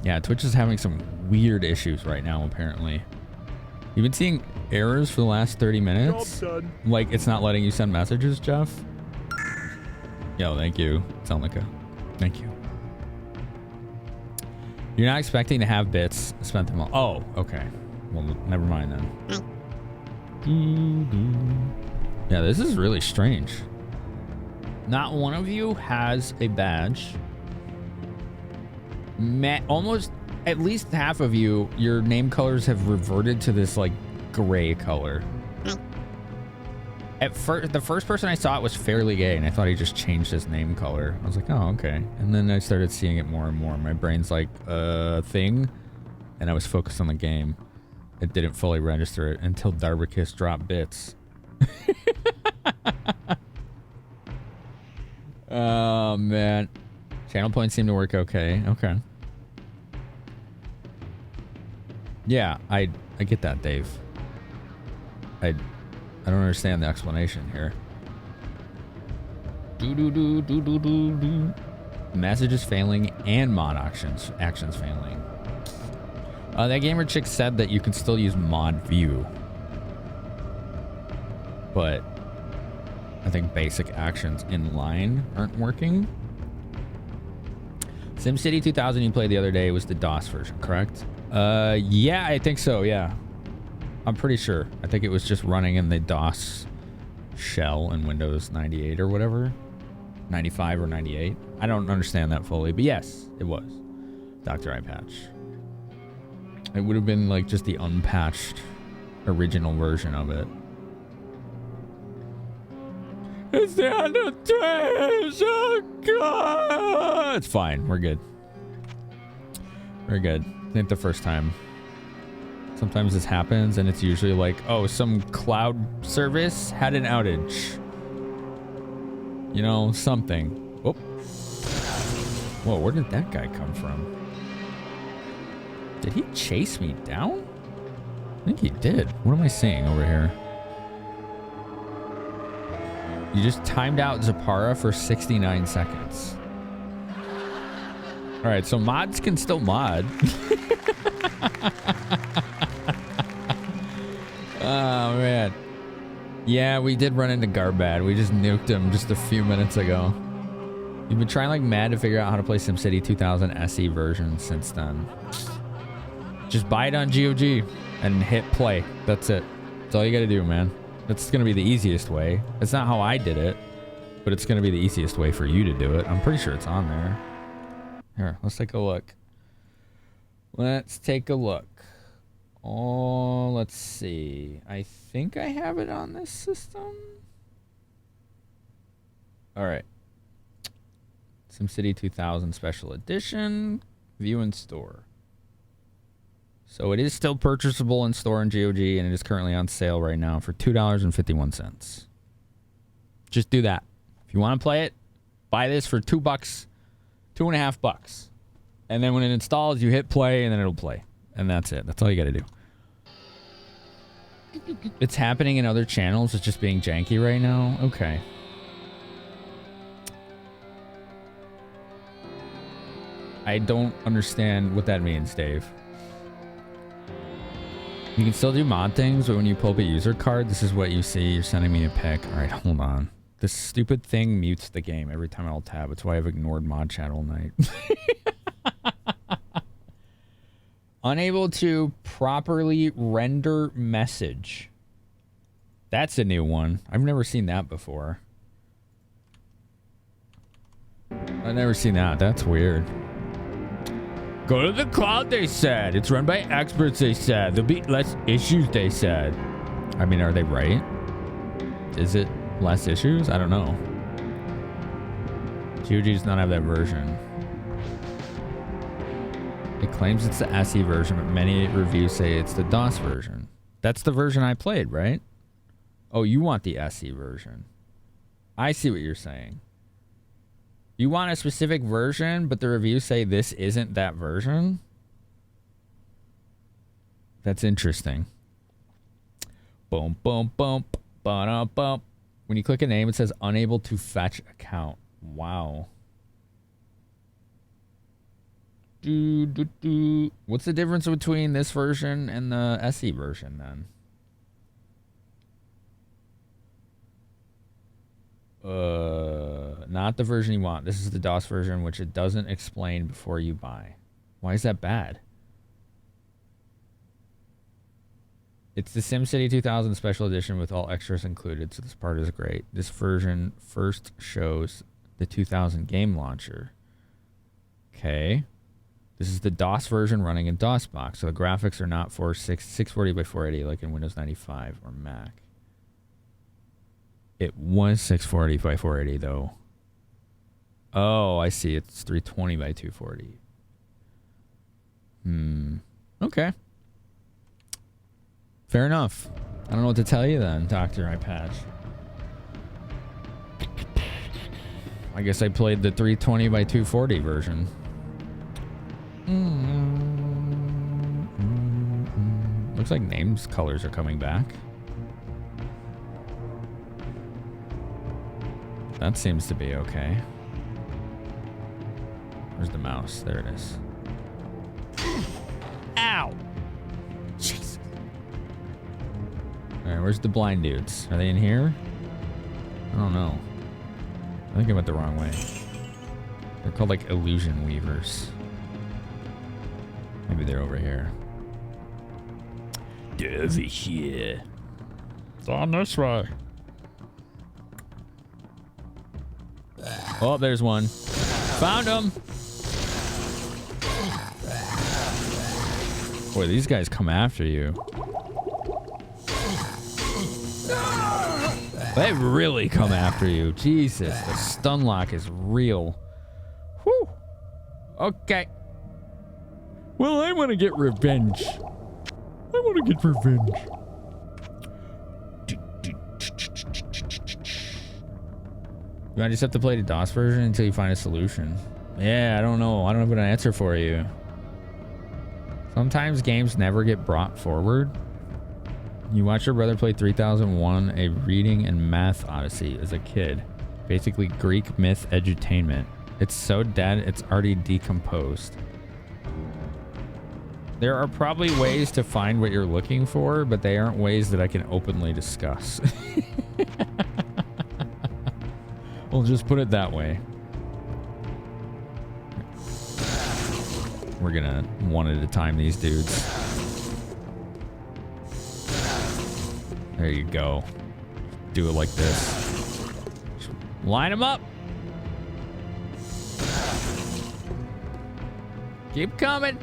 Yeah, Twitch is having some weird issues right now, apparently. You've been seeing errors for the last 30 minutes? Job done. Like, it's not letting you send messages, Jeff? Yo, thank you. Selnica. Thank you. You're not expecting to have bits. Spent them all. Oh, okay. Well, never mind then. Yeah, this is really strange. Not one of you has a badge. Almost at least half of you, your name colors have reverted to this like gray color. At first, the first person I saw it was fairly gay, and I thought he just changed his name color. I was like, oh, okay. And then I started seeing it more and more. My brain's like, thing, and I was focused on the game. It didn't fully register it until Darbakiss dropped bits. Oh, man. Channel points seem to work okay. Okay. Yeah, I get that, Dave. I don't understand the explanation here. Messages failing and mod actions failing. That gamer chick said that you can still use mod view, but I think basic actions in line aren't working. SimCity 2000 you played the other day was the DOS version, correct? Yeah, I think so, yeah. I'm pretty sure. I think it was just running in the DOS shell in Windows 98 or whatever. 95 or 98. I don't understand that fully, but yes, it was. Dr. Eyepatch. It would have been like just the unpatched original version of it. It's the end of Twitch! Oh, God! It's fine. We're good. We're good. I think the first time. Sometimes this happens, and it's usually like, oh, some cloud service had an outage. You know, something. Oh. Whoa, where did that guy come from? Did he chase me down? I think he did. What am I seeing over here? You just timed out Zapara for 69 seconds. All right, so mods can still mod. Oh, man. Yeah, we did run into Garbad. We just nuked him just a few minutes ago. You've been trying like mad to figure out how to play SimCity 2000 SE version since then. Just buy it on GOG and hit play. That's it. That's all you gotta do, man. That's gonna be the easiest way. It's not how I did it, but it's gonna be the easiest way for you to do it. I'm pretty sure it's on there. Here, let's take a look. Let's take a look. Oh, let's see. I think I have it on this system. All right. SimCity 2000 Special Edition. View and store. So it is still purchasable in store and GOG, and it is currently on sale right now for $2.51. Just do that. If you want to play it, buy this for $2, $2.50. And then when it installs, you hit play, and then it'll play. And that's it. That's all you gotta do. It's happening in other channels. It's just being janky right now. Okay. I don't understand what that means, Dave. You can still do mod things, but when you pull up a user card, this is what you see. You're sending me a pic. All right, hold on. This stupid thing mutes the game every time I'll tab. It's why I've ignored mod chat all night. Unable to properly render message. That's a new one. I've never seen that before. I've never seen that. That's weird. Go to the cloud, they said. It's run by experts, they said. There'll be less issues, they said. I mean, are they right? Is it less issues? I don't know. GOG does not have that version. It claims it's the SE version, but many reviews say it's the DOS version. That's the version I played, right? Oh, you want the SE version. I see what you're saying. You want a specific version, but the reviews say this isn't that version? That's interesting. Boom, boom, boom, ba-da-bum. When you click a name, it says unable to fetch account. Wow. What's the difference between this version and the SE version then? Not the version you want. This is the DOS version, which it doesn't explain before you buy. Why is that bad? It's the SimCity 2000 Special Edition with all extras included, so this part is great. This version first shows the 2000 game launcher. Okay. This is the DOS version running in DOSBox, so the graphics are not 640 by 480 like in Windows 95 or Mac. It was 640 by 480 though. Oh, I see. It's 320 by 240. Okay. Fair enough. I don't know what to tell you then, Dr. iPatch. I guess I played the 320 by 240 version. Looks like names colors are coming back. That seems to be okay. Where's the mouse? There it is. Ow! Jesus. Alright, where's the blind dudes? Are they in here? I don't know. I think I went the wrong way. They're called like illusion weavers. Maybe they're over here. They're over here. It's on this way. Oh, there's one. Found him. Boy, these guys come after you. They really come after you. Jesus, the stun lock is real. Whew. Okay. Well, I want to get revenge. I want to get revenge. You might just have to play the DOS version until you find a solution. Yeah, I don't know. I don't have an answer for you. Sometimes games never get brought forward. You watch your brother play 3001, a reading and math odyssey as a kid. Basically Greek myth edutainment. It's so dead, it's already decomposed. There are probably ways to find what you're looking for, but they aren't ways that I can openly discuss. We'll just put it that way. We're gonna one at a time these dudes. There you go. Do it like this. Just line them up. Keep coming.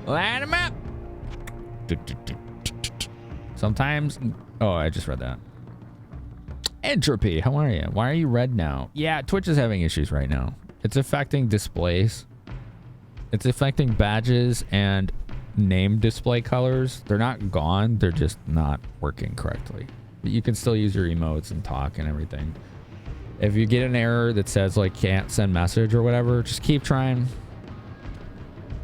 Line them up. Sometimes... Oh, I just read that. Entropy, how are you? Why are you red now? Yeah, Twitch is having issues right now. It's affecting displays. It's affecting badges and name display colors. They're not gone. They're just not working correctly. But you can still use your emotes and talk and everything. If you get an error that says like can't send message or whatever, just keep trying.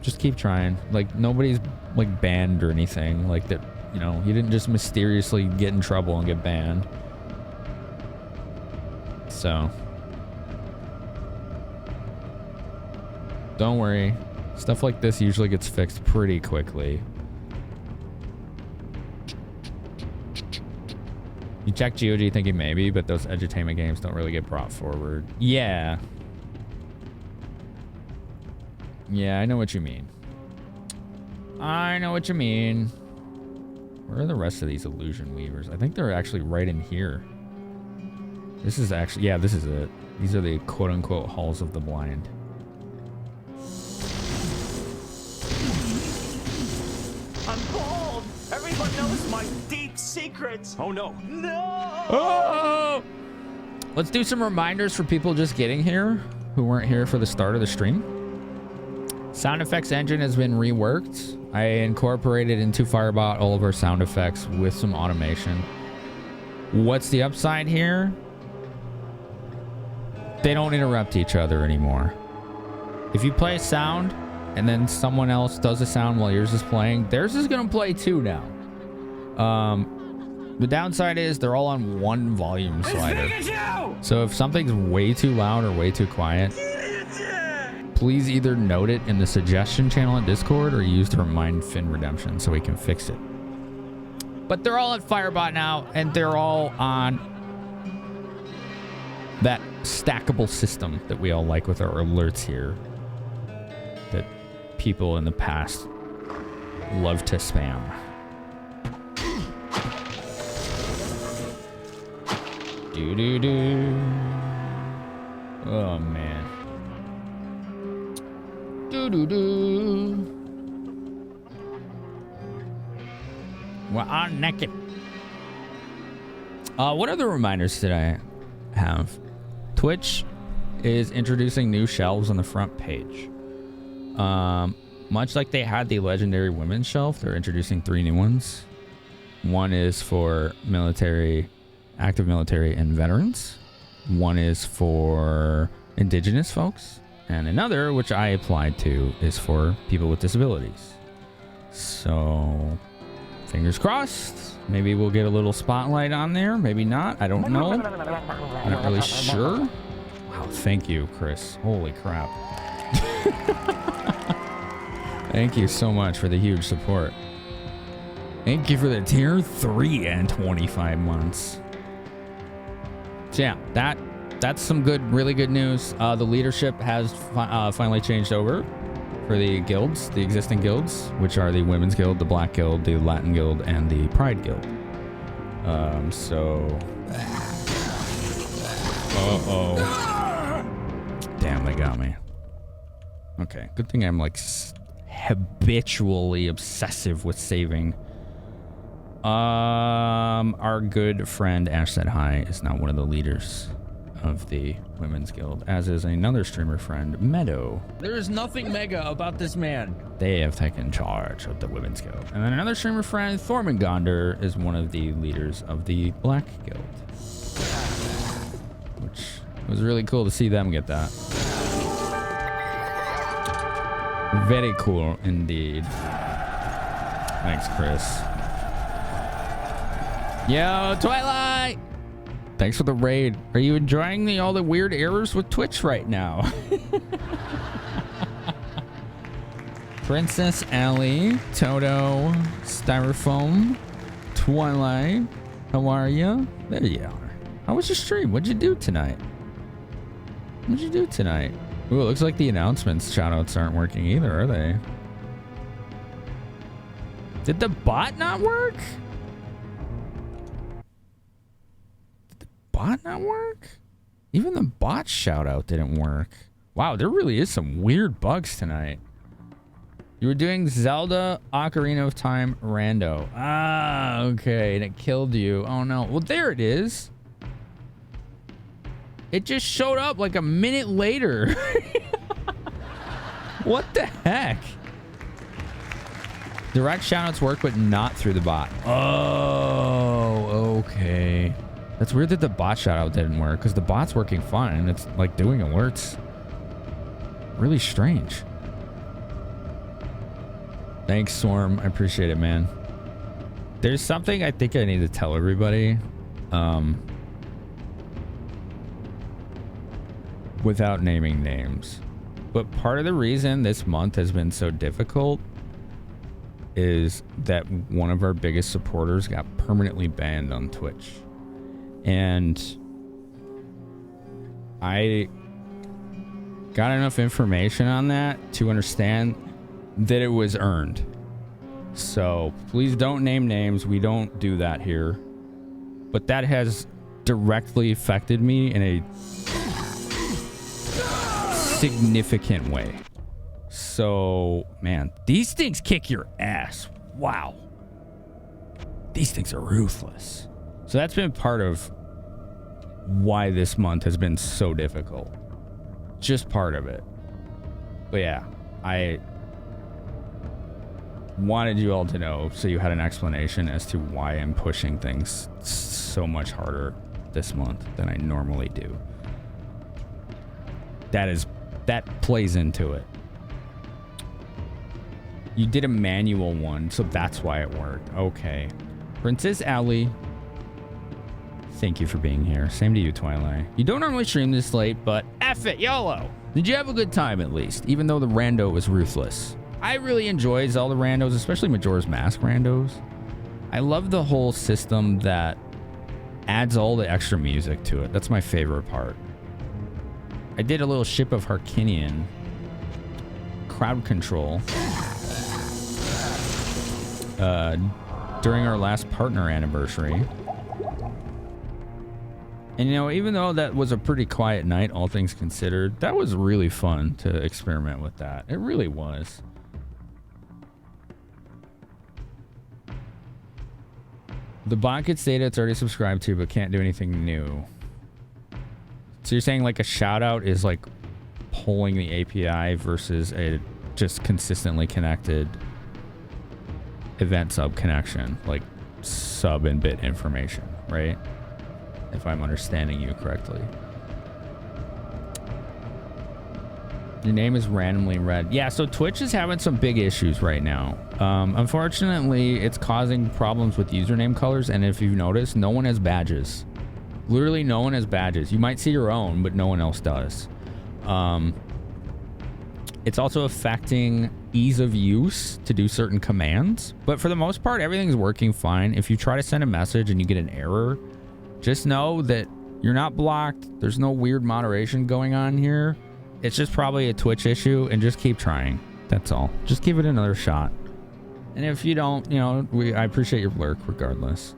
Just keep trying. Like nobody's like banned or anything like that. You know, you didn't just mysteriously get in trouble and get banned. So don't worry. Stuff like this usually gets fixed pretty quickly. You check GOG thinking maybe, but those edutainment games don't really get brought forward. Yeah. Yeah, I know what you mean. I know what you mean. Where are the rest of these illusion weavers? I think they're actually right in here. This is actually, yeah, this is it. These are the quote-unquote halls of the blind. I'm bald. Everyone knows my deep secrets. Oh no. No. Oh! Let's do some reminders for people just getting here who weren't here for the start of the stream. Sound effects engine has been reworked. I incorporated into Firebot all of our sound effects with some automation. What's the upside here? They don't interrupt each other anymore. If you play a sound and then someone else does a sound while yours is playing, theirs is gonna play too now. The downside is they're all on one volume slider. So if something's way too loud or way too quiet, please either note it in the suggestion channel in Discord or use to remind Finn Redemption so we can fix it. But they're all at Firebot now, and they're all on that stackable system that we all like with our alerts here that people in the past love to spam. Do-do-do. Oh, man. Do-do-do. We're on naked. What other reminders did I have? Twitch is introducing new shelves on the front page. Much like they had the legendary women's shelf, they're introducing 3 new ones. One is for military, active military and veterans. One is for indigenous folks. And another, which I applied to, is for people with disabilities. So, fingers crossed. Maybe we'll get a little spotlight on there. Maybe not. I don't know. I'm not really sure. Wow, thank you, Chris. Holy crap. Thank you so much for the huge support. Thank you for the tier 3 and 25 months. So yeah, that's some good, really good news. The leadership has finally changed over for the guilds, the existing guilds, which are the Women's Guild, the Black Guild, the Latin Guild, and the Pride Guild. So... Uh-oh. Damn, they got me. Okay, good thing I'm like habitually obsessive with saving. Our good friend Ash Said Hi is now one of the leaders of the Women's Guild, as is another streamer friend, Meadow. There is nothing mega about this man. They have taken charge of the Women's Guild. And then another streamer friend, Thormengonder, is one of the leaders of the Black Guild. Which was really cool to see them get that. Very cool indeed. Thanks, Chris. Yo, Twilight! Thanks for the raid. Are you enjoying all the weird errors with Twitch right now? Princess Allie, Toto, Styrofoam, Twilight. How are you? There you are. How was your stream? What'd you do tonight? What'd you do tonight? Ooh, it looks like the announcements shoutouts aren't working either, are they? Did the bot not work? Bot not work? Even the bot shout out didn't work. Wow, there really is some weird bugs tonight. You were doing Zelda Ocarina of Time rando. Ah, okay, and it killed you. Oh no. Well, there it is. It just showed up like a minute later. What the heck? Direct shoutouts work, but not through the bot. Oh, okay. That's weird that the bot shoutout didn't work, because the bot's working fine. It's like doing alerts. Really strange. Thanks, Swarm. I appreciate it, man. There's something I think I need to tell everybody. Without naming names. But part of the reason this month has been so difficult is that one of our biggest supporters got permanently banned on Twitch. And I got enough information on that to understand that it was earned. So please don't name names. We don't do that here. But that has directly affected me in a significant way. So, man, these things kick your ass. Wow. These things are ruthless. So that's been part of why this month has been so difficult. Just part of it. But yeah, I wanted you all to know so you had an explanation as to why I'm pushing things so much harder this month than I normally do. That plays into it. You did a manual one, so that's why it worked. Okay. Princess Allie, thank you for being here. Same to you, Twilight. You don't normally stream this late, but F it, YOLO. Did you have a good time at least, even though the rando was ruthless? I really enjoy Zelda randos, especially Majora's Mask randos. I love the whole system that adds all the extra music to it. That's my favorite part. I did a little Ship of Harkinian crowd control during our last partner anniversary. And you know, even though that was a pretty quiet night, all things considered, that was really fun to experiment with that. It really was. The bot gets data it's already subscribed to, but can't do anything new. So you're saying like a shout out is like pulling the API versus a just consistently connected event sub connection, like sub and bit information, right? If I'm understanding you correctly. Your name is randomly read. Yeah, so Twitch is having some big issues right now. Unfortunately, it's causing problems with username colors, and if you've noticed, no one has badges. Literally no one has badges. You might see your own, but no one else does. It's also affecting ease of use to do certain commands, but for the most part, everything's working fine. If you try to send a message and you get an error, just know that you're not blocked. There's no weird moderation going on here. It's just probably a Twitch issue, and just keep trying. That's all. Just give it another shot. And if you don't, you know, I appreciate your lurk regardless.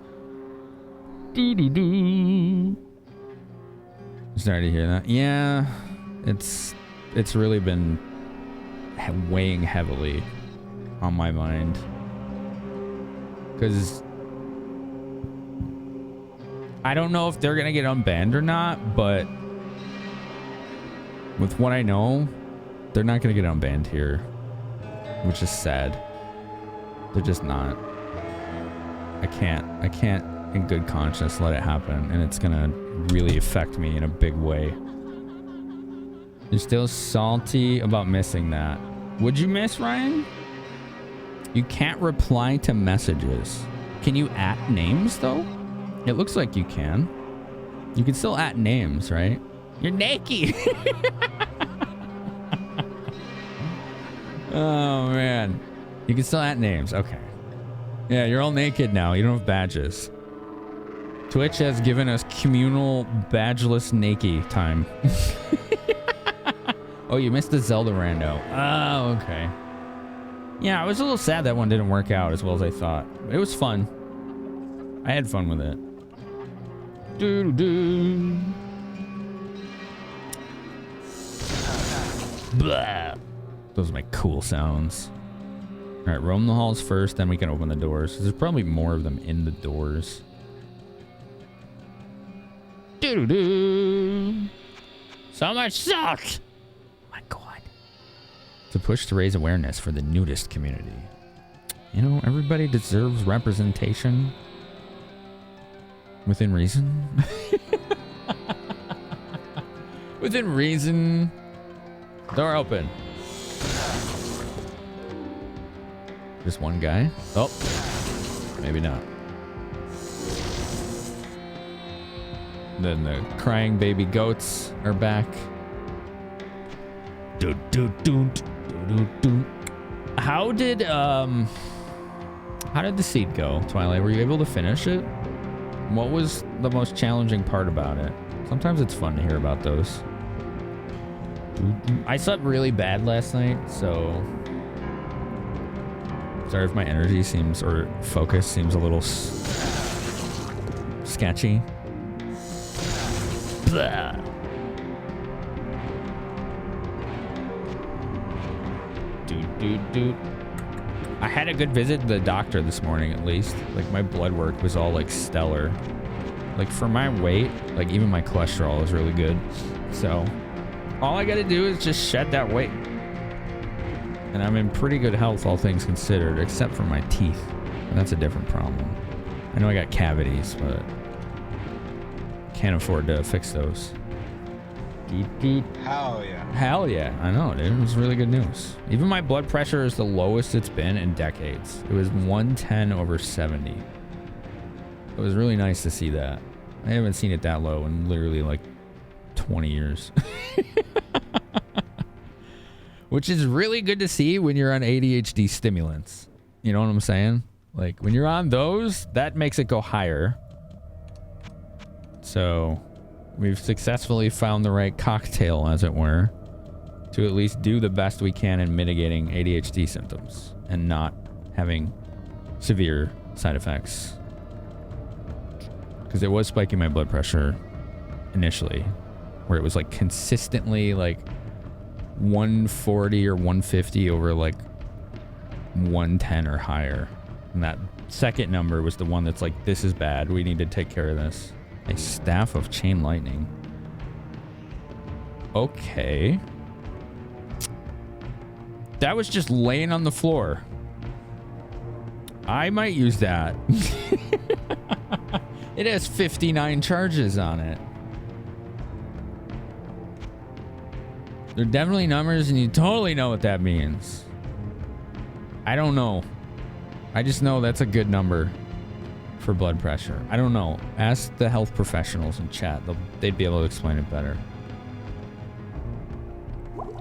Sorry to hear that. Yeah, it's really been weighing heavily on my mind. Because I don't know if they're going to get unbanned or not, but with what I know, they're not going to get unbanned here, which is sad. They're just not. I can't in good conscience let it happen, and it's going to really affect me in a big way. You're still salty about missing that. Would you miss, Ryan? You can't reply to messages. Can you @ names, though? It looks like you can. You can still @ names, right? You're naked. Oh, man. You can still @ names. Okay. Yeah, you're all naked now. You don't have badges. Twitch has given us communal badgeless naked time. Oh, you missed the Zelda rando. Oh, okay. Yeah, I was a little sad that one didn't work out as well as I thought. It was fun. I had fun with it. Doo-doo-doo. Blah. Those are my cool sounds. All right, roam the halls first, then we can open the doors. There's probably more of them in the doors. Doo-doo-doo. So much sucks. Oh my God. To push to raise awareness for the nudist community. You know, everybody deserves representation. Within reason? Within reason. Door open. Just one guy? Oh. Maybe not. Then the crying baby goats are back. How did the seed go, Twilight? Were you able to finish it? What was the most challenging part about it? Sometimes it's fun to hear about those. I slept really bad last night, so sorry if my energy seems, or focus seems a little sketchy. Blah. Dude. I had a good visit to the doctor this morning, at least. Like, my blood work was all, like, stellar. Like, for my weight, like, even my cholesterol is really good. So, all I gotta do is just shed that weight. And I'm in pretty good health, all things considered, except for my teeth. And that's a different problem. I know I got cavities, but can't afford to fix those. Hell yeah. Hell yeah. I know, dude. It was really good news. Even my blood pressure is the lowest it's been in decades. It was 110/70. It was really nice to see that. I haven't seen it that low in literally like 20 years. Which is really good to see when you're on ADHD stimulants. You know what I'm saying? Like, when you're on those, that makes it go higher. So we've successfully found the right cocktail, as it were, to at least do the best we can in mitigating ADHD symptoms and not having severe side effects. Because it was spiking my blood pressure initially, where it was like consistently like 140 or 150 over like 110 or higher. And that second number was the one that's like, this is bad. We need to take care of this. A staff of chain lightning. Okay. That was just laying on the floor. I might use that. It has 59 charges on it. They're definitely numbers, and you totally know what that means. I don't know. I just know that's a good number for blood pressure. I don't know. Ask the health professionals in chat. They'd be able to explain it better.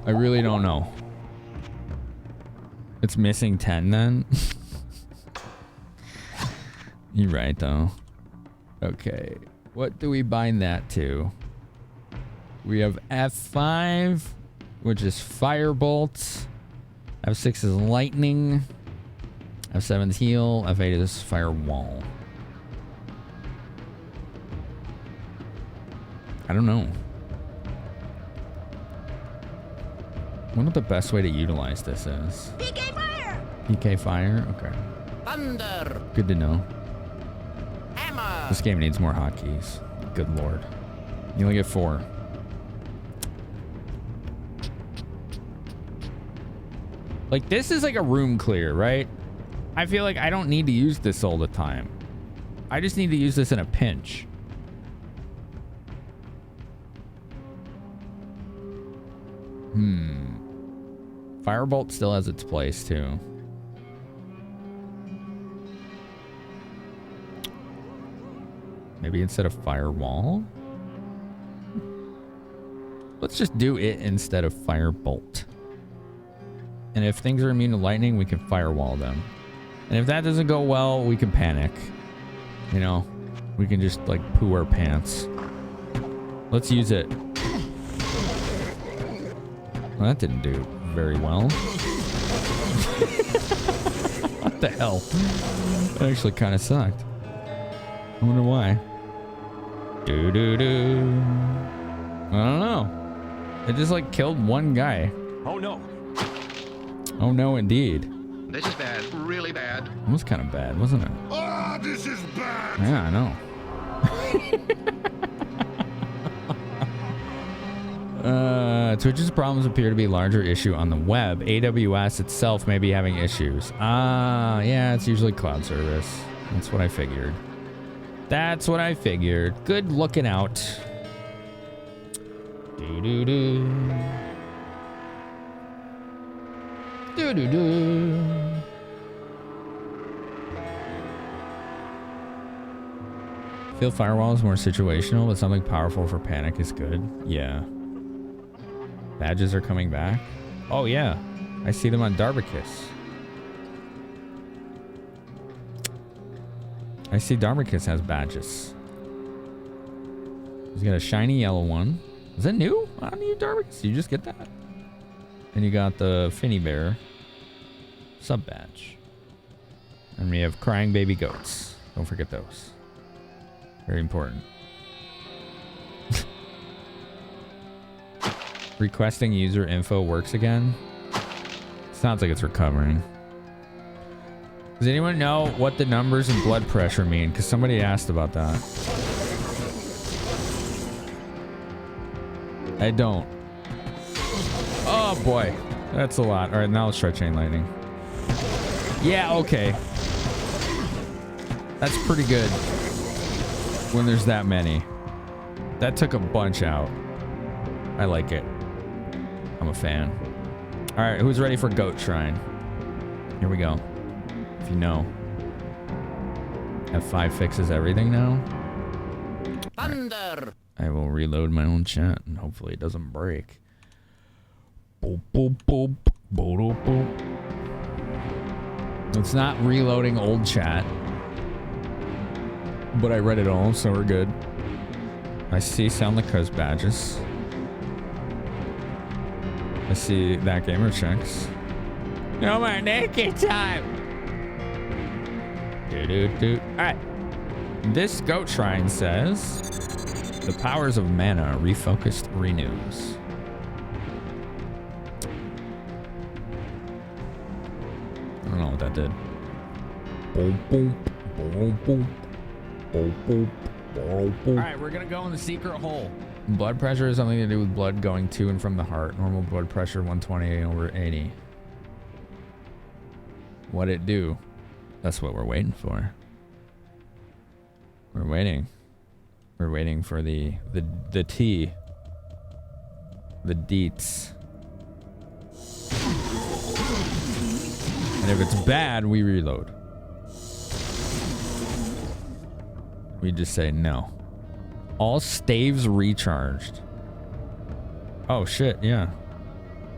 I really don't know. It's missing 10 then? You're right, though. Okay. What do we bind that to? We have F5, which is firebolt. F6 is lightning. F7 is heal. F8 is firewall. I don't know. I wonder what the best way to utilize this is. PK fire! PK fire? Okay. Thunder! Good to know. Hammer! This game needs more hotkeys. Good lord. You only get 4. Like, this is like a room clear, right? I feel like I don't need to use this all the time. I just need to use this in a pinch. Firebolt still has its place, too. Maybe instead of firewall? Let's just do it instead of firebolt. And if things are immune to lightning, we can firewall them. And if that doesn't go well, we can panic. You know, we can just like poo our pants. Let's use it. Well, that didn't do very well. What the hell? That actually kind of sucked. I wonder why. Do. I don't know. It just like killed one guy. Oh no. Oh no, indeed. This is bad, really bad. It was kind of bad, wasn't it? Oh, this is bad. Yeah, I know. Twitch's problems appear to be a larger issue on the web. AWS itself may be having issues. Yeah, it's usually cloud service. That's what I figured. That's what I figured. Good looking out. Do-do-do. Do-do-do. Feel firewall is more situational, but something powerful for panic is good. Yeah. Badges are coming back. Oh yeah. I see them on Darbicus. I see Darbicus has badges. He's got a shiny yellow one. Is that new on you, Darbicus? You just get that? And you got the Finny Bear sub badge. And we have crying baby goats. Don't forget those. Very important. Requesting user info works again. Sounds like it's recovering. Does anyone know what the numbers in blood pressure mean? Because somebody asked about that. I don't. Oh boy. That's a lot. Alright, now let's try chain lightning. Yeah, okay. That's pretty good. When there's that many. That took a bunch out. I like it. I'm a fan. Alright, who's ready for Goat Shrine? Here we go. If you know. F5 fixes everything now. Thunder! I will reload my own chat and hopefully it doesn't break. Boop, boop, boop. Boop, boop, boop. It's not reloading old chat. But I read it all, so we're good. I see Sound Like Cuz badges. I see that gamer checks. No more naked time! Do-do-do. Alright. This Goat Shrine says, the powers of mana refocused renews. I don't know what that did. Boom, boom, boom, boom. Alright, we're gonna go in the secret hole. Blood pressure is something to do with blood going to and from the heart. Normal blood pressure 120/80. What'd it do? That's what we're waiting for. We're waiting. We're waiting for the tea. The deets. And if it's bad, we reload. We just say no. All staves recharged. Oh shit, yeah.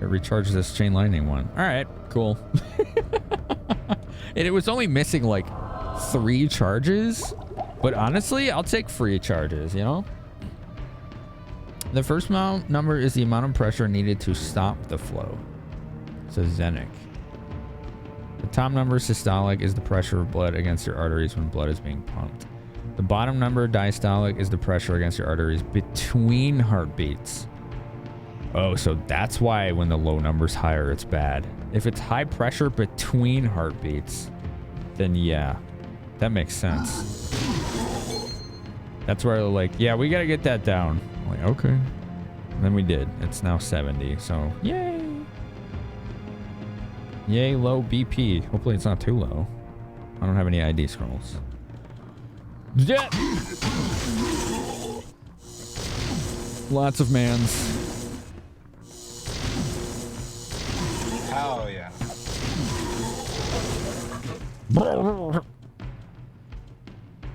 It recharged this chain lightning one. Alright, cool. And it was only missing like 3 charges. But honestly, I'll take free charges, you know? The first number is the amount of pressure needed to stop the flow. Says Zenik. The top number, systolic, is the pressure of blood against your arteries when blood is being pumped. The bottom number, diastolic, is the pressure against your arteries between heartbeats. Oh, so that's why when the low number's higher, it's bad. If it's high pressure between heartbeats, then yeah, that makes sense. That's where they're like, yeah, we gotta get that down. I'm like, okay. And then we did. It's now 70, so yay. Yay, low BP. Hopefully it's not too low. I don't have any ID scrolls. Yeah. Lots of mans. Hell yeah.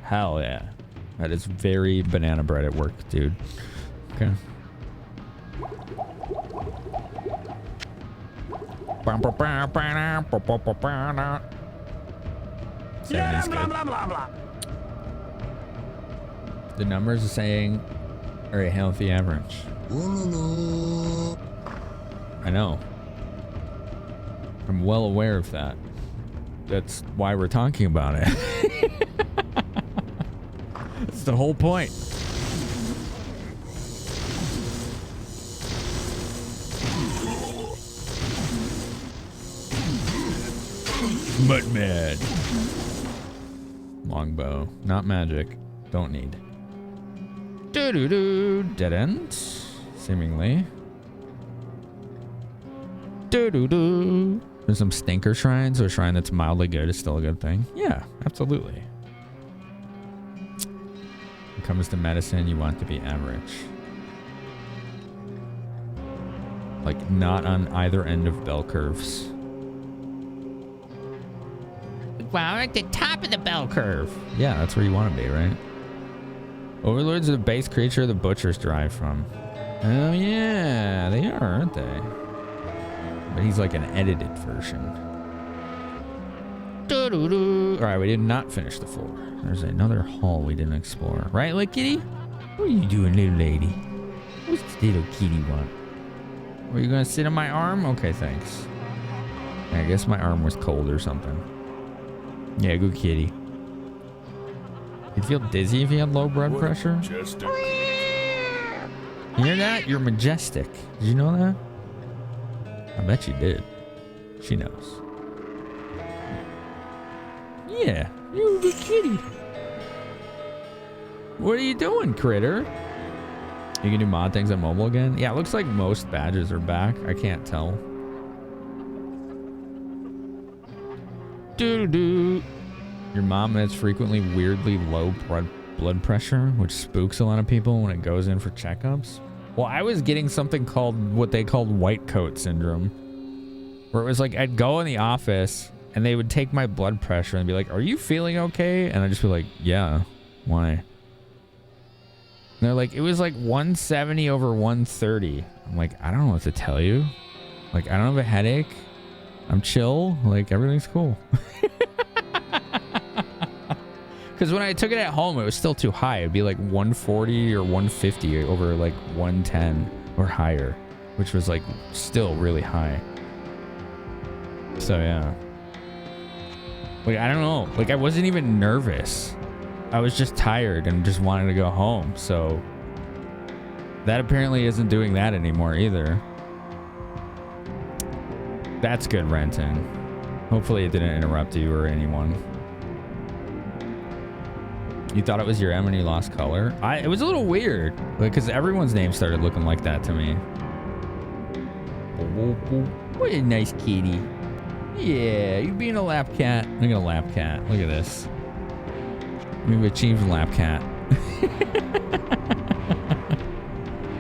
Hell yeah. That is very banana bread at work, dude. Okay. The numbers are saying are a healthy average. I know. I'm well aware of that. That's why we're talking about it. That's the whole point. But mad. Longbow. Not magic. Don't need. Doo-doo-doo. Dead end. Seemingly. Doo-doo-doo. There's some stinker shrines, or a shrine that's mildly good is still a good thing. Yeah, absolutely. it comes to medicine, you want to be average. Like, not on either end of bell curves. Wow, at the top of the bell curve. Yeah, that's where you want to be, right? Overlords are the base creature the butchers derive from. Oh, yeah, they are, aren't they? But he's like an edited version. Alright, we did not finish the floor. There's another hall we didn't explore. Right, like kitty? What are you doing, little lady? What's the little kitty want? Were you gonna sit on my arm? Okay, thanks. I guess my arm was cold or something. Yeah, good kitty. You'd feel dizzy if you had low blood pressure? Majestic. You hear that? You're majestic. Did you know that? I bet you did. She knows. Yeah, you're a good kitty. What are you doing, critter? You can do mod things on mobile again? Yeah, it looks like most badges are back. I can't tell. Doo-doo. Your mom has frequently weirdly low blood pressure, which spooks a lot of people when it goes in for checkups. Well, I was getting something called what they called white coat syndrome, where it was like I'd go in the office and they would take my blood pressure and be like, "Are you feeling okay?" And I'd just be like, "Yeah, why?" And they're like, "It was like 170 over 130." I'm like, "I don't know what to tell you. Like, I don't have a headache. I'm chill. Like, everything's cool." Because when I took it at home, it was still too high. It'd be like 140 or 150 over like 110 or higher, which was like still really high. So yeah. Like, I don't know. Like, I wasn't even nervous. I was just tired and just wanted to go home. So that apparently isn't doing that anymore either. That's good, Renton. Hopefully it didn't interrupt you or anyone. You thought it was your M and you lost color? It was a little weird, because everyone's name started looking like that to me. What a nice kitty. Yeah, you being a lap cat. Look at a lap cat. Look at this. We've achieved lap cat.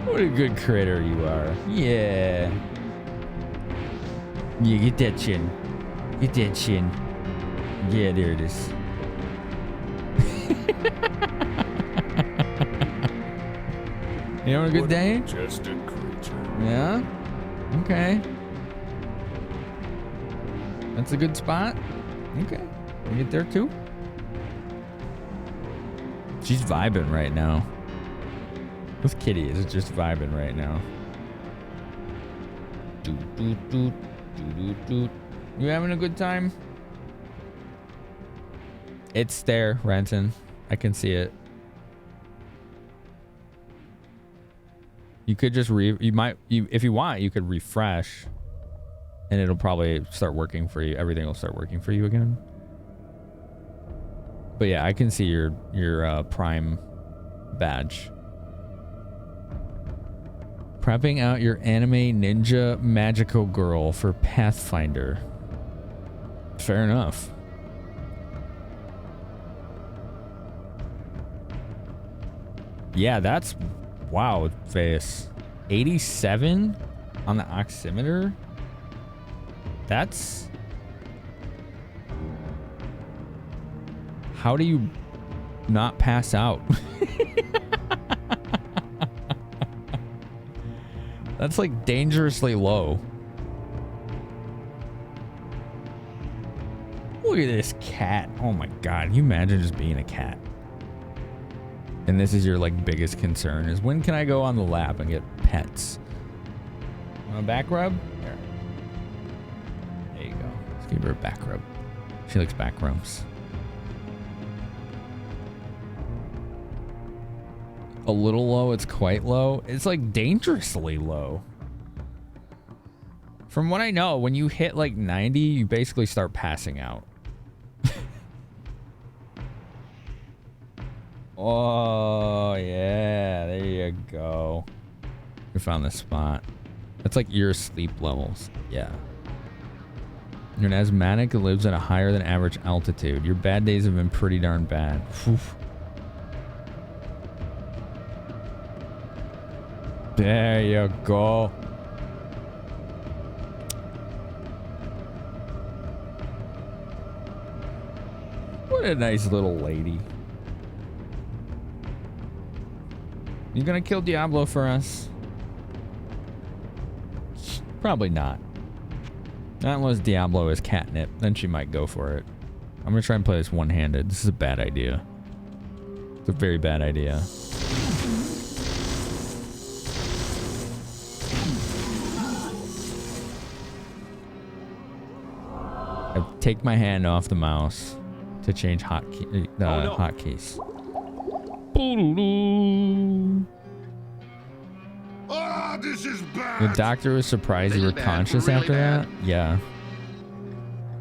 What a good critter you are. Yeah. Yeah, get that chin. Get that chin. Yeah, there it is. You having a good day? Majestic creature. Yeah? Okay. That's a good spot? Okay. We get there too? She's vibing right now. With Kitty is just vibing right now. Doot, doot, doot, doot, doot, doot. You having a good time? It's there, Renton. I can see it. You could just if you want, you could refresh and it'll probably start working for you. Everything will start working for you again. But yeah, I can see your Prime badge. Prepping out your anime ninja magical girl for Pathfinder. Fair enough. Yeah, that's wow, face. 87 on the oximeter. That's how do you not pass out? That's like dangerously low. Look at this cat. Oh my god, can you imagine just being a cat? And this is your like biggest concern is when can I go on the lap and get pets? Want a back rub? There. There you go. Let's give her a back rub. She likes back rubs. A little low, it's quite low. It's like dangerously low. From what I know, when you hit like 90, you basically start passing out. Oh, yeah. There you go. We found the spot. That's like your sleep levels. Yeah. You're an asthmatic that lives at a higher than average altitude. Your bad days have been pretty darn bad. Oof. There you go. What a nice little lady. You gonna kill Diablo for us? Probably not. Not unless Diablo is catnip. Then she might go for it. I'm gonna try and play this one-handed. This is a bad idea. It's a very bad idea. I take my hand off the mouse to change hotkeys. Ah, this is bad. The doctor was surprised you were conscious really after bad. that? Yeah.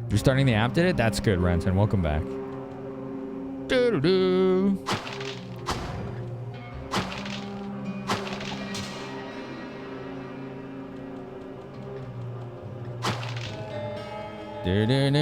You're starting the app, did it? That's good, Renton. Welcome back. Doo-doo-doo. Do-do-do.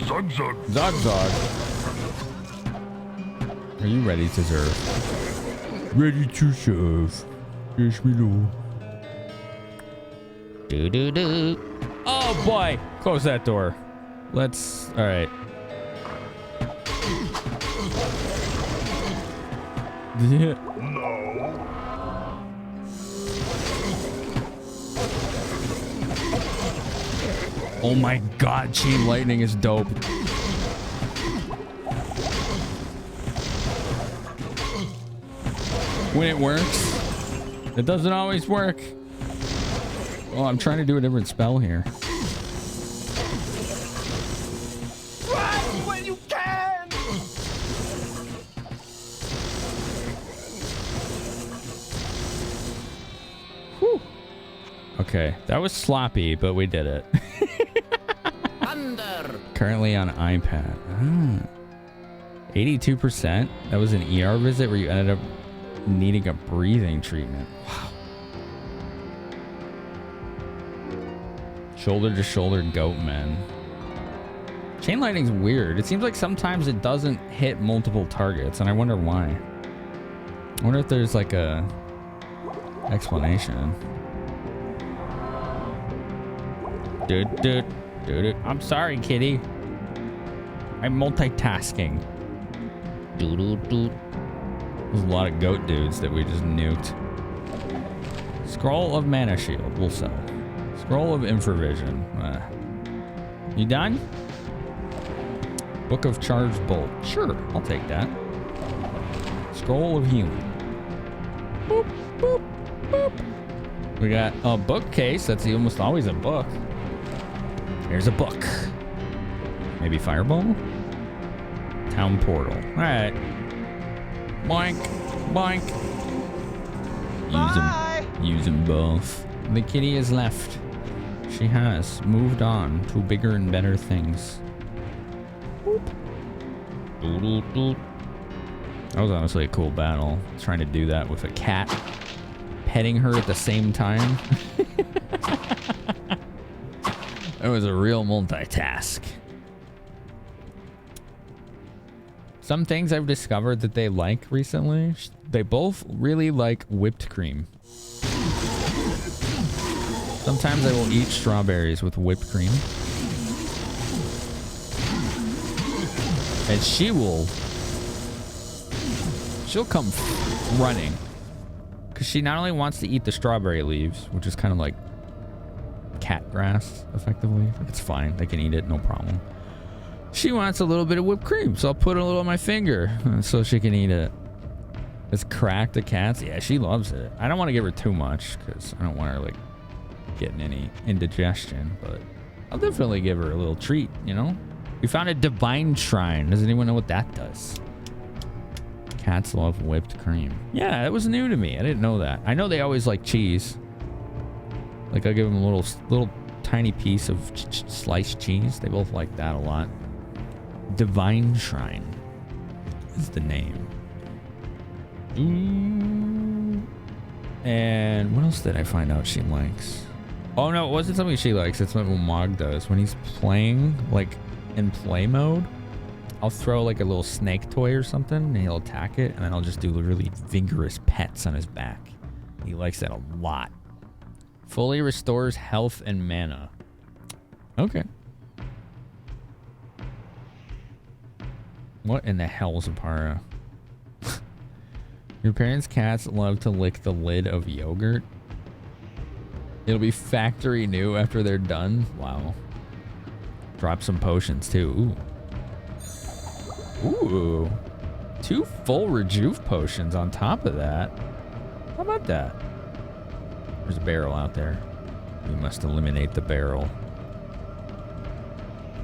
Zug zug. Zog zog. Are you ready to serve? Ready to serve. Yes, we do. Do do do. Oh boy! Close that door. Let's. All right. Yeah. Oh my god, chain lightning is dope. When it works, it doesn't always work. Oh, I'm trying to do a different spell here. Run when you can! Whew. Okay, that was sloppy, but we did it. Thunder! Currently on iPad. 82%. That was an ER visit where you ended up needing a breathing treatment. Wow. Shoulder to shoulder goat man. Chain lightning's weird. It seems like sometimes it doesn't hit multiple targets, and I wonder why. I wonder if there's like a explanation. Dude. I'm sorry, kitty. I'm multitasking. There's a lot of goat dudes that we just nuked. Scroll of Mana Shield. We'll sell. Scroll of Infravision. You done? Book of Charged Bolt. Sure, I'll take that. Scroll of Healing. Boop, boop, boop. We got a bookcase. That's almost always a book. Here's a book. Maybe Fireball? Town Portal. Alright. Boink. Boink. Use them both. The kitty has left. She has moved on to bigger and better things. Boop. That was honestly a cool battle. Trying to do that with a cat. Petting her at the same time. It was a real multitask. Some things I've discovered that they like recently, they both really like whipped cream. Sometimes I will eat strawberries with whipped cream. And she'll come running. Because she not only wants to eat the strawberry leaves, which is kind of like cat grass, effectively. It's fine. They can eat it, no problem. She wants a little bit of whipped cream, so I'll put a little on my finger so she can eat it. It's cracked the cats. Yeah, she loves it. I don't want to give her too much because I don't want her like getting any indigestion, but I'll definitely give her a little treat, you know? We found a divine shrine. Does anyone know what that does? Cats love whipped cream. Yeah, that was new to me. I didn't know that. I know they always like cheese. Like I'll give them a little tiny piece of sliced cheese. They both like that a lot. Divine Shrine is the name. And what else did I find out she likes? Oh no, it wasn't something she likes. It's what Mog does. When he's playing, like, in play mode, I'll throw, like, a little snake toy or something, and he'll attack it, and then I'll just do really vigorous pets on his back. He likes that a lot. Fully restores health and mana. Okay. What in the hell, Zapara? Your parents' cats love to lick the lid of yogurt. It'll be factory new after they're done. Wow. Drop some potions too. Ooh. Ooh. 2 full rejuve potions on top of that. How about that? There's a barrel out there. We must eliminate the barrel.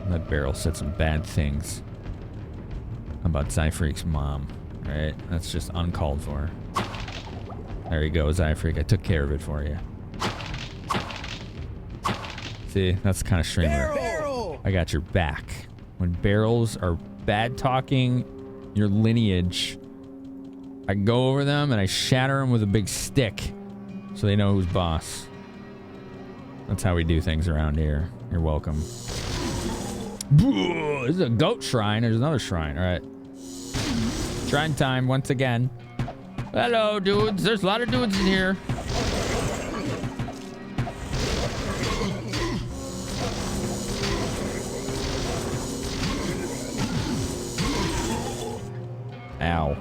That barrel said some bad things about Zyfreak's mom. Right? That's just uncalled for. There you go, Zyfreak. I took care of it for you. See, that's kind of streamer. Barrel! I got your back. When barrels are bad talking your lineage, I go over them and I shatter them with a big stick so they know who's boss. That's how we do things around here. You're welcome. This is a goat shrine. There's another shrine. All right. Shrine time once again. Hello, dudes. There's a lot of dudes in here. Ow.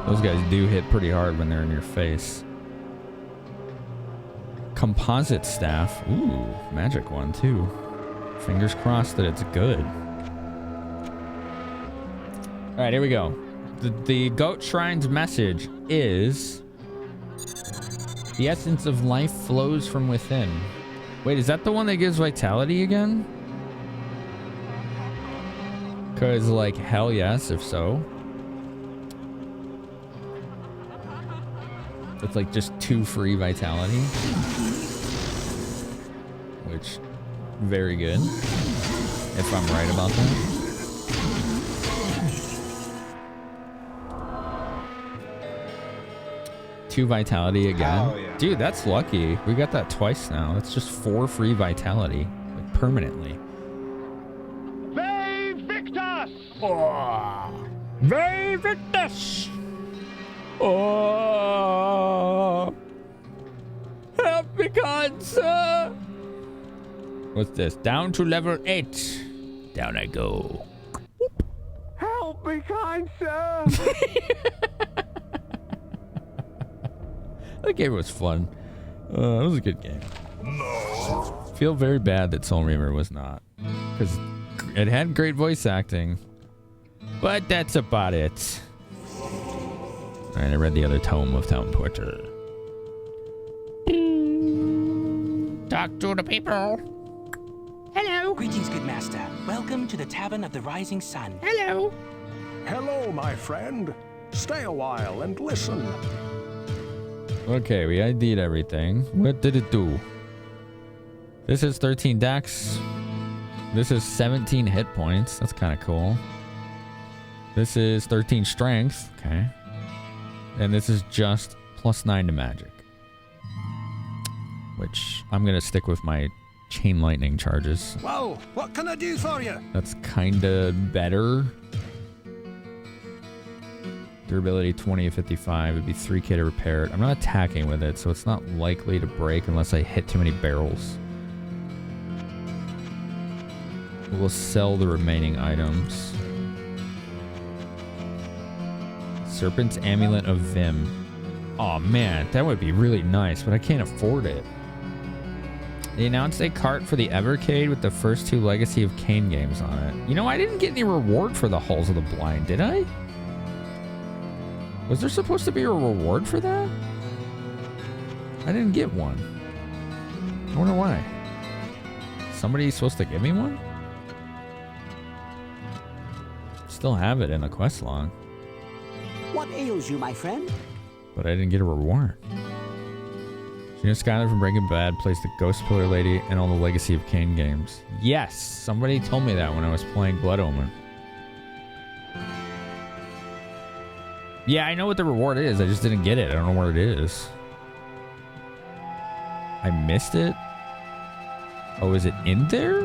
Those guys do hit pretty hard when they're in your face. Composite staff. Ooh, magic one too. Fingers crossed that it's good. All right, here we go. The Goat Shrine's message is the essence of life flows from within. Wait, is that the one that gives vitality again? Because, like, hell yes, if so. It's like just 2 free vitality. Which, very good. If I'm right about that. Two vitality again. Oh, yeah. Dude, that's lucky. We got that twice now. That's just 4 free vitality. Like, permanently. Ve Victus! Oh. Ve Victus! Oh. Help me, God, sir! What's this? Down to level 8. Down I go. Help me, kind sir! That game was fun. It was a good game. No. Feel very bad that Soul Reaver was not. Because it had great voice acting. But that's about it. Alright, I read the other tome of Town Porter. Talk to the people. Hello. Greetings, good master. Welcome to the Tavern of the Rising Sun. Hello. Hello, my friend. Stay a while and listen. Okay, we ID'd everything. What did it do? This is 13 dex. This is 17 hit points. That's kind of cool. This is 13 strength. Okay. And this is just +9 to magic. Which I'm going to stick with my chain lightning charges. Well, what can I do for you? That's kind of better. Durability 20 of 55. It'd be 3k to repair it. I'm not attacking with it, so it's not likely to break unless I hit too many barrels. We'll sell the remaining items. Serpent's Amulet of Vim. Oh man, that would be really nice, but I can't afford it. They announced a cart for the Evercade with the first 2 Legacy of Kain games on it. You know, I didn't get any reward for the Halls of the Blind, did I? Was there supposed to be a reward for that? I didn't get one. I wonder why. Somebody's supposed to give me one? Still have it in a quest log. What ails you, my friend? But I didn't get a reward. Gina Skyler from Breaking Bad plays the Ghost Pillar Lady in all the Legacy of Kain games. Yes! Somebody told me that when I was playing Blood Omen. Yeah, I know what the reward is. I just didn't get it. I don't know where it is. I missed it? Oh, is it in there?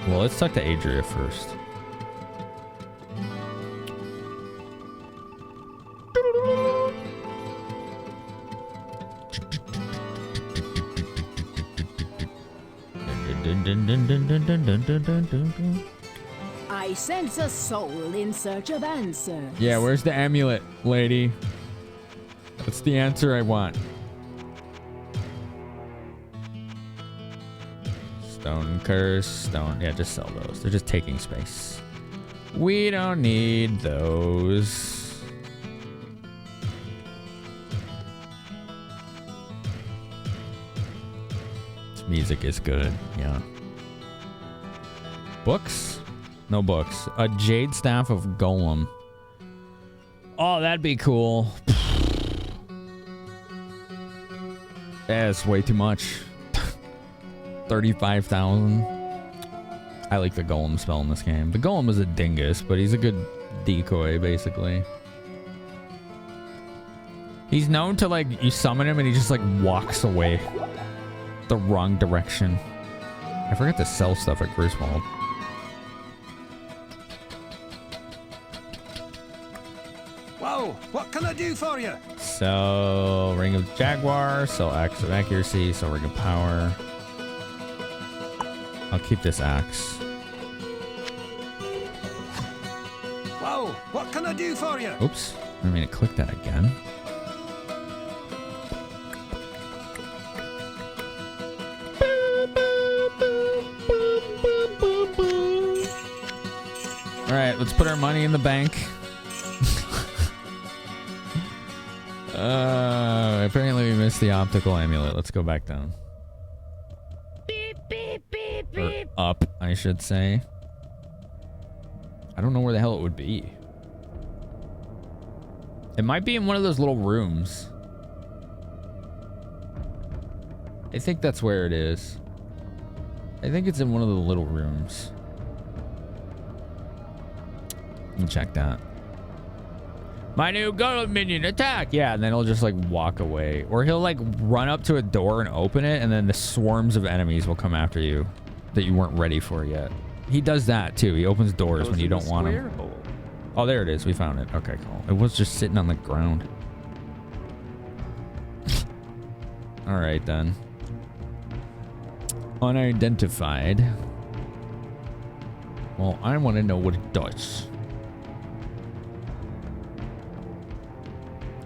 Well, let's talk to Adria first. I sense a soul in search of answers. Yeah, where's the amulet, lady? That's the answer I want. Stone curse, stone. Yeah, just sell those. They're just taking space. We don't need those. This music is good. Yeah. Books? No books. A jade staff of golem. Oh, that'd be cool. That's way too much. 35,000. I like the golem spell in this game. The golem is a dingus, but he's a good decoy, basically. He's known to, like, you summon him and he just, like, walks away the wrong direction. I forgot to sell stuff at Griswold. Whoa, what can I do for you? Sell Ring of Jaguar, sell Axe of Accuracy, sell Ring of Power. I'll keep this axe. Whoa, what can I do for you? Oops. I mean to click that again. All right, let's put our money in the bank. Apparently we missed the optical amulet. Let's go back down. Or up, I should say. I don't know where the hell it would be. It might be in one of those little rooms. I think that's where it is. I think it's in one of the little rooms. Let me check that. My new golem minion, attack! Yeah, and then he'll just like walk away. Or he'll like run up to a door and open it, and then the swarms of enemies will come after you that you weren't ready for yet. He does that too. He opens doors when you don't want him. Oh, there it is. We found it. Okay, cool. It was just sitting on the ground. All right, then. Unidentified. Well, I want to know what it does.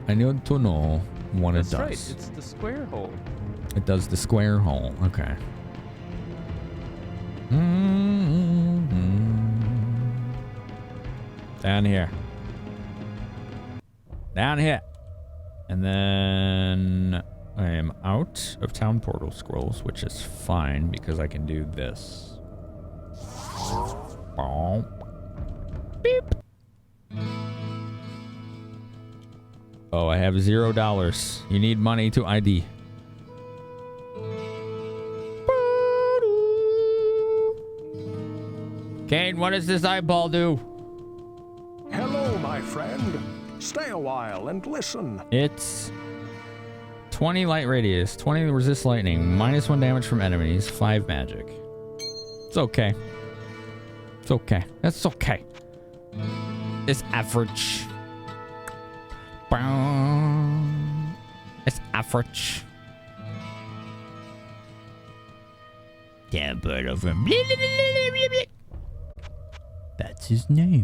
I need to know what it does. That's right. It's the square hole. It does the square hole. Okay. Down here. Down here. And then I am out of town portal scrolls, which is fine because I can do this. Beep. Oh, I have $0. You need money to ID. Kane, what does this eyeball do? Hello, my friend. Stay a while and listen. It's 20 light radius, 20 resist lightning, -1 damage from enemies, 5 magic. It's okay. It's okay. That's okay. It's average. It's average. Yeah, but over. That's his name.